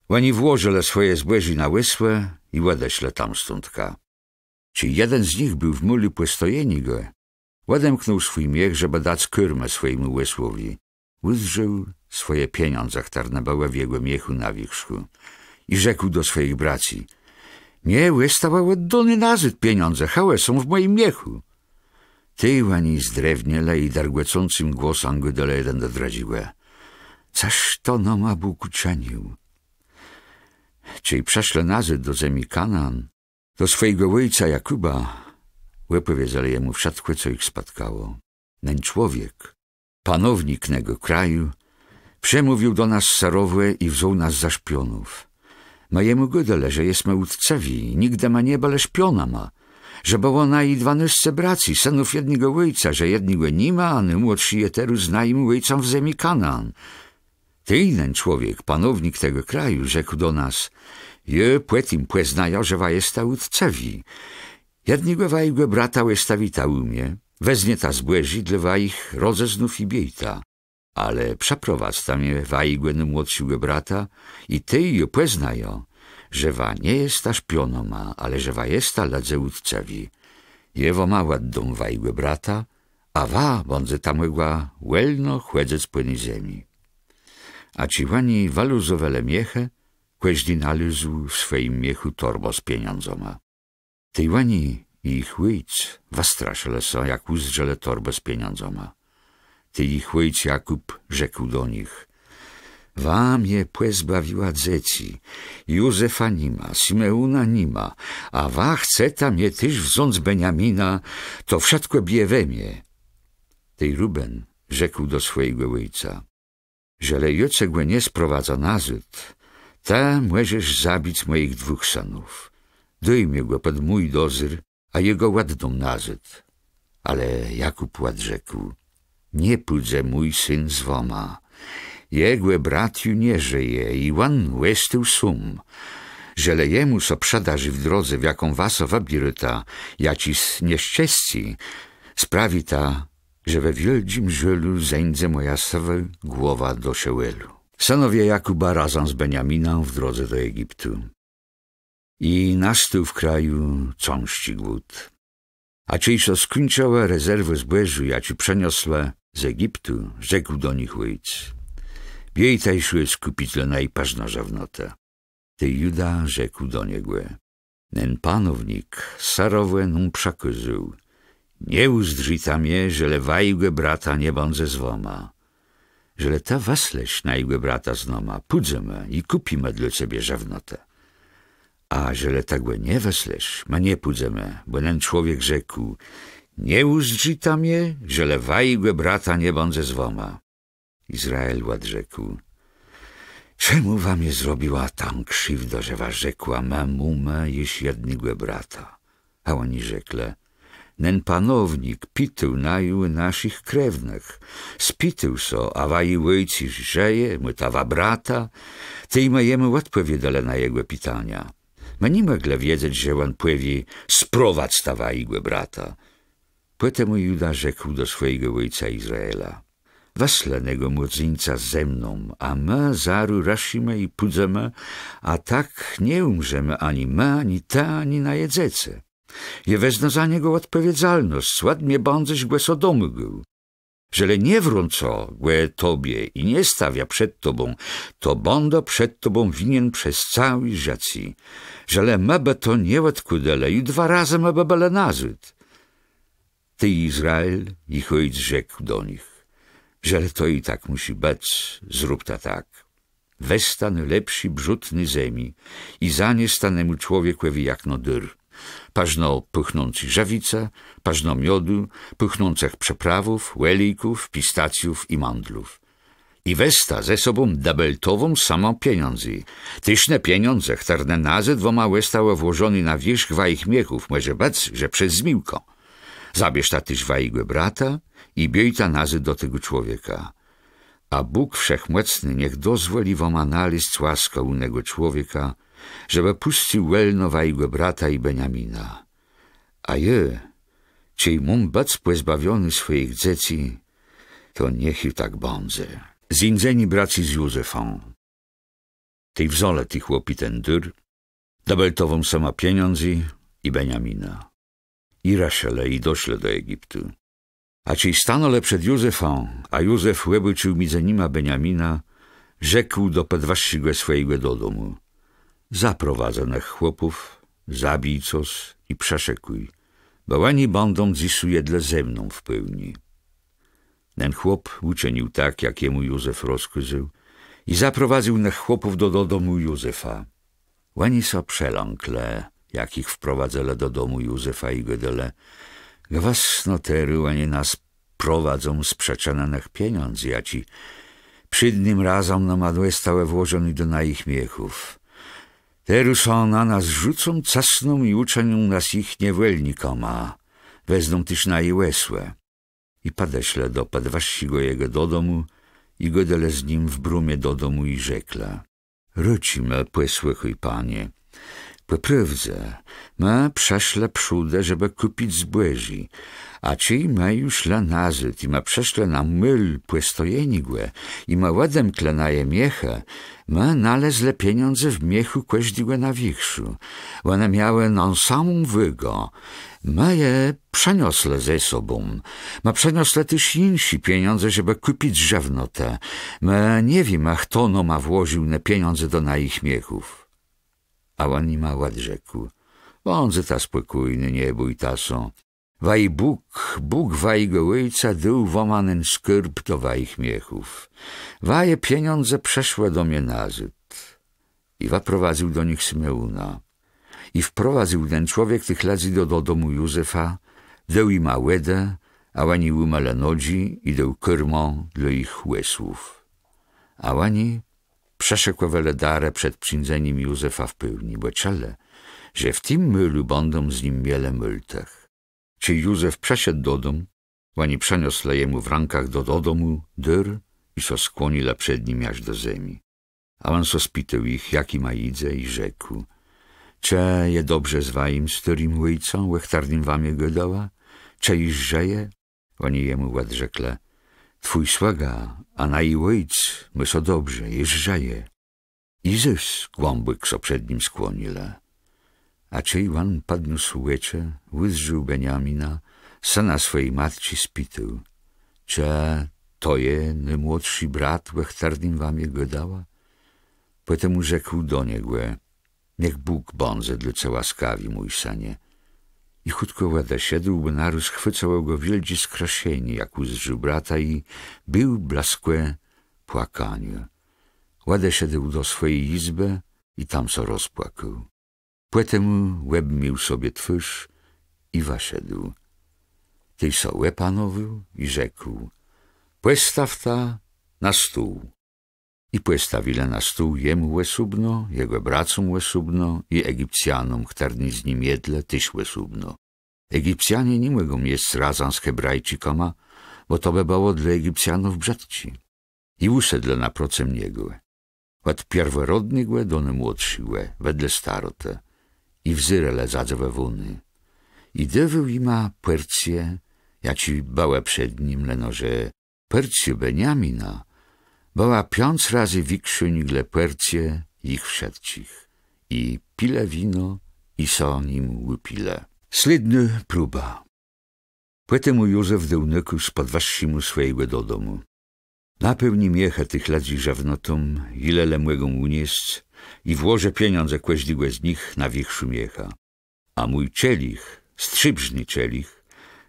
Oni włożyli swoje zbłeży na łysłę i odeśle tam stądka. Czy jeden z nich był w muli postojeni go, odemknął swój miech, żeby dać kyrmę swojemu łysłowi. Uzdrzył swoje pieniądze, które były w jego miechu na wierzchu i rzekł do swoich braci: nie, wystawał oddolny nazyd pieniądze, hałe są w moim miechu. Ty, ani zdrewniele i dargłecącym głosem go dole jeden dodradziłe: coś to no ma Bóg uczynił. Czyli przeszle nazyd do ziemi Kanaan, do swojego ojca Jakuba, wypowiedzieli jemu wszystko, co ich spotkało. Nen człowiek, panownik nego kraju, przemówił do nas sarowłe i wziął nas za szpionów. Ma jemu godele, że jesteśmy łudcewi, nigdy ma nie byle szpiona ma, że było ona i 12 braci, synów jednego ojca, że jednego nie ma, a najmłodszy je teru znają ojcom w ziemi Kanaan. Ty, nen człowiek, panownik tego kraju, rzekł do nas: je płetim poznają, że wa jest ta łudcewi. Jednego wajgłe brata łesta witały mnie, weznie ta zbłeży dla ich rodze znów i biejta. Ale przeprowadz tam je wajgłe młodszego brata i ty jo poznają, że wa nie jest ta szpionoma, ale że wa jest ta ladzełudcewi. Jewo ma ładdą wajgłe brata, a wa bądze tam mogła welno chłedzec płyny ziemi. A ci wani waluzowele miechę, kłeźli naluzł w swoim miechu torbo z pieniądzoma. Tej wani i ich łyjc wastraszele są, jak uzdrzele torbę z pieniądzoma. Ty ich ojciec Jakub rzekł do nich: wam je pozbawiła dzeci, Józefa nima, Simeuna nima, a wa chce tam je tyż wząc Beniamina, to wszystko bije we mnie. Tej Ruben rzekł do swojego ojca: żele jocegłe nie sprowadza nazyd, ta możesz zabić moich dwóch synów. Dojmie go pod mój dozyr, a jego ładną nazyd. Ale Jakub odrzekł: nie pójdzie mój syn z woma. Jego bratiu nie żyje i on łestył sum. Żele jemu so przedarzy w drodze, w jaką was wabiryta, jacis nieszczęści, sprawi ta, że we wielkim żelu zędze moja sowa głowa do Szełelu. Synowie Jakuba razem z Beniaminą w drodze do Egiptu. I nastał w kraju cąści głód. A czyjże skończyła rezerwy zbożu, jaci przeniosła z Egiptu, rzekł do nich ojciec: biejtaj szły skupić dla najpażna żawnota. Ty Juda rzekł do niego: nen panownik sarowe num przakazył, nie uzdrzyta mnie, żele wajgłe brata nie bądze zwoma. Żele ta wasleś najgłe brata znoma, pójdziemy i kupimy dla ciebie żawnotę. A żele tagłe nie weslesz, ma nie pójdziemy, bo ten człowiek rzekł: nie uzdrzyta mnie, żele wajgłe brata nie bądze zwoma. Izrael odrzekł: czemu wam je zrobiła tam krzywda, że was rzekła ma mumę jeś jednego brata? A oni rzekle: nen panownik pitył naju naszych krewnych, spitył so, a waj ojciec żyje, my tawa brata, ty i jemu odpowiedale na jego pytania. My nie mogli wiedzieć, że on powie: sprowadź tawa igłe brata. Potem Juda rzekł do swojego ojca Izraela: waslenego młodzyńca ze mną, a my zaru rasimy i pójdziemy, a tak nie umrzemy ani my, ani ta, ani na jedzece. Je wezno za niego odpowiedzialność, ładnie bądześ głę Sodomu był. Żele nie wrąco głę tobie i nie stawia przed tobą, to będę przed tobą winien przez cały życie. Żele mebe to nie odkudele i 2 razy mebe bele nazyd. Ty Izrael, ich ojciec rzekł do nich: żele to i tak musi być, zrób ta tak. Weź stan lepszy brzutny zemi i zanie stanemu człowiekowi jak no dyr. Pażno puchnący żawica, pażno miodu, puchnących przeprawów, łelików, pistacjów i mandlów. I westa ze sobą dabeltową samą pieniądzy. Tyśne pieniądze, chtarne nazy 2 łestały włożone na wierzch wajich miechów, może być, że przez zmiłko. Zabierz ta tyś wajgłe brata i biej ta nazy do tego człowieka. A Bóg Wszechmocny niech dozwoli wam analiz łaska unego człowieka, żeby puścił welno wajgłe brata i Beniamina. A je, ciej mum bac pozbawiony swoich dzieci, to niech i tak bądze. Zindzeni braci z Józefą. Tej wzole ty chłopi ten dyr, dabeltową sama pieniądze i Beniamina. I raszele i doszle do Egiptu. A ciej stanole przed Józefą, a Józef łebyczył między nima Beniamina, rzekł do podwaszczego swojego do domu: zaprowadzonych chłopów, zabij coś i przeszekuj, bo oni będą dziś jedle ze mną w pełni. Ten chłop uczynił tak, jak jemu Józef rozkazał, i zaprowadził nech chłopów do domu Józefa. Oni so przeląkle, jak ich wprowadzele do domu Józefa i godele: gwas noteru, ani nas prowadzą sprzeczanych pieniądze, a ci przydnym razem namadłe stałe włożone do na ich miechów. Teru są na nas rzucą, casną i uczenią nas ich niewolnikoma, wezną też na i łesłe. I padeśle do podwaszczego jego do domu i godele z nim w brumie do domu i rzekle: rucimy, posłuchaj panie, Poprawdze, ma przeszle przódę, żeby kupić zbóży, a ci ma już la nazyd i ma przeszle na myl płestojenigłe i ma ładem klenaje mieche, ma nalezle pieniądze w miechu kłeźdigłe na wichrzu. One miały non samą wygo. Ma je przeniosle ze sobą. Ma przeniosle też insi pieniądze, żeby kupić żewnotę. Ma nie wiem, a kto no ma włożył ne pieniądze do na ich miechów. A on ma ład rzekł, bądź ta spokojny, nie bój taso. Waj Bóg wajgo ojca dał womanen skurb do wajich miechów. Waje pieniądze przeszłe do mnie nazyd. I waprowadził do nich Symeuna. I wprowadził ten człowiek tych ladzi do domu Józefa, dał im łedę, a oni umale nodzi i dał kyrmą dla ich łesłów. A oni przeszekłe darę przed przyndzeniem Józefa w pełni, bo czele, że w tym mylu będą z nim miele myltech. Czy Józef przeszedł do domu, oni przeniosle jemu w rękach do domu dyr i so skłonile przed nim aż do ziemi. A on so spytał ich, jaki ma idze i rzekł, cze je dobrze z wajim starym ojcom, łechtarnym wam jego dała? Cze iż żyje? Oni jemu ład rzekle, twój słaga, a na i ojc, my so dobrze, jeż żyje. I zys głąbyk so przed nim skłonile. A czy Iwan podniósł łycze, wyzżył Beniamina, syna swojej matci spytał, cze to je najmłodszy brat łechtarnym wam jego dała? Potem rzekł do niego, niech Bóg bądze dla co łaskawi, mój sanie. I chutko łeda siedł, bo naród chwycał go wieldzie skrasienie, jak uzżył brata i był blaskłe płakanie. Łeda siedł do swojej izby i tam so rozpłakał. Potem łeb mił sobie twarz i waszedł. Tej so łeb panowył i rzekł, postaw ta na stół. I postawile na stół jemu łesubno, jego bracom łesubno i Egipcjanom, chtarni z nim jedle, tyś łesubno. Egipcjanie nie mogą jeść razem z Hebrajczykoma, bo to by było dla Egipcjanów brzydci. I usiedle na procem niego. Od pierworodnigłe do najmłodszygłe, wedle starote. I wzyrele zadzewe wuny. I dywył ima Percję, ja ci bała przed nim, leno, że Percję Beniamina była 5 razy większa nigle Percję ich wszedcich. I pile wino, i so nim łypile. Slidny próba. Potem Józef dełnyku spodwaszczy mu swojego do domu. Napełni miechę tych ladzi żawnotom, ilele mogą unieść, i włożę pieniądze kłeźdigłe z nich na wichrzu miecha. A mój cielich, strzyżny cielich,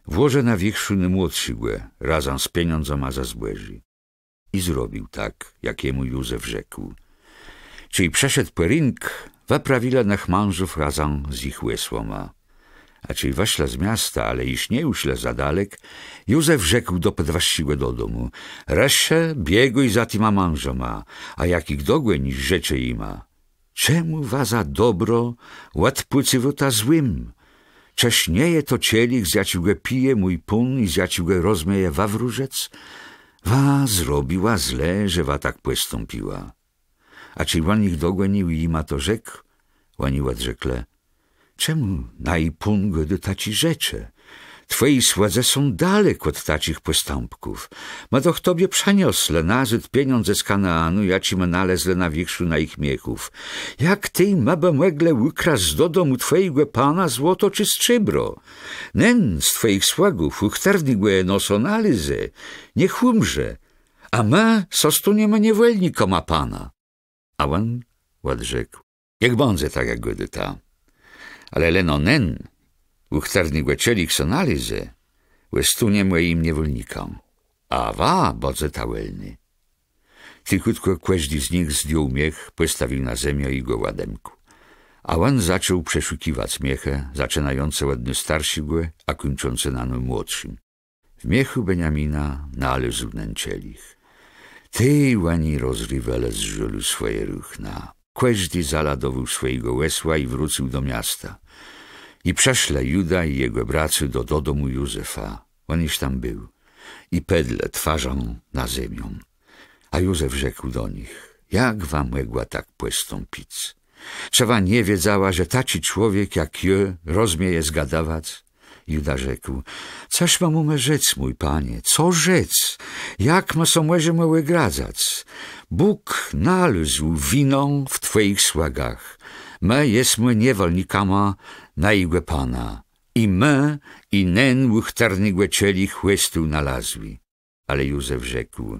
włożę na wichrzu najmłodszygłe, razem z pieniądzoma za zbłeży. I zrobił tak, jak jemu Józef rzekł. Czyli przeszedł perink, waprawila nach mężów razem z ich łesłoma. A czyli weszła z miasta, ale iż nie uszle za dalek, Józef rzekł do podwaszczygłe do domu, reszcie bieguj za tyma mężoma, a jakich dogłe niż rzeczy ima. Czemu waza dobro, ład płycywota złym? Czeż nie je to cielich, zjaciłge pije mój pun i zjaciłge rozmieje wawróżec? Wa zrobiła zle, że wa tak postąpiła. A czy łanich dogłe nie ima to rzekł? Łani ład rzekle, czemu najpungo do taci rzecze? Twoi sładze są dalek od tacich postępków. Ma doch tobie przeniosle nazyd pieniądze z Kanaanu, ja ci ma nalezle na wichrzu na ich miechów. Jak ty maba megle ukras do domu twojego pana złoto czy strzybro? Nen z twoich słagów uchtarnigłe noso nalezy, niech umrze, a ma sostu nie ma niewolnikoma pana. A on ład rzekł, jak bądze tak jak gody ta. Ale leno nen, uchtarnigłe cielich so nalezy, łestunie moim niewolnikom. A wa, bodze tałelny. Tylkutko kłeździ z nich zdjął miech, postawił na ziemię i go łademku. A on zaczął przeszukiwać miechę, zaczynające ładny starszygłe, a kończące na młodszym. W miechu Beniamina należał nen cielich. Ty, łani rozrywele z żulu swoje ruchna. Kłeździ zaladował swojego łesła i wrócił do miasta. I przeszle Juda i jego bracy do domu Józefa. On już tam był. I pedle twarzą na ziemią. A Józef rzekł do nich, jak wam mogła tak postąpić? Trzeba nie wiedziała, że taci człowiek jak je rozmieje zgadawać. Juda rzekł: Coś mam ume rzec, mój panie, co rzec? Jak ma możemy wygradzać? Bóg naluzł winą w twoich słagach. My jesteśmy niewolnikama na igłe pana. I my, i nen łuchtarnigłe cieli chłestu nalazły. Ale Józef rzekł: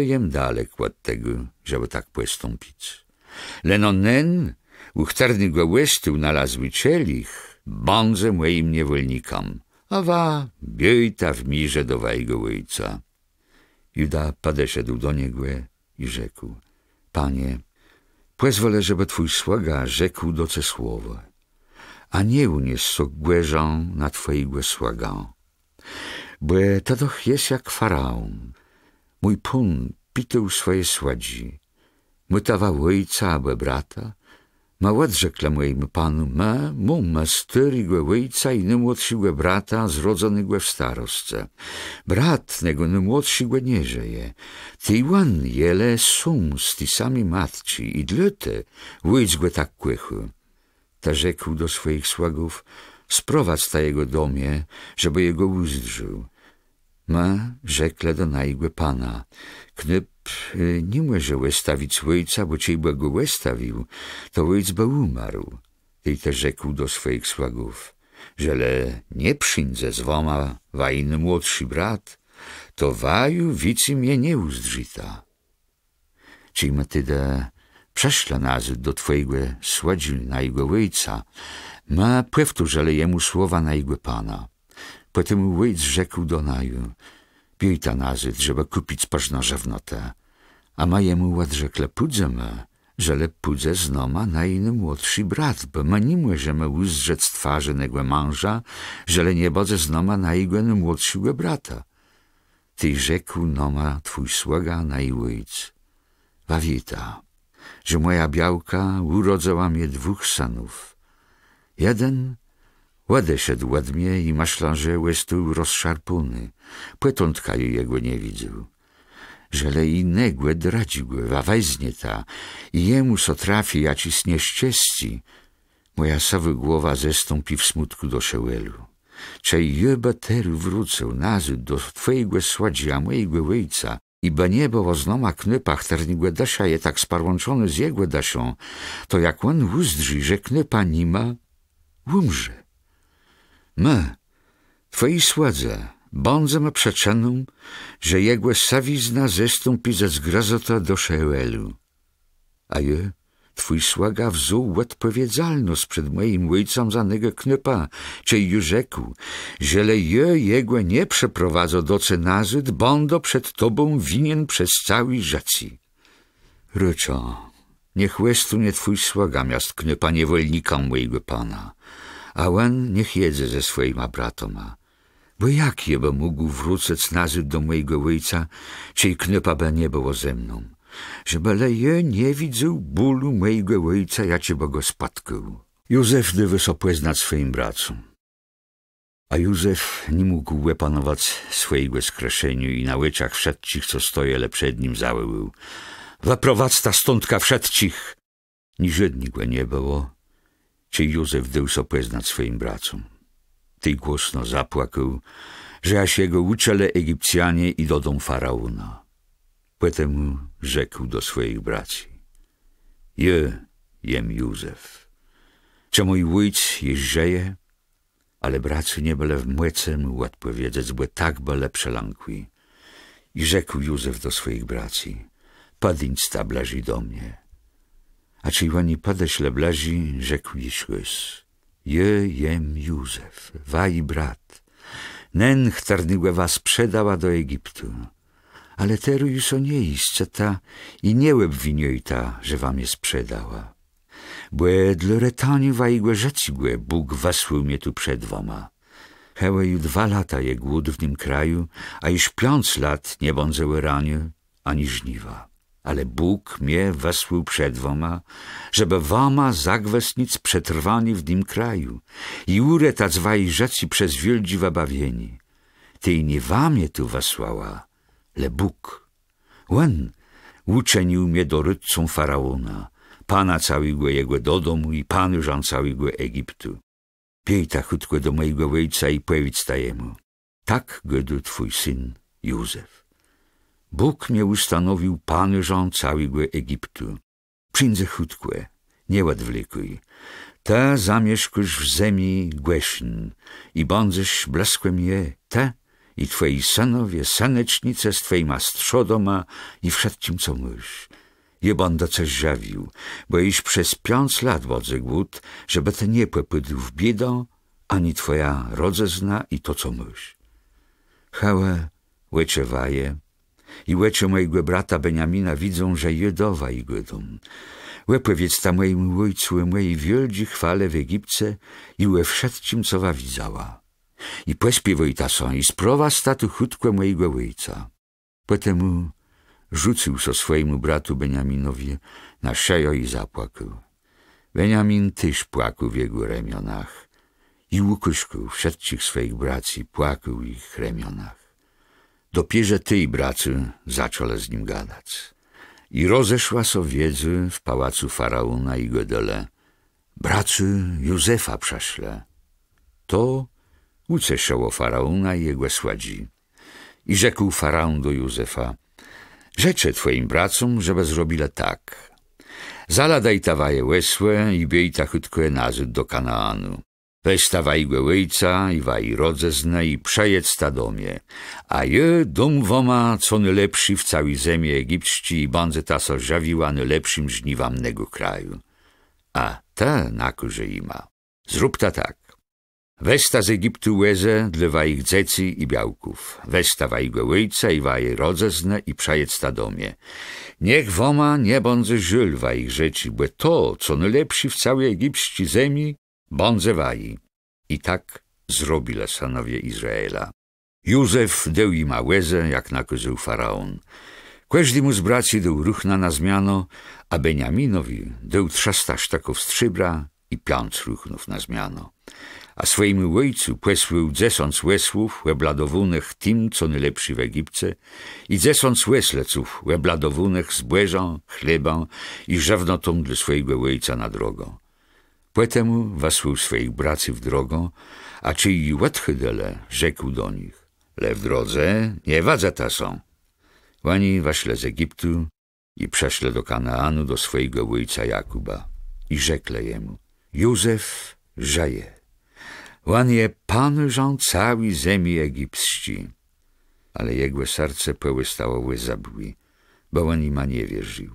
Jem dalek od tego, żeby tak postąpić. Leno nen łuchtarnigłe łestu nalazły cielich, bądze moim niewolnikom, a wa biejta w mirze do wajego ojca. Juda podeszedł do niego i rzekł: Panie, pozwolę, żeby twój sługa rzekł doce słowo, a nie unies sok głeżą na twojego sługa. Bo to doch jest jak faraon. Mój pun pitał swoje słodzi. Mytawa ojca albo brata, ma odrzekla mojemu panu, ma starego ojca i najmłodszego brata zrodzonego w starostce. Brat nego najmłodszego nie żyje. Ty wan jele są z ty sami matci i dlete ojc go tak kłychu. Ta rzekł do swoich sługów: Sprowadź ta jego domie, żeby jego uzdrzył. Ma rzekle do najgłe pana: Knyp nie może łestawić ojca, bo ciej by go łestawił, to ojc by umarł. Ty też rzekł do swoich sługów: Żele nie przyjdzie z wama wajny młodszy brat, to waju wici mnie nie uzdrzyta. Ciej ma tyda przeszla nazyd do twojego słodzi na jego ojca, ma powtórzele jemu słowa na jego pana. Potem ojc rzekł do naju: Biej ta nazyd, żeby kupić pażna żewnotę. A ma jemu odrzekle: Pójdziemy, żele pójdzie znoma na inny młodszy brat, bo ma nie możemy uzdrzec twarzy nego męża, żele nie będzie znoma na jego młodszego brata. Ty rzekł noma twój sługa na i ojc: Wawita, że moja białka urodziła mnie dwóch synów. Jeden odeszedł od mnie i myślał, że jest tu rozszarpany, początka jego nie widział. Żele innego dradził, a weźmie ta i jemu so trafi jacis nieszczęści, moja sawy głowa zestąpi w smutku do szełelu. Czej jeba teru wrócę nazyd do twojego sładzia mojego ojca, iba nie było znoma knypa chterniego dasza je tak sparłączony z jego daszą, to jak on uzdrzy, że knypa nie ma, umrze. My, twoi słodze, bądzemy przeczyną, że jego sawizna zestąpi ze zgrazota do szełelu. A je, twój sługa wziął odpowiedzialność przed moim ojcem za nego knypa, czyli już rzekł, żele je jego nie przeprowadzą do nazyd, będą przed tobą winien przez cały życie. Ryczo, niech łestu nie twój sługa miast knypa niewolnika mojego pana, a on niech jedzie ze swoima bratoma. Bo jak jeba mógł wrócić nazyd do mojego ojca, czy knypa by nie było ze mną? Żeby je nie widział bólu mojego ojca, ja cię go spadkał. Józef dywy poznać swoim bracom. A Józef nie mógł opanować swojego skreśeniu i na łyczach wszystkich, co stojele przed nim, zawył: Wyprowadź ta stądka wszystkich! Ni żydni go nie było, czy Józef dył poznać swoim bracom. Ty głośno zapłakał, że aż jego uczele Egipcjanie i do dom faraona. Potem rzekł do swoich braci: Jem Józef. Czy mój ojc jest żyje? Ale braci nie byli w młece mu odpowiedzieć, bo tak byli przelękli. I rzekł Józef do swoich braci: Padź ta blazi do mnie. A czy oni podeśle blazi, rzekł Jezus: Jem Józef, waj brat. Nen chtarniłe was sprzedała do Egiptu. Ale teru już o nie iście ta i nie obwiniuj ta, że wam je sprzedała. Bo dla retani wajgłe rzecigłe Bóg wysłał mnie tu przed wama. Hełe ju 2 lata je głód w tym kraju, a iż 5 lat nie bądzeły ranie ani żniwa. Ale Bóg mnie wysłał przed wama, żeby wama zagwesnic przetrwani w tym kraju i uretać waj rzeci przez wielgi wabawieni. Ty nie wamie tu wysłała, le Bóg. On uczynił mnie dorydcą faraona, pana całego jego do domu i panu żon całego Egiptu. Biej ta chutko do mojego ojca i powiedz ta jemu. Tak godu twój syn Józef. Bóg mnie ustanowił panu żon całego Egiptu. Przyńdze chutkę, nie odwlekuj. Ta zamieszkasz w ziemi głeszyn i będziesz blaskiem je, te i twoi synowie, sanecznice z twoima strzodoma i wszystkim, co mysz. Je będę coś żawił, bo iż przez 5 lat wodzę głód, żeby te nie popydził w biedę, ani twoja rodzezna i to, co mysz. Chałe łecze waje i łecze mojego brata Beniamina widzą, że jedowa i godą. Łepowiedz ta mojemu ojcu mojej wieldziej chwale w Egipcie i we wszystkim, co wa widziała. I pośpiewaj ta są i sprowadź statu chutkę mojego ojca. Potem rzucił so swojemu bratu Beniaminowi na szejo i zapłakał. Beniamin też płakał w jego ramionach i łukuszku wszystkich swoich braci płakał w ich ramionach. Dopierze tej bracy zaczęła z nim gadać. I rozeszła so wiedzy w pałacu faraona i godole. Bracy Józefa przeszle. To ucieszyło faraona i jego sładzi. I rzekł faraon do Józefa: Rzeczę twoim bracom, żeby zrobile tak. Zaladaj tawaje łesłe i biej ta chutkę nazyd do Kanaanu. Weź ta wajgłe ojca i waj rodzezne i przejedz ta domie. A je dom woma, co najlepszy w całej ziemi egipści i będzie ta so żawiła najlepszym żniwamnego kraju. A ta nakurze ima. Zrób ta tak. Weź ta z Egiptu łezę dla wajich dzeci i białków. Weź ta wajgłe ojca i waje rodzezne i przejedz ta domie. Niech woma nie będzie żyl wajich rzeczy, bo to, co najlepszy w całej egipści ziemi, bądze waji. I tak zrobile synowie Izraela. Józef dał im łezę, jak nakazał faraon. Każdy mu z braci dał ruchna na zmiano, a Beniaminowi dał 300 sztaków strzybra i 5 ruchnów na zmiano. A swojemu ojcu posłał 10 łesłów łebladowunych tym, co najlepszy w Egipcie, i 10 łesleców łebladowunych z błeżą, chlebą i żewnotą dla swojego ojca na drogę. Potem wysłał swoich braci w drogę, a czy i łatchydele rzekł do nich: Le w drodze nie wadze ta są. Oni weszli z Egiptu i przeszli do Kanaanu do swojego ojca Jakuba. I rzekli jemu: Józef żyje. On je pan rząd całej ziemi egipskiej. Ale jego serce pełestało łezabły, bo on ima nie wierzył.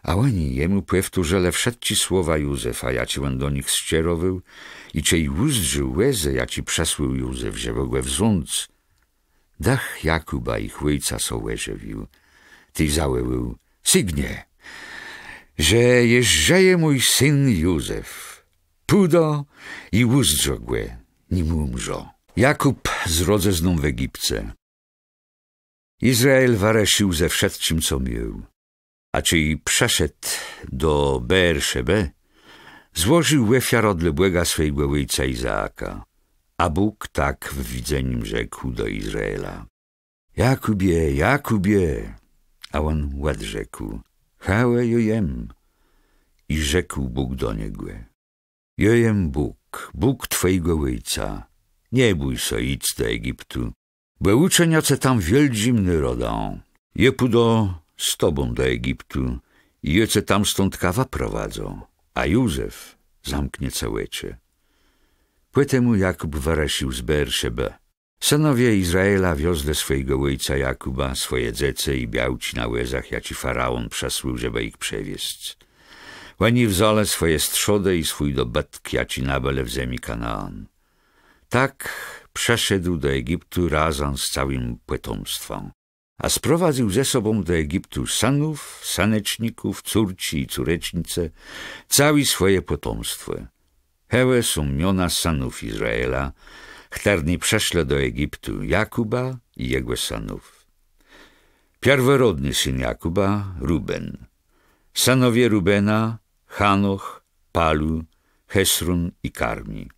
A oni jemu powtórzyli wszystkie słowa Józefa, jaci on do nich ścierował, i czej uzdrzył łezę, jaci przesłał Józef, że mogły wzrząc. Dach Jakuba ich ojca so łeżewił. Ty załył: Sygnie, że jeżdżeje mój syn Józef. Pudo i uzdrogłe, nim umrzo. Jakub z rodzezną w Egipcie. Izrael wareszył ze wszystkim, co miał. A czy i przeszedł do Beer-szebe, złożył ofiarę odległego swojego ojca Izaaka. A Bóg tak w widzeniem rzekł do Izraela: Jakubie, Jakubie! A on odrzekł: Chałe jojem. I rzekł Bóg do niego: Jojem Bóg, Bóg twojego ojca. Nie bój so, idź do Egiptu, bo uczeniace tam wieldzimny rodą. Je pójdą z tobą do Egiptu i jece tam stąd kawa prowadzą, a Józef zamknie całycze. Potem Jakub wareszył z Beer-szebe. Synowie Izraela wiozle swojego ojca Jakuba, swoje dzece i białci na łezach, jaci faraon przesłał, żeby ich przewieźć. Oni wzole swoje strzody i swój dobytek, jaci nabele w ziemi Kanaan. Tak przeszedł do Egiptu razem z całym potomstwem. A sprowadził ze sobą do Egiptu synów, saneczników, córci i córecznice, całe swoje potomstwo. Hełe są miona synów Izraela, którzy przeszli do Egiptu: Jakuba i jego synów. Pierworodny syn Jakuba, Ruben. Synowie Rubena: Hanoch, Palu, Hesron i Karmi.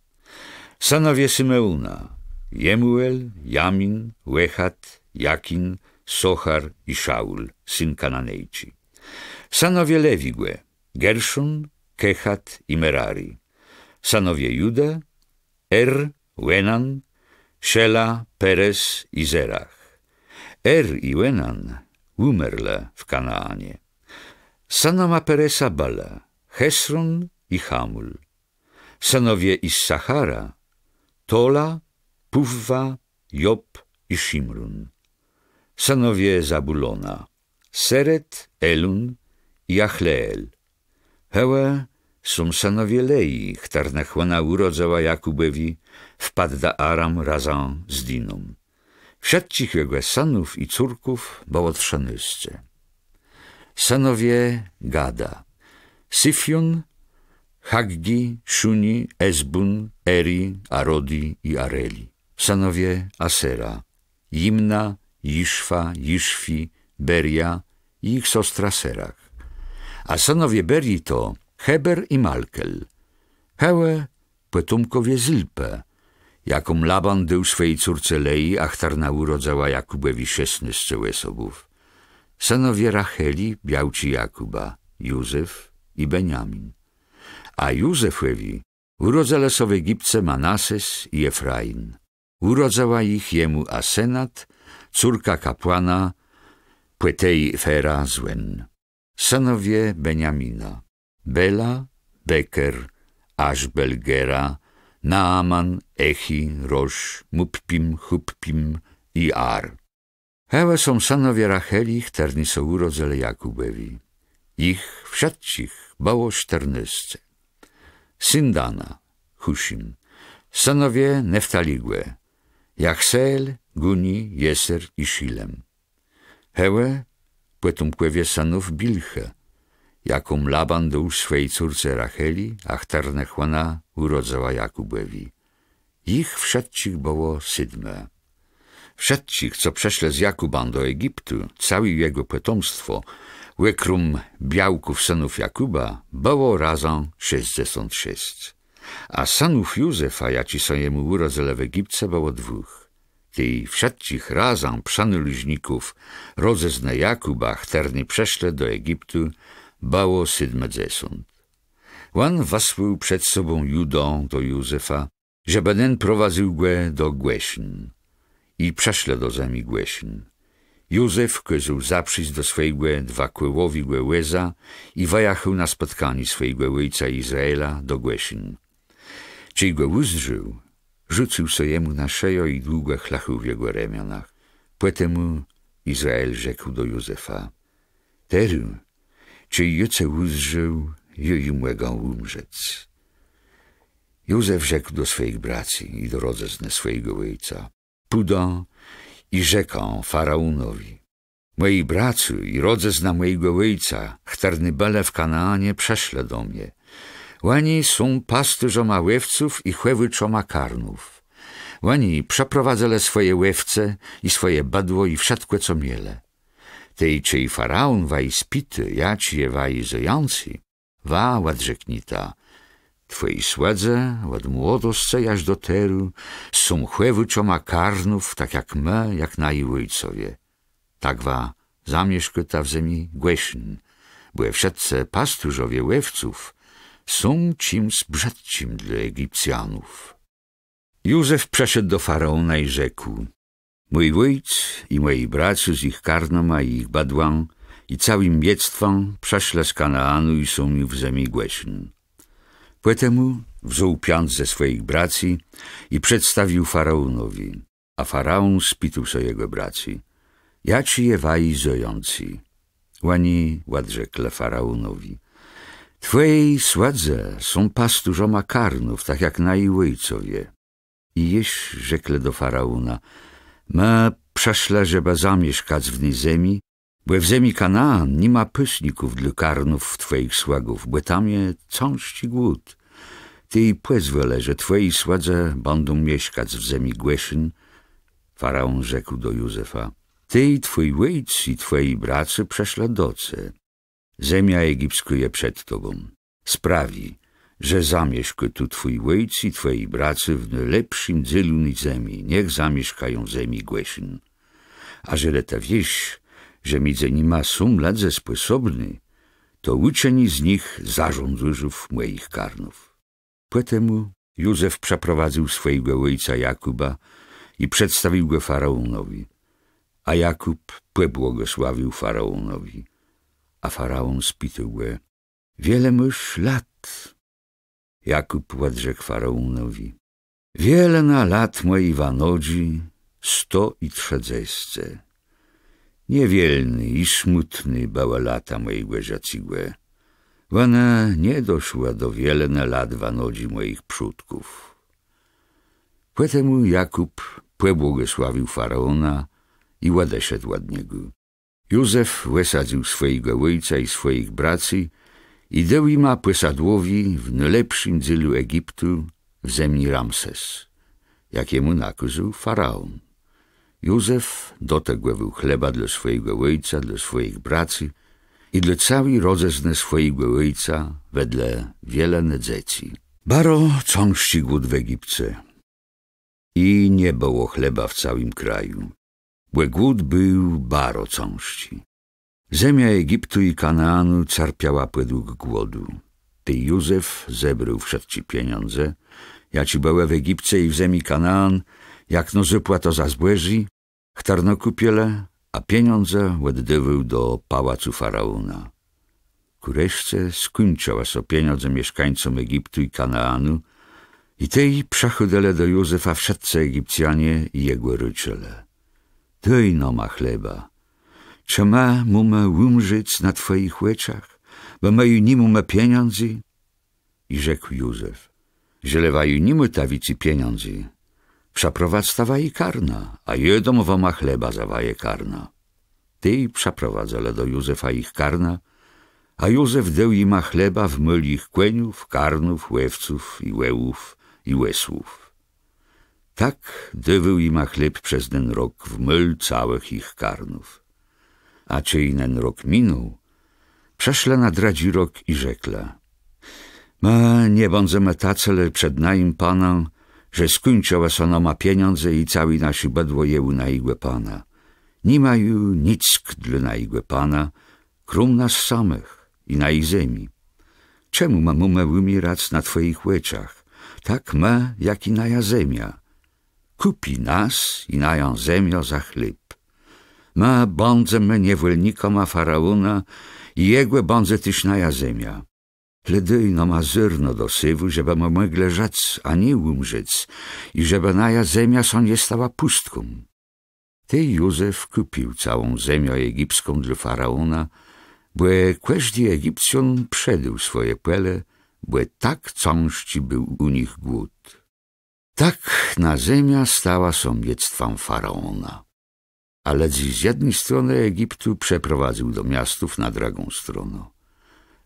Synowie Symeuna: Jemuel, Jamin, Łechat, Jakin, Sochar i Szaul, syn Kananejci. Synowie Lewigłe: Gerszon, Kehat i Merari. Synowie Judy, Wenan, Szela, Perez i Zerach. I Wenan umerle w Kanaanie. Synoma Peresa Bala, Hesron i Hamul. Synowie Issachara, Tola, Puwwa, Job i Szimrun. Synowie Zabulona, Seret, Elun i Achleel. Hełe są synowie Lei, chtarnechłana urodzała Jakubowi, wpadł do Aram razem z Diną. Wszystkich jego synów i córków było 13. Synowie Gada, Syfion, Haggi, Szuni, Ezbun, Eri, Arodi i Areli. Synowie Asera, Jimna, Jiszwa, Jiszwi, Beria i ich siostra Serach. A synowie Berii to Heber i Malkel. Hełe potomkowie Zilpe, jaką Laban dał swej córce Lei, a chtarna urodzała Jakubowi 16 łesobów. Synowie Racheli, białci Jakuba, Józef i Beniamin. A Józefowi urodzale w Egipcie Manases i Efrain. Urodzała ich jemu Asenat, córka kapłana, Płetei Fera Zwen. Synowie Beniamina, Bela, Beker, Ashbel, Gera, Naaman, Echi, Rosz, Muppim, Huppim i Ar. Hełe są synowie Racheli, chterni są urodzele Jakubowi. Ich wszystkich było 14. Syn Dana, Hushim. Synowie Neftaligłe, Jachseel, Guni, Jeser i Shilem. Hełe potomkowie synów Bilche, jaką Laban dał swej córce Racheli, a chtarnechłana urodzała Jakubowi. Ich wszystkich było 7. Wszystkich, co przeszli z Jakubem do Egiptu, całe jego potomstwo, łekrum białków synów Jakuba, było razem 66. A synów Józefa, jaci są jemu urodzele w Egipcie, było 2. Tej wszystkich razem przanuliźników rodzezne Jakuba, chterni przeszli do Egiptu, było 70. On wysłał przed sobą Judą do Józefa, żeby ten prowadził go do Głeszyn. I przeszli do ziemi Głeszyn. Józef kazał zaprzyjść do swojego 2-kłyłowiego łeza i wyjechał na spotkanie swojego ojca Izraela do Głeszyn. Czy go uzdrzył, rzucił się jemu na szeję i długo chlachał w jego ramionach. Potem Izrael rzekł do Józefa: Teru, czy juce uzdrzył, i mogą umrzeć. Józef rzekł do swoich braci i do rodzezne swojego ojca: Pójdą i rzeką Faraonowi: Moi braci i rodzezna mojego ojca, chtarny bele w Kanaanie, przeszle do mnie. Oni są pastyrzoma łewców i chłewyczoma karnów. Oni przeprowadzele swoje łewce i swoje badło i wszystko, co miele. Tej, czyj Faraon waj spity, ja ci je waj zojący, wa ładrzeknita. Twoi słedze, od młodosce aż do teru, są chłewyczoma karnów, tak jak my, jak nai ojcowie. Tak wa zamieszkota w ziemi Głeszyn, bo wszyscy pasterzowie łewców są czymś brzydkim dla Egipcjanów. Józef przeszedł do Faraona i rzekł: Mój ojc i moi braci z ich karnoma i ich badłam i całym miectwem przeszle z Kanaanu i są mi w ziemi Głeszyn. Potem wziął piąt ze swoich braci i przedstawił Faraonowi, a Faraon spytał się jego braci: Ja ci je waj zojący. Oni ładrzekle Faraonowi: Twojej sładze są pasturzoma karnów, tak jak nai ojcowie. I jeś rzekle do Faraona: My przeszle, żeby zamieszkać w niej ziemi, bo w ziemi Kanaan nie ma pyszników dla karnów twoich słagów, bo tam je cąści głód. Ty i pozwolę, że twoi sładze będą mieszkać w ziemi Głeszyn. Faraon rzekł do Józefa: Ty i twój ojciec i twoi braci przeszle doce. Ziemia egipska je przed tobą. Sprawi, że zamieszka tu twój ojciec i twoi braci w najlepszym dzielu ziemi. Niech zamieszkają w ziemi Głeszyn. A że ta wieś, że między nimi są ladze sposobny, to uczyni z nich zarządzużów moich karnów. Potem Józef przeprowadził swojego ojca Jakuba i przedstawił go Faraonowi, a Jakub pobłogosławił Faraonowi. A Faraon spytał go: wiele mysz lat? Jakub odrzekł Faraonowi: wiele na lat mojej wanodzi 130. Niewielny i smutny były lata mojego życia. Ona nie doszła do wiele na lat wanodzi moich przodków. Potem Jakub pobłogosławił Faraona i odeszedł od niego. Józef wysadził swojego ojca i swoich braci i dał im posadłowi w najlepszym dzielu Egiptu, w ziemi Ramses, jakiemu nakazał Faraon. Józef dotegł chleba dla swojego ojca, dla swoich braci i dla całej rodziny swojego ojca wedle wiele dzieci. Baro ciąższy głód w Egipcie i nie było chleba w całym kraju, bo głód był baro ciąższy. Ziemia Egiptu i Kanaanu cierpiała podług głodu. Ty Józef zebrał wszelkie pieniądze, jaci były w Egipcie i w ziemi Kanaan, jak no zapłato za zbóży, chtarno kupiele, a pieniądze oddawał do pałacu Faraona. Kureszce skończyła so pieniądze mieszkańcom Egiptu i Kanaanu i tej przechodzili do Józefa wszyscy Egipcjanie i jego rodzele. Daj no ma chleba. Czy ma mumę umrzeć na twoich łeczach, bo mają nie mumę pieniądze? I rzekł Józef: żelewają nie mu tawici pieniądze. Przeprowadz stawaje karna, a jedom wama chleba zawaje karna. Ty przeprowadzali do Józefa ich karna, a Józef dał im chleba w myl ich kłeniów, karnów, łewców i łełów i łesłów. Tak dawał im chleb przez ten rok w myl całych ich karnów. A czy i ten rok minął, przeszła nadradzi rok i rzekła: ma nie będziemy tacele przed naim panem, że skończyła so nama pieniądze i cały naszy bedło jeł na igłe pana. Nie mają nic dla na igłe pana, krum nas samych i na ich ziemi. Czemu mamy umierać na twoich łeczach, tak ma, jak i naja ziemia? Kupi nas i nają ziemię za chleb. Ma będziemy niewolnikoma Faraona i jego będzie też naja ziemia. Ledej no ma zyrno do sywu, żeby mogli rzec, a nie umrzeć, i żeby naja ziemia so nie stała pustką. Ty Józef kupił całą ziemię egipską dla Faraona, bo każdy Egipcjan przedał swoje pele, bo tak ciążki był u nich głód. Tak na ziemia stała somiectwem Faraona. Ale z jednej strony Egiptu przeprowadził do miastów na drugą stronę.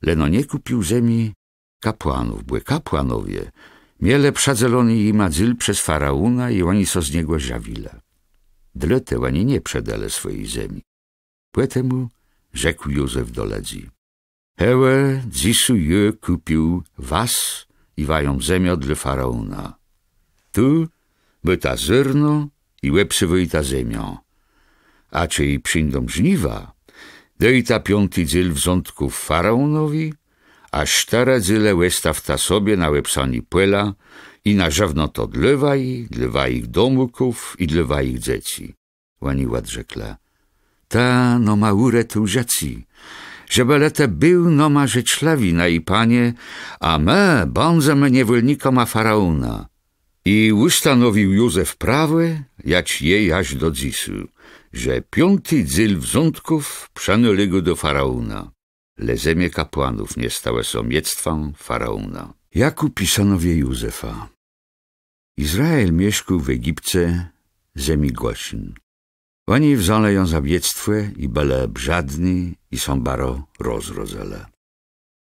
Leno nie kupił ziemi kapłanów, bo kapłanowie mieli przedzelony im azyl przez Faraona i oni so z niego żawile. Dlatego oni nie przedali swojej ziemi. Potem rzekł Józef do ludzi: hełe, dzisu je kupił was i wają ziemię dla Faraona. Tu by ta zyrno i łepsy ta ziemią. A czy i przyjdą żniwa, daj ta 5. dziel wzątków Faraonowi, a 4 dziele łestaw ta sobie na łepsani płela i na żawno to dla ich domuków i dla ich dzieci. Łani odrzekła: ta no ma urę tu rzeci, żeby lete był no ma rzeczlawina i panie, a my będziemy niewolnikoma Faraona. I ustanowił Józef prawe, jać jej aż do dzisu, że 5. dziel wzątków przenęli go do Faraona. Le ziemie kapłanów nie stałe somiectwem Faraona. Jakub i synowie Józefa. Izrael mieszkał w Egipcie, ziemi Gosin. Oni wzięli ją za wiectwo i byli brzadni i są baro rozrodzele.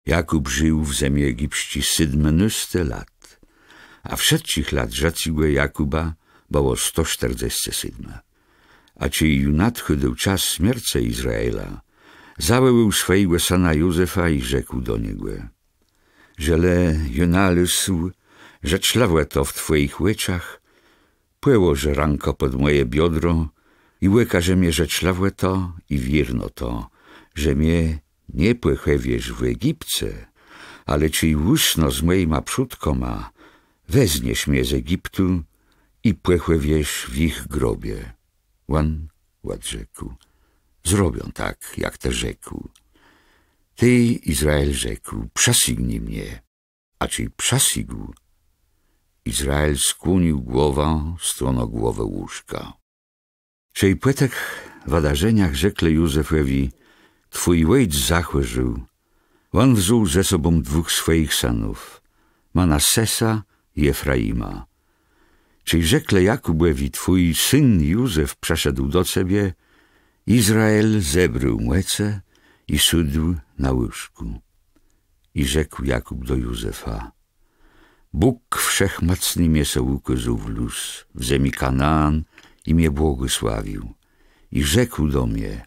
Jakub żył w ziemi egipści 17 lat, a wszystkich lat życia Jakuba było 147. A czy i nadchodził czas śmierci Izraela, zawołał swojego syna Józefa i rzekł do niego: żele junalysł, że czlawe to w twoich łeczach, położę rękę pod moje biodro i łykaże mnie, że czlawe to i wierno to, że mnie nie płechewiesz w Egipcie, ale ci łusno z moima przódkoma, wezniesz mnie z Egiptu i płechewiesz w ich grobie. Ład rzekł, zrobią tak, jak te rzekł. Ty, Izrael, rzekł, przesygnij mnie, a ci przesigł. Izrael skłonił głowę, strono głowę łóżka. Czej płytek w wydarzeniach rzekle Józefowi, twój ojciec zachwyżył. On wziął ze sobą dwóch swoich synów, Manassesa i Efraima. Czej rzekle Jakubowi, twój syn Józef przeszedł do ciebie, Izrael zebrał młece i siódł na łóżku. I rzekł Jakub do Józefa, Bóg wszechmocny mnie se ukazał w luz, w ziemi Kanaan i mnie błogosławił. I rzekł do mnie,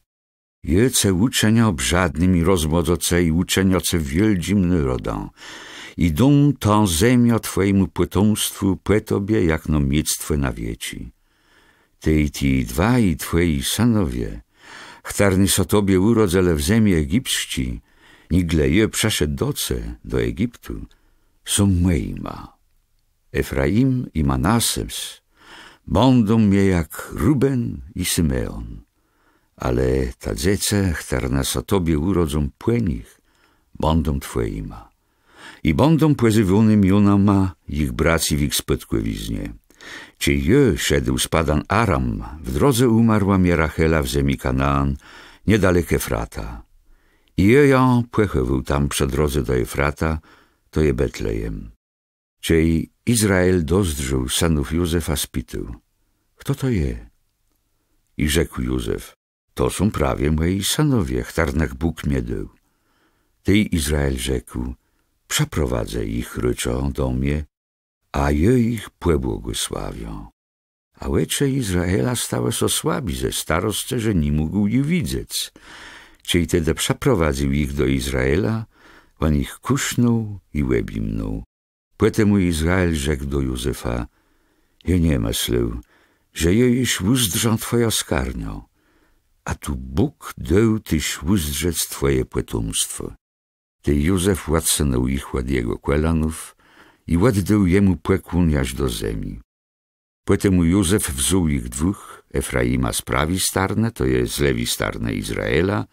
jece uczenia obrzadnym i rozmodzoce i uczenioce wielkim narodom. I dom tą ziemię twojemu potomstwu po tobie, jak no miectwo na wieci. Ty i ti dwaj twoi synowie, chtarny so tobie urodzele w ziemi egipści, nigle je przeszedł do Egiptu, są moima. Efraim i Manasses będą mnie jak Ruben i Symeon, ale ta dziece, chtarna so tobie urodzą płenich, będą twoima. I będą płezywione mionama ich braci w ich spytkowiznie. Czy je szedł z Padan Aram, w drodze umarła mnie Rachela w ziemi Kanaan, niedalek Efrata. I je ją płechował tam przy drodze do Efrata, to je Betlejem. Czej Izrael dozdrzył synów Józefa, spytał, kto to je? I rzekł Józef, to są prawie moi synowie, chtarnak Bóg mnie dał. Ty, Izrael, rzekł, przeprowadzę ich ryczą do mnie, a je ich płebłogosławią. A łycze Izraela stałe so słabi ze starostce, że nie mógł ich widzieć. Czyli tedy przeprowadził ich do Izraela, on ich kusznął i łebimnął. Potem Izrael rzekł do Józefa, ja nie myślę, że je iż uzdrzą twoje skarnią, a tu Bóg dał tyś uzdrzec twoje potomstwo. Ty Józef ładsenął ich ład jego kwelanów i ładdał jemu płekłun aż do ziemi. Potem Józef wziął ich dwóch, Efraima z prawi starne, to jest z lewi starne Izraela,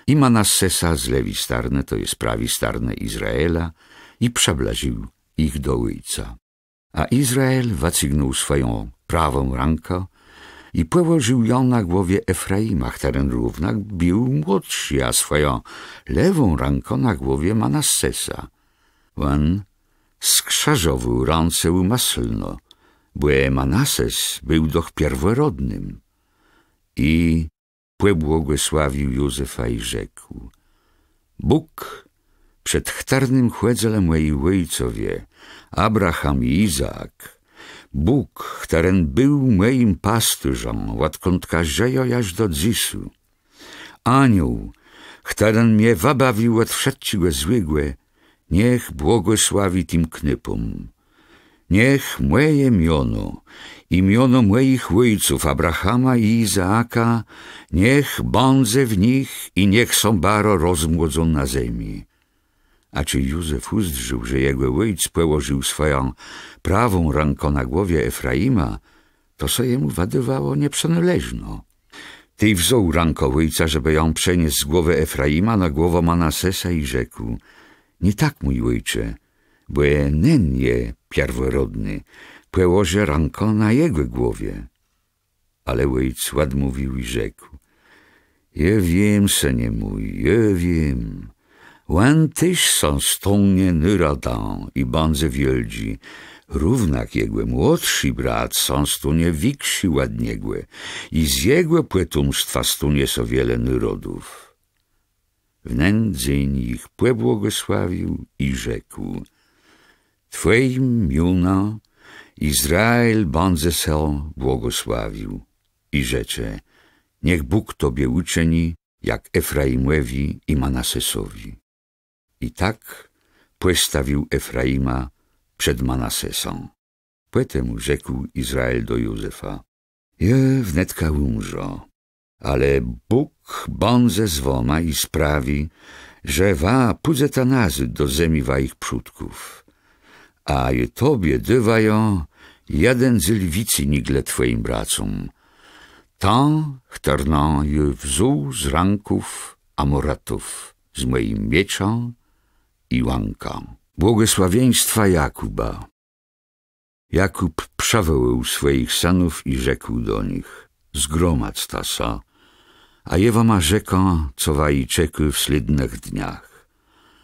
i Manassesa z lewi starne, to jest prawi starne Izraela, i przeblaził ich do ojca. A Izrael wacygnął swoją prawą rękę i położył ją na głowie Efraima, który równak był młodszy, a swoją lewą ręką na głowie Manassesa. On skrzyżował ręce umaslno, bo Manasses był doch pierworodnym. I pobłogosławił Józefa i rzekł, Bóg przed chtarnym chłedzelem mojej ojcowie, Abraham i Izaak, Bóg, któren był moim pasturzem, odkąd każejo aż do dzisu, anioł, któren mnie wabawił od wszelkiego złego, niech błogosławi tym knypom. Niech moje miono i miono moich ojców Abrahama i Izaaka, niech będzie w nich i niech są baro rozmłodzą na ziemi. A czy Józef uzdrzył, że jego ojciec położył swoją prawą ręką na głowie Efraima, to so jemu wadywało nieprzynależno. Ty wziął rękę ojca, żeby ją przeniósł z głowy Efraima na głowę Manassesa i rzekł, nie tak, mój ojcze, bo nen je pierworodny, położę rękę na jego głowie. Ale ojciec odmówił i rzekł, ja wiem, synie mój, ja wiem, on tyś są stronie nyradą i będzie wielgi, równak jego młodszy brat są stronie wikszy ładniegłe i z jego potomstwa stronie so wiele narodów. W ten dzień ich pobłogosławił i rzekł, twoim miona Izrael będzie się błogosławił i rzecze, niech Bóg tobie uczyni jak Efraimowi i Manassesowi. I tak postawił Efraima przed Manassesą. Potem rzekł Izrael do Józefa, ja wnetka umrzo, ale Bóg będzie z woma i sprawi, że wa pudzeta nazy do zemi wa ich przodków, a je tobie dywają jeden z lwicy nigle twoim bracom, tam chtarną je wzuł z ranków Amoratów, z moim mieczem i łanką. Błogosławieństwa Jakuba. Jakub przewołał swoich synów i rzekł do nich: zgromadź tasa, a jewa ma rzeką, co waj czeku w slidnych dniach.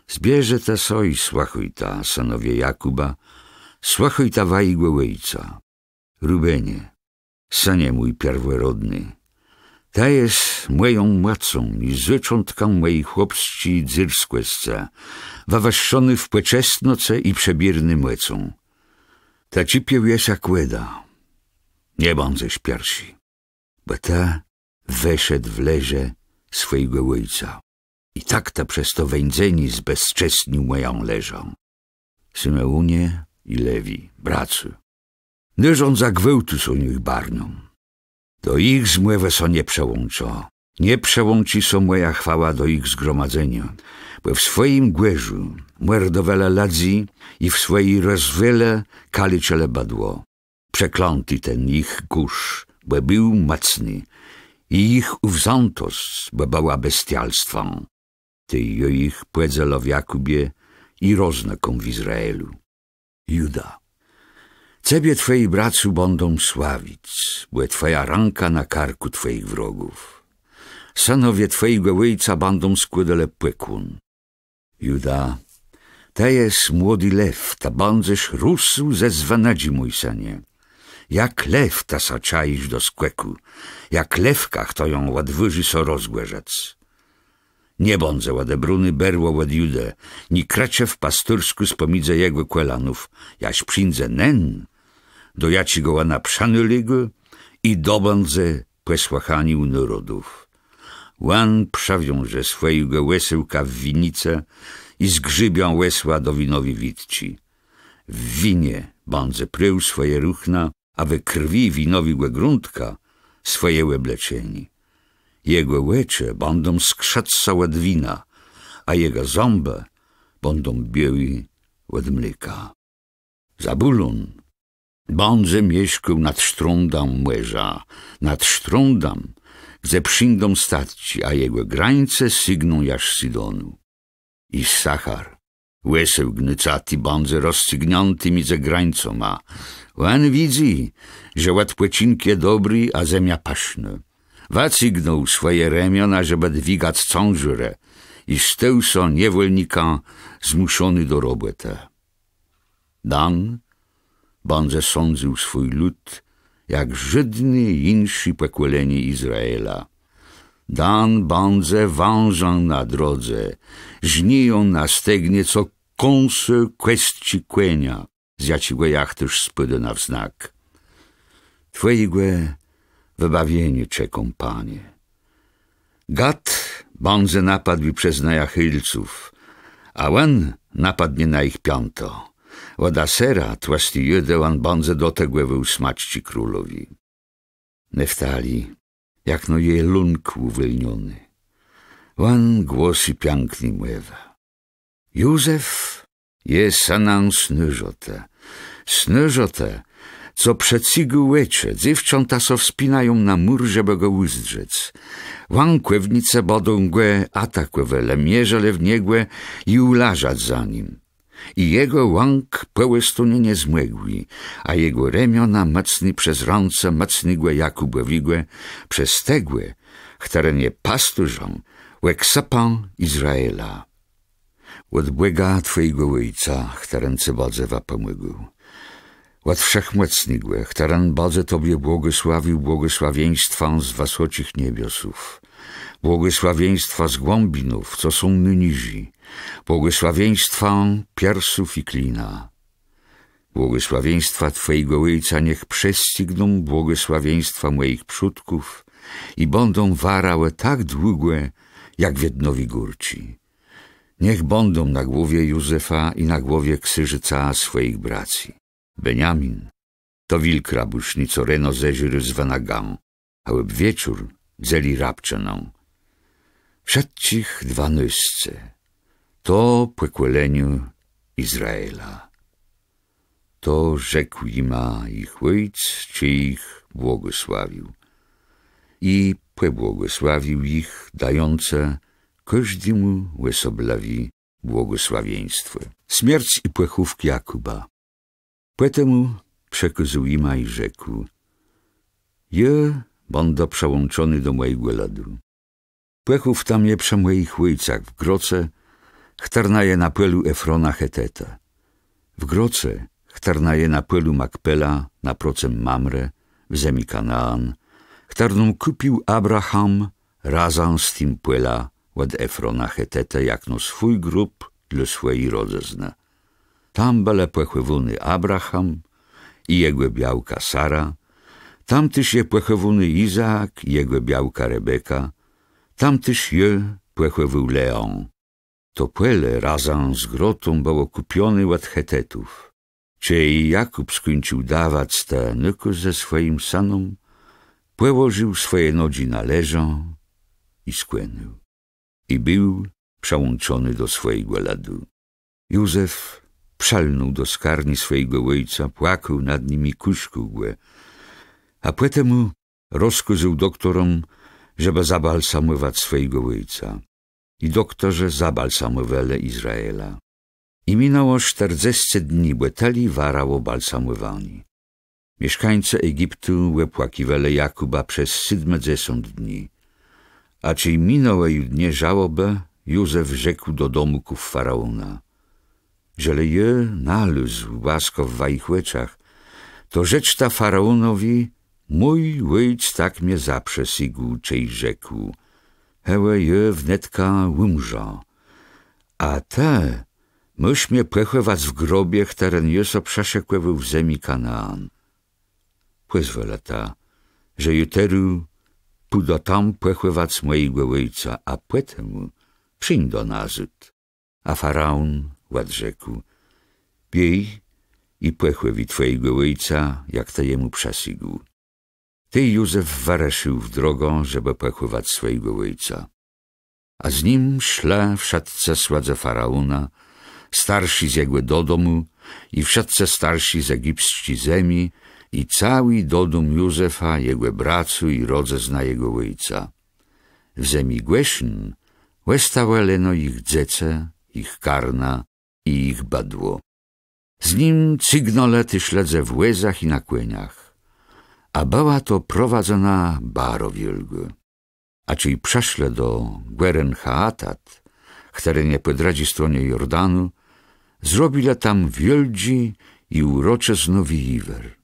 Zbierze ta so i słachuj ta, synowie Jakuba, słachuj ta waj głowejca. Rubenie, synie mój pierworodny, ta jest moją macą i zwyczątką mojej chłopści dzyrskłesce, wawaszczony w płeczestnoce i przebierny młecą. Ta cipieł jest jak łeda. Nie bądźesz piersi, bo ta weszedł w leże swojego ojca. I tak ta przez to wędzeni zbezczestnił moją leżą. Symeonie i Lewi, bracy, leżą za gwałtu są ich barnią. Do ich zmłewe so nie przełącza. Nie przełączy so moja chwała do ich zgromadzenia, bo w swoim głężu mordowele ladzi i w swojej rozwiele kaliczele badło. Przekląty ten ich kurz, bo był mocny, i ich uwzątost, bo była bestialstwą. Ty jo ich płedzelo w Jakubie i roznakom w Izraelu. Juda, ciebie twoi bracu będą sławić, bo twoja ranka na karku twoich wrogów. Synowie twojego ojca będą składale płekłon. Juda, to jest młody lew, ta będziesz rósł ze zwanadzi, mój synie. Jak lew ta saczaisz do skłeku, jak lewka, kto ją ładwyży so rozgłerzec. Nie bądze ładebruny berło ład Judę, ni kracie w pastursku z pomidze jego kwelanów, jaś przyńdze nen, do jaci go łana przanyligo i dobądze posłachaniu narodów. Łan przewiąże swojego łesełka w winice i zgrzybią łesła do winowi witci. W winie bądze prył swoje ruchna, a we krwi winowi gruntka swoje łebleczeni. Jego łecze będą skrzacca od wina, a jego ząbe będą bieli od mleka. Zabulon bądze mieszkał nad sztrądam młeża, nad sztrądam, gdzie przyjdą statci, a jego grańce sygną jaż Sidonu. I Sachar, łeseł gnycaty bądze rozsygnięty między grańcą ma. On widzi, że ład płecinkie dobry, a zemia paśna. Wacygnął swoje remiona, żeby dźwigać cążurę i steł so niewolnika zmuszony do roboty. Dan bądze sądził swój lud, jak żydny inszy pokolenie Izraela. Dan bądze wążą na drodze, żniją na stegnie, co kąsy kwestii kłenia, zjaciło jak też spydy na wznak. Twojego wybawienie czeką, Panie. Gad bądze napadł przez najachylców, a on napadnie na ich piąto. Od Asera tłasty Judę on bądze do tego usmaczci królowi. Neftali, jak no je lunk uwolniony. On głosy piękny mływa. Józef je sanan snyżote, co przed sigu łecze, dziewcząta so wspinają na mur, żeby go uzdrzec. Łąkłewnice bodą głę atakłe, lemierzele w niegłe i ulażać za nim. I jego łąk pełestunie nie zmłegły, a jego remiona mocny przez ręce mocnygłe Jakubowigłe, przez tegłe, które nie pasturzą, łeksapą Izraela. Od błega twojego ojca, którym ci bodze pomógł. Od wszechmocnygłe, którym bodze tobie błogosławił błogosławieństwą z wasocich niebiosów, błogosławieństwa z głębinów, co są nynizi, błogosławieństwą piersów i klina. Błogosławieństwa twojego ojca niech przestigną błogosławieństwa moich przodków i będą warałe tak długłe, jak wiednowi górci. Niech będą na głowie Józefa i na głowie krzyżyca swoich braci. Beniamin to wilk rabuszny, co reno zeziry z wanagam, a łeb wieczór dzeli rabczeną. Wszedcich dwa nysce, to płekłeleniu Izraela. To rzekł ima ich ojc, czy ich błogosławił. I płebłogosławił ich, dające każdemu łesoblawi błogosławieństwo. Śmierć i płechówki Jakuba. Poetemu przekazał ima i rzekł: je będę przełączony do mojego lodu. Płechów tam je przy moich ojcach w groce, chtarnaje na pelu Efrona Heteta. W groce chtarnaje na pelu Makpela, na procem Mamre, w zemi Kanaan, chtarną kupił Abraham razem z tym pela od Efrona Heteta, jak no swój grób dla swojej rodzizny. Tam byle płechowuny Abraham i jego białka Sara, tam też je płechowuny Izaak i jego białka Rebeka, tam też je płechował Leon. To pele razem z grotą było kupiony od Hetetów. Cej Jakub skończył dawać te nyku ze swoim synom, położył swoje nogi na leżą i skłonił. I był przełączony do swojego lodu. Józef przalnął do skarni swojego ojca, płakał nad nimi kuszkugłe, a potem rozkazał doktorom, żeby zabalsamować swojego ojca. I doktorze zabalsamowali Izraela. I minęło 40 dni, bo tali warało balsamowani. Mieszkańcy Egiptu łepłakiwali Jakuba przez 70 dni. A czy minęły dnie żałobę, Józef rzekł do domków faraona: Żele je nalósł łaska w ich oczach, to rzecz ta faraonowi: mój ojc tak mnie zaprzesigł, cej rzekł: hełe je wnetka umrza, a te myś mnie płechować w grobie, któren jeso przeszekłewał w zemi Kanaan. Pozwolę ta, że juteru pójdę tam płechować mojego ojca, a potem przyjń do nazyd. A faraon odrzekł: biej i płechłewi twojego ojca, jak to jemu przesigł. Ty, Józef, wareszył w drogą, żeby płechować swojego ojca. A z nim szle wszadce sładze faraona, starsi z jego domu i wszadce starsi z egipskiej zemi i cały dodum Józefa, jego bracu i rodzezna jego ojca. W zemi Głeszyn łestaweleno ich dzece, ich karna i ich badło. Z nim cygnolety śledze w łezach i na kłeniach, a była to prowadzona baro wielgo. A czyli przeszle do Gweren Haatat, które nie po drugiej stronie Jordanu, zrobile tam wielgi i urocze znowi iwer.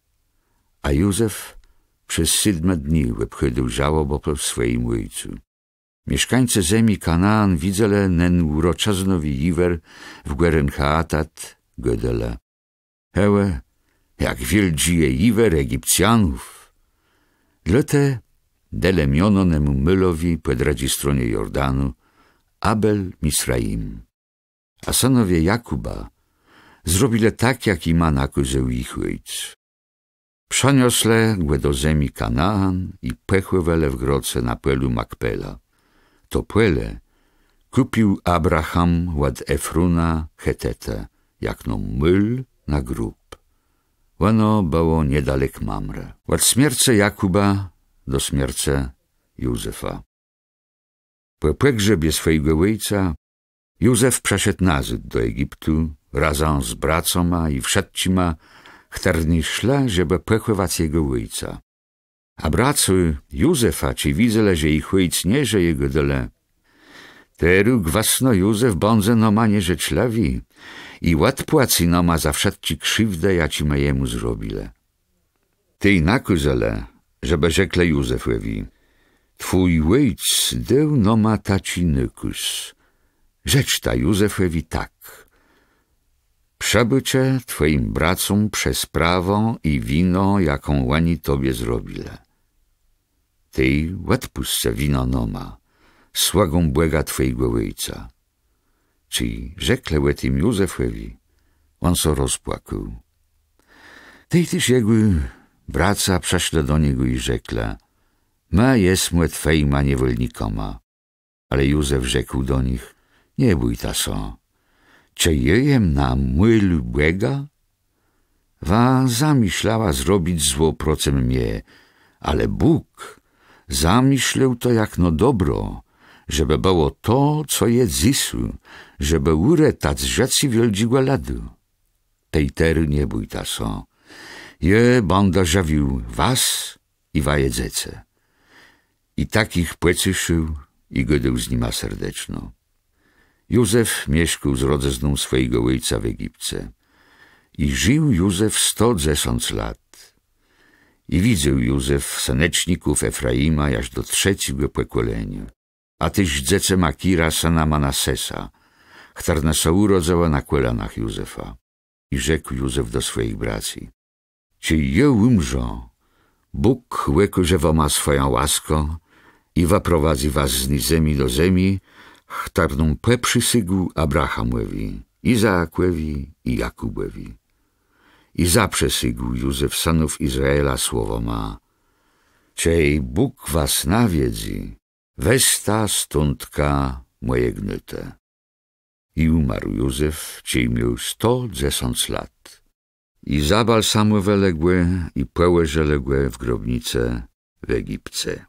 A Józef przez 7 dni wepchydył żałobę po swoim ojcu. Mieszkańcy zemi Kanaan widzele nen urocza znowi iwer w Gweren Haatat godele: hełe, jak wielgi je iwer Egipcjanów. Dlete delemiono nemu mylowi po drugiej stronie Jordanu Abel Misraim. A synowie Jakuba zrobile tak, jak ima nakazał ich ojc. Przeniosle go do zemi Kanaan i pechłewele w groce na pelu Makpela. To pele kupił Abraham od Efrona Heteta, jak no myl na grób. Ono było niedalek Mamre. Od śmierci Jakuba do śmierci Józefa. Po pogrzebie swojego ojca Józef przeszedł nazad do Egiptu razem z bracoma i wszedcima, chtarni szle, żeby płechować jego ojca. A bracy Józefa, czy widzele, że ich ojc nie, że jego dole. Teru gwasno Józef bądze no ma nierzeczlawi i ład płaci no ma za wszedci krzywdę, jaci ma jemu zrobile. Tej nakuzele, żeby rzekle Józefowi: twój ojc deł no ma taci nykus. Rzecz ta Józefowi tak: przebycie twoim bracom przez prawą i wino, jaką łani tobie zrobile. Tej odpuszczę wino noma, słagą błega twojego ojca. Czy rzekle łetim Józefowi, on so rozpłakał. Tej też jego braca przeszle do niego i rzekle: ma jesmę twojma niewolnikoma. Ale Józef rzekł do nich: nie bój ta so, Cze jejem na mylu błega? Wa zamyślała zrobić zło procem mnie, ale Bóg zamyślał to jak no dobro, żeby było to, co je zisu, żeby uretać rzeczy wieldziego ladu. Tej tery nie bój ta so. Je będę żawił was i wajedzece. I takich płecyszył i godeł z nima serdeczno. Józef mieszkał z rodzezną swojego ojca w Egipcie. I żył Józef 110 lat. I widział Józef seneczników Efraima aż do 3. pokolenia. A tyś dzece Makira syna Manasesa, która się urodzała na kolanach Józefa. I rzekł Józef do swoich braci: Czy je umrzo, Bóg łeku, że wam ma swoją łaskę i waprowadzi was z zemi do zemi, którą przysygł Abrahamowi, Izaakowi i Jakubowi. I zaprzesygł Józef synów Izraela słowoma: Czej Bóg was nawiedzi, westa stądka moje gnyte. I umarł Józef, czej miał 110 lat. I zabal samowe ległe i pełeże ległe w grobnice w Egipcie.